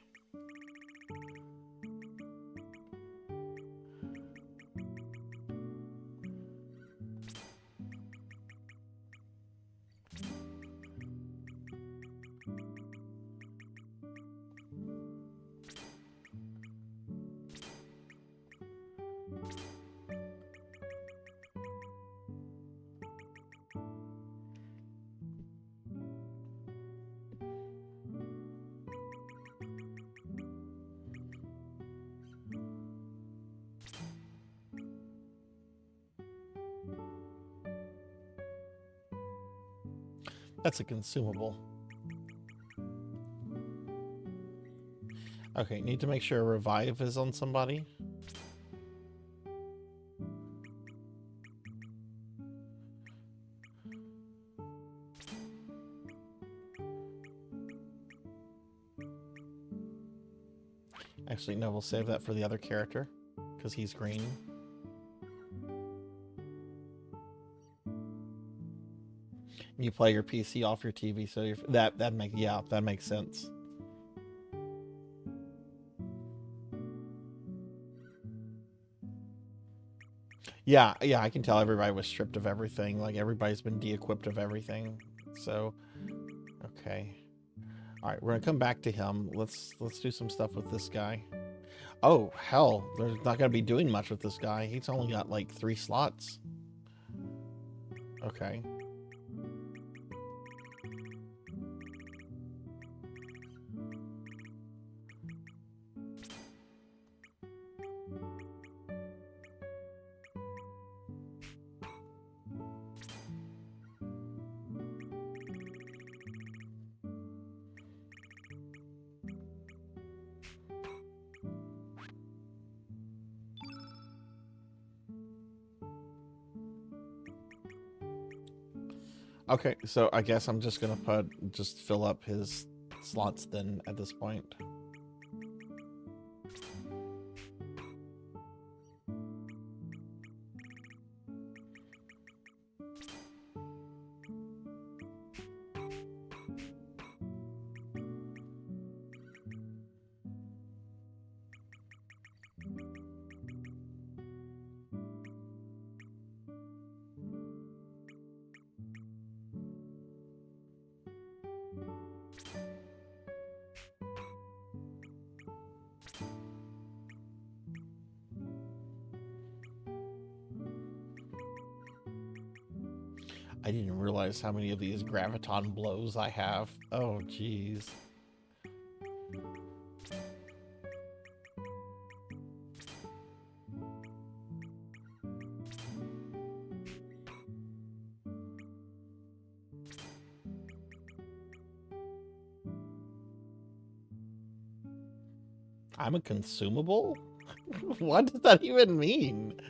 That's a consumable. Okay, need to make sure a revive is on somebody. Actually, no, we'll save that for the other character, because he's green. You play your PC off your TV, so that makes sense. Yeah, I can tell everybody was stripped of everything. Like everybody's been de-equipped of everything. So, okay. All right, we're gonna come back to him. Let's do some stuff with this guy. Oh hell, there's not gonna be doing much with this guy. He's only got like 3 slots. Okay. Okay, so I guess I'm just gonna just fill up his slots then at this point. I didn't realize how many of these graviton blows I have. Oh, jeez. I'm a consumable? What does that even mean?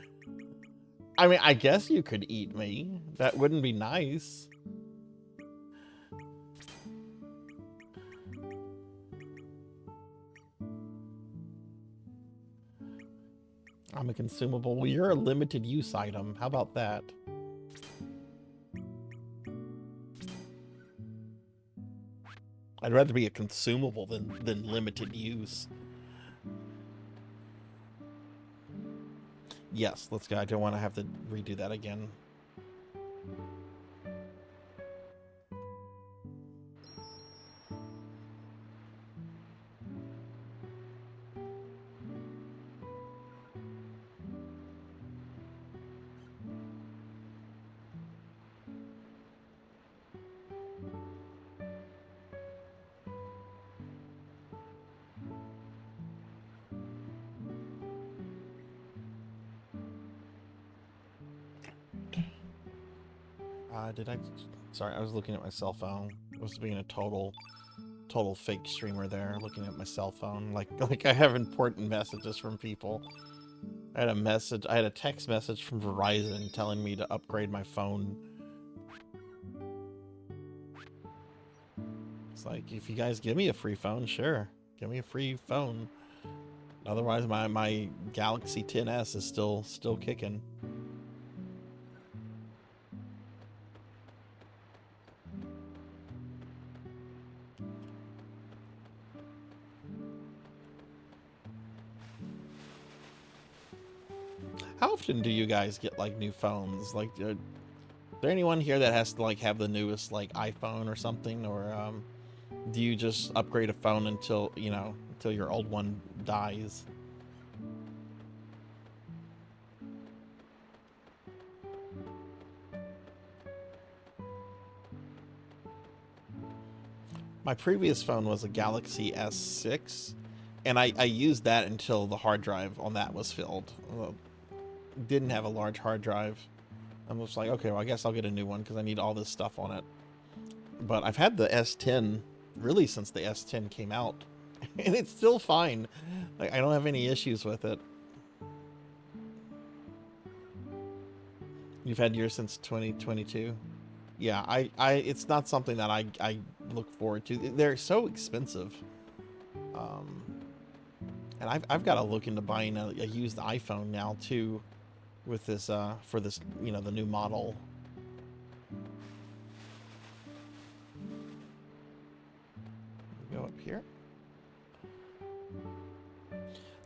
I mean, I guess you could eat me. That wouldn't be nice. I'm a consumable. Well, you're a limited use item. How about that? I'd rather be a consumable than limited use. Yes, let's go. I don't want to have to redo that again. Sorry, I was looking at my cell phone. I was being a total fake streamer there, looking at my cell phone. Like I have important messages from people. I had a message. I had a text message from Verizon telling me to upgrade my phone. It's like, if you guys give me a free phone, sure, give me a free phone. Otherwise, my Galaxy 10s is still kicking. How often do you guys get like new phones? Like, is there anyone here that has to like have the newest like iPhone or something, or do you just upgrade a phone until until your old one dies? My previous phone was a Galaxy S6, and I used that until the hard drive on that was filled. Well, didn't have a large hard drive. I'm just like, okay, well, I guess I'll get a new one because I need all this stuff on it. But I've had the S10 really since the S10 came out, and it's still fine. Like, I don't have any issues with it. You've had yours since 2022? Yeah, it's not something that I look forward to. They're so expensive. And I've got to look into buying a used iPhone now too, with this for this, the new model. Go up here.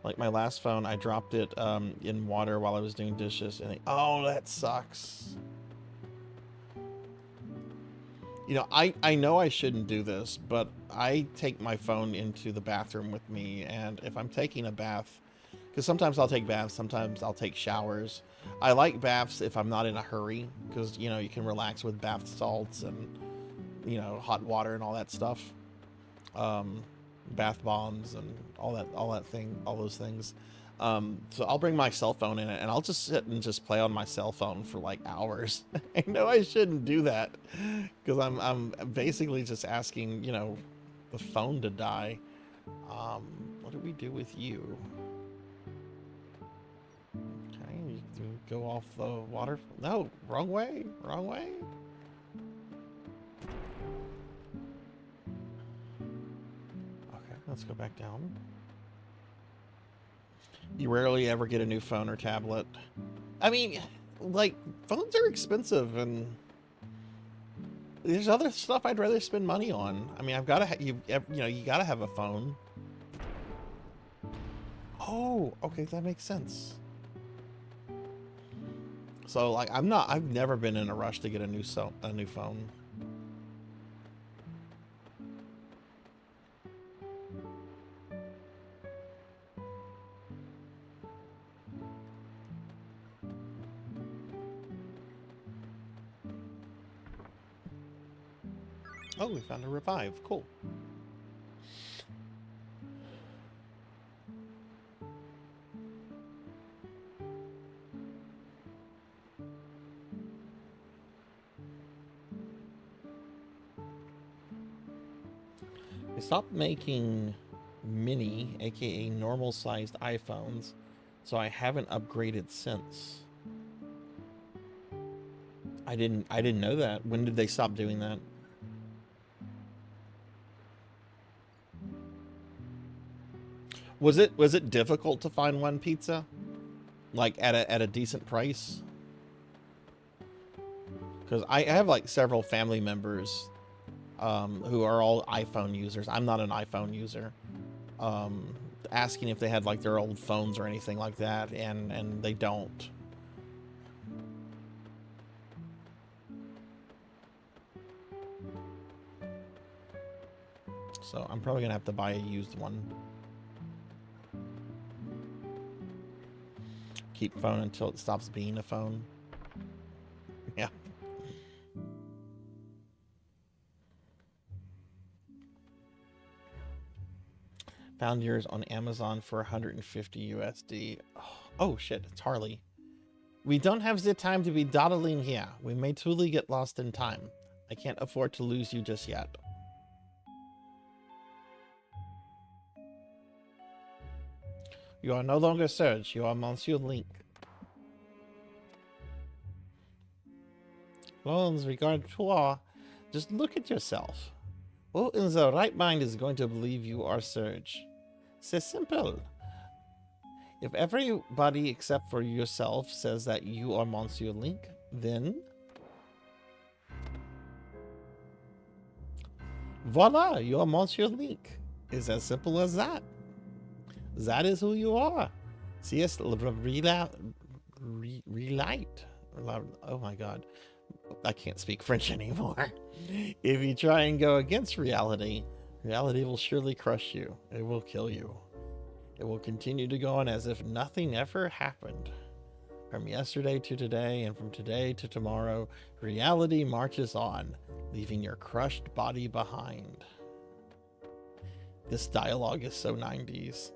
Like my last phone, I dropped it in water while I was doing dishes, and oh, that sucks. I know I shouldn't do this, but I take my phone into the bathroom with me, and if I'm taking a bath, because sometimes I'll take baths, sometimes I'll take showers. I like baths if I'm not in a hurry, because you can relax with bath salts and hot water and all that stuff, bath bombs and all those things. So I'll bring my cell phone in it, and I'll just sit and just play on my cell phone for like hours. I know I shouldn't do that, because I'm basically just asking the phone to die. What do we do with you? Okay, you go off the water. No, wrong way. Okay, let's go back down. You rarely ever get a new phone or tablet. I mean, like, phones are expensive, and there's other stuff I'd rather spend money on. I mean, I've got to, you gotta have a phone. Oh, okay, that makes sense. So, like, I've never been in a rush to get a new phone. Oh, we found a revive. Cool. They stopped making mini, aka normal-sized iPhones, so I haven't upgraded since. I didn't know that. When did they stop doing that? Was it difficult to find one pizza, like at a decent price? Because I have like several family members who are all iPhone users. I'm not an iPhone user. Asking if they had like their old phones or anything like that, and they don't. So I'm probably gonna have to buy a used one. Keep phone until it stops being a phone. Yeah. Found yours on Amazon for 150 USD. Oh shit, it's Harley. We don't have the time to be dawdling here. We may truly get lost in time. I can't afford to lose you just yet. You are no longer Serge. You are Monsieur Link. Loans regard toi. Just look at yourself. Who in the right mind is going to believe you are Serge? C'est simple. If everybody except for yourself says that you are Monsieur Link, then voila, you are Monsieur Link. It's as simple as that. That is who you are. CS relight. Oh my god. I can't speak French anymore. If you try and go against reality, reality will surely crush you. It will kill you. It will continue to go on as if nothing ever happened. From yesterday to today, and from today to tomorrow, reality marches on, leaving your crushed body behind. This dialogue is so 90s.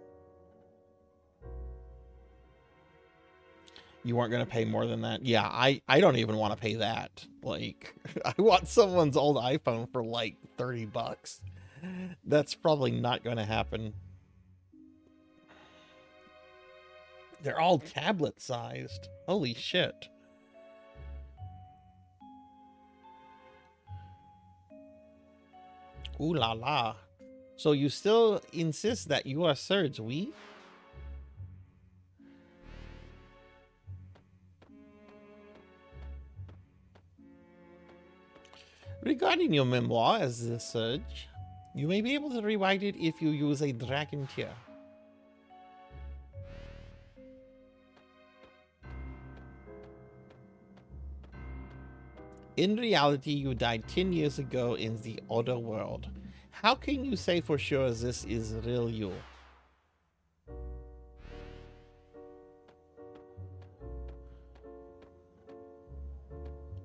You weren't going to pay more than that? Yeah, I don't even want to pay that. Like, I want someone's old iPhone for like 30 bucks. That's probably not going to happen. They're all tablet sized. Holy shit. Ooh la la. So you still insist that you are Serge, oui? Regarding your memoir as the Serge, you may be able to rewrite it if you use a dragon tear. In reality, you died 10 years ago in the other world. How can you say for sure this is real you?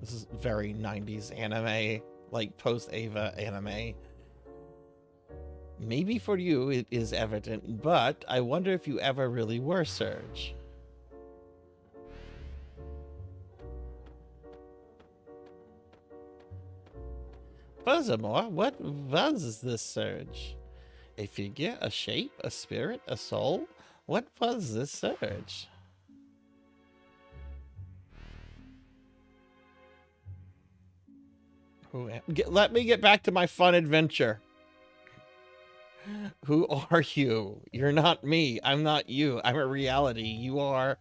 This is very 90s anime, like post-Ava anime. Maybe for you it is evident, but I wonder if you ever really were Serge. Furthermore, what was this Serge? A figure, a shape, a spirit, a soul? What was this Serge? Let me get back to my fun adventure. Who are you? You're not me. I'm not you. I'm a reality. You are...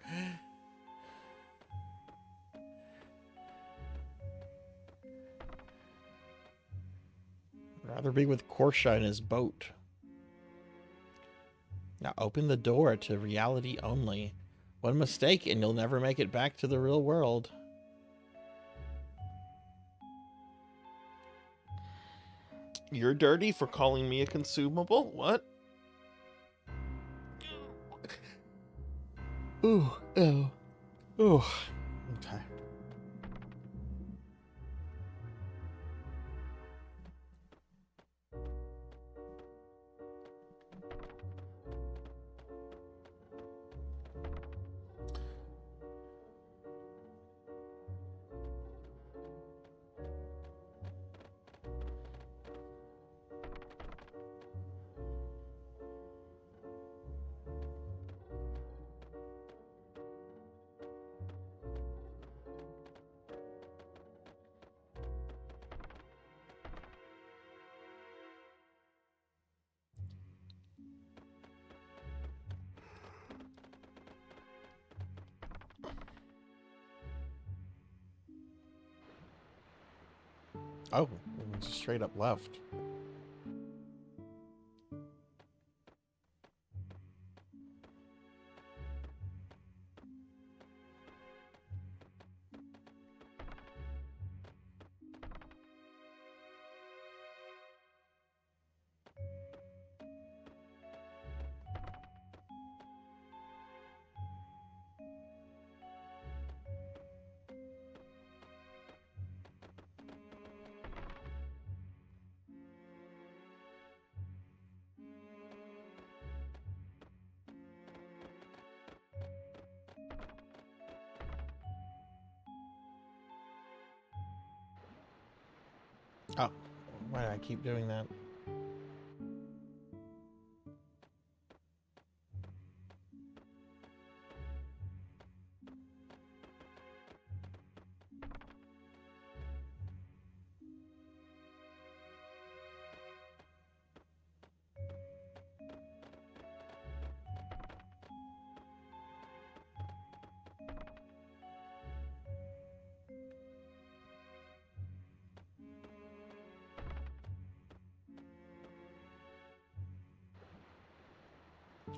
I'd rather be with Korsha in his boat. Now open the door to reality only. One mistake and you'll never make it back to the real world. You're dirty for calling me a consumable? What? Ooh, ew. Ooh. Okay. Oh, just straight up left. Oh, why do I keep doing that?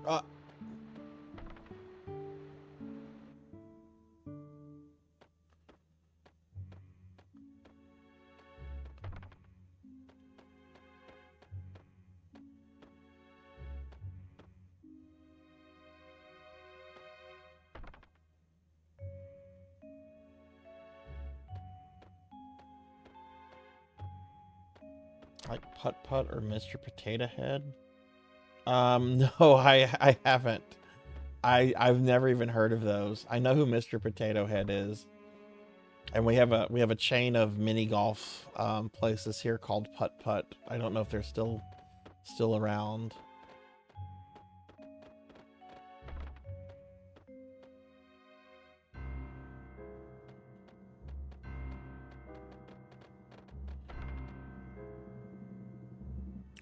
Uh, like Putt Putt or Mr. Potato Head? No, I haven't. I've never even heard of those. I know who Mr. Potato Head is. And we have a chain of mini golf places here called Putt Putt. I don't know if they're still around.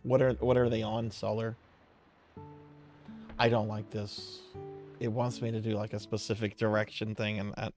What are they on, Solar? I don't like this. It wants me to do like a specific direction thing, and that.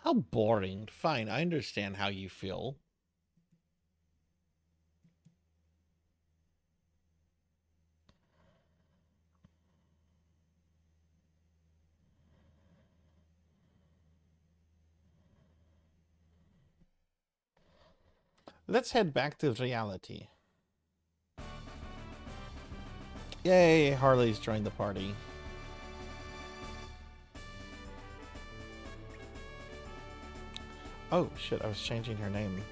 How boring. Fine, I understand how you feel. Let's head back to reality. Yay, Harley's joined the party. Oh shit, I was changing her name.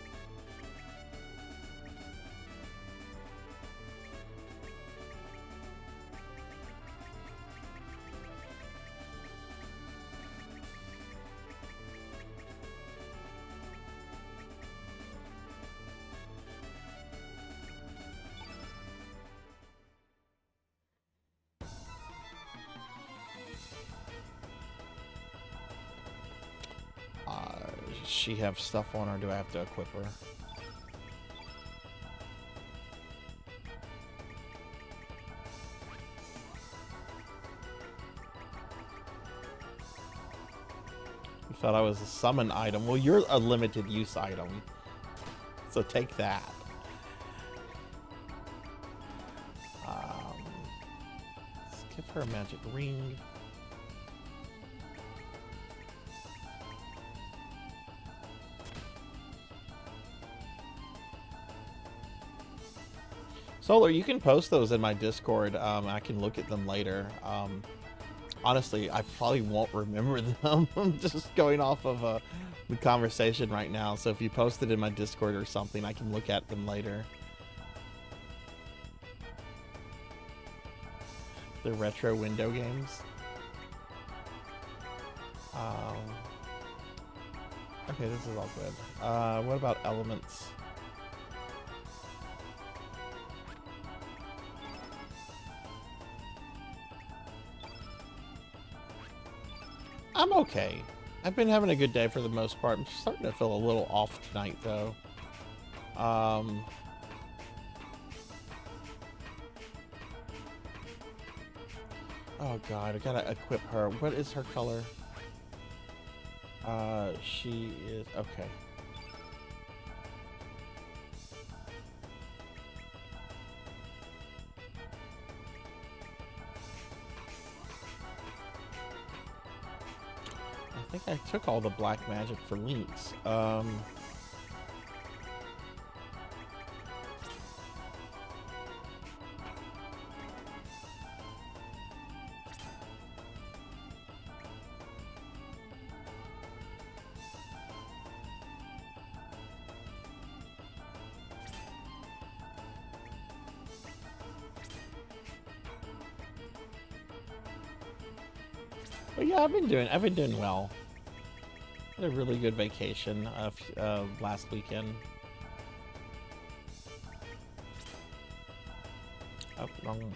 Does she have stuff on, or do I have to equip her? You thought I was a summon item. Well, you're a limited use item. So take that. Let's give her a magic ring. Solar, you can post those in my Discord. I can look at them later. Honestly, I probably won't remember them. I'm just going off of the conversation right now. So if you post it in my Discord or something, I can look at them later. The retro window games. Okay, this is all good. What about elements? I'm okay. I've been having a good day for the most part. I'm starting to feel a little off tonight, though. Oh god, I gotta equip her. What is her color? She is... okay. I think I took all the black magic for Lynx. But yeah, I've been doing well. Had a really good vacation last weekend. Oh, wrong one.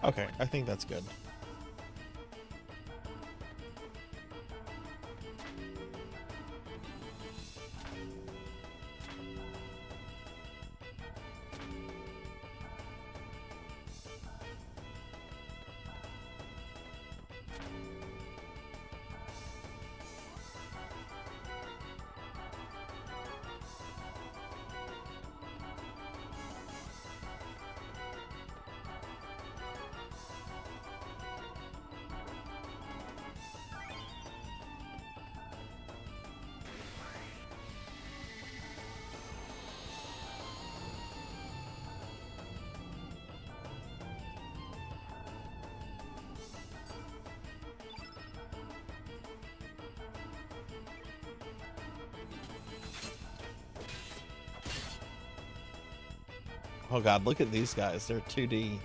Okay, I think that's good. Oh god, look at these guys. They're 2D.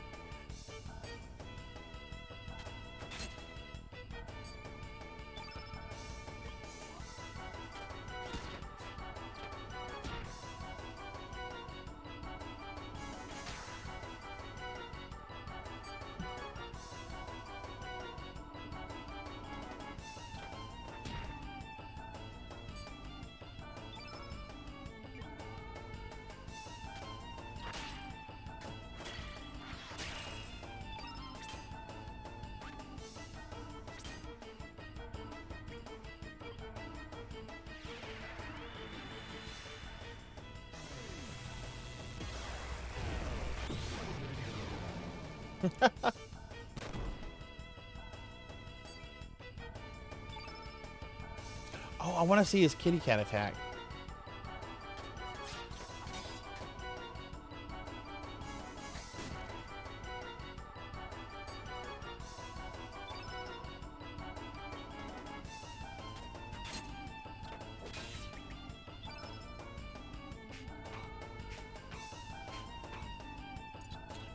Oh, I want to see his kitty cat attack.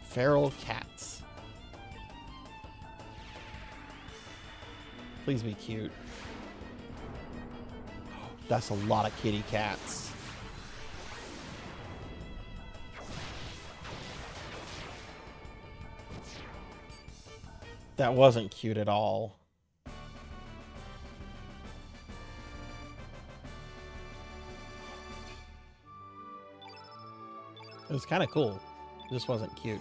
Feral cats. Please be cute. That's a lot of kitty cats. That wasn't cute at all. It was kind of cool. It just wasn't cute.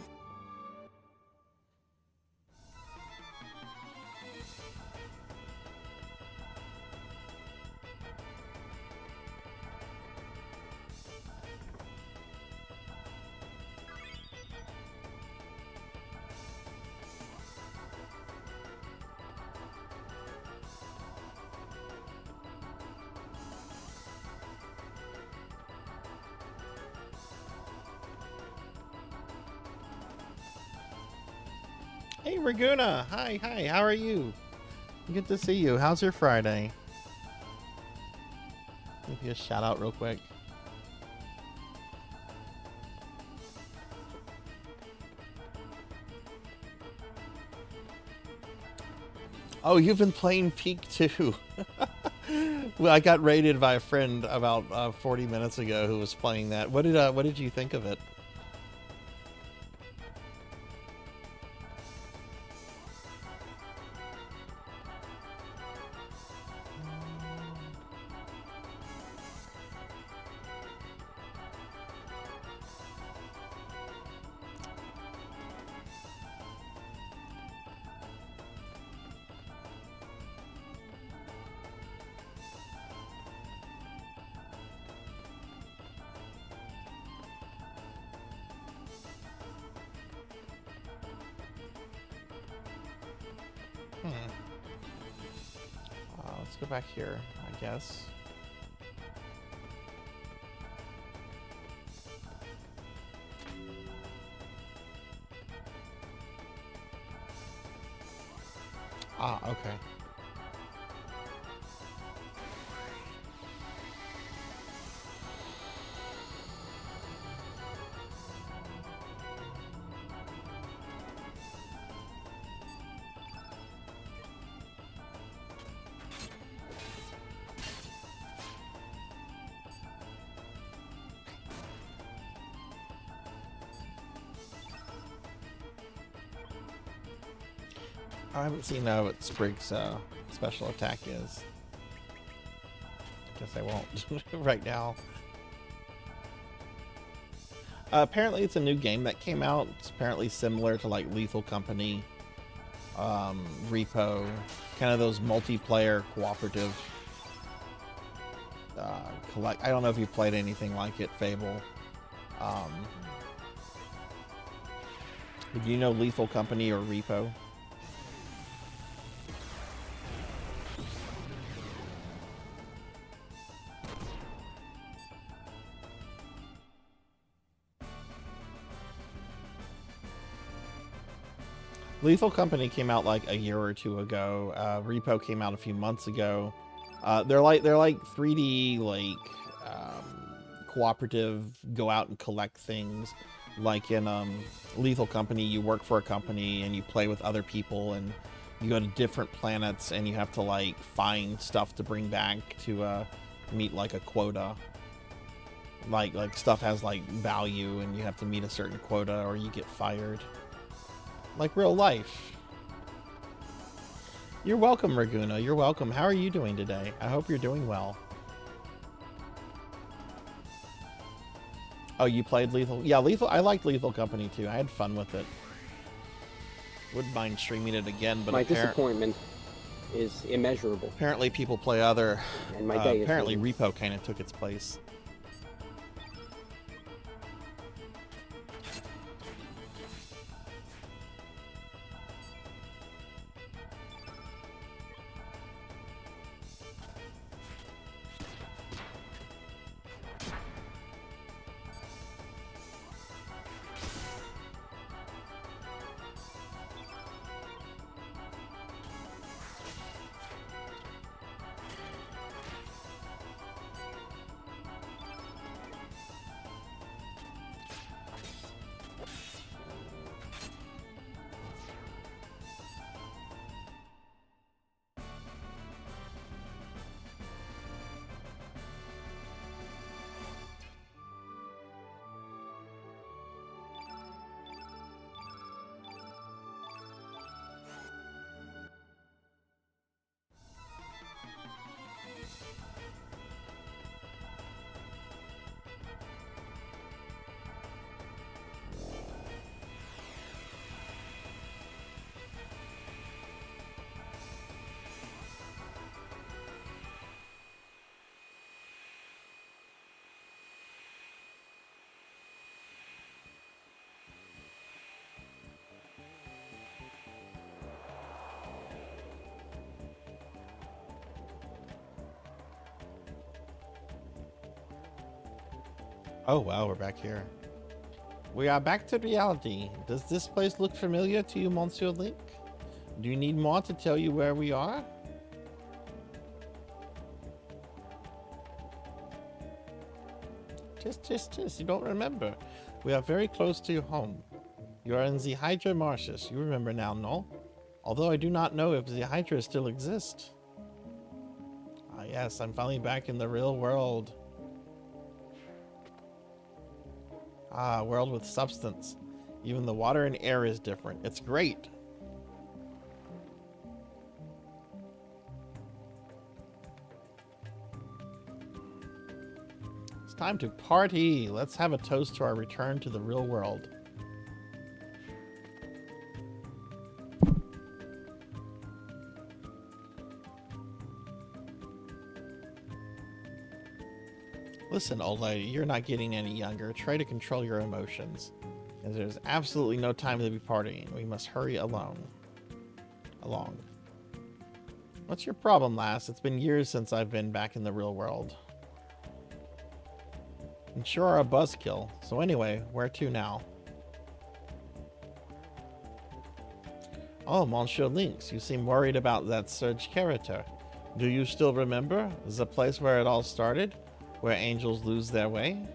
Hey, Raguna. Hi, hi. How are you? Good to see you. How's your Friday? Give you a shout out real quick. Oh, you've been playing Peak too. Well, I got raided by a friend about 40 minutes ago who was playing that. What did you think of it? Let's go back here, I guess. Ah, okay. I haven't seen what Sprig's special attack is. Guess I won't right now. Apparently it's a new game that came out. It's apparently similar to like Lethal Company, Repo, kind of those multiplayer cooperative collect. I don't know if you've played anything like it, Fable. Do you know Lethal Company or Repo? Lethal Company came out like a year or two ago. Repo came out a few months ago. They're like 3D cooperative, go out and collect things. Like in Lethal Company, you work for a company and you play with other people and you go to different planets and you have to like find stuff to bring back to meet like a quota. Like stuff has like value and you have to meet a certain quota or you get fired. Like real life. You're welcome, Raguna. You're welcome. How are you doing today? I hope you're doing well. Oh, you played Lethal? Yeah, Lethal. I liked Lethal Company too. I had fun with it. Wouldn't mind streaming it again, but my disappointment is immeasurable. Apparently, people play other. And my day apparently, is Repo kind of took its place. Oh wow, we're back here. We are back to reality. Does this place look familiar to you, Monsieur Link? Do you need more to tell you where we are? Just, you don't remember. We are very close to your home. You are in the Hydra Marshes. You remember now, no? Although I do not know if the Hydra still exists. Ah, yes, I'm finally back in the real world. Ah, world with substance. Even the water and air is different. It's great. It's time to party. Let's have a toast to our return to the real world. Listen, old lady, you're not getting any younger. Try to control your emotions. As there's absolutely no time to be partying. We must hurry along. What's your problem, lass? It's been years since I've been back in the real world. And sure are a buzzkill. So anyway, where to now? Oh, Monsieur Lynx, you seem worried about that Surge character. Do you still remember? The place where it all started? Where angels lose their way?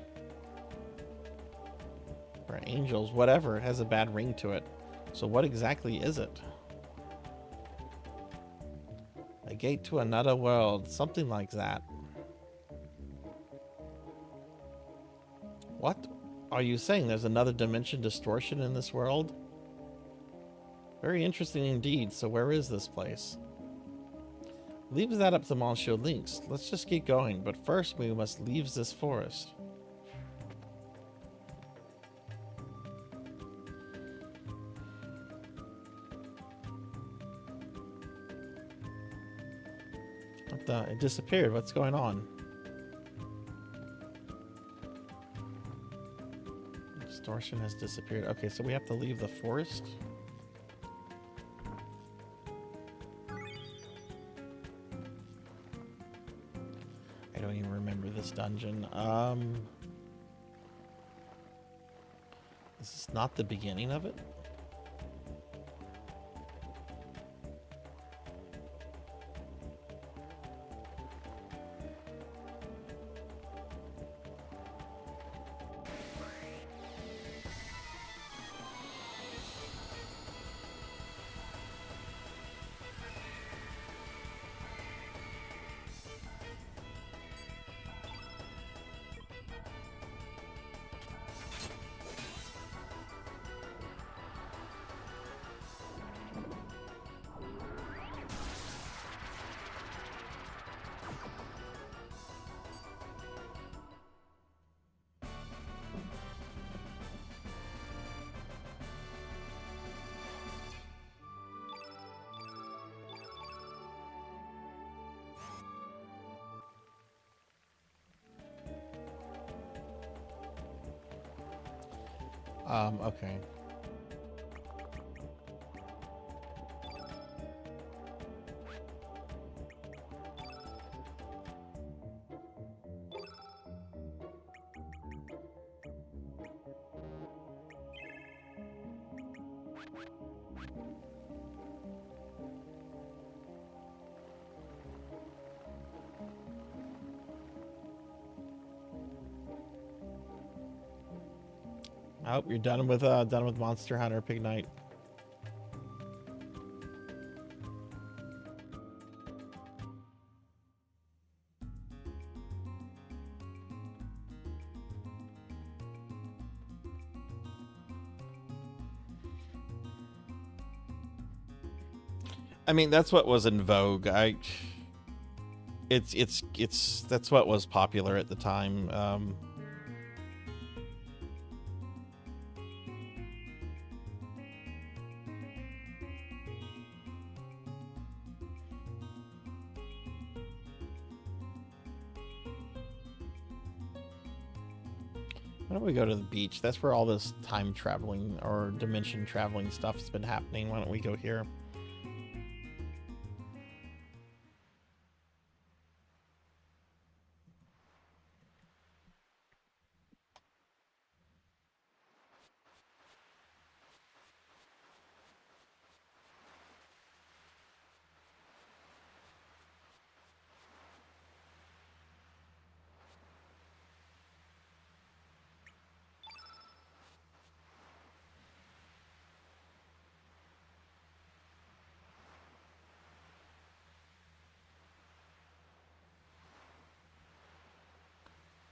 Where angels, whatever, it has a bad ring to it. So what exactly is it? A gate to another world, something like that. What are you saying? There's another dimension distortion in this world? Very interesting indeed. So where is this place? Leave that up to Monsieur Lynx. Let's just get going, but first we must leave this forest. What the? It disappeared. What's going on? Distortion has disappeared. Okay, so we have to leave the forest. I don't even remember this dungeon. Is this not the beginning of it? Okay. Oh, you're done with Monster Hunter Pig Night. I mean, that's what was in vogue. That's what was popular at the time. Why don't we go to the beach? That's where all this time traveling or dimension traveling stuff's been happening. Why don't we go here?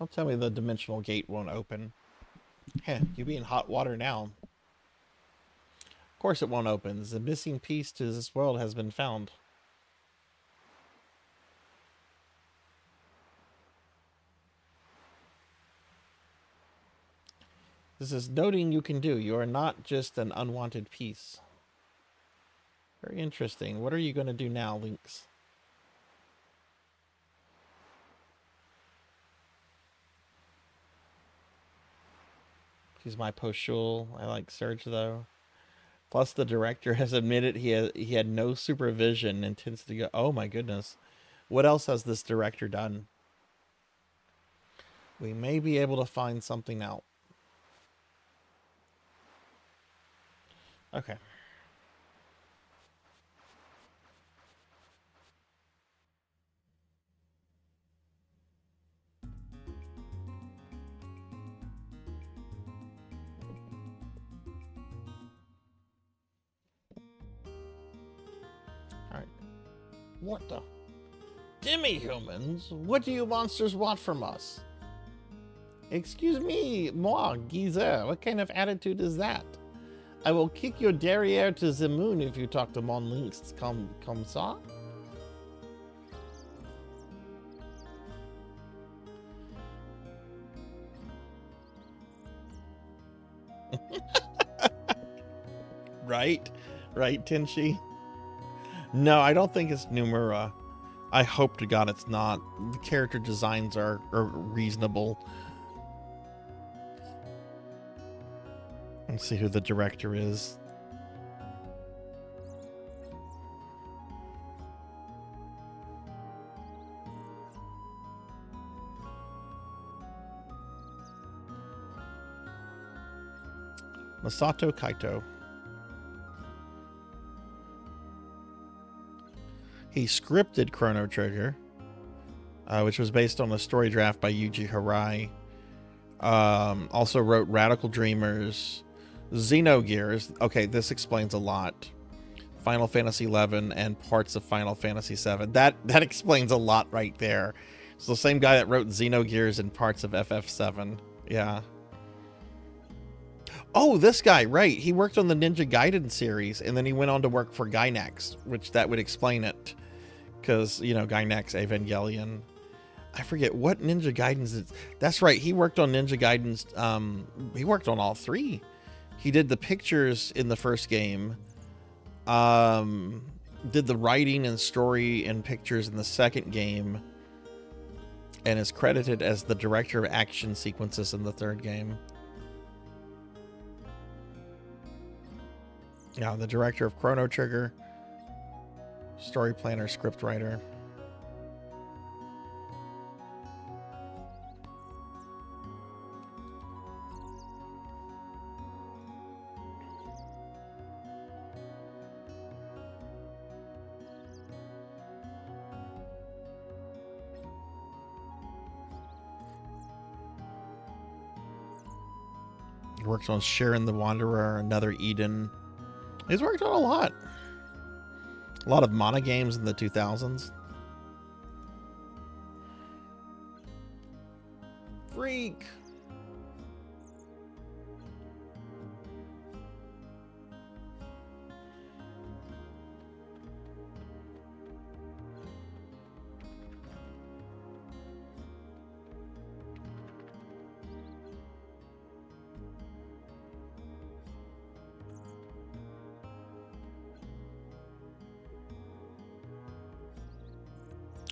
Don't tell me the dimensional gate won't open. Heh, you be in hot water now. Of course it won't open. The missing piece to this world has been found. This is noting you can do. You are not just an unwanted piece. Very interesting. What are you going to do now, Lynx? He's my post-shul. I like Surge, though. Plus, the director has admitted he had no supervision and tends to go, oh my goodness. What else has this director done? We may be able to find something out. Okay. Alright. What the? Demi-humans? What do you monsters want from us? Excuse me, moi, geezer. What kind of attitude is that? I will kick your derriere to the moon if you talk to Mon Lynx comme ça. Right? Right, Tenchi? No, I don't think it's Numura. I hope to God it's not. The character designs are reasonable. Let's see who the director is. Masato Kaito. He scripted Chrono Trigger, which was based on a story draft by Yuji Harai. Also wrote Radical Dreamers, Xenogears. Okay, this explains a lot. Final Fantasy XI and parts of Final Fantasy VII. That explains a lot right there. It's the same guy that wrote Xenogears and parts of FF7. Yeah. Oh, this guy, right. He worked on the Ninja Gaiden series, and then he went on to work for Gainax, which that would explain it. Because, you know, Gainax Evangelion. I forget what Ninja Gaiden's is. That's right. He worked on Ninja Gaiden's. He worked on all three. He did the pictures in the first game. Did the writing and story and pictures in the second game. And is credited as the director of action sequences in the third game. Yeah, the director of Chrono Trigger. Story planner, script writer. He worked on Sharon the Wanderer, Another Eden. He's worked on a lot. A lot of Mana games in the 2000s. Freak!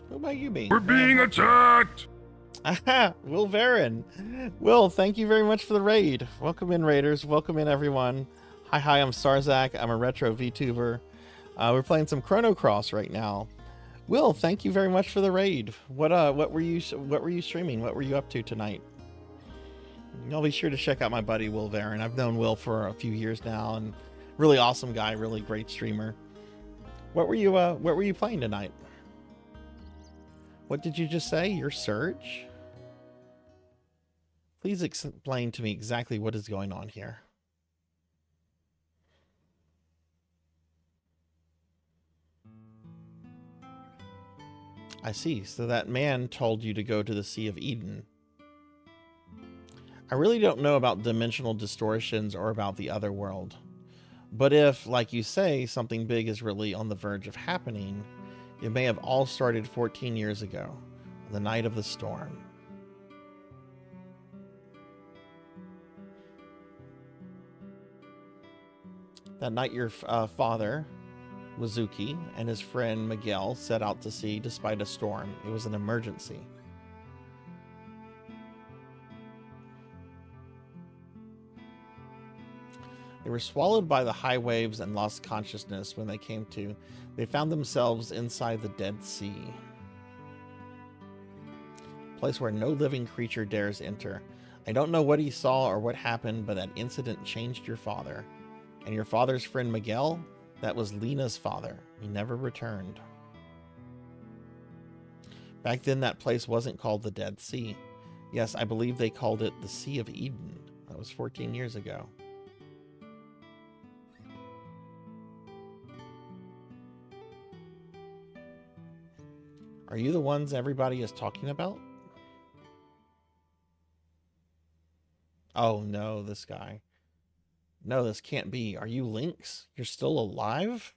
Who might you be? We're being attacked! Aha! Will Varon. Will, thank you very much for the raid. Welcome in, raiders. Welcome in, everyone. Hi, I'm Sarzac. I'm a retro VTuber. We're playing some Chrono Cross right now. Will, thank you very much for the raid. What were you streaming? What were you up to tonight? I'll be sure to check out my buddy Will Varon. I've known Will for a few years now, and really awesome guy, really great streamer. What were you playing tonight? What did you just say? Your Surge? Please explain to me exactly what is going on here. I see. So that man told you to go to the Sea of Eden. I really don't know about dimensional distortions or about the other world. But if, like you say, something big is really on the verge of happening, it may have all started 14 years ago, the night of the storm. That night your father, Wazuki, and his friend Miguel set out to sea despite a storm. It was an emergency. They were swallowed by the high waves and lost consciousness when they came to. They found themselves inside the Dead Sea. A place where no living creature dares enter. I don't know what he saw or what happened, but that incident changed your father. And your father's friend Miguel? That was Lena's father. He never returned. Back then, that place wasn't called the Dead Sea. Yes, I believe they called it the Sea of Eden. That was 14 years ago. Are you the ones everybody is talking about? Oh no, this guy. No, this can't be. Are you Lynx? You're still alive?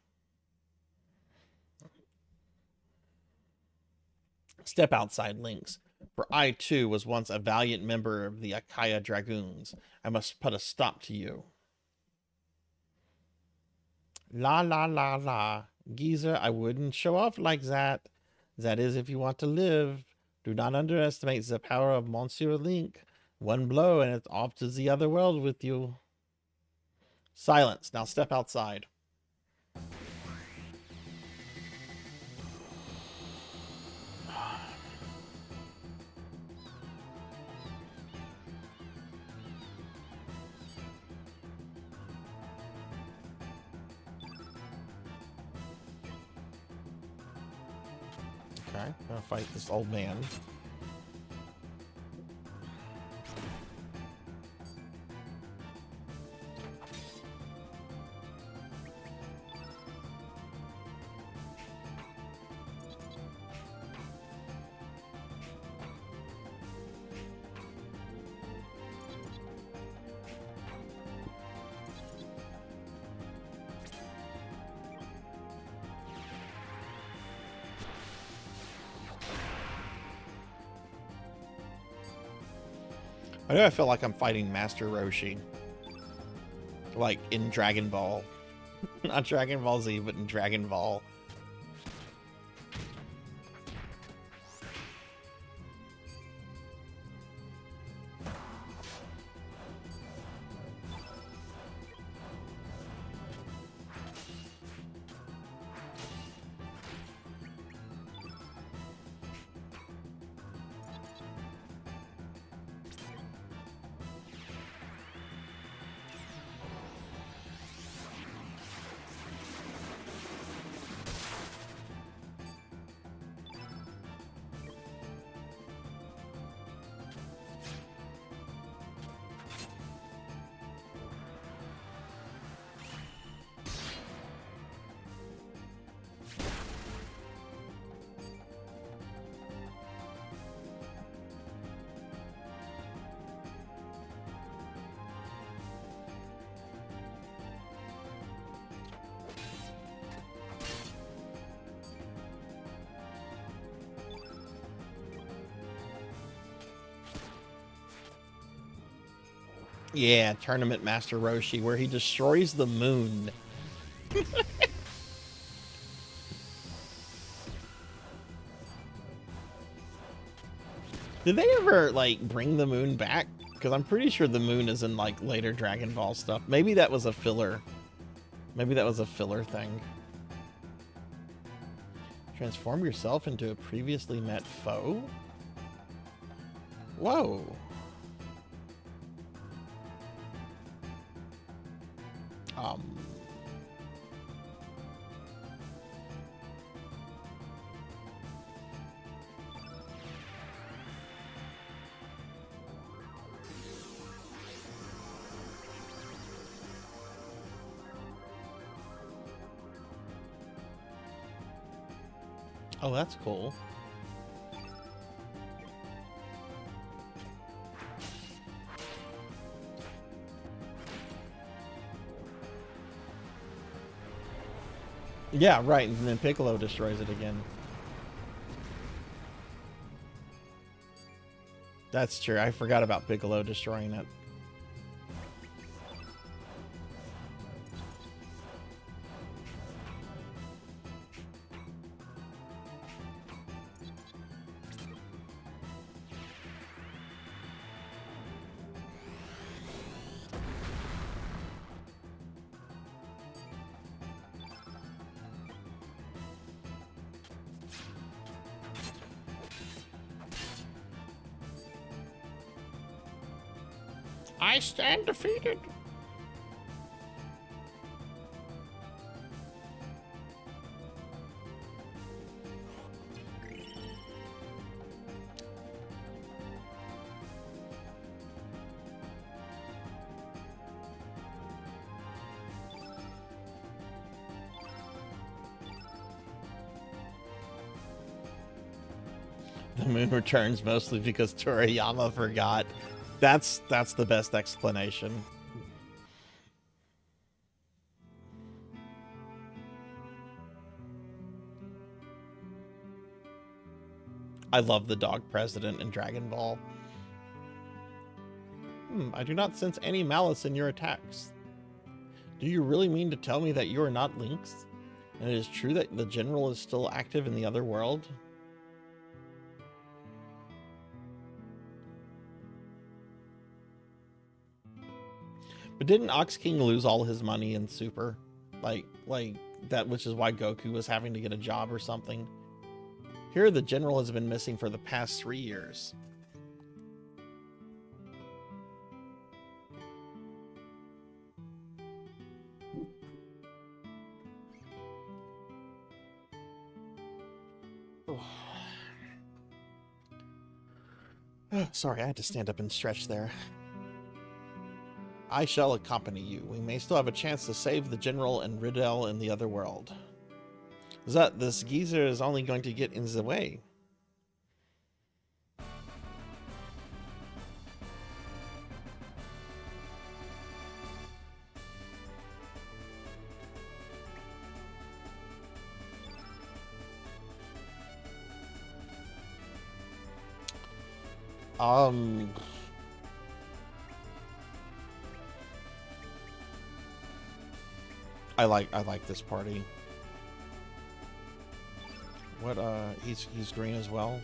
Step outside, Lynx. For I, too, was once a valiant member of the Akaya Dragoons. I must put a stop to you. La la la la. Geezer, I wouldn't show off like that. That is, if you want to live. Do not underestimate the power of Monsieur Link. One blow and it's off to the other world with you. Silence. Now step outside. Okay, I'm gonna fight this old man. I know I feel like I'm fighting Master Roshi. Like in Dragon Ball. Not Dragon Ball Z, but in Dragon Ball. Yeah, Tournament Master Roshi, where he destroys the moon. Did they ever, like, bring the moon back? Because I'm pretty sure the moon is in, like, later Dragon Ball stuff. Maybe that was a filler. Maybe that was a filler thing. Transform yourself into a previously met foe? Whoa. Oh, that's cool. Yeah, right, and then Piccolo destroys it again. That's true. I forgot about Piccolo destroying it. I stand defeated. The moon returns mostly because Toriyama forgot. That's the best explanation. I love the dog president in Dragon Ball. I do not sense any malice in your attacks. Do you really mean to tell me that you are not Lynx? And it is true that the general is still active in the other world? But didn't Ox King lose all his money in Super? Like that, which is why Goku was having to get a job or something. Here, the general has been missing for the past 3 years. Sorry, I had to stand up and stretch there. I shall accompany you. We may still have a chance to save the general and Riddell in the other world. That this geezer is only going to get in the way. I like this party. What he's green as well.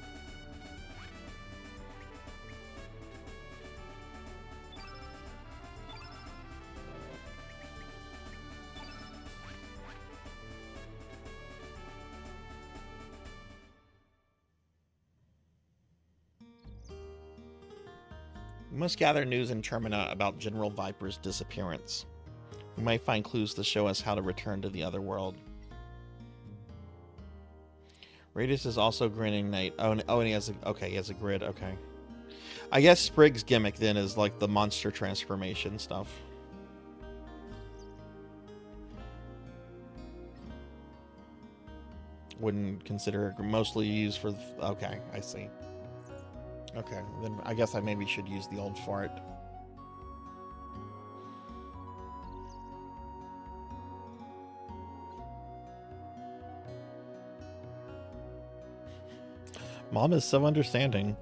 We must gather news in Termina about General Viper's disappearance. We might find clues to show us how to return to the other world. Radius is also grinning Knight. Oh, and he has he has a grid. Okay. I guess Sprig's gimmick then is like the monster transformation stuff. Wouldn't consider mostly used for. Okay, I see. Okay, then I guess I maybe should use the old fart. Mom is so understanding.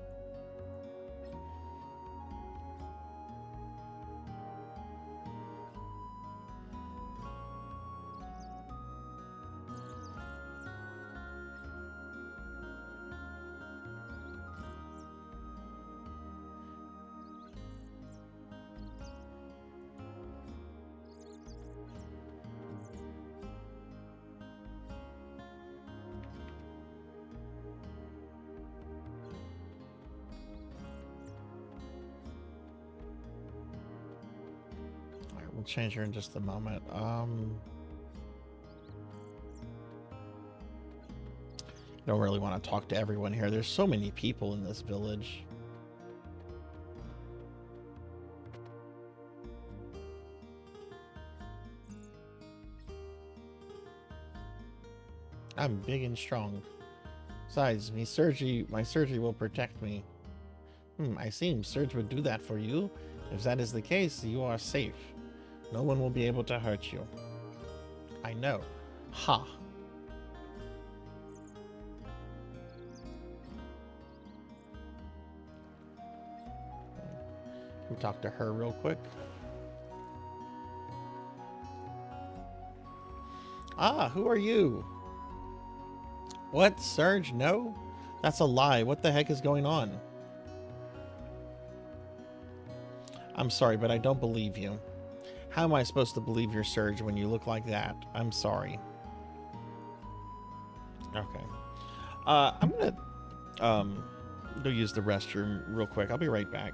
We'll change her in just a moment. Don't really want to talk to everyone here. There's so many people in this village. I'm big and strong. Besides, my surgery will protect me. I see. Surge would do that for you. If that is the case, you are safe. No one will be able to hurt you. I know. Ha. Let me talk to her real quick. Ah, who are you? What, Surge? No? That's a lie. What the heck is going on? I'm sorry, but I don't believe you. How am I supposed to believe you're Surge when you look like that? I'm sorry. Okay. I'm gonna go use the restroom real quick. I'll be right back.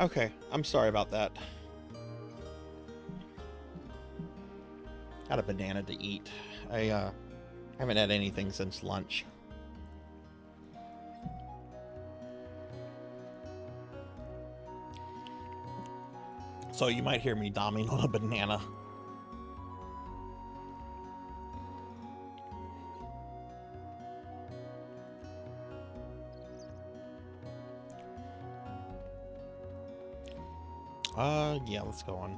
Okay, I'm sorry about that. Got a banana to eat. I haven't had anything since lunch. So you might hear me doming on a banana. Yeah, let's go on.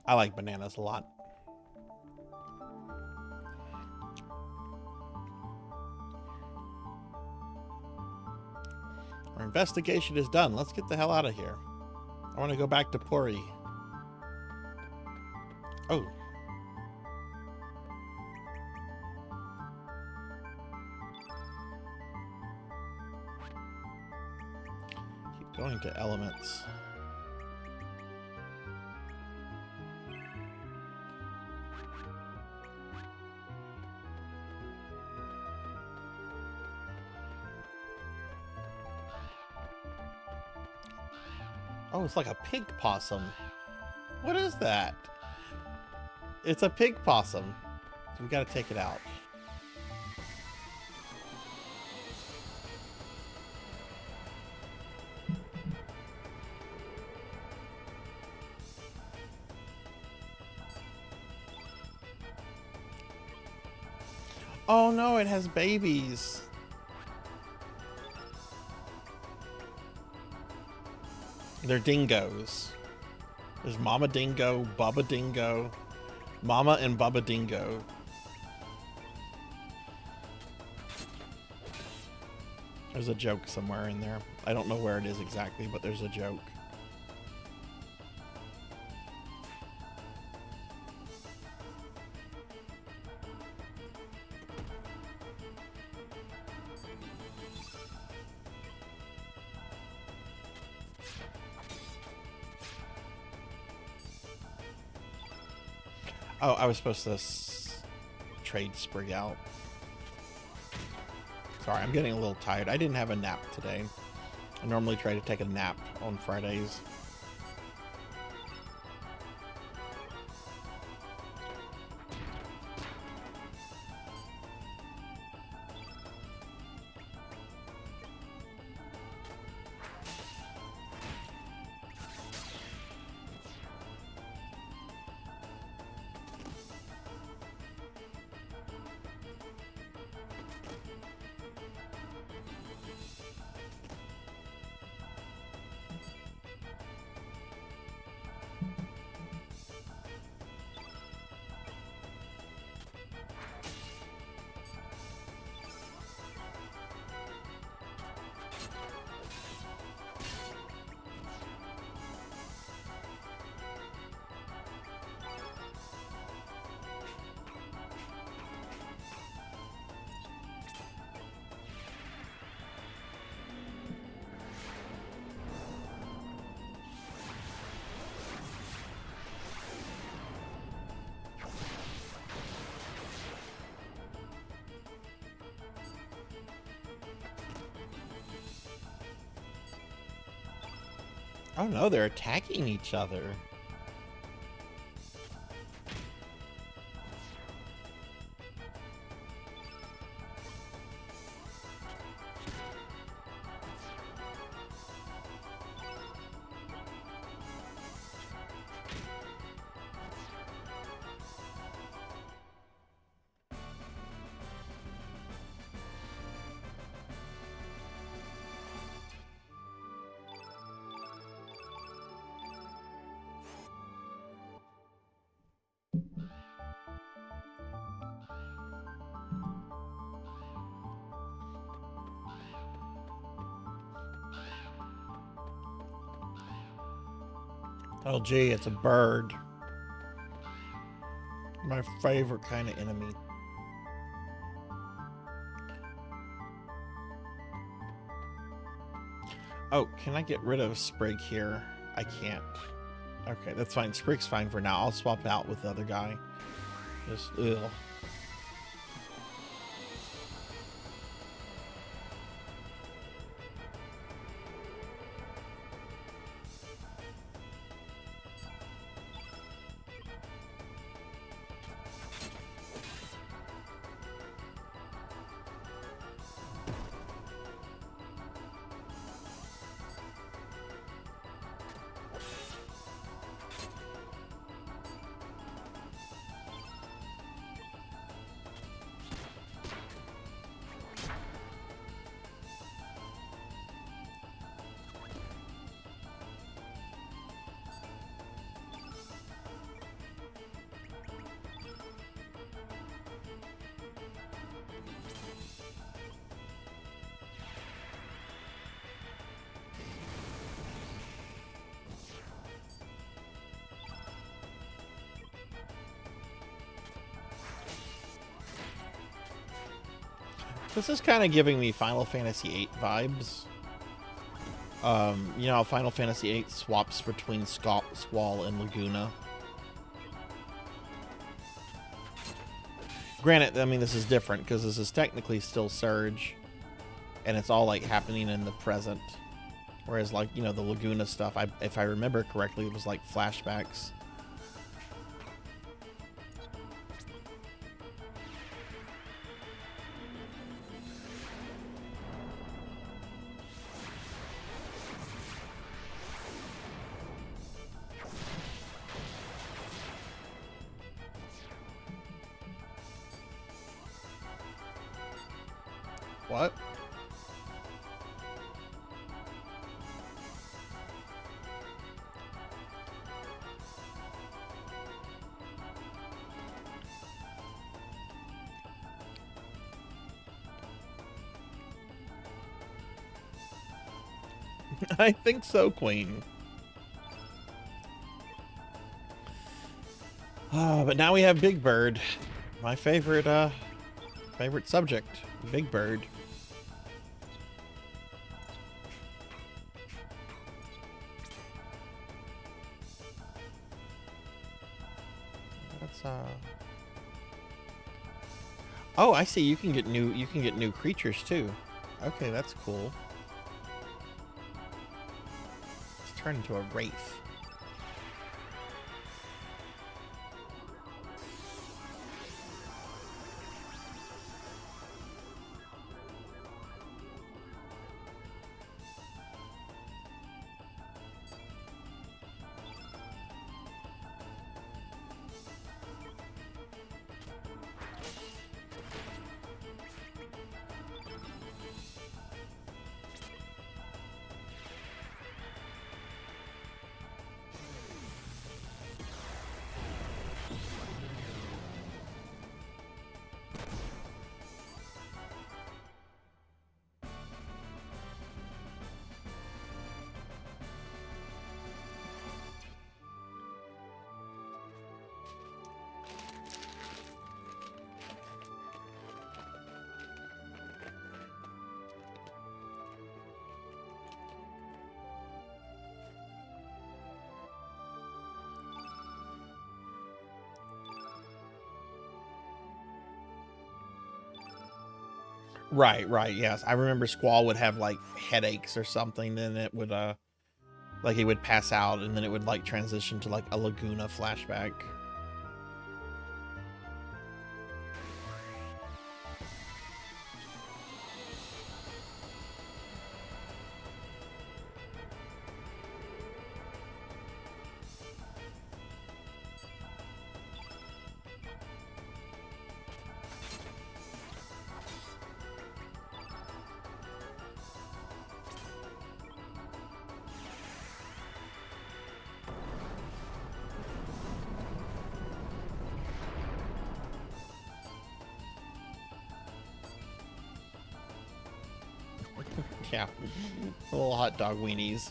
I like bananas a lot. Our investigation is done. Let's get the hell out of here. I want to go back to Puri. Oh. Keep going to elements. Oh, it's like a pig possum. What is that? It's a pig possum. We gotta take it out. Oh no, it has babies. They're dingoes. There's Mama Dingo, Bubba Dingo, Mama and Bubba Dingo. There's a joke somewhere in there. I don't know where it is exactly, but there's a joke. Oh, I was supposed to trade Sprig out. Sorry, I'm getting a little tired. I didn't have a nap today. I normally try to take a nap on Fridays. Oh no, they're attacking each other. Oh gee, it's a bird. My favorite kind of enemy. Oh, can I get rid of Sprig here? I can't. Okay, that's fine. Sprig's fine for now. I'll swap out with the other guy. Just, ugh. This is kind of giving me Final Fantasy VIII vibes. You know how Final Fantasy VIII swaps between Squall and Laguna? Granted, I mean, this is different because this is technically still Surge. And it's all, like, happening in the present. Whereas, like, you know, the Laguna stuff, if I remember correctly, it was, like, flashbacks. What? I think so, Queen. But now we have Big Bird. My favorite subject. Big Bird. That's Oh, I see. You can get new creatures too. Okay, that's cool. Let's turn into a wraith. Right, right, yes. I remember Squall would have like headaches or something, and it would like he would pass out, and then it would like transition to like a Laguna flashback. Yeah, little hot dog weenies.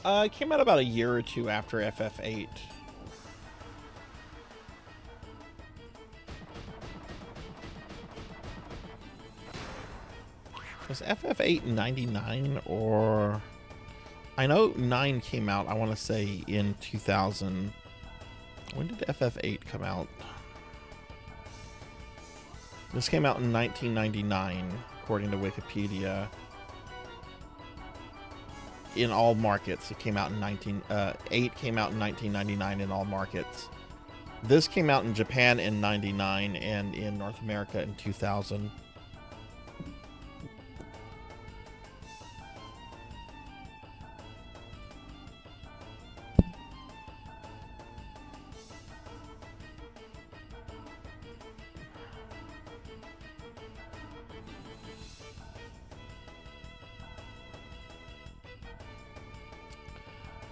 It came out about a year or two after FF8. Was FF8 99 or... I know 9 came out, I want to say, in 2000. When did FF8 come out? This came out in 1999, according to Wikipedia. In all markets, it came out in 8 came out in 1999 in all markets. This came out in Japan in 99 and in North America in 2000.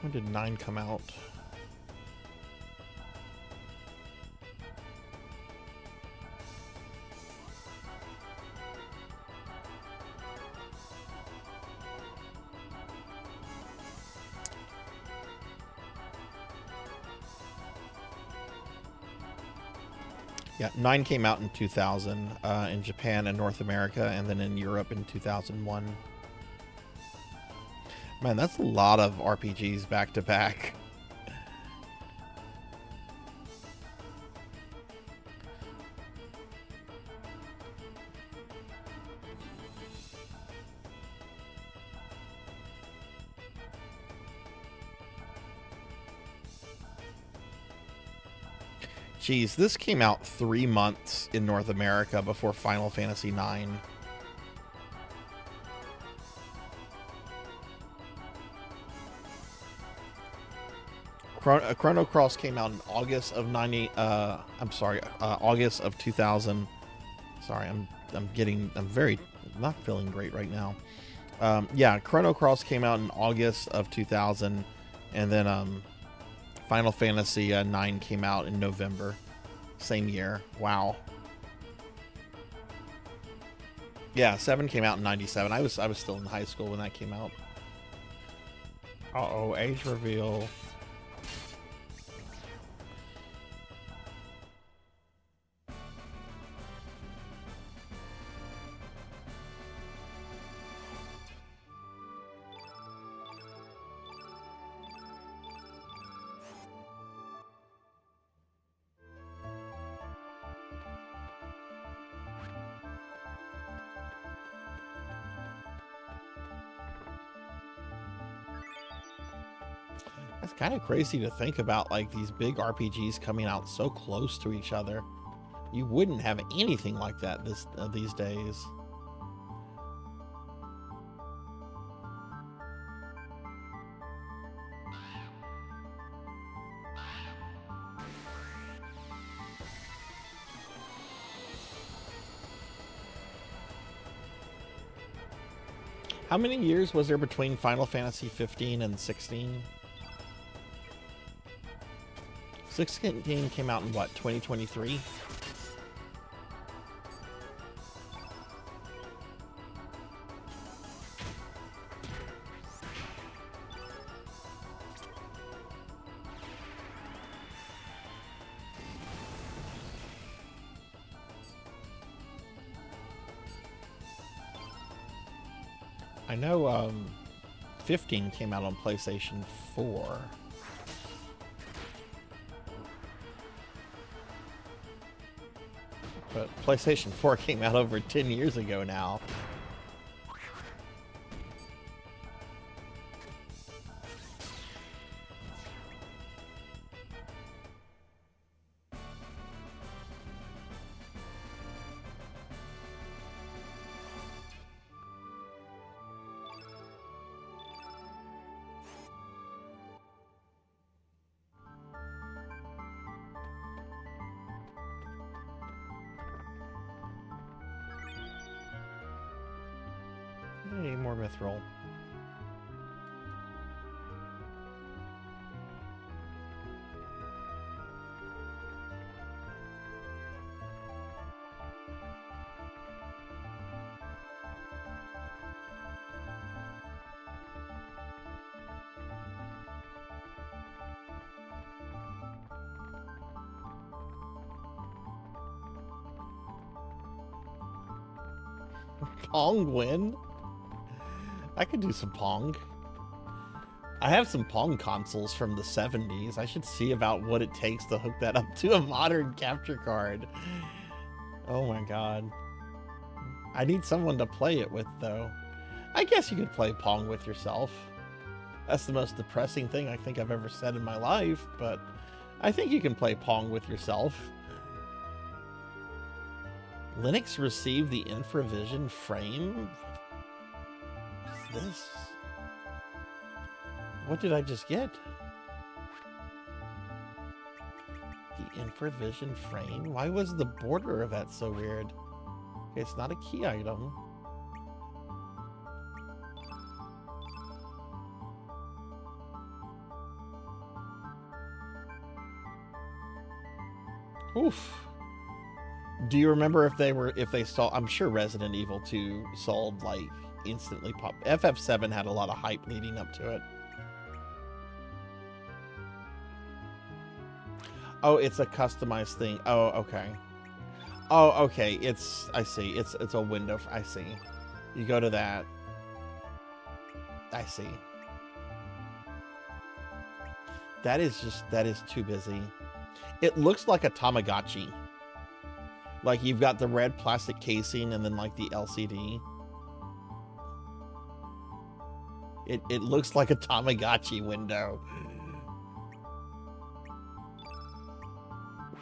When did 9 come out? Yeah, 9 came out in 2000 in Japan and North America, and then in Europe in 2001. Man, that's a lot of RPGs back to back. Geez, this came out 3 months in North America before Final Fantasy IX. Chrono Cross came out in August of August of 2000. Sorry, I'm not feeling great right now. Yeah, Chrono Cross came out in August of 2000, and then Final Fantasy IX came out in November, same year. Wow. Yeah, 7 came out in 97. I was still in high school when that came out. Uh-oh, age reveal. It's kind of crazy to think about, like, these big RPGs coming out so close to each other. You wouldn't have anything like that these days. How many years was there between Final Fantasy 15 and 16? 16 came out in what, 2023? I know 15 came out on PlayStation 4. But PlayStation 4 came out over 10 years ago now. Hey, more mithril. Pong win? I could do some Pong. I have some Pong consoles from the 70s. I should see about what it takes to hook that up to a modern capture card. Oh my god. I need someone to play it with, though. I guess you could play Pong with yourself. That's the most depressing thing I think I've ever said in my life, but I think you can play Pong with yourself. Linux received the InfraVision frame? What is this? What did I just get? The InfraVision frame? Why was the border of that so weird? Okay, it's not a key item. Oof. Do you remember if they saw, I'm sure Resident Evil 2 sold like instantly pop. FF7 had a lot of hype leading up to it. Oh, it's a customized thing. Oh, okay. Oh, okay. I see. It's a window. I see. You go to that. I see. That is too busy. It looks like a Tamagotchi. Like you've got the red plastic casing and then like the LCD. It looks like a Tamagotchi window.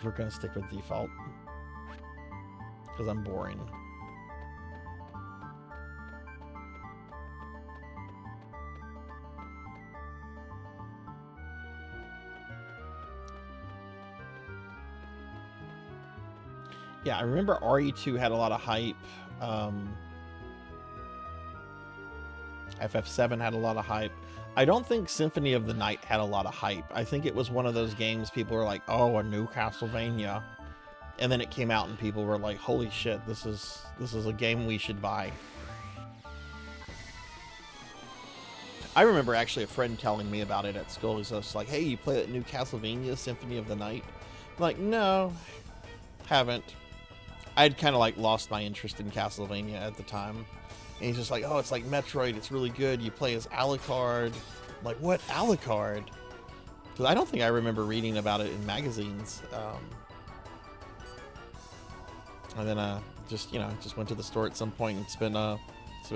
We're gonna stick with default because I'm boring. Yeah, I remember RE2 had a lot of hype. FF7 had a lot of hype. I don't think Symphony of the Night had a lot of hype. I think it was one of those games people were like, oh, a new Castlevania. And then it came out and people were like, holy shit, this is a game we should buy. I remember actually a friend telling me about it at school. He's just like, hey, you play that new Castlevania, Symphony of the Night? I'm like, no, haven't. I'd kind of like lost my interest in Castlevania at the time. And he's just like, oh, it's like Metroid, it's really good. You play as Alucard. I'm like, what Alucard? Because I don't think I remember reading about it in magazines. And then just went to the store at some point and spent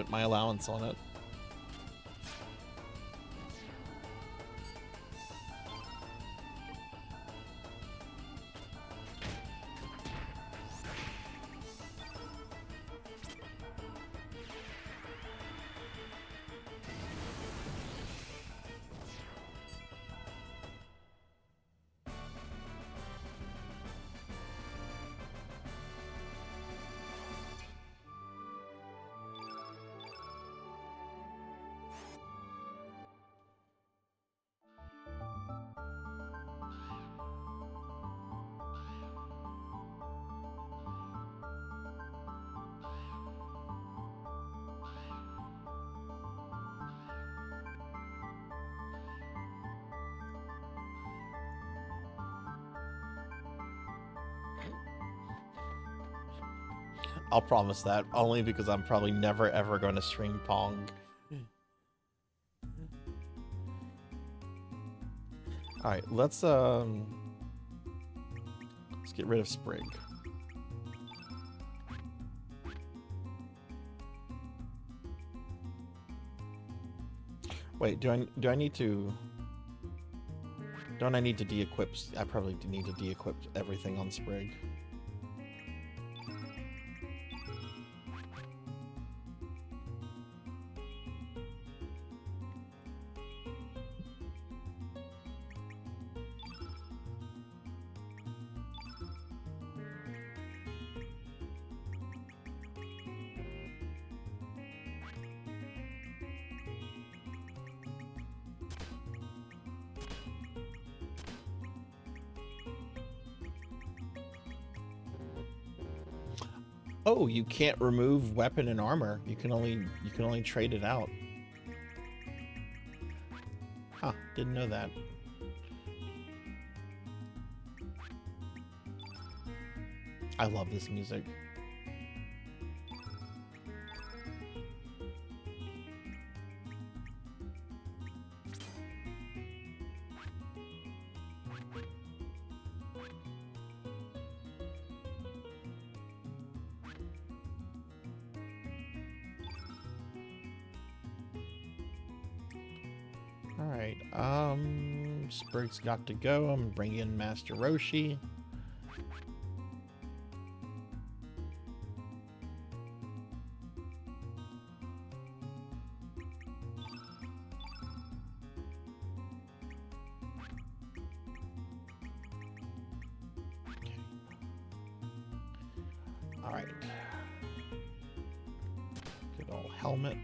my allowance on it. I'll promise that, only because I'm probably never ever going to stream Pong. Alright, let's get rid of Sprig. Wait, do I need to... Don't I need to de-equip... I probably need to de-equip everything on Sprig. Oh, you can't remove weapon and armor. You can only trade it out. Huh, didn't know that. I love this music. Alright, Sprig's got to go. I'm bringing in Master Roshi. Alright. Good old helmet.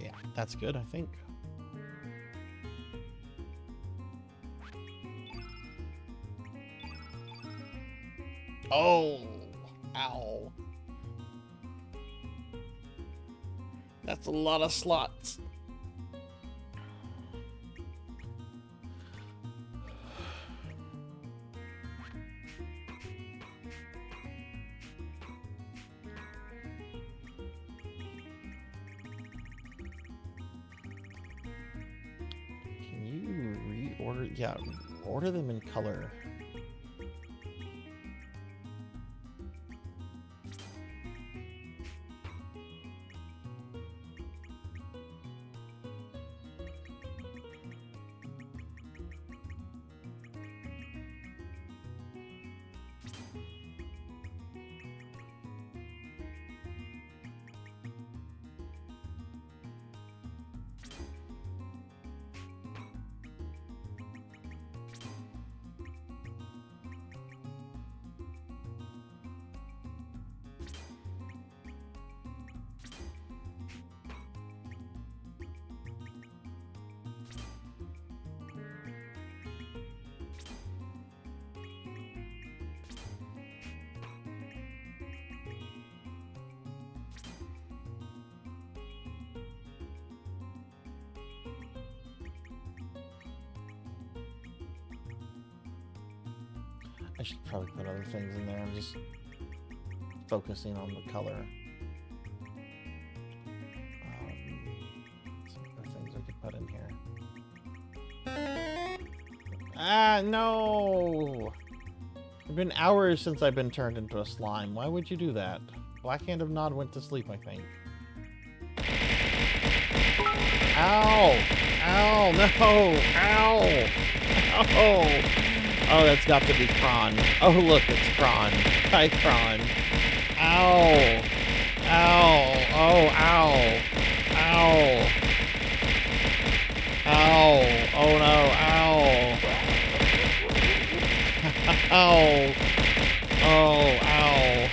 Yeah, that's good, I think. Oh, ow. That's a lot of slots. Can you reorder? Yeah, order them in color. should probably put other things in there. I'm just focusing on the color. Some other things I could put in here. Ah, no! It's been hours since I've been turned into a slime. Why would you do that? Black Hand of Nod went to sleep, I think. Ow! Ow! No! Ow! Ow! Oh, that's got to be Kron. Oh, look, it's Kron. Hi, Kron. Ow! Ow! Oh, ow! Ow! Ow! Oh no! Ow! Ow! Oh! Ow!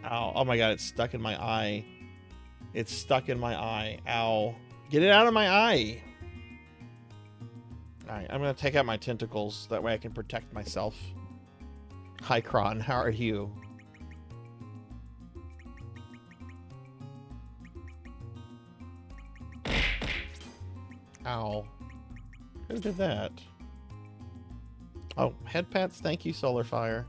Ow! Oh my God! It's stuck in my eye. It's stuck in my eye. Ow! Get it out of my eye! All right, I'm gonna take out my tentacles. That way I can protect myself. Hi, Kron. How are you? Ow. Who did that? Oh, head pats. Thank you, Solar Fire.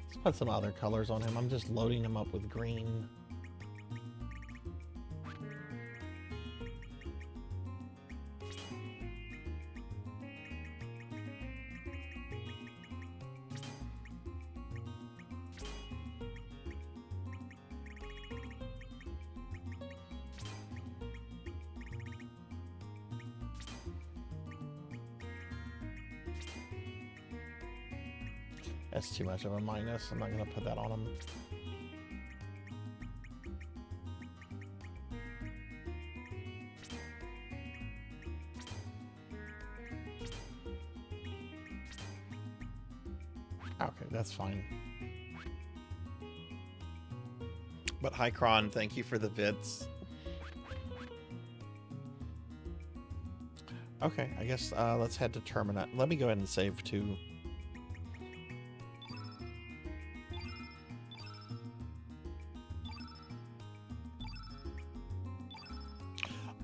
Let's put some other colors on him. I'm just loading him up with green. That's too much of a minus. I'm not going to put that on him. Okay, that's fine. But hi, Kron. Thank you for the vids. Okay, I guess let's head to Terminat. Let me go ahead and save too.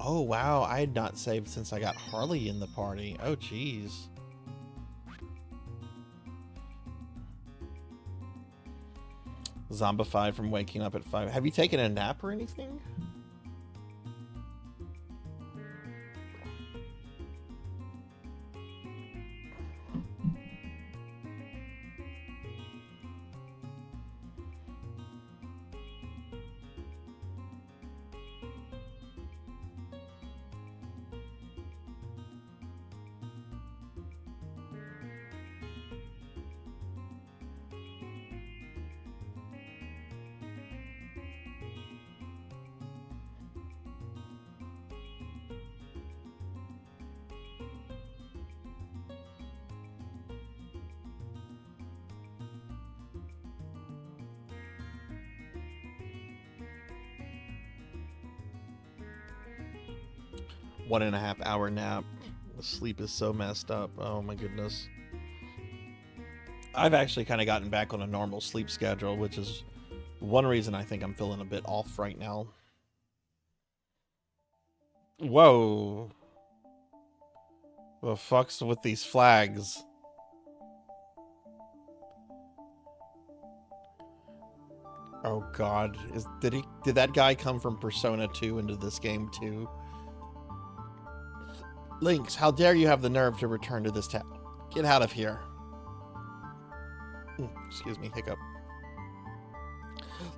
Oh, wow. I had not saved since I got Harley in the party. Oh, jeez. Zombified from waking up at 5. Have you taken a nap or anything? One and a half hour nap. The sleep is so messed up. Oh my goodness. I've actually kind of gotten back on a normal sleep schedule, which is one reason I think I'm feeling a bit off right now. Whoa. The fuck's with these flags? Oh god. Did that guy come from Persona 2 into this game too? Lynx, how dare you have the nerve to return to this town? Get out of here. Excuse me, hiccup.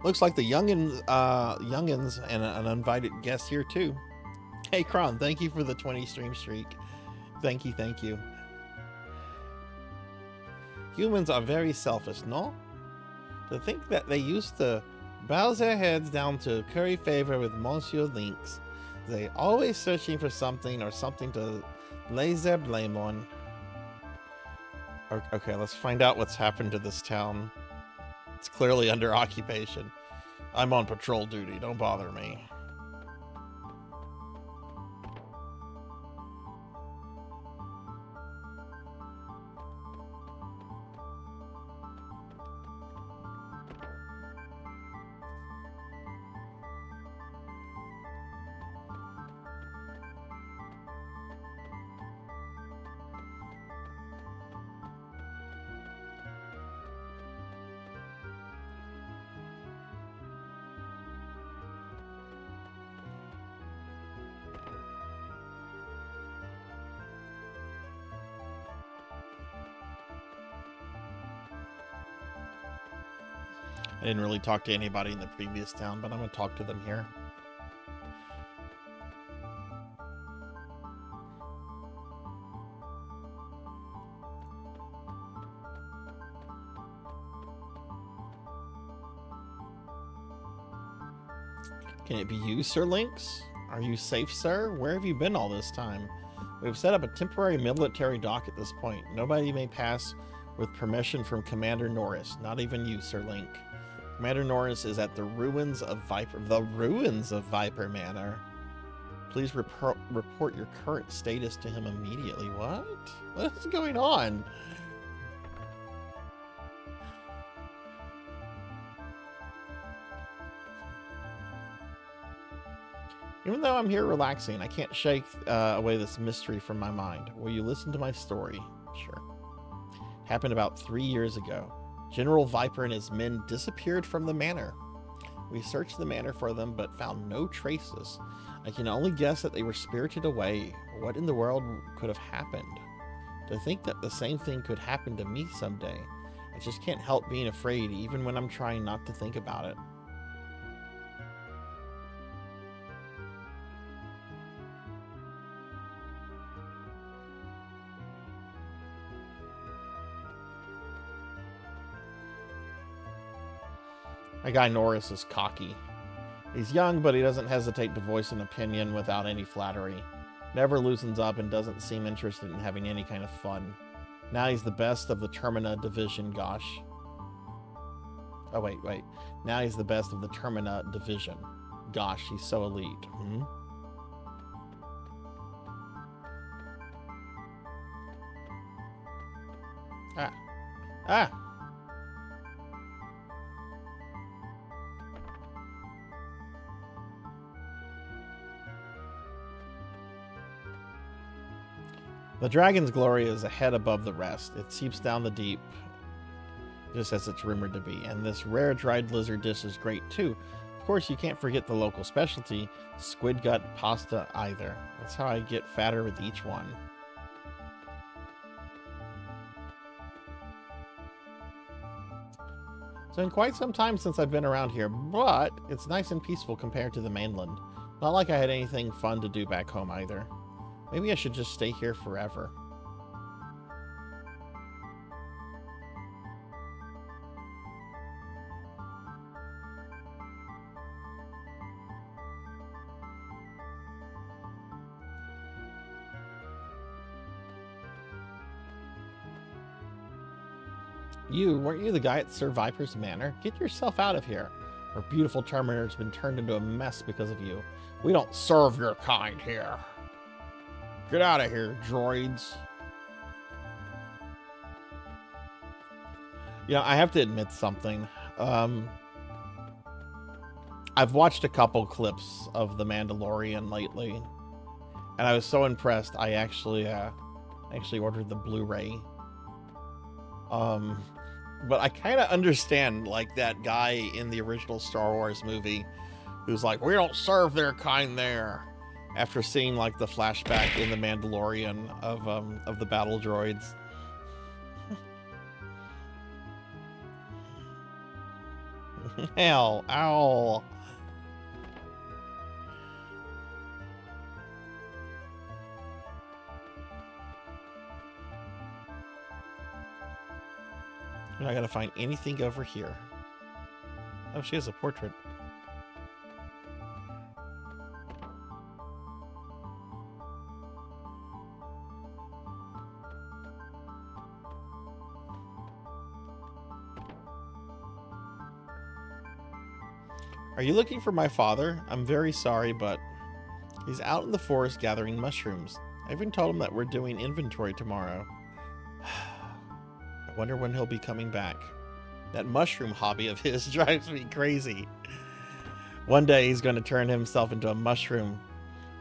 Looks like the youngins and an uninvited guest here too. Hey, Kron, thank you for the 20 stream streak. Thank you, thank you. Humans are very selfish, no? To think that they used to bow their heads down to curry favor with Monsieur Lynx. They always searching for something or something to lay their blame on. Okay, let's find out what's happened to this town. It's clearly under occupation. I'm on patrol duty, don't bother me. I didn't really talk to anybody in the previous town, but I'm going to talk to them here. Can it be you, Sir Lynx? Are you safe, sir? Where have you been all this time? We've set up a temporary military dock at this point. Nobody may pass with permission from Commander Norris. Not even you, Sir Link. Commander Norris is at the ruins of Viper Manor. Please report your current status to him immediately. What? What is going on? Even though I'm here relaxing, I can't shake away this mystery from my mind. Will you listen to my story? Sure. Happened about 3 years ago. General Viper and his men disappeared from the manor. We searched the manor for them, but found no traces. I can only guess that they were spirited away. What in the world could have happened? To think that the same thing could happen to me someday. I just can't help being afraid, even when I'm trying not to think about it. My guy Norris is cocky. He's young, but he doesn't hesitate to voice an opinion without any flattery. Never loosens up and doesn't seem interested in having any kind of fun. Now he's the best of the Termina division, gosh. Oh, wait. Now he's the best of the Termina division. Gosh, he's so elite. Hmm? Ah! The dragon's glory is a head above the rest. It seeps down the deep, just as it's rumored to be. And this rare dried lizard dish is great too. Of course, you can't forget the local specialty, squid gut pasta either. That's how I get fatter with each one. It's been quite some time since I've been around here, but it's nice and peaceful compared to the mainland. Not like I had anything fun to do back home either. Maybe I should just stay here forever. Weren't you the guy at Sir Viper's Manor? Get yourself out of here. Our beautiful Terminator's been turned into a mess because of you. We don't serve your kind here. Get out of here, droids. You know, I have to admit something. I've watched a couple clips of The Mandalorian lately, and I was so impressed. I actually ordered the Blu-ray. But I kind of understand, like, that guy in the original Star Wars movie who's like, we don't serve their kind there. After seeing, like, the flashback in The Mandalorian of the battle droids. Hell, ow. I'm not gonna find anything over here. Oh, she has a portrait. Are you looking for my father? I'm very sorry, but he's out in the forest gathering mushrooms. I even told him that we're doing inventory tomorrow. I wonder when he'll be coming back. That mushroom hobby of his drives me crazy. One day he's going to turn himself into a mushroom.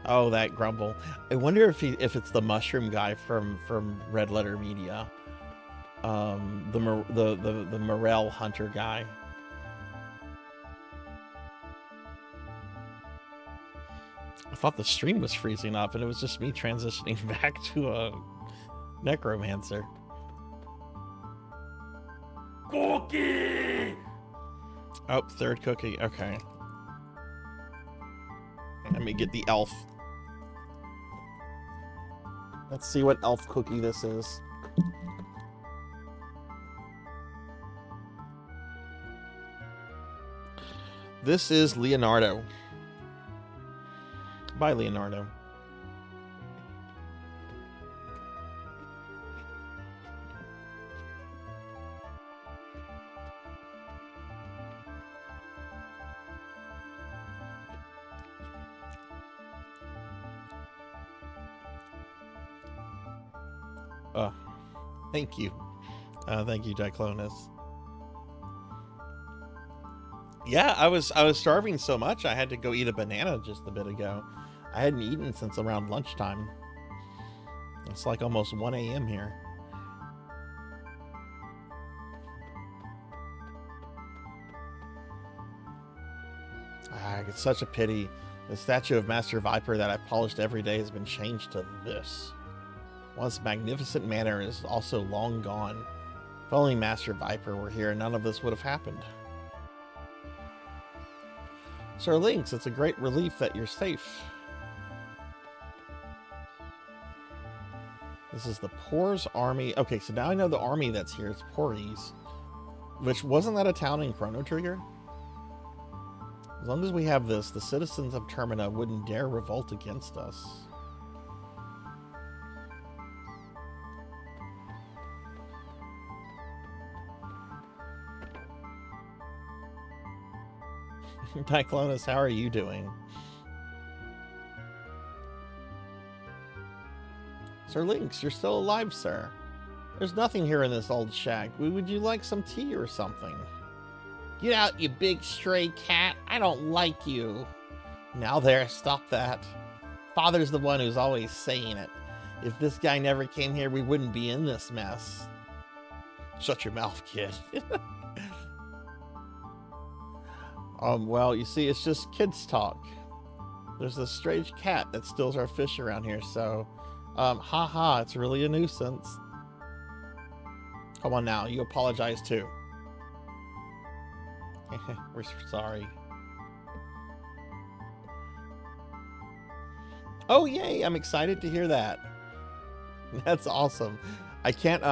Oh, that grumble. I wonder if it's the mushroom guy from Red Letter Media. The Morel Hunter guy. I thought the stream was freezing up, and it was just me transitioning back to a necromancer. Cookie! Oh, third cookie. Okay. Let me get the elf. Let's see what elf cookie this is. This is Leonardo. Bye, Leonardo. Oh, thank you. Thank you, Diclonus. Yeah, I was starving so much I had to go eat a banana just a bit ago. I hadn't eaten since around lunchtime. It's like almost 1 a.m. here. It's such a pity. The statue of Master Viper that I've polished every day has been changed to this. Once magnificent manor is also long gone. If only Master Viper were here, none of this would have happened. Sir Lynx, it's a great relief that you're safe. This is the Poor's Army. Okay, so now I know the army that's here. It's Poor's. Which, wasn't that a town in Chrono Trigger? As long as we have this, the citizens of Termina wouldn't dare revolt against us. Diclonus, how are you doing? Sir Lynx, you're still alive, sir. There's nothing here in this old shack. Would you like some tea or something? Get out, you big stray cat. I don't like you. Now there, stop that. Father's the one who's always saying it. If this guy never came here, we wouldn't be in this mess. Shut your mouth, kid. Well, you see, it's just kids talk. There's this strange cat that steals our fish around here, so, haha, it's really a nuisance. Come on now, you apologize too. We're sorry. Oh, yay, I'm excited to hear that. That's awesome. I can't,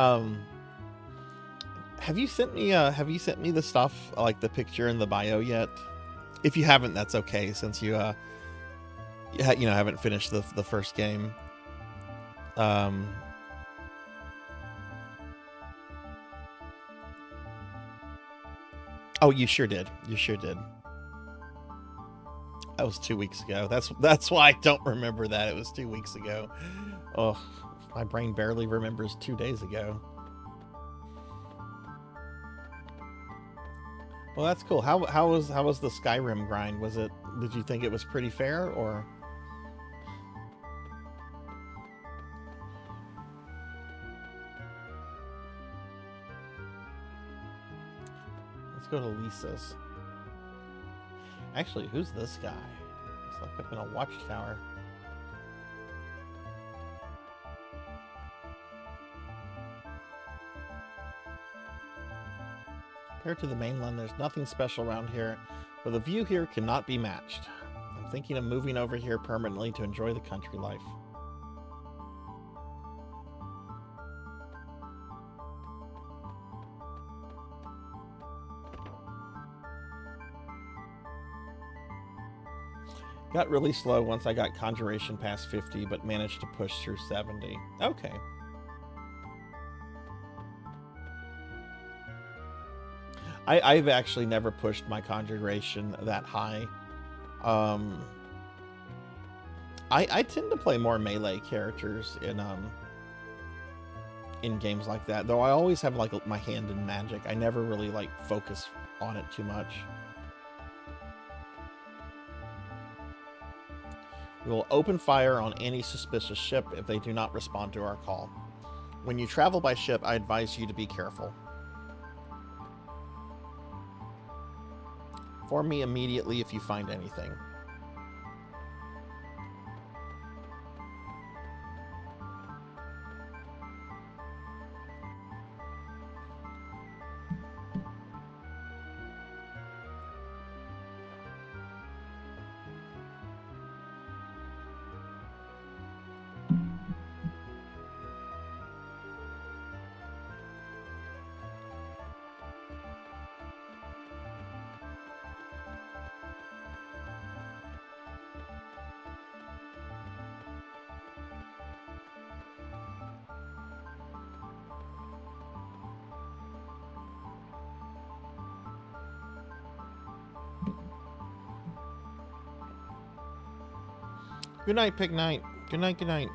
have you sent me the stuff, like the picture in the bio yet? If you haven't, that's okay, since you haven't finished the first game. Oh, you sure did. You sure did. That was 2 weeks ago. That's why I don't remember that. It was 2 weeks ago. Oh, my brain barely remembers 2 days ago. Well, that's cool. How was the Skyrim grind? Did you think it was pretty fair, or? Let's go to Lisa's. Actually, who's this guy? Looks like up in a watchtower. Compared to the mainland, there's nothing special around here, but the view here cannot be matched. I'm thinking of moving over here permanently to enjoy the country life. Got really slow once I got conjuration past 50, but managed to push through 70. Okay. I've actually never pushed my conjuration that high. I tend to play more melee characters in games like that, though I always have like my hand in magic. I never really like focus on it too much. We will open fire on any suspicious ship if they do not respond to our call. When you travel by ship, I advise you to be careful. Inform me immediately if you find anything. Good night, Pig Night. Good night, good night.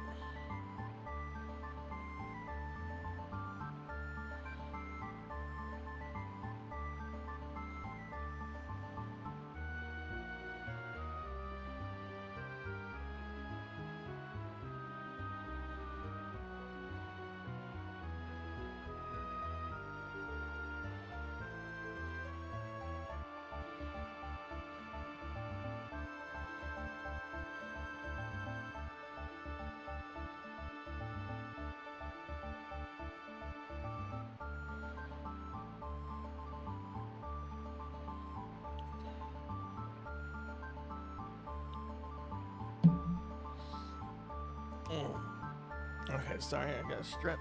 Okay, sorry, I gotta stretch.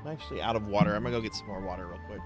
I'm actually out of water. I'm gonna go get some more water real quick.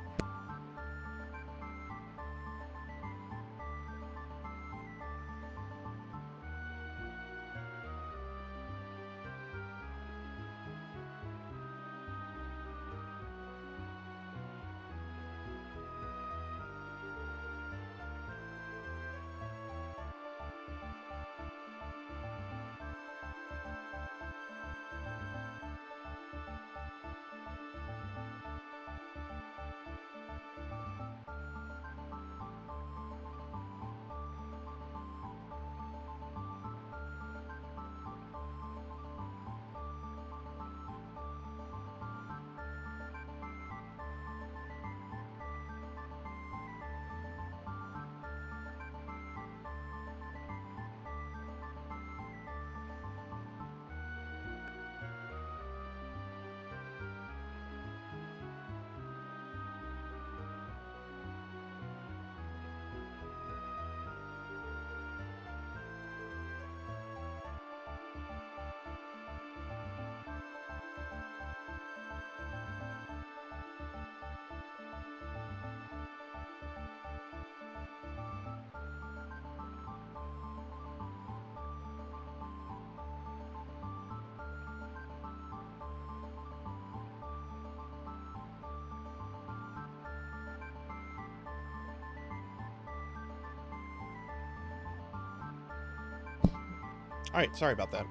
All right, sorry about that.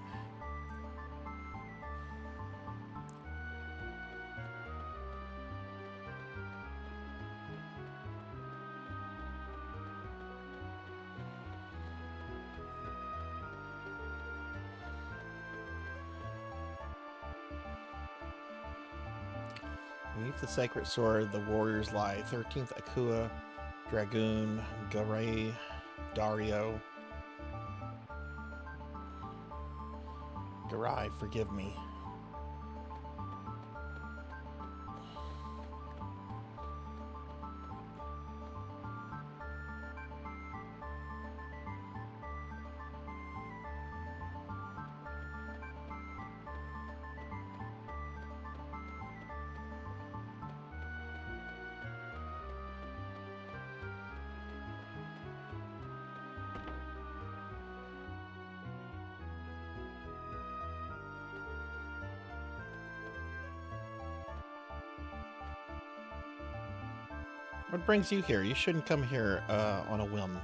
Beneath the sacred sword, the warriors lie. 13th Akua, Dragoon, Garay, Dario. Garai, forgive me. What brings you here? You shouldn't come here on a whim.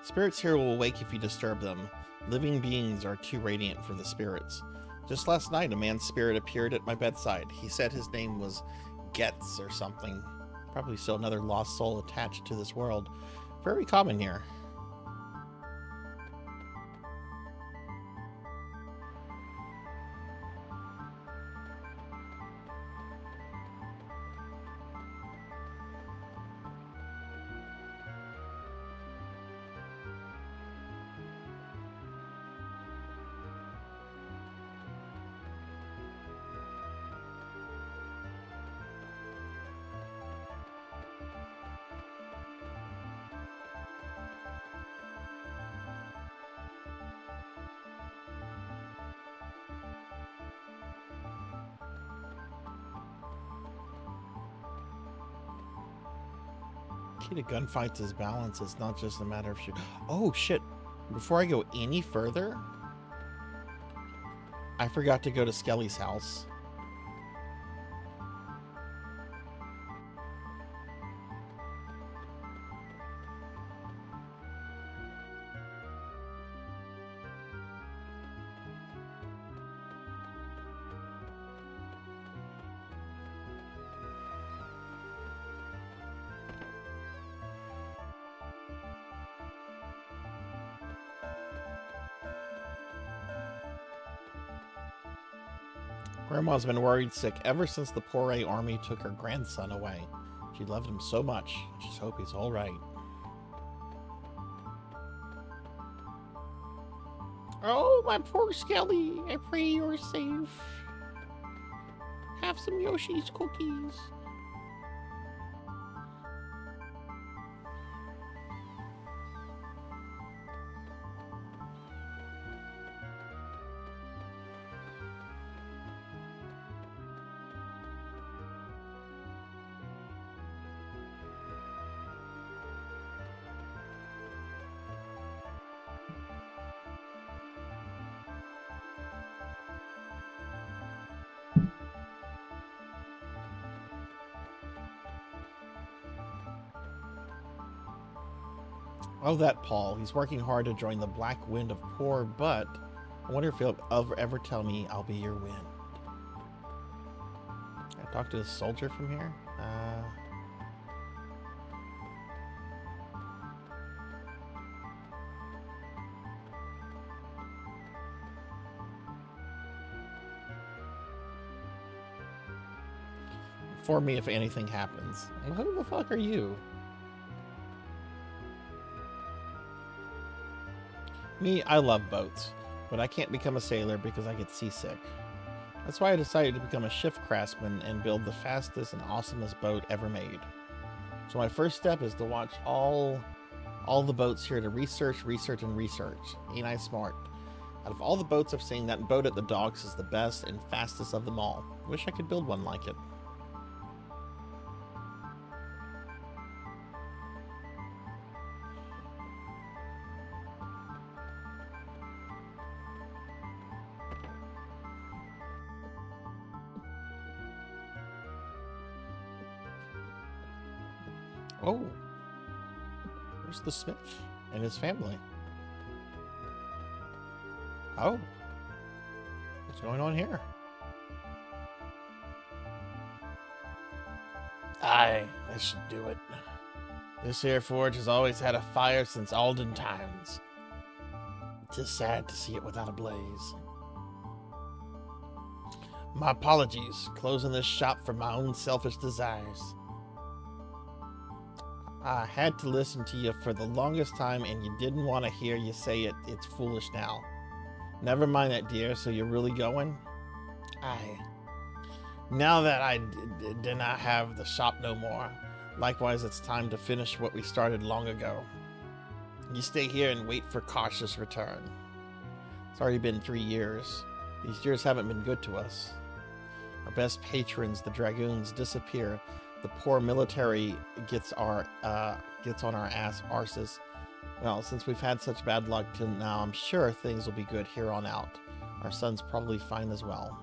Spirits here will wake if you disturb them. Living beings are too radiant for the spirits. Just last night, a man's spirit appeared at my bedside. He said his name was Getz or something. Probably still another lost soul attached to this world. Very common here. Key to gunfights is balance. It's not just a matter of shoot. Oh shit! Before I go any further, I forgot to go to Skelly's house. Grandma's been worried sick ever since the Poor army took her grandson away. She loved him so much. I just hope he's all right. Oh, my poor Skelly. I pray you're safe. Have some Yoshi's cookies. Oh, that Paul. He's working hard to join the black wind of poor, but I wonder if he'll ever tell me I'll be your wind. Can I talk to this soldier from here? For me if anything happens. Who the fuck are you? Me, I love boats, but I can't become a sailor because I get seasick. That's why I decided to become a ship craftsman and build the fastest and awesomest boat ever made. So my first step is to watch all the boats here to research. Ain't I smart? Out of all the boats I've seen, that boat at the docks is the best and fastest of them all. Wish I could build one like it. Oh, where's the Smith and his family? Oh, what's going on here? Aye, I should do it. This here forge has always had a fire since olden times. It's sad to see it without a blaze. My apologies, closing this shop for my own selfish desires. I had to listen to you for the longest time and you didn't want to hear you say it. It's foolish now. Never mind that, dear. So you're really going? Aye. Now that I do not have the shop no more, likewise it's time to finish what we started long ago. You stay here and wait for cautious return. It's already been 3 years. These years haven't been good to us. Our best patrons, the dragoons, disappear. The poor military gets on our arses. Well, since we've had such bad luck till now, I'm sure things will be good here on out. Our son's probably fine as well.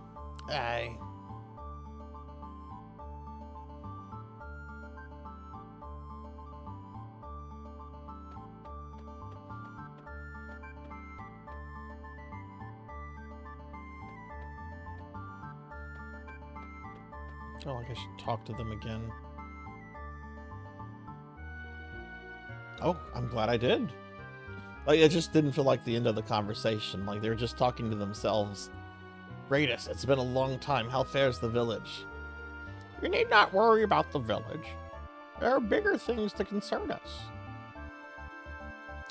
Aye. I feel like I should talk to them again. Oh, I'm glad I did. Like, it just didn't feel like the end of the conversation. Like, they were just talking to themselves. Greatest, it's been a long time. How fares the village? You need not worry about the village. There are bigger things to concern us.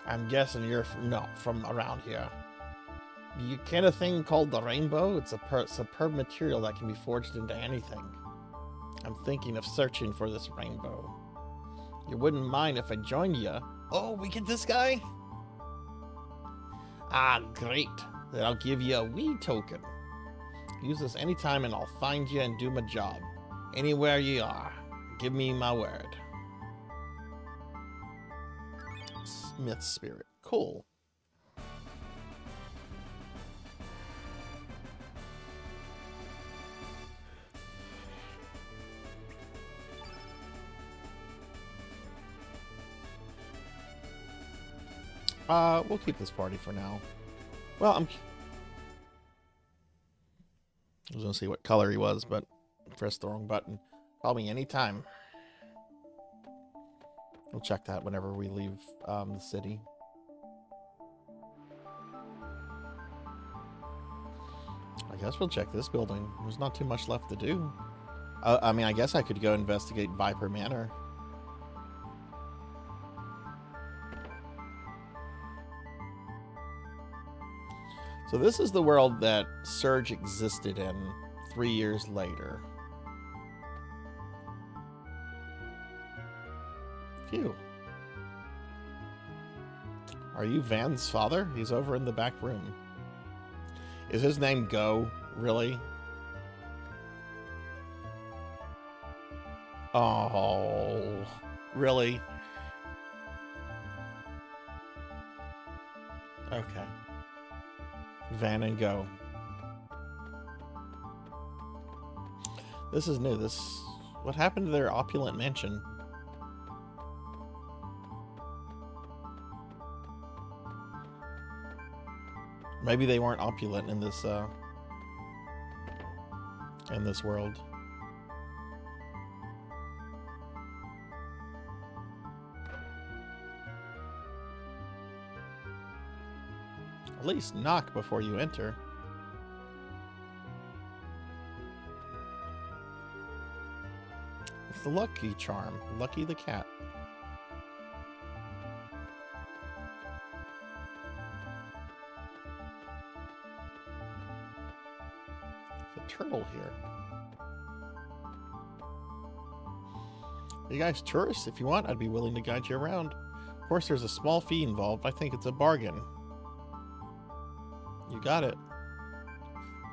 I'm guessing you're not from around here. Do you ken a thing called the rainbow? It's a superb material that can be forged into anything. I'm thinking of searching for this rainbow. You wouldn't mind if I joined you? Oh, we get this guy? Ah, great. Then I'll give you a wee token. Use this anytime and I'll find you and do my job. Anywhere you are. Give me my word. Smith spirit. Cool. We'll keep this party for now. Well, I was gonna see what color he was, but I pressed the wrong button. Call me anytime. We'll check that whenever we leave the city. I guess we'll check this building. There's not too much left to do. I mean, I guess I could go investigate Viper Manor. So this is the world that Surge existed in 3 years later. Phew. Are you Van's father? He's over in the back room. Is his name Go? Really? Oh, really? Okay. Van and Go. This is new. What happened to their opulent mansion? Maybe they weren't opulent in this world. At least knock before you enter. It's the Lucky Charm. Lucky the cat. There's a turtle here. You guys tourists? If you want, I'd be willing to guide you around. Of course, there's a small fee involved. I think it's a bargain. You got it.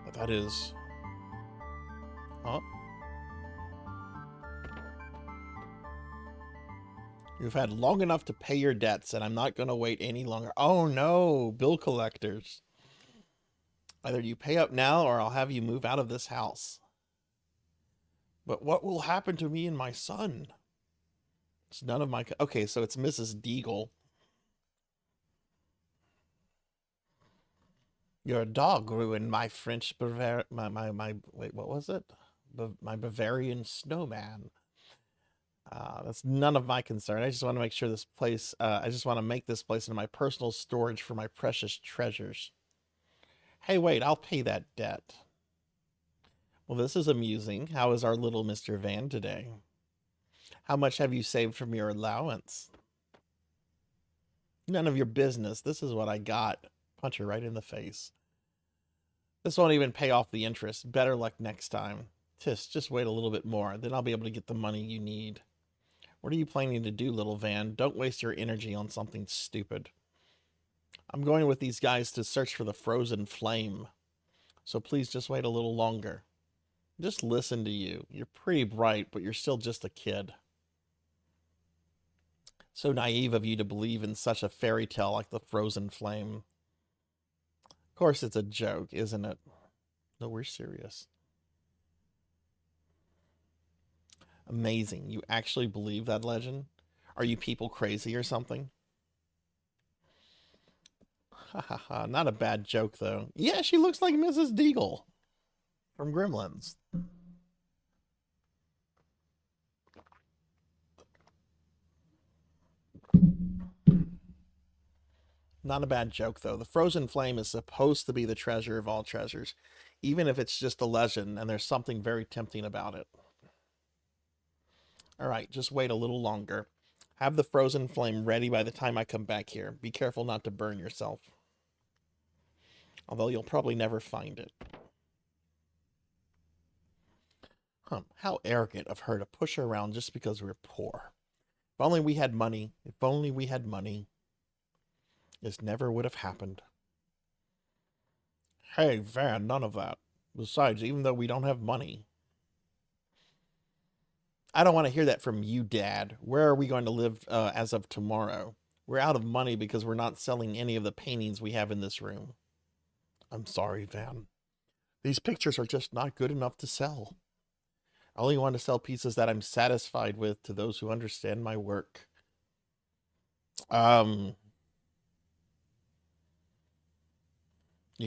But that is... Huh? You've had long enough to pay your debts, and I'm not going to wait any longer. Oh no, bill collectors. Either you pay up now, or I'll have you move out of this house. But what will happen to me and my son? It's none of my... Okay, so it's Mrs. Deagle. Your dog ruined my French Wait, what was it? My Bavarian snowman. That's none of my concern. I just want to make sure this place, I just want to make this place into my personal storage for my precious treasures. Hey, wait, I'll pay that debt. Well, this is amusing. How is our little Mr. Van today? How much have you saved from your allowance? None of your business. This is what I got. Punch her right in the face. This won't even pay off the interest. Better luck next time. Just wait a little bit more. Then I'll be able to get the money you need. What are you planning to do, little Van? Don't waste your energy on something stupid. I'm going with these guys to search for the frozen flame. So please just wait a little longer. Just listen to you. You're pretty bright, but you're still just a kid. So naive of you to believe in such a fairy tale like the frozen flame. Of course it's a joke, isn't it? No, we're serious. Amazing. You actually believe that legend? Are you people crazy or something? Ha ha ha. Not a bad joke, though. Yeah, she looks like Mrs. Deagle from Gremlins. Not a bad joke, though. The frozen flame is supposed to be the treasure of all treasures, even if it's just a legend and there's something very tempting about it. All right, just wait a little longer. Have the frozen flame ready by the time I come back here. Be careful not to burn yourself. Although you'll probably never find it. How arrogant of her to push her around just because we're poor. If only we had money. If only we had money. This never would have happened. Hey, Van, none of that. Besides, even though we don't have money. I don't want to hear that from you, Dad. Where are we going to live as of tomorrow? We're out of money because we're not selling any of the paintings we have in this room. I'm sorry, Van. These pictures are just not good enough to sell. I only want to sell pieces that I'm satisfied with to those who understand my work. You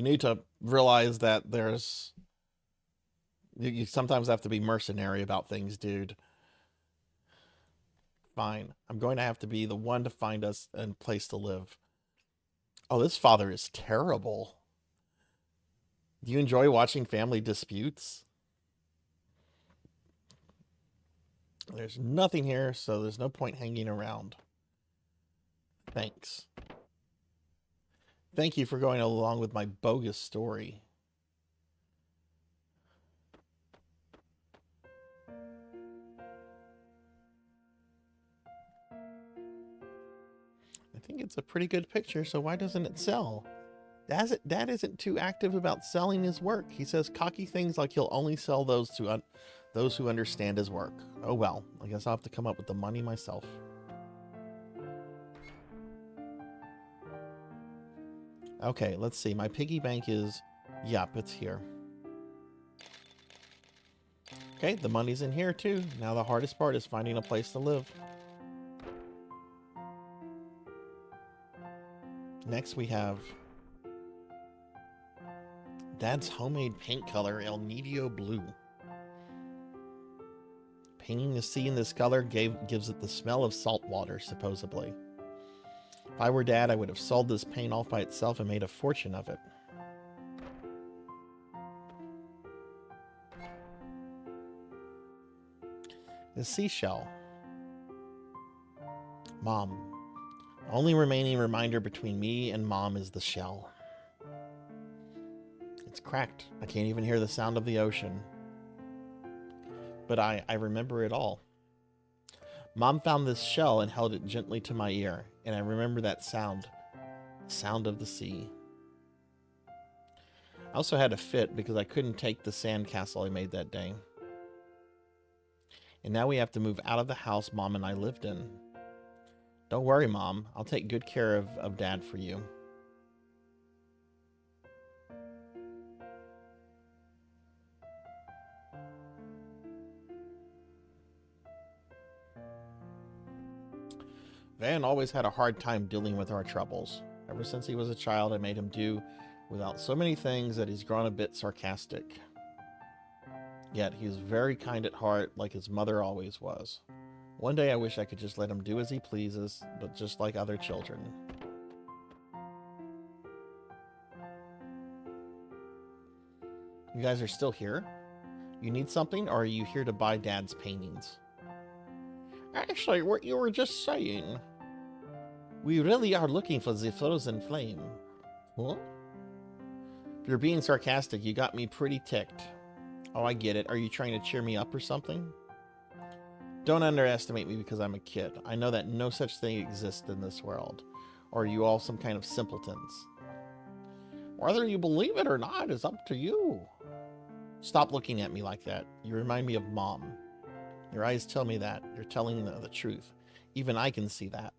need to realize that you sometimes have to be mercenary about things, dude. Fine. I'm going to have to be the one to find us a place to live. Oh, this father is terrible. Do you enjoy watching family disputes? There's nothing here, so there's no point hanging around. Thanks. Thank you for going along with my bogus story. I think it's a pretty good picture, so why doesn't it sell? Dad isn't too active about selling his work. He says cocky things like he'll only sell those to those who understand his work. Oh well, I guess I'll have to come up with the money myself. Okay, let's see. My piggy bank is... Yep, it's here. Okay, the money's in here too. Now the hardest part is finding a place to live. Next we have... Dad's homemade paint color, El Nido Blue. Painting the sea in this color gives it the smell of salt water, supposedly. If I were Dad, I would have sold this paint off by itself and made a fortune of it. The seashell. Mom. The only remaining reminder between me and Mom is the shell. It's cracked. I can't even hear the sound of the ocean. But I remember it all. Mom found this shell and held it gently to my ear, and I remember that sound. The sound of the sea. I also had a fit because I couldn't take the sandcastle I made that day. And now we have to move out of the house Mom and I lived in. Don't worry, Mom. I'll take good care of Dad for you. Van always had a hard time dealing with our troubles. Ever since he was a child, I made him do without so many things that he's grown a bit sarcastic. Yet he's very kind at heart, like his mother always was. One day I wish I could just let him do as he pleases, but just like other children. You guys are still here? You need something, or are you here to buy Dad's paintings? Actually, what you were just saying. We really are looking for the frozen flame. What? If you're being sarcastic, you got me pretty ticked. Oh, I get it. Are you trying to cheer me up or something? Don't underestimate me because I'm a kid. I know that no such thing exists in this world. Or are you all some kind of simpletons? Whether you believe it or not is up to you. Stop looking at me like that. You remind me of Mom. Your eyes tell me that. You're telling the truth. Even I can see that.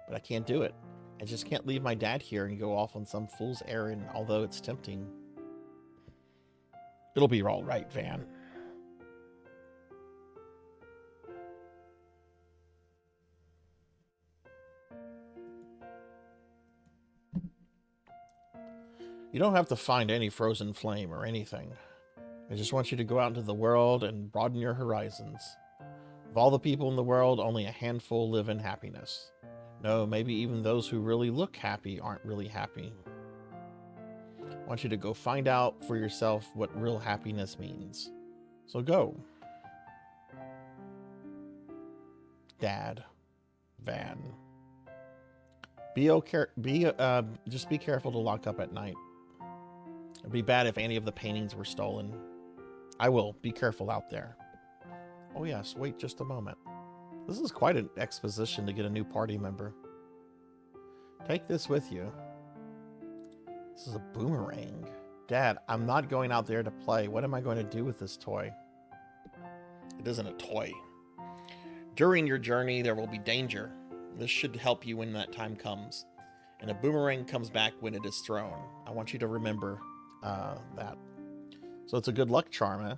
But I can't do it. I just can't leave my dad here and go off on some fool's errand, although it's tempting. It'll be all right, Van. You don't have to find any frozen flame or anything. I just want you to go out into the world and broaden your horizons. Of all the people in the world, only a handful live in happiness. No, maybe even those who really look happy aren't really happy. I want you to go find out for yourself what real happiness means. So go. Dad. Van. Just be careful to lock up at night. It'd be bad if any of the paintings were stolen. I will. Be careful out there. Oh yes, wait just a moment. This is quite an exposition to get a new party member. Take this with you. This is a boomerang. Dad, I'm not going out there to play. What am I going to do with this toy? It isn't a toy. During your journey, there will be danger. This should help you when that time comes. And a boomerang comes back when it is thrown. I want you to remember that. So it's a good luck charm, eh?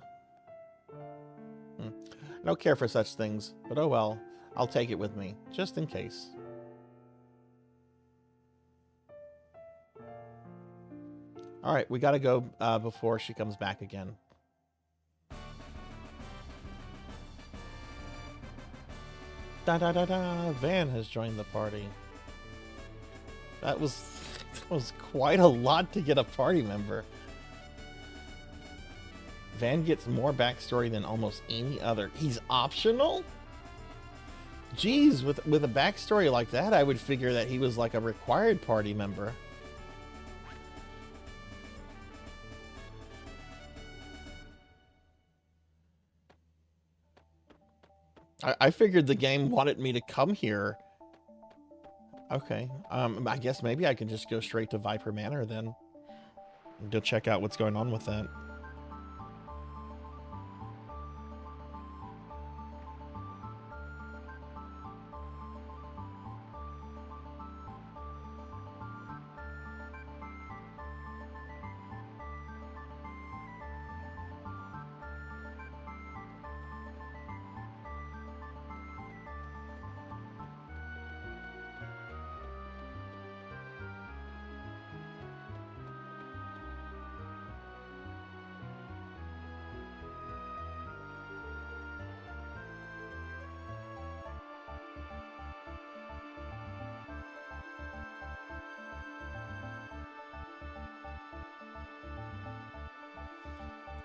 I don't care for such things, but oh well. I'll take it with me, just in case. Alright, we gotta go before she comes back again. Da-da-da-da! Van has joined the party. That was quite a lot to get a party member. Van gets more backstory than almost any other. He's optional? Jeez, with a backstory like that, I would figure that he was like a required party member. I figured the game wanted me to come here. Okay, I guess maybe I can just go straight to Viper Manor then. Go check out what's going on with that.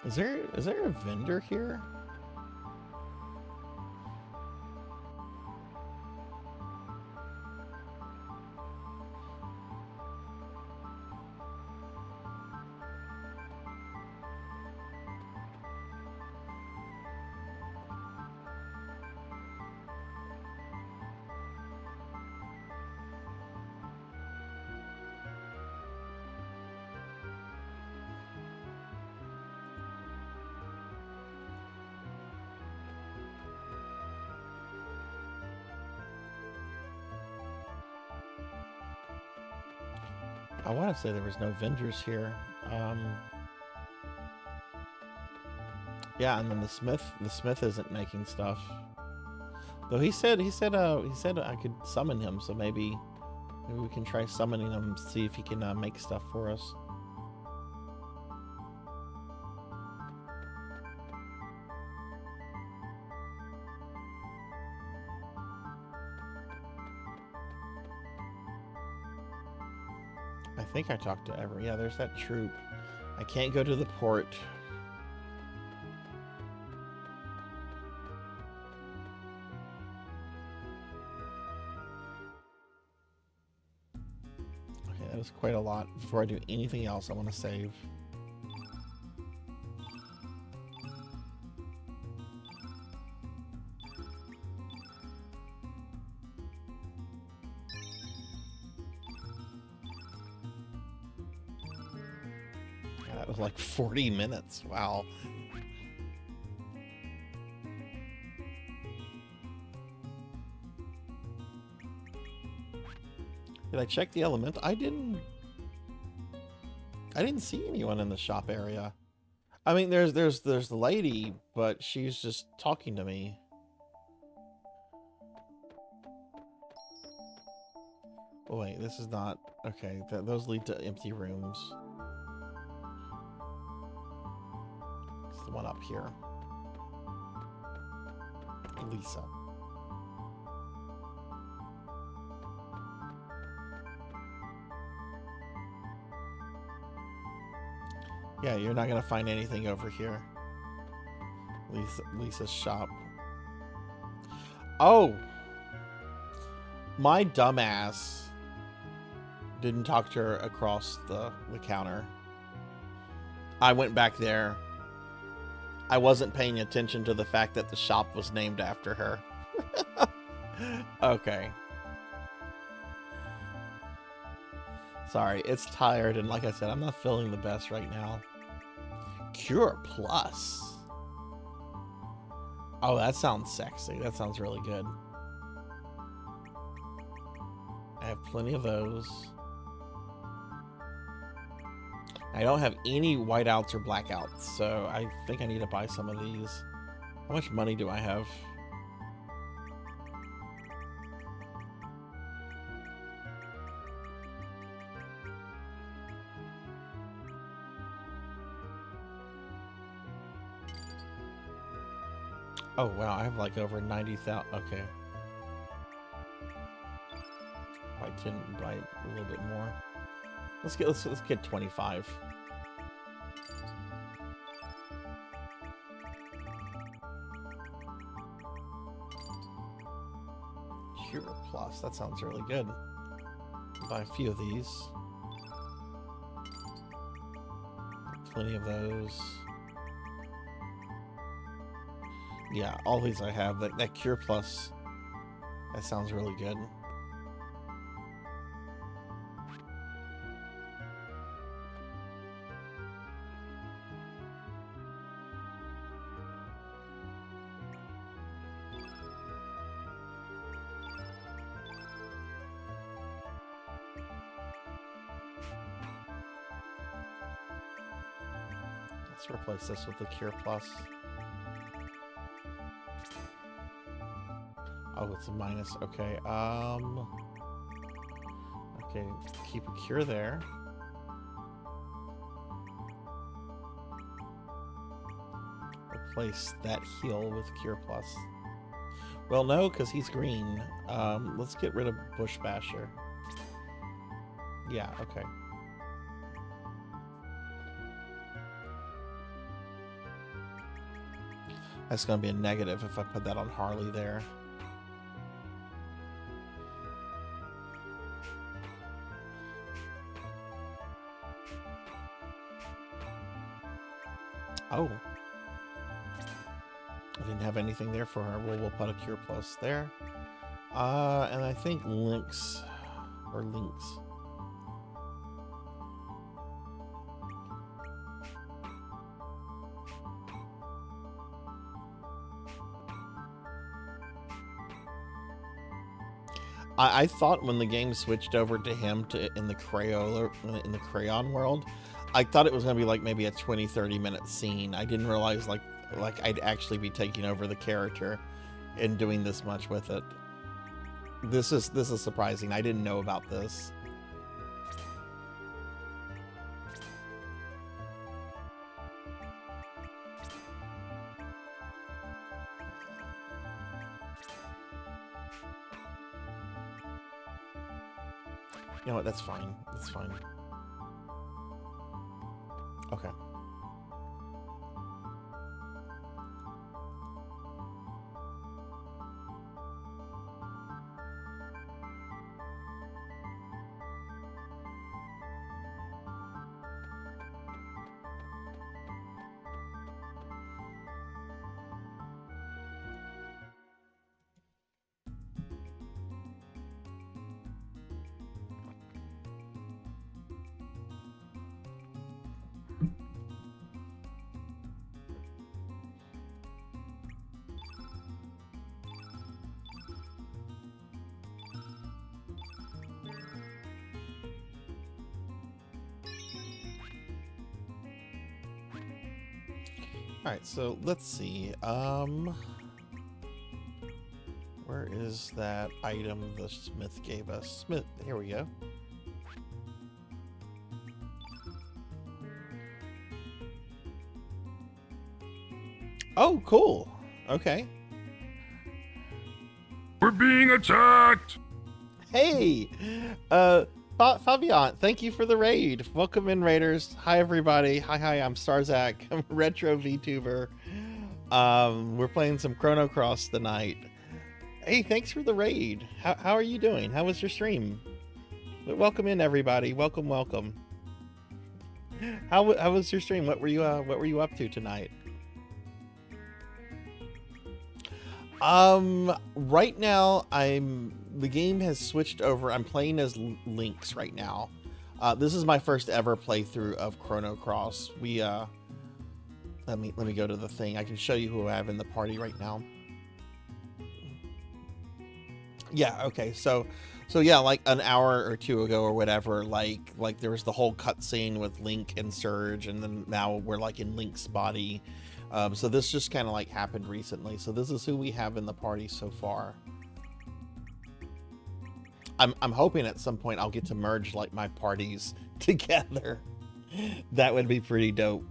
Is there a vendor here? I want to say there was no vendors here. Yeah, and then the smith isn't making stuff. Though he said I could summon him, so maybe we can try summoning him, see if he can make stuff for us. I think I talked to every... Yeah, there's that troop. I can't go to the port. Okay, that was quite a lot. Before I do anything else, I want to save. Like 40 minutes. Wow. Did I check the element? I didn't see anyone in the shop area. I mean, there's the lady, but she's just talking to me. Oh wait, this is not okay. Those lead to empty rooms. The one up here. Lisa. Yeah, you're not gonna find anything over here. Lisa's shop. Oh! My dumbass didn't talk to her across the counter. I went back there. I wasn't paying attention to the fact that the shop was named after her. Okay. Sorry, it's tired, and like I said, I'm not feeling the best right now. Cure Plus. Oh, that sounds sexy. That sounds really good. I have plenty of those. I don't have any whiteouts or blackouts, so I think I need to buy some of these. How much money do I have? Oh wow, I have like over 90,000. Okay. Buy a little bit more. Let's get 25. Cure Plus. That sounds really good. Buy a few of these. Plenty of those. Yeah, all these I have. That Cure Plus, that sounds really good. Let's replace this with the Cure Plus. Oh, it's a minus. Okay. Okay, keep a cure there. Replace that heal with Cure Plus. Well, no, because he's green. Let's get rid of Bush Basher. Yeah, okay. That's going to be a negative if I put that on Harley there. Oh. I didn't have anything there for her. Well, we'll put a Cure Plus there. And I think Lynx. Or Lynx. I thought when the game switched over to him in the crayon world, I thought it was going to be like maybe a 20-30 minute scene. I didn't realize like I'd actually be taking over the character and doing this much with it. This is surprising. I didn't know about this. You know what? That's fine. That's fine. Okay. All right, so let's see. Where is that item the Smith gave us? Smith, here we go. Oh, cool. Okay. We're being attacked! Hey, Fabian, thank you for the raid. Welcome in, raiders. Hi, everybody. Hi, I'm Sarzac. I'm a retro VTuber. We're playing some Chrono Cross tonight. Hey, thanks for the raid. How are you doing? How was your stream? Welcome in, everybody. Welcome. How was your stream? What were you up to tonight? Right now the game has switched over. I'm playing as Lynx right now. This is my first ever playthrough of Chrono Cross. We let me go to the thing. I can show you who I have in the party right now. Yeah, okay. So yeah, like an hour or two ago or whatever, like there was the whole cutscene with Link and Surge, and then now we're like in Link's body. So this just kind of like happened recently. So this is who we have in the party so far. I'm hoping at some point I'll get to merge like my parties together. That would be pretty dope.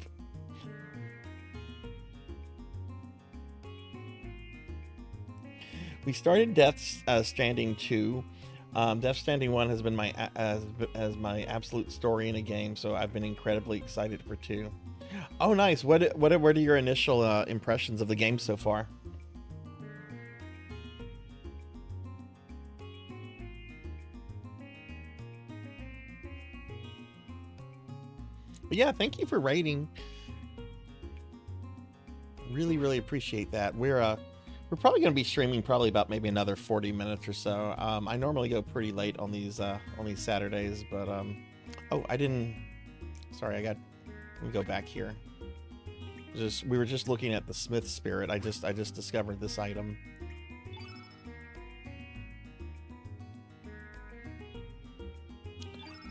We started Death Stranding 2. Death Stranding 1 has been my as my absolute story in a game, so I've been incredibly excited for 2. Oh, nice. What are your initial impressions of the game so far? But yeah, thank you for rating. Really, really appreciate that. We're probably going to be streaming probably about maybe another 40 minutes or so. I normally go pretty late on these Saturdays, but oh, I didn't. Sorry, let me go back here. We were just looking at the Smith Spirit. I just discovered this item.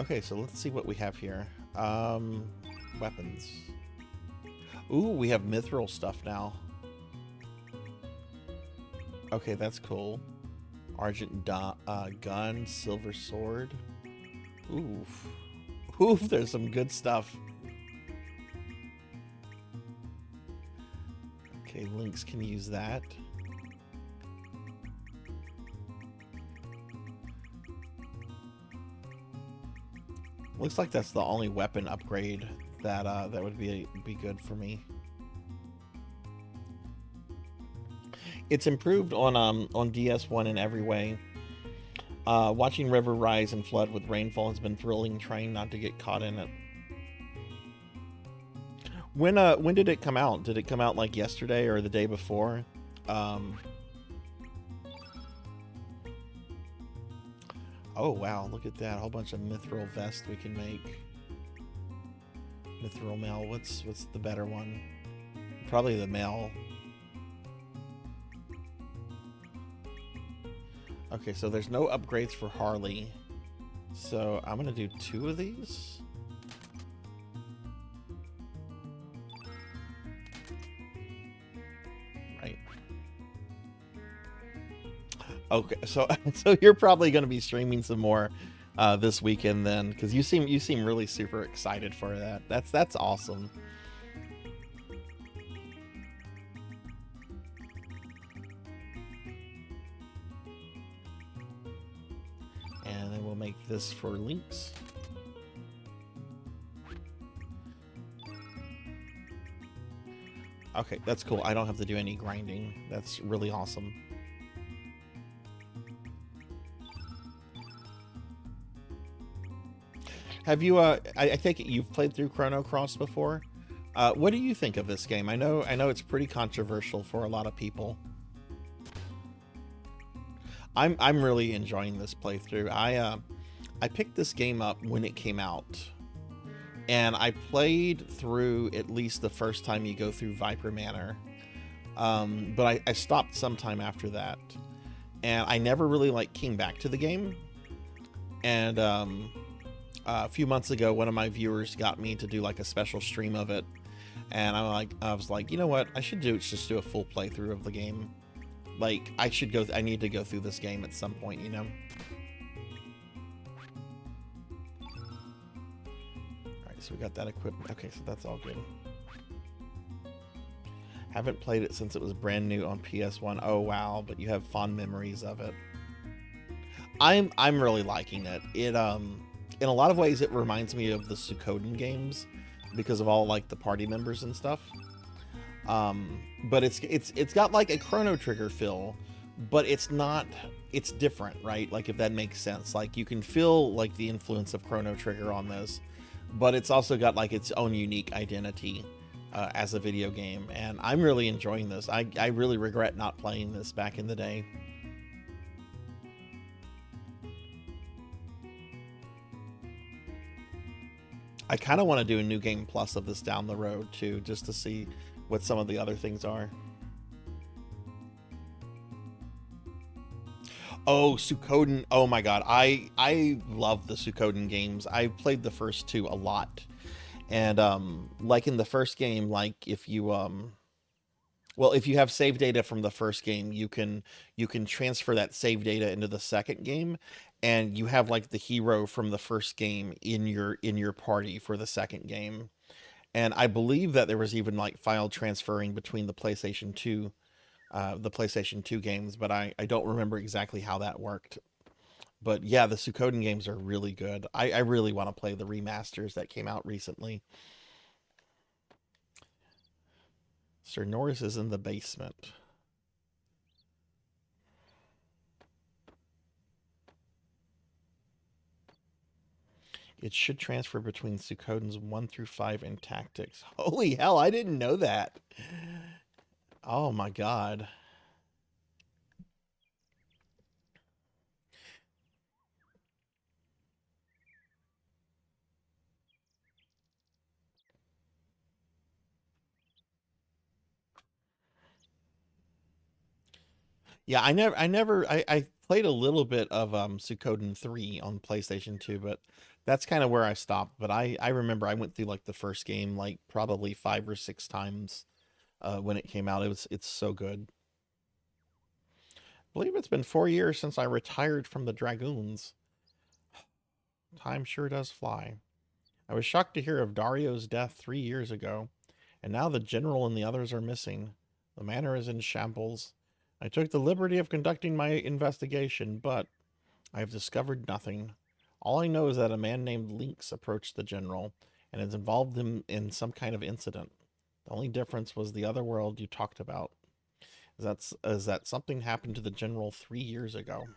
Okay, so let's see what we have here. Weapons. Ooh, we have mithril stuff now. Okay, that's cool. Argent gun, silver sword. Oof. Oof, there's some good stuff. Okay, Lynx can use that. Looks like that's the only weapon upgrade that that would be good for me. It's improved on DS1 in every way. Watching river rise and flood with rainfall has been thrilling, trying not to get caught in it. When did it come out? Did it come out like yesterday or the day before? Oh wow, look at that. A whole bunch of mithril vest we can make. Mithril mail. What's the better one? Probably the mail. Okay, so there's no upgrades for Harley. So I'm gonna do 2 of these. Right. Okay, so you're probably gonna be streaming some more this weekend then, because you seem really super excited for that. That's awesome. And then we'll make this for Lynx. Okay, that's cool. I don't have to do any grinding. That's really awesome. Have you I take it you've played through Chrono Cross before? What do you think of this game? I know it's pretty controversial for a lot of people. I'm really enjoying this playthrough. I picked this game up when it came out, and I played through at least the first time you go through Viper Manor, but I stopped sometime after that, and I never really came back to the game. And a few months ago, one of my viewers got me to do like a special stream of it, and I was like, you know what, I should just do a full playthrough of the game. Like, I need to go through this game at some point, you know? Alright, so we got that equipment. Okay, so that's all good. Haven't played it since it was brand new on PS1. Oh, wow, but you have fond memories of it. I'm really liking it. It, in a lot of ways, it reminds me of the Suikoden games because of all, like, the party members and stuff. But it's got like a Chrono Trigger feel, but it's different, right? Like, if that makes sense. Like, you can feel like the influence of Chrono Trigger on this, but it's also got like its own unique identity as a video game, and I'm really enjoying this. I really regret not playing this back in the day. I kind of want to do a new game plus of this down the road too, just to see what some of the other things are. Oh, Suikoden. Oh my god. I love the Suikoden games. I played the first 2 a lot. And like in the first game, like if you well, if you have save data from the first game, you can transfer that save data into the second game, and you have like the hero from the first game in your party for the second game. And I believe that there was even like file transferring between the PlayStation 2 games, but I don't remember exactly how that worked. But yeah, the Suikoden games are really good. I really want to play the remasters that came out recently. Sir Norris is in the basement. It should transfer between Suikoden's 1 through 5 and Tactics. Holy hell, I didn't know that. Oh my god. Yeah, I played a little bit of Suikoden 3 on PlayStation 2, but that's kind of where I stopped. But I remember I went through like the first game like probably 5 or 6 times when it came out. It's so good. I believe it's been 4 years since I retired from the Dragoons. Time sure does fly. I was shocked to hear of Dario's death 3 years ago, and now the general and the others are missing. The manor is in shambles. I took the liberty of conducting my investigation, but I have discovered nothing. All I know is that a man named Lynx approached the general and has involved him in some kind of incident. The only difference was the other world you talked about. Is that something happened to the general 3 years ago.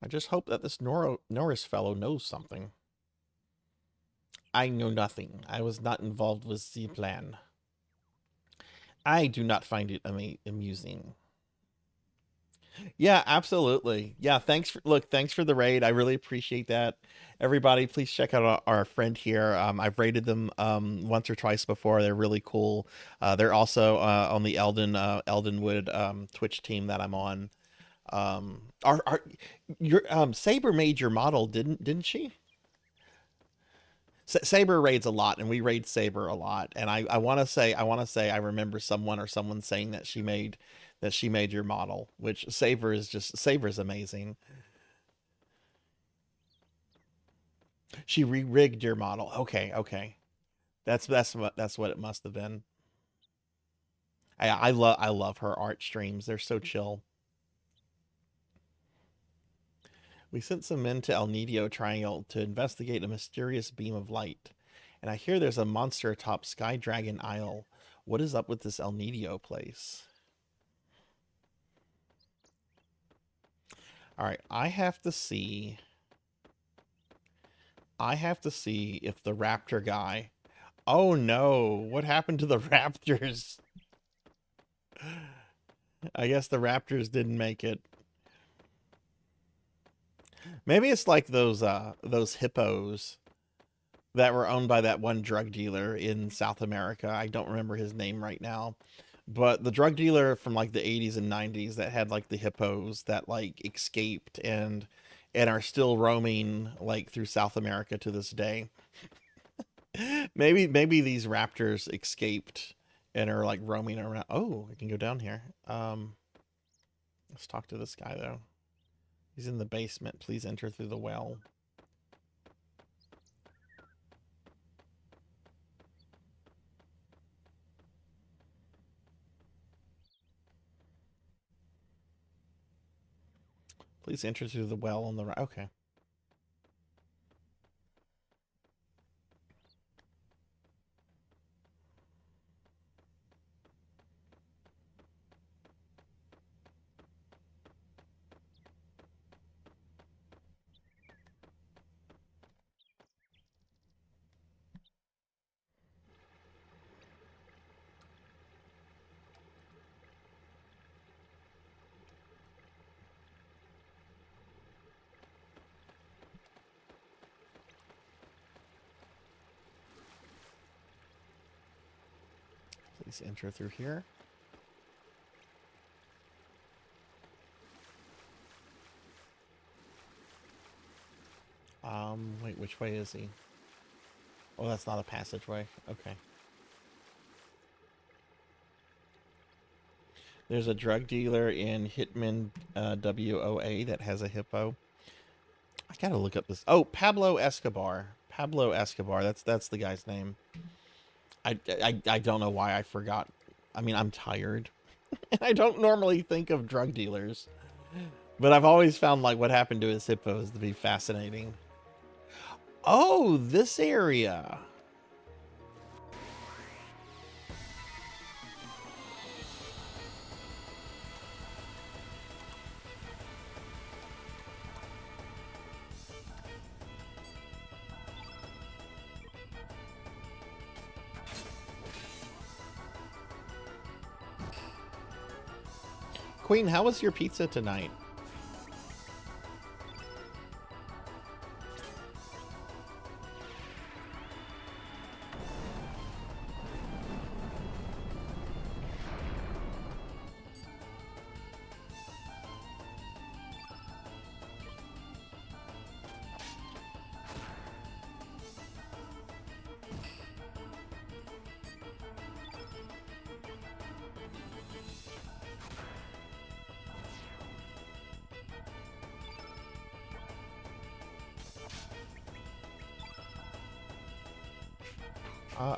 I just hope that this Norris fellow knows something. I know nothing. I was not involved with the plan. I do not find it amusing. Yeah, absolutely. Yeah, thanks for the raid. I really appreciate that. Everybody, please check out our friend here. I've raided them once or twice before. They're really cool. They're also on the Eldenwood Twitch team that I'm on. Our your Saber made your model, didn't she? Saber raids a lot, and we raid Saber a lot. And I want to say I remember someone saying that she made your model, which Saber's amazing. She re-rigged your model. Okay. That's what it must have been. I love her art streams. They're so chill. We sent some men to El Nido Triangle to investigate a mysterious beam of light. And I hear there's a monster atop Sky Dragon Isle. What is up with this El Nido place? All right, I have to see if the raptor guy... Oh no, what happened to the raptors? I guess the raptors didn't make it. Maybe it's like those hippos that were owned by that one drug dealer in South America. I don't remember his name right now. But the drug dealer from like the 80s and 90s that had like the hippos that like escaped and are still roaming like through South America to this day. Maybe these raptors escaped and are like roaming around. Oh, I can go down here. Let's talk to this guy though. He's in the basement. Please enter through the well. Please enter through the well on the right. Okay. Please enter through here. Wait, which way is he? Oh, that's not a passageway. Okay. There's a drug dealer in Hitman WOA that has a hippo. I gotta look up this. Oh, Pablo Escobar. Pablo Escobar. That's the guy's name. I don't know why I forgot. I mean, I'm tired. And I don't normally think of drug dealers. But I've always found like what happened to his hippos to be fascinating. Oh, this area. Queen, how was your pizza tonight?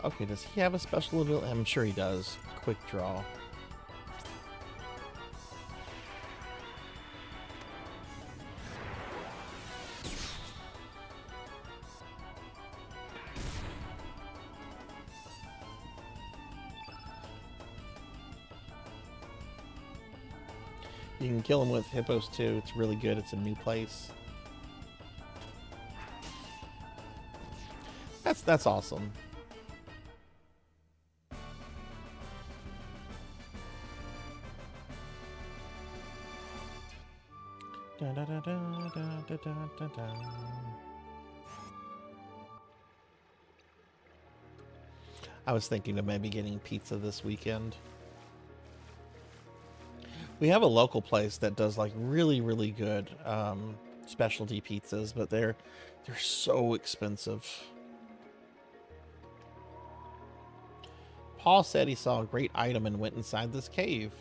Okay, does he have a special ability? I'm sure he does. Quick draw. You can kill him with hippos too. It's really good. It's a new place. That's awesome. Da, da, da, da, da, da, da, da. I was thinking of maybe getting pizza this weekend. We have a local place that does like really, really good specialty pizzas, but they're so expensive. Paul said he saw a great item and went inside this cave.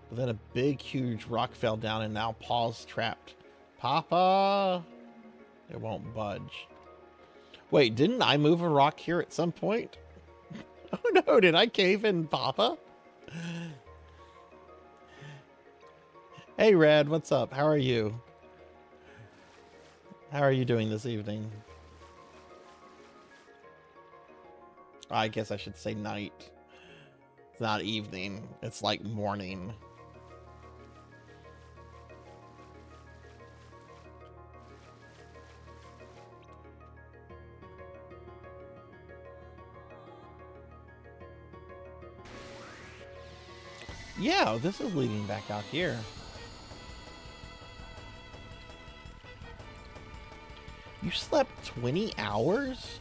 But then a big, huge rock fell down and now Paul's trapped. Papa! It won't budge. Wait, didn't I move a rock here at some point? Oh no, did I cave in, Papa? Hey, Red, what's up? How are you? How are you doing this evening? I guess I should say night. It's not evening. It's like morning. Yeah, this is leading back out here. You slept 20 hours?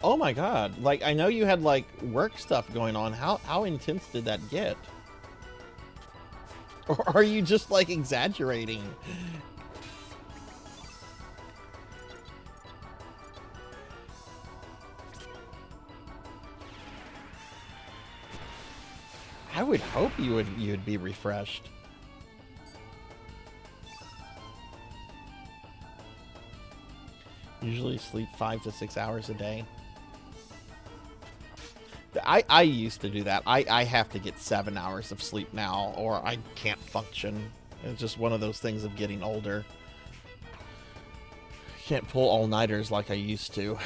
Oh my god. Like, I know you had, like, work stuff going on. How intense did that get? Or are you just, like, exaggerating? I would hope you'd be refreshed. Usually sleep 5 to 6 hours a day. I used to do that. I have to get 7 hours of sleep now or I can't function. It's just one of those things of getting older. Can't pull all-nighters like I used to.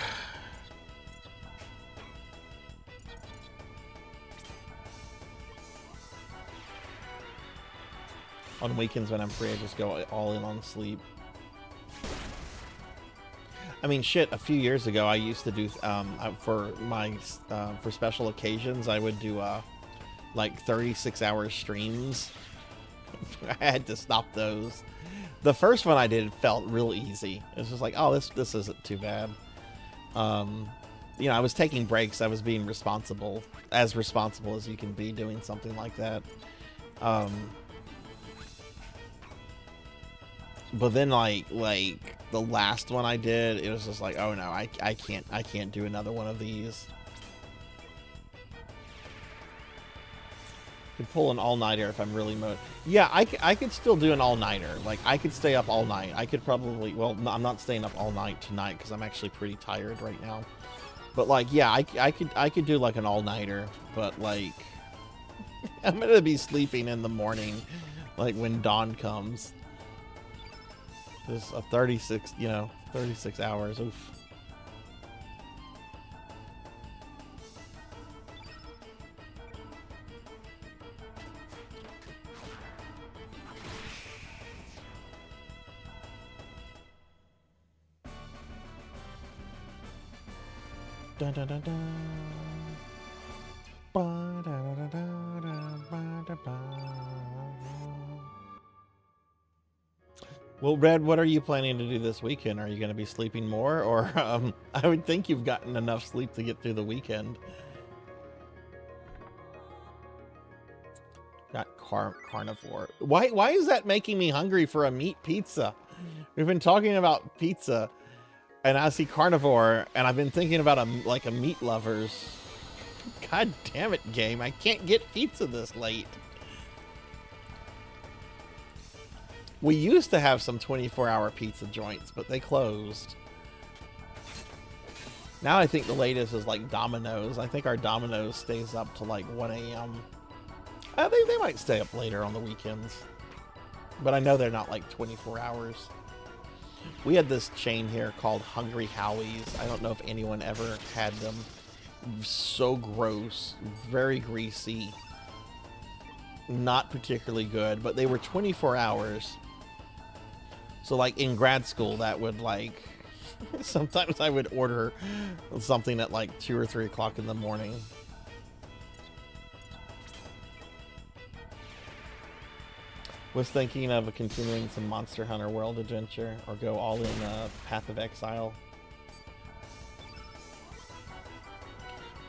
On weekends when I'm free, I just go all in on sleep. I mean, shit, a few years ago, I used to do, for special occasions, I would do, like 36-hour streams. I had to stop those. The first one I did felt real easy. It was just like, oh, this isn't too bad. You know, I was taking breaks. I was being responsible as you can be doing something like that. But then like the last one I did, it was just like, oh no, I can't do another one of these. Could pull an all-nighter if I'm really yeah, I could still do an all-nighter. Like I could stay up all night. I could probably, well, no, I'm not staying up all night tonight because I'm actually pretty tired right now. But like, yeah, I could do like an all-nighter, but like I'm gonna be sleeping in the morning, like when dawn comes. There's a 36 hours. Oof. Dun, dun, dun, dun. Ba, da, da, da, da, da, ba, da, ba. Well, Red, what are you planning to do this weekend? Are you going to be sleeping more, or I would think you've gotten enough sleep to get through the weekend. Got carnivore. Why is that making me hungry for a meat pizza? We've been talking about pizza, and I see carnivore, and I've been thinking about a meat lovers. God damn it, game! I can't get pizza this late. We used to have some 24-hour pizza joints, but they closed. Now I think the latest is like Domino's. I think our Domino's stays up to like 1 a.m. They might stay up later on the weekends. But I know they're not like 24 hours. We had this chain here called Hungry Howie's. I don't know if anyone ever had them. So gross. Very greasy. Not particularly good, but they were 24 hours. So like in grad school, that would like, sometimes I would order something at like 2 or 3 o'clock in the morning. Was thinking of continuing some Monster Hunter World Adventure or go all in Path of Exile.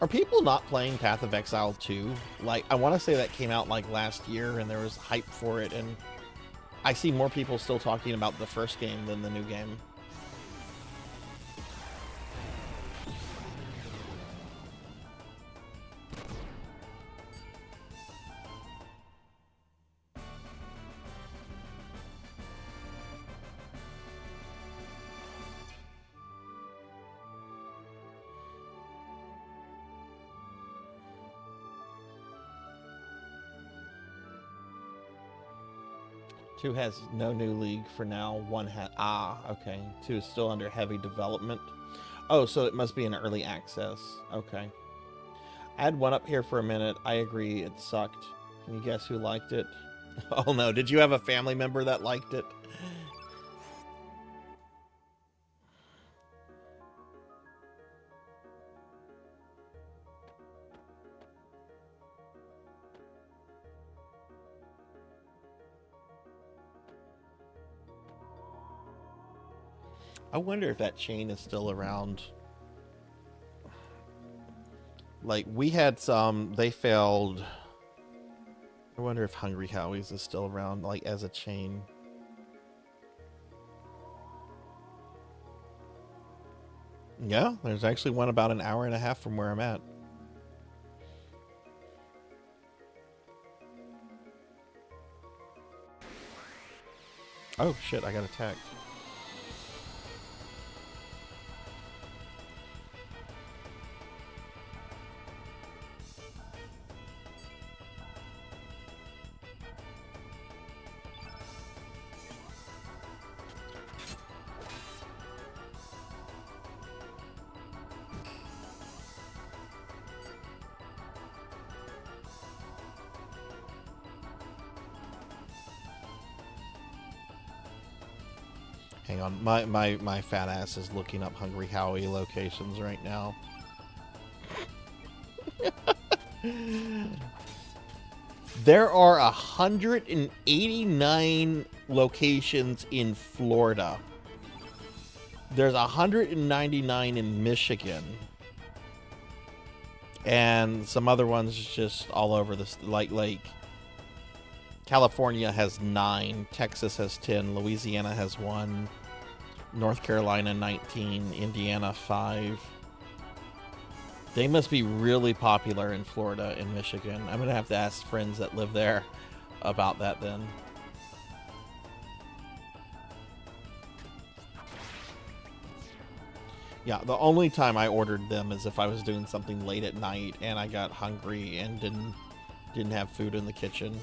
Are people not playing Path of Exile 2? Like, I want to say that came out like last year and there was hype for it, and I see more people still talking about the first game than the new game. Two has no new league for now. One had okay. 2 is still under heavy development. Oh, so it must be in early access. Okay. I had one up here for a minute. I agree, it sucked. Can you guess who liked it? Oh no, did you have a family member that liked it? I wonder if that chain is still around. Like, we had some, they failed. I wonder if Hungry Howie's is still around, like, as a chain. Yeah, there's actually one about an hour and a half from where I'm at. Oh, shit, I got attacked. Hang on, my fat ass is looking up Hungry Howie locations right now. There are 189 locations in Florida. There's 199 in Michigan. And some other ones just all over the like California has 9, Texas has 10, Louisiana has 1, North Carolina 19, Indiana 5. They must be really popular in Florida and Michigan. I'm gonna have to ask friends that live there about that then. Yeah, the only time I ordered them is if I was doing something late at night and I got hungry and didn't have food in the kitchen.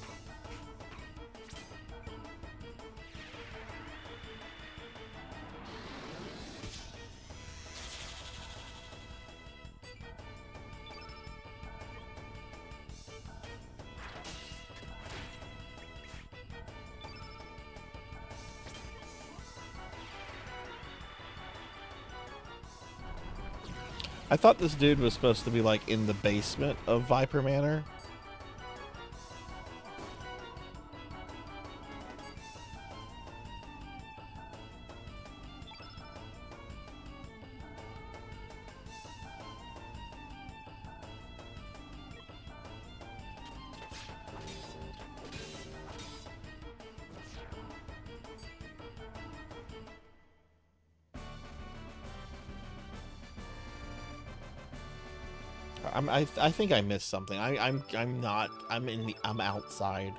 I thought this dude was supposed to be like in the basement of Viper Manor. I think I missed something. I'm not. I'm outside.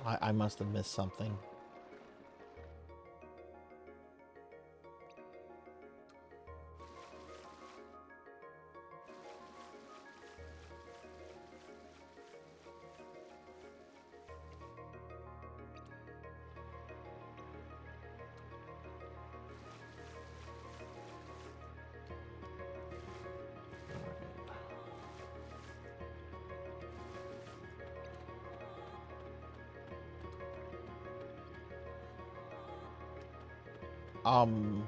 I must have missed something. Um,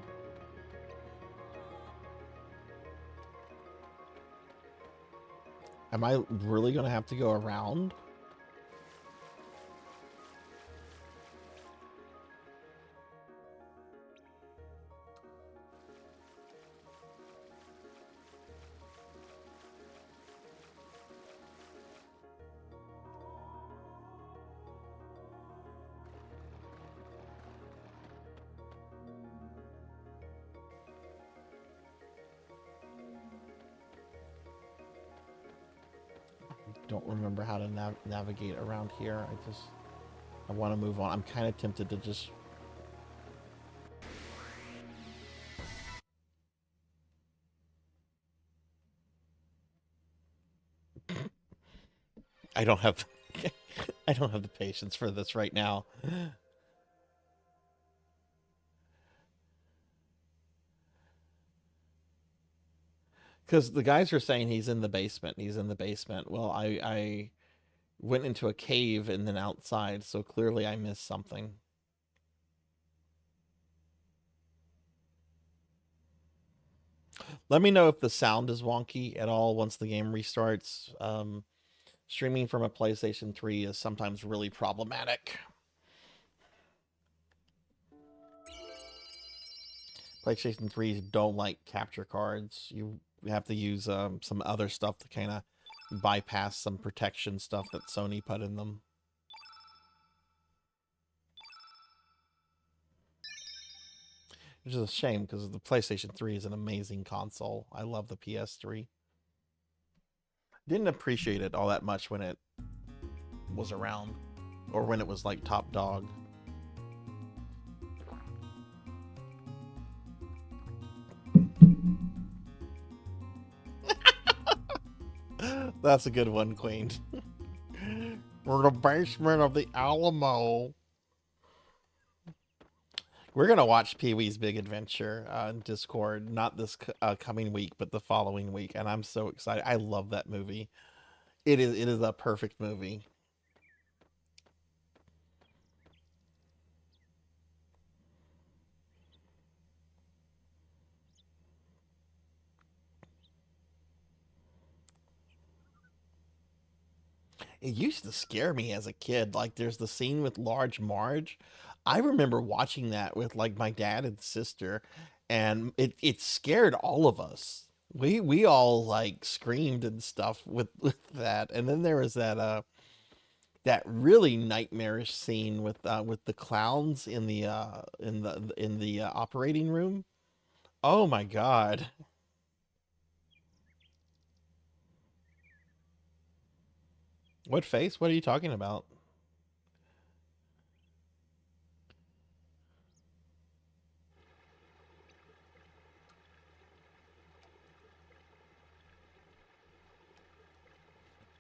am I really gonna have to go around? Don't remember how to navigate around here. I want to move on. I'm kind of tempted to just... I don't have I don't have the patience for this right now. Because the guys are saying he's in the basement. He's in the basement. Well, I went into a cave and then outside, so clearly I missed something. Let me know if the sound is wonky at all once the game restarts. Streaming from a PlayStation 3 is sometimes really problematic. PlayStation 3s don't like capture cards. You have to use some other stuff to kind of bypass some protection stuff that Sony put in them. Which is a shame because the PlayStation 3 is an amazing console. I love the PS3. Didn't appreciate it all that much when it was around, or when it was like top dog. That's a good one, Queen. We're in the basement of the Alamo. We're gonna watch Pee-wee's Big Adventure on Discord, not this coming week, but the following week, and I'm so excited. I love that movie. It is a perfect movie. It used to scare me as a kid. Like there's the scene with Large Marge. I remember watching that with like my dad and sister, and it scared all of us. We all like screamed and stuff with that. And then there was that really nightmarish scene with the clowns in the operating room. Oh my god. What face? What are you talking about?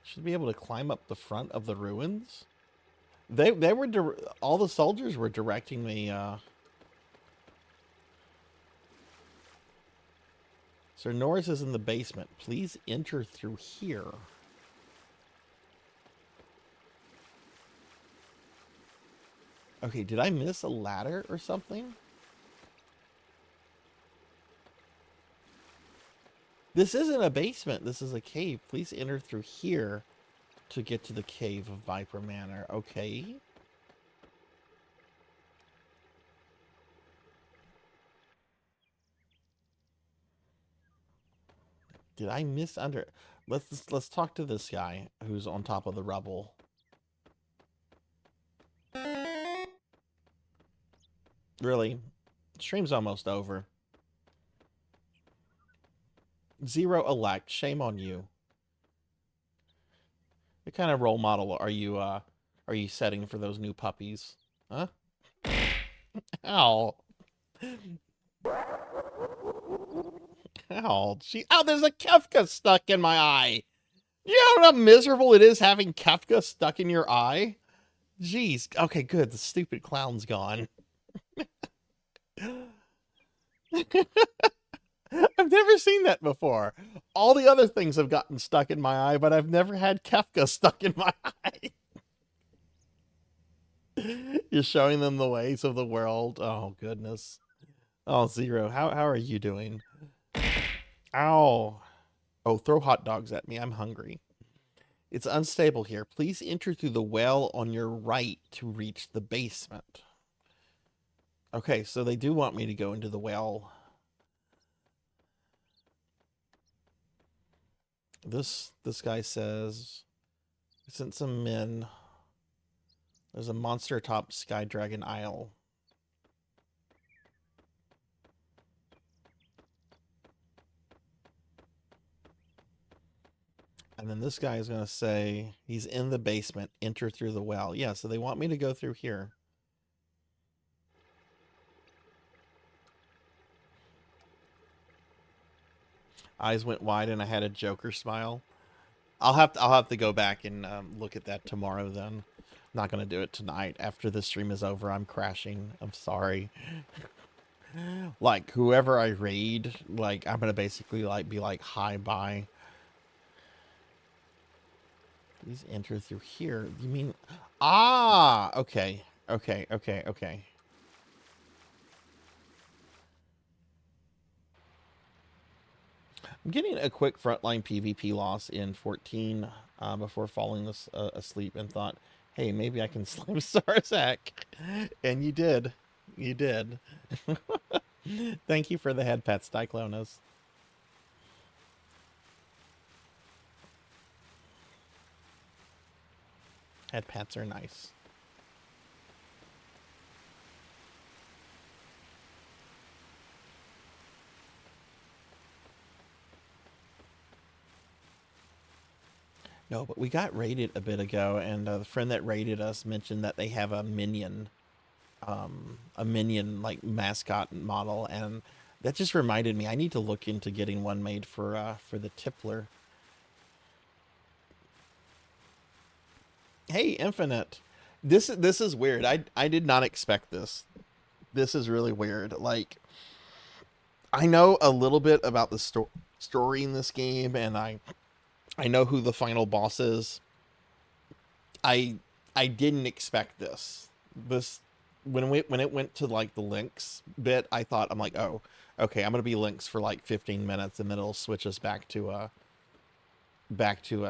Should be able to climb up the front of the ruins. They were all the soldiers were directing me. Sir Norris is in the basement. Please enter through here. Okay, did I miss a ladder or something? This isn't a basement. This is a cave. Please enter through here to get to the cave of Viper Manor. Okay. Did I miss under? Let's talk to this guy who's on top of the rubble. Really? Stream's almost over. Zero elect. Shame on you. What kind of role model are you setting for those new puppies? Huh? Ow. Ow. Ow, there's a Kefka stuck in my eye. You know how miserable it is having Kefka stuck in your eye? Jeez. Okay, good. The stupid clown's gone. I've never seen that before. All the other things have gotten stuck in my eye, but I've never had Kefka stuck in my eye. You're showing them the ways of the world. Oh, goodness. Oh, Zero, how are you doing? Ow. Oh, throw hot dogs at me. I'm hungry. It's unstable here. Please enter through the well on your right to reach the basement. Okay, so they do want me to go into the well. This guy says, I sent some men. There's a monster atop Sky Dragon Isle. And then this guy is going to say, he's in the basement, enter through the well. Yeah, so they want me to go through here. Eyes went wide and I had a Joker smile. I'll have to go back and look at that tomorrow then. I'm not going to do it tonight. After the stream is over, I'm crashing. I'm sorry. Like, whoever I raid, like, I'm going to basically, like, be like, hi, bye. Please enter through here. You mean... Ah! Okay. Okay. I'm getting a quick frontline PvP loss in 14 before falling asleep and thought, hey, maybe I can slime Sarzac. And you did. You did. Thank you for the head pets, Diclonus. Head pats are nice. No, but we got raided a bit ago, and the friend that raided us mentioned that they have a minion like mascot model, and that just reminded me I need to look into getting one made for the Tippler. Hey, Infinite. This is weird. I did not expect this. This is really weird. Like, I know a little bit about the story in this game, and I know who the final boss is. I didn't expect this. When it went to like the Lynx bit, I thought, I'm like, oh, okay, I'm gonna be Lynx for like 15 minutes, and then it'll switch us back to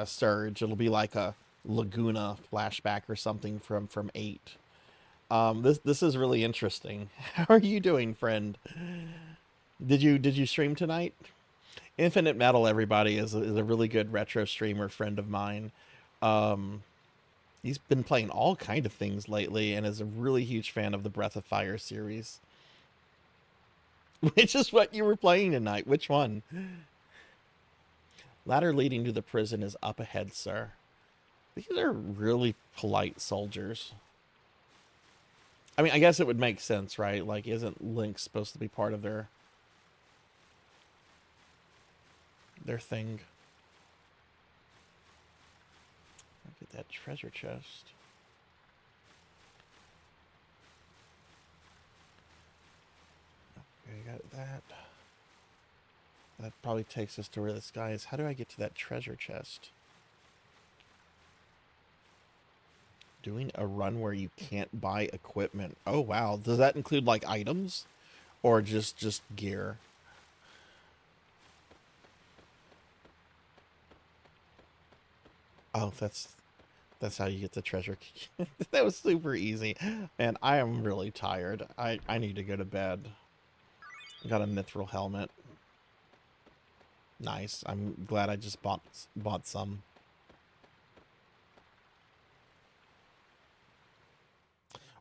Surge. It'll be like a Laguna flashback or something from 8. This is really interesting. How are you doing, friend? Did you stream tonight? Infinite Metal, everybody, is a really good retro streamer friend of mine. He's been playing all kind of things lately and is a really huge fan of the Breath of Fire series. Which is what you were playing tonight. Which one? Ladder leading to the prison is up ahead, sir. These are really polite soldiers. I mean, I guess it would make sense, right? Like, isn't Link supposed to be part of their thing? Look at that treasure chest. Okay, got that. That probably takes us to where this guy is. How do I get to that treasure chest? Doing a run where you can't buy equipment. Oh, wow. Does that include, like, items? Or just gear? Oh, that's how you get the treasure key. That was super easy. And I am really tired. I need to go to bed. Got a mithril helmet. Nice. I'm glad I just bought some.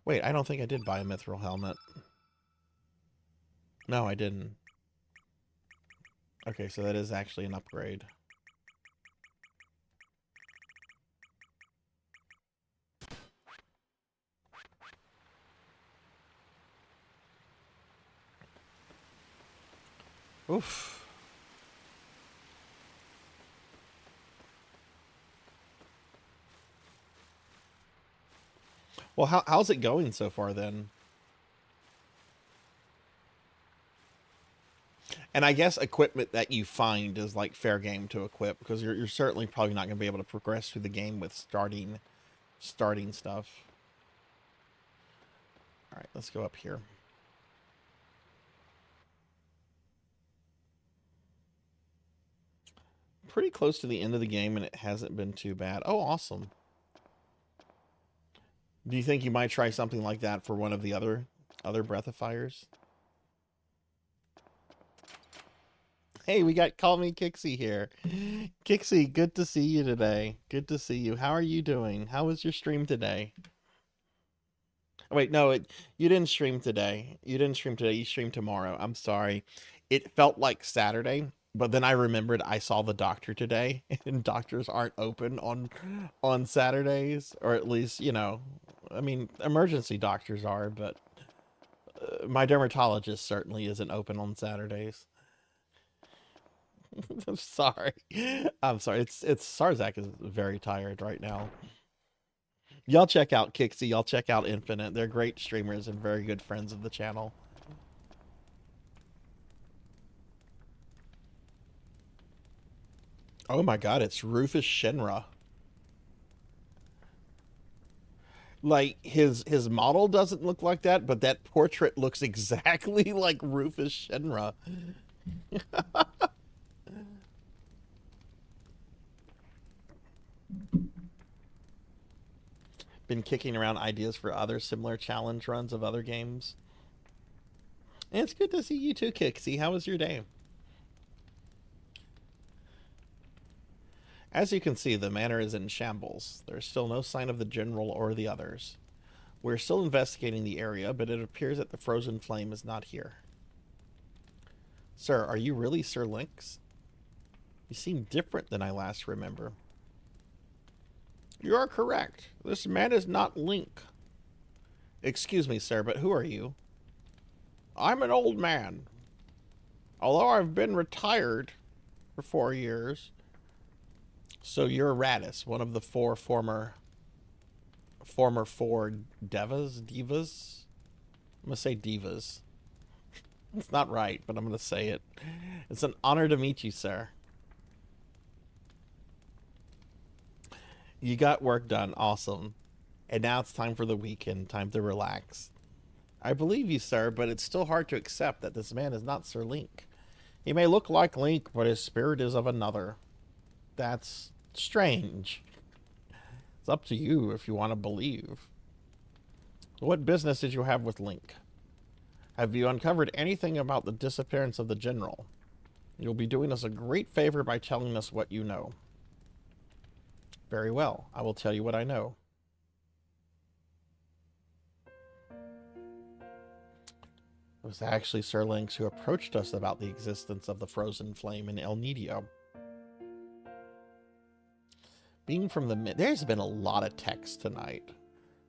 Wait, I don't think I did buy a mithril helmet. No, I didn't. Okay, so that is actually an upgrade. Oof. Well, how's it going so far then? And I guess equipment that you find is like fair game to equip, because you're certainly probably not going to be able to progress through the game with starting stuff. All right, let's go up here. Pretty close to the end of the game, and it hasn't been too bad. Oh, awesome. Do you think you might try something like that for one of the other Breath of Fires? Hey, we got Call Me Kixie here. Kixie, good to see you today. Good to see you. How are you doing? How was your stream today? Wait, no, you didn't stream today. You didn't stream today. You streamed tomorrow. I'm sorry. It felt like Saturday, but then I remembered I saw the doctor today, and doctors aren't open on Saturdays, or at least, you know, I mean, emergency doctors are, but my dermatologist certainly isn't open on Saturdays. I'm sorry. I'm sorry. It's Sarzac is very tired right now. Y'all check out Kixie. Y'all check out Infinite. They're great streamers and very good friends of the channel. Oh my god, it's Rufus Shinra. Like, his model doesn't look like that, but that portrait looks exactly like Rufus Shinra. Been kicking around ideas for other similar challenge runs of other games. And it's good to see you too, Kixie. How was your day? As you can see, the manor is in shambles. There's still no sign of the general or the others. We're still investigating the area, but it appears that the frozen flame is not here. Sir, are you really Sir Lynx? You seem different than I last remember. You are correct. This man is not Link. Excuse me, sir, but who are you? I'm an old man. Although I've been retired for 4 years. So you're Radis, one of the former 4 divas? I'm gonna say divas. It's not right, but I'm gonna say it. It's an honor to meet you, sir. You got work done. Awesome. And now it's time for the weekend. Time to relax. I believe you, sir, but it's still hard to accept that this man is not Sir Link. He may look like Link, but his spirit is of another. That's strange. It's up to you if you want to believe. What business did you have with Link? Have you uncovered anything about the disappearance of the general? You'll be doing us a great favor by telling us what you know. Very well. I will tell you what I know. It was actually Sir Lynx who approached us about the existence of the frozen flame in El Nido. Being from there's been a lot of text tonight.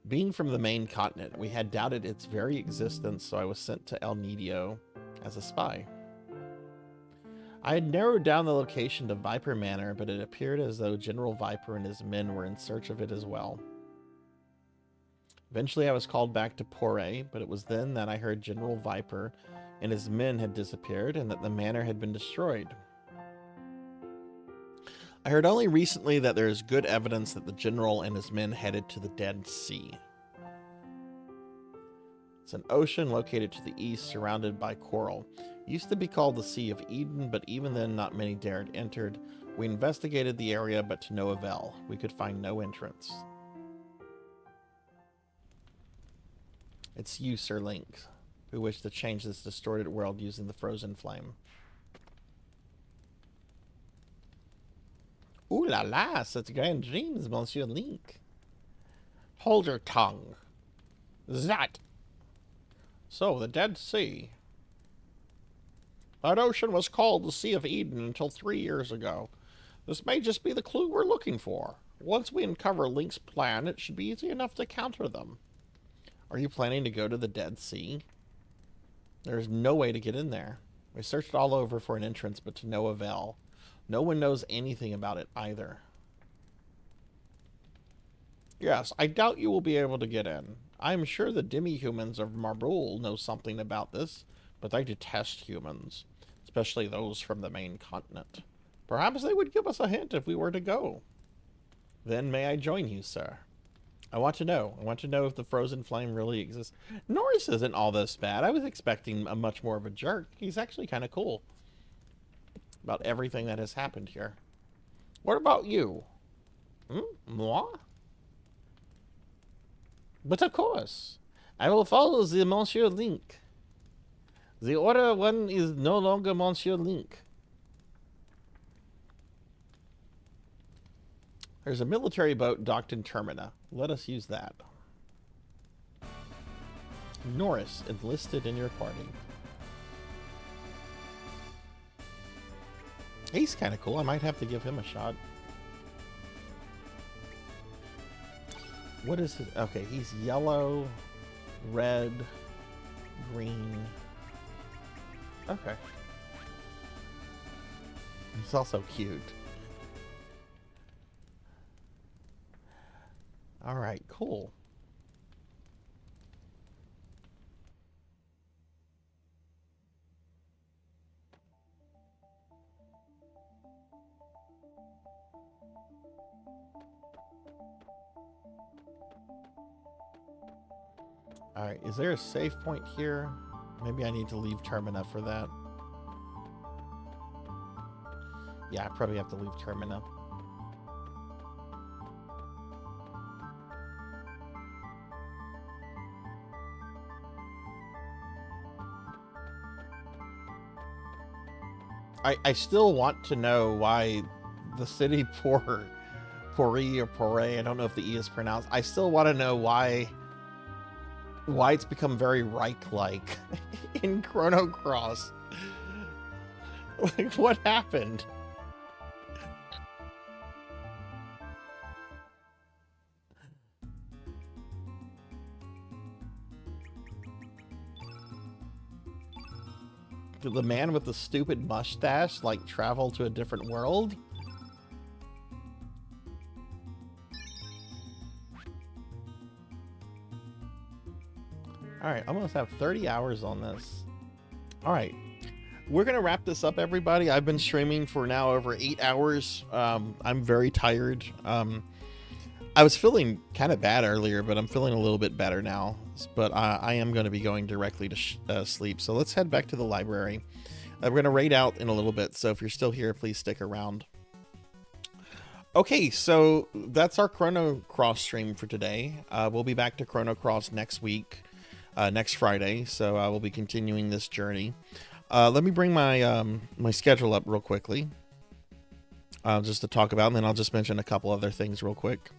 Being from the main continent, we had doubted its very existence, so I was sent to El Nido as a spy. I had narrowed down the location to Viper Manor, but it appeared as though General Viper and his men were in search of it as well. Eventually I was called back to Pore, but it was then that I heard General Viper and his men had disappeared and that the manor had been destroyed. I heard only recently that there is good evidence that the general and his men headed to the Dead Sea. It's an ocean located to the east, surrounded by coral. It used to be called the Sea of Eden, but even then not many dared entered. We investigated the area, but to no avail. We could find no entrance. It's you, Sir Link, who wish to change this distorted world using the frozen flame. Ooh la la, such grand dreams, Monsieur Link. Hold your tongue. That. So, the Dead Sea. That ocean was called the Sea of Eden until 3 years ago. This may just be the clue we're looking for. Once we uncover Link's plan, it should be easy enough to counter them. Are you planning to go to the Dead Sea? There's no way to get in there. We searched all over for an entrance, but to no avail. No one knows anything about it either. Yes, I doubt you will be able to get in. I am sure the demi-humans of Marbul know something about this, but they detest humans, especially those from the main continent. Perhaps they would give us a hint if we were to go. Then may I join you, sir? I want to know. I want to know if the frozen flame really exists. Norris isn't all this bad. I was expecting a much more of a jerk. He's actually kind of cool about everything that has happened here. What about you? Moi? But of course, I will follow the Monsieur Link. The Order One is no longer Monsieur Link. There's a military boat docked in Termina. Let us use that. Norris enlisted in your party. He's kind of cool. I might have to give him a shot. What is his... Okay, he's yellow, red, green. Okay. He's also cute. All right, cool. All right, is there a save point here? Maybe I need to leave Termina for that. Yeah, I probably have to leave Termina. I still want to know why the city Pori or Pore, I don't know if the E is pronounced. I still want to know why it's become very Reich-like in Chrono Cross. Like, what happened? Did the man with the stupid mustache, like, travel to a different world? Alright, I'm gonna have 30 hours on this. Alright, we're gonna wrap this up, everybody. I've been streaming for now over 8 hours. I'm very tired. I was feeling kind of bad earlier, but I'm feeling a little bit better now. But I am going to be going directly to sleep. So let's head back to the library. We're going to raid out in a little bit. So if you're still here, please stick around. Okay, so that's our Chrono Cross stream for today. We'll be back to Chrono Cross next week, next Friday. So we'll be continuing this journey. Let me bring my my schedule up real quickly, just to talk about, and then I'll just mention a couple other things real quick.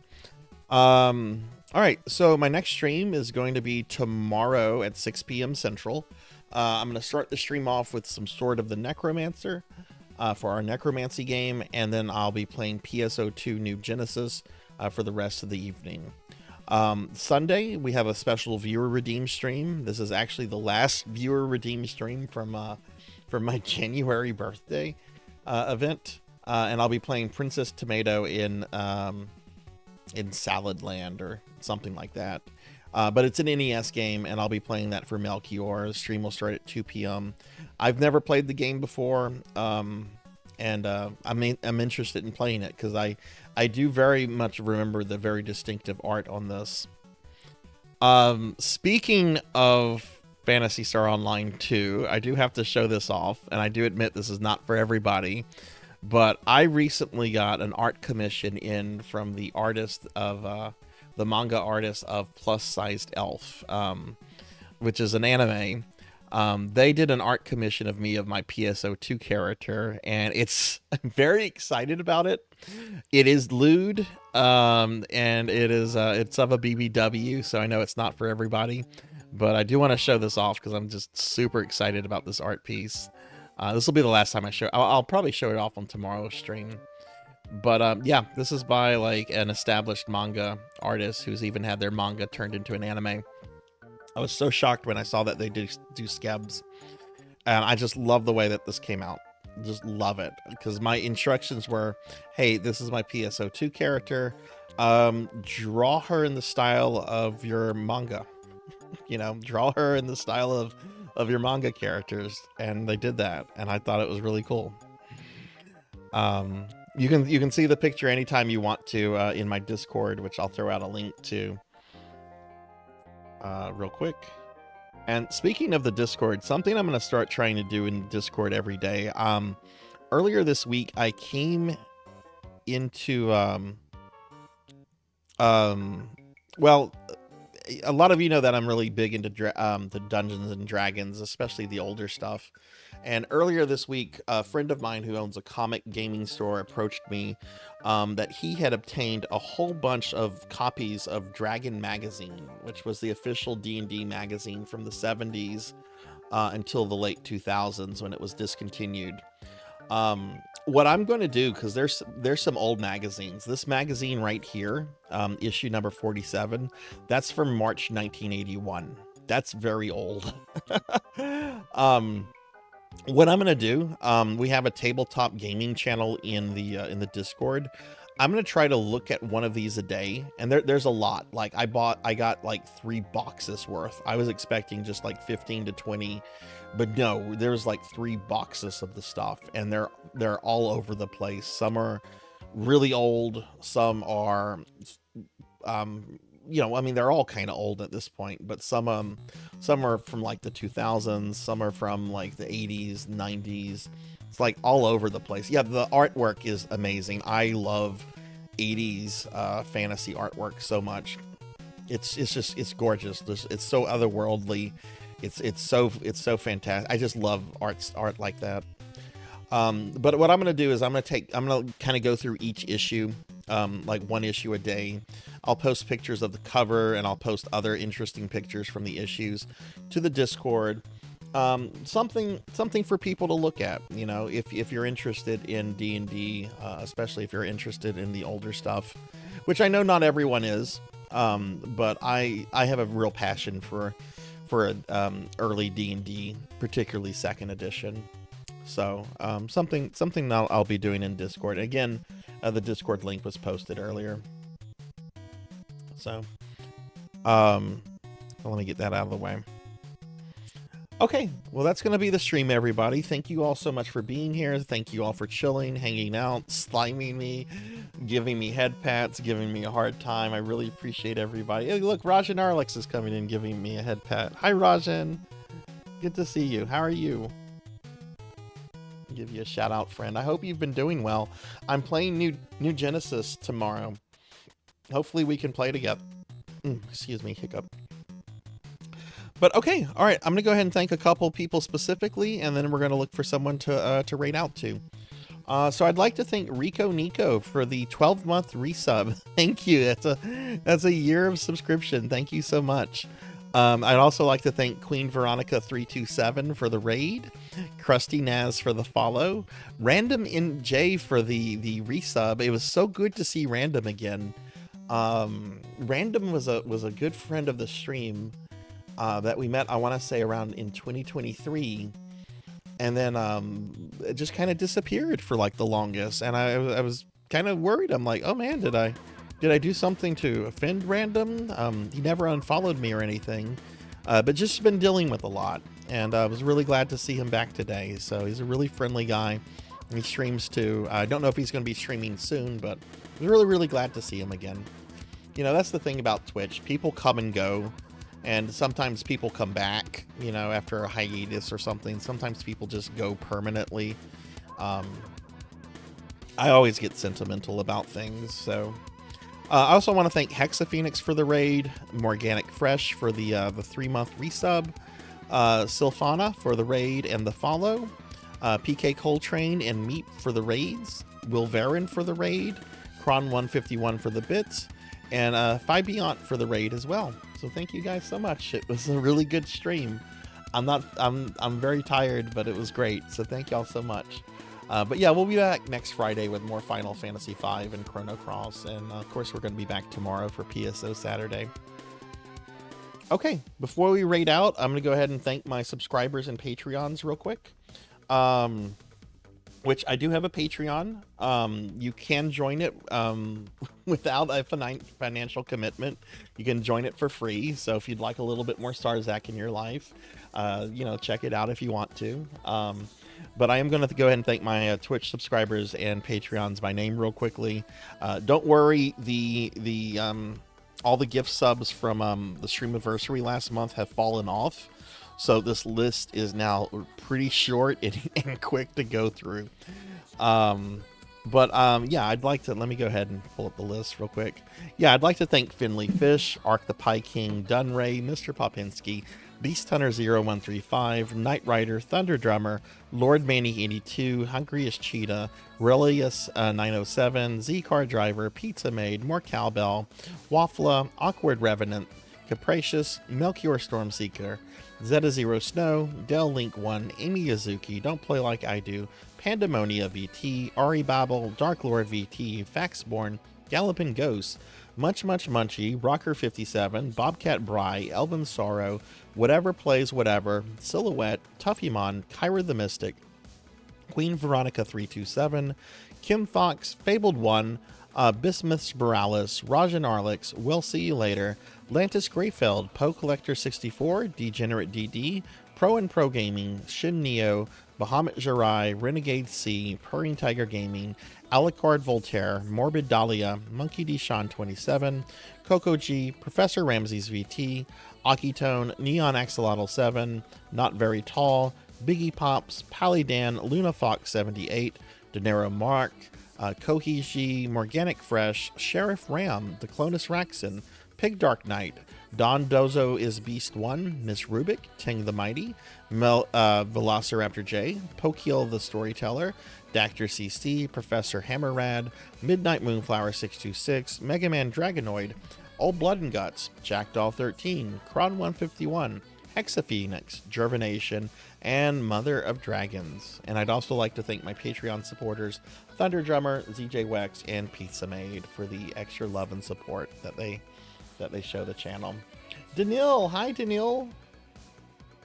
All right, so my next stream is going to be tomorrow at 6 p.m. Central. I'm going to start the stream off with some Sword of the Necromancer for our Necromancy game, and then I'll be playing PSO2 New Genesis for the rest of the evening. Sunday, we have a special viewer redeem stream. This is actually the last viewer redeem stream from my January birthday event, and I'll be playing Princess Tomato in Salad Land or something like that. But it's an NES game, and I'll be playing that for Melchior. The stream will start at 2 p.m. I've never played the game before, and I'm interested in playing it because I do very much remember the very distinctive art on this. Speaking of Phantasy Star Online 2, I do have to show this off, and I do admit this is not for everybody. But I recently got an art commission in from the artist of the manga artist of Plus Sized Elf, which is an anime. They did an art commission of me of my PSO2 character, and I'm very excited about it. It is lewd, and it's of a BBW, so I know it's not for everybody. But I do want to show this off because I'm just super excited about this art piece. This will be the last time I show. I'll probably show it off on tomorrow's stream. But yeah, this is by like an established manga artist who's even had their manga turned into an anime. I was so shocked when I saw that they do scabs, and I just love the way that this came out. Just love it, because my instructions were, hey, this is my PSO2 character. Draw her in the style of your manga. You know, draw her in the style of your manga characters, and they did that, and I thought it was really cool. You can see the picture anytime you want to in my Discord, which I'll throw out a link to real quick. And speaking of the Discord, something I'm going to start trying to do in Discord every day. Earlier this week, I came into well, a lot of you know that I'm really big into the Dungeons and Dragons, especially the older stuff. And earlier this week, a friend of mine who owns a comic gaming store approached me that he had obtained a whole bunch of copies of Dragon Magazine, which was the official D&D magazine from the 70s until the late 2000s when it was discontinued. What I'm going to do, because there's some old magazines. This magazine right here, issue number 47, that's from March 1981. That's very old. What I'm going to do, we have a tabletop gaming channel in the Discord. I'm going to try to look at one of these a day, and there's a lot. Like I got like 3 boxes worth. I was expecting just like 15 to 20, but no, there's like 3 boxes of the stuff, and they're all over the place. Some are really old, some are you know, I mean, they're all kind of old at this point, but some are from like the 2000s, some are from like the 80s, 90s. It's like all over the place. Yeah, the artwork is amazing. I love 80s fantasy artwork so much. It's gorgeous. It's so otherworldly. It's so fantastic. I just love art like that. But what I'm gonna do is I'm gonna kind of go through each issue, like 1 issue a day. I'll post pictures of the cover, and I'll post other interesting pictures from the issues to the Discord. Something for people to look at, you know, if you're interested in D&D, especially if you're interested in the older stuff, which I know not everyone is, but I have a real passion for early D&D, particularly 2nd edition. So something I'll be doing in Discord. Again, the Discord link was posted earlier. So let me get that out of the way. Okay, well, that's going to be the stream, everybody. Thank you all so much for being here. Thank you all for chilling, hanging out, sliming me, giving me head pats, giving me a hard time. I really appreciate everybody. Hey, look, Rajan Arlex is coming in, giving me a head pat. Hi, Rajan. Good to see you. How are you? Give you a shout out, friend. I hope you've been doing well. I'm playing New Genesis tomorrow. Hopefully we can play together. Excuse me, hiccup. But okay, all right. I'm gonna go ahead and thank a couple people specifically, and then we're gonna look for someone to rate out to. So I'd like to thank Rico Nico for the 12-month resub. Thank you. That's a year of subscription. Thank you so much. I'd also like to thank Queen Veronica 327 for the raid, Krusty Naz for the follow, Random in J for the resub. It was so good to see Random again. Random was a good friend of the stream that we met, I want to say, around in 2023, and then it just kind of disappeared for like the longest, and I was kind of worried. I'm like, oh man, did I do something to offend Random? He never unfollowed me or anything, but just been dealing with a lot, and I was really glad to see him back today. So he's a really friendly guy. He streams too. I don't know if he's going to be streaming soon, but I was really glad to see him again. You know, that's the thing about Twitch. People come and go, and sometimes people come back, you know, after a hiatus or something. Sometimes people just go permanently. I always get sentimental about things, so... I also want to thank Hexaphoenix for the raid, Morganic Fresh for the 3-month resub, Sylphana for the raid and the follow, PK Coltrane and Meat for the raids, Will Varin for the raid, Kron151 for the bits, and Phi Beyond for the raid as well. So thank you guys so much. It was a really good stream. I'm very tired, but it was great. So thank y'all so much. But yeah, we'll be back next Friday with more Final Fantasy V and Chrono Cross, and of course we're going to be back tomorrow for PSO Saturday. Okay, before we raid out, I'm going to go ahead and thank my subscribers and Patreons real quick. Which I do have a Patreon. You can join it without a financial commitment. You can join it for free. So if you'd like a little bit more Sarzac in your life, check it out if you want to. But I am going to go ahead and thank my Twitch subscribers and Patreons by name real quickly. Don't worry, all the gift subs from the Streamiversary last month have fallen off. So this list is now pretty short and quick to go through. Yeah, I'd like to, let me go ahead and pull up the list real quick. Yeah, I'd like to thank Finley Fish, Ark the Pie King, Dunray, Mr. Popinski, Beast Hunter 0135, Knight Rider, Thunder Drummer, Lord Manny 82, Hungriest Cheetah, Relius 907, Z Car Driver, Pizza Maid, More Cowbell, Waffla, Awkward Revenant, Capricious, Melchior Stormseeker, Zeta Zero Snow, Del Link 1, Amy Yazuki, Don't Play Like I Do, Pandemonia VT, Ari Babel, Dark Lord VT, Faxborn, Gallopin' Ghost, Much Munchy, Rocker 57, Bobcat Bry, Elvin Sorrow, Whatever Plays Whatever, Silhouette, Tuffymon, Kyra the Mystic, Queen Veronica 327, Kim Fox, Fabled 1, Bismuth Spiralis, Rajan Arlix, We'll See You Later, Lantis Greyfeld, Poe Collector 64, Degenerate DD, Pro and Pro Gaming, Shin Neo, Bahamut Jirai, Renegade C, Purring Tiger Gaming, Alucard Voltaire, Morbid Dahlia, Monkey D. Sean 27, Coco G, Professor Ramses VT, Akitone, Neon Axolotl 7, Not Very Tall, Biggie Pops, Palidan, Luna Fox 78, Denero Mark, Kohi G, Morganic Fresh, Sheriff Ram, Declonus Raxon, Pig Dark Knight, Don Dozo is Beast 1, Miss Rubik, Ting the Mighty, Velociraptor J, Pokeel the Storyteller, Dactor CC, Professor Hammerrad, Midnight Moonflower 626, Mega Man Dragonoid, Old Blood and Guts, Jackdaw 13, Kron 151, Hexaphoenix, Gervination, and Mother of Dragons. And I'd also like to thank my Patreon supporters, Thunder Drummer, ZJ Wex, and Pizza Maid for the extra love and support that they show the channel. Daniil, hi Daniil.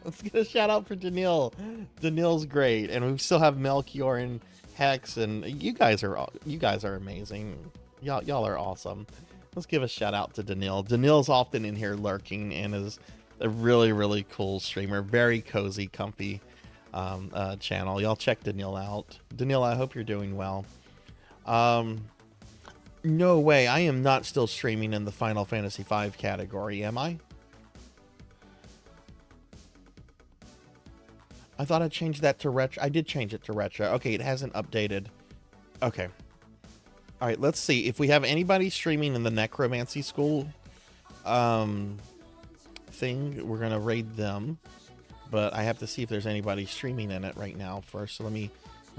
Let's get a shout out for Daniil. Daniil's great, and we still have Melchior and Hex, and you guys are amazing. Y'all are awesome. Let's give a shout out to Daniil. Daniil's often in here lurking and is a really, really cool streamer. Very cozy, comfy channel. Y'all check Daniil out. Daniil, I hope you're doing well. No way. I am not still streaming in the Final Fantasy V category, am I? I thought I changed that to retro. I did change it to retro. Okay, it hasn't updated. Okay. All right, let's see. If we have anybody streaming in the Necromancy School thing, we're going to raid them. But I have to see if there's anybody streaming in it right now first. So let me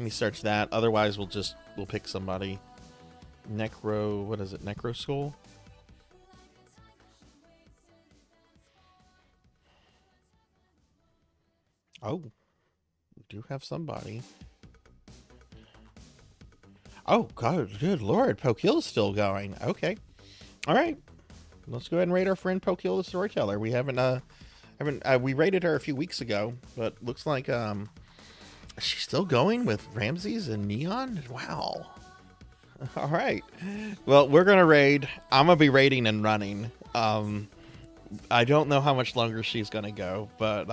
search that. Otherwise, we'll pick somebody. What is it? Necro School? Oh, we do have somebody. Oh, God, good Lord. Pokeel's still going. Okay. All right. Let's go ahead and raid our friend Pokeel the Storyteller. We we raided her a few weeks ago, but looks like she's still going with Ramses and Neon. Wow. All right. Well, we're going to raid. I'm going to be raiding and running. I don't know how much longer she's going to go, but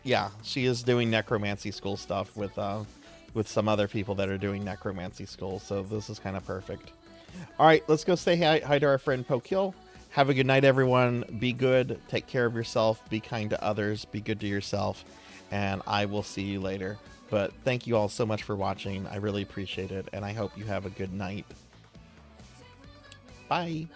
yeah, she is doing Necromancy School stuff with some other people that are doing Necromancy School, so this is kind of perfect. All right, let's go say hi to our friend Pokeel. Have a good night, everyone. Be good. Take care of yourself. Be kind to others. Be good to yourself. And I will see you later. But thank you all so much for watching. I really appreciate it, and I hope you have a good night. Bye.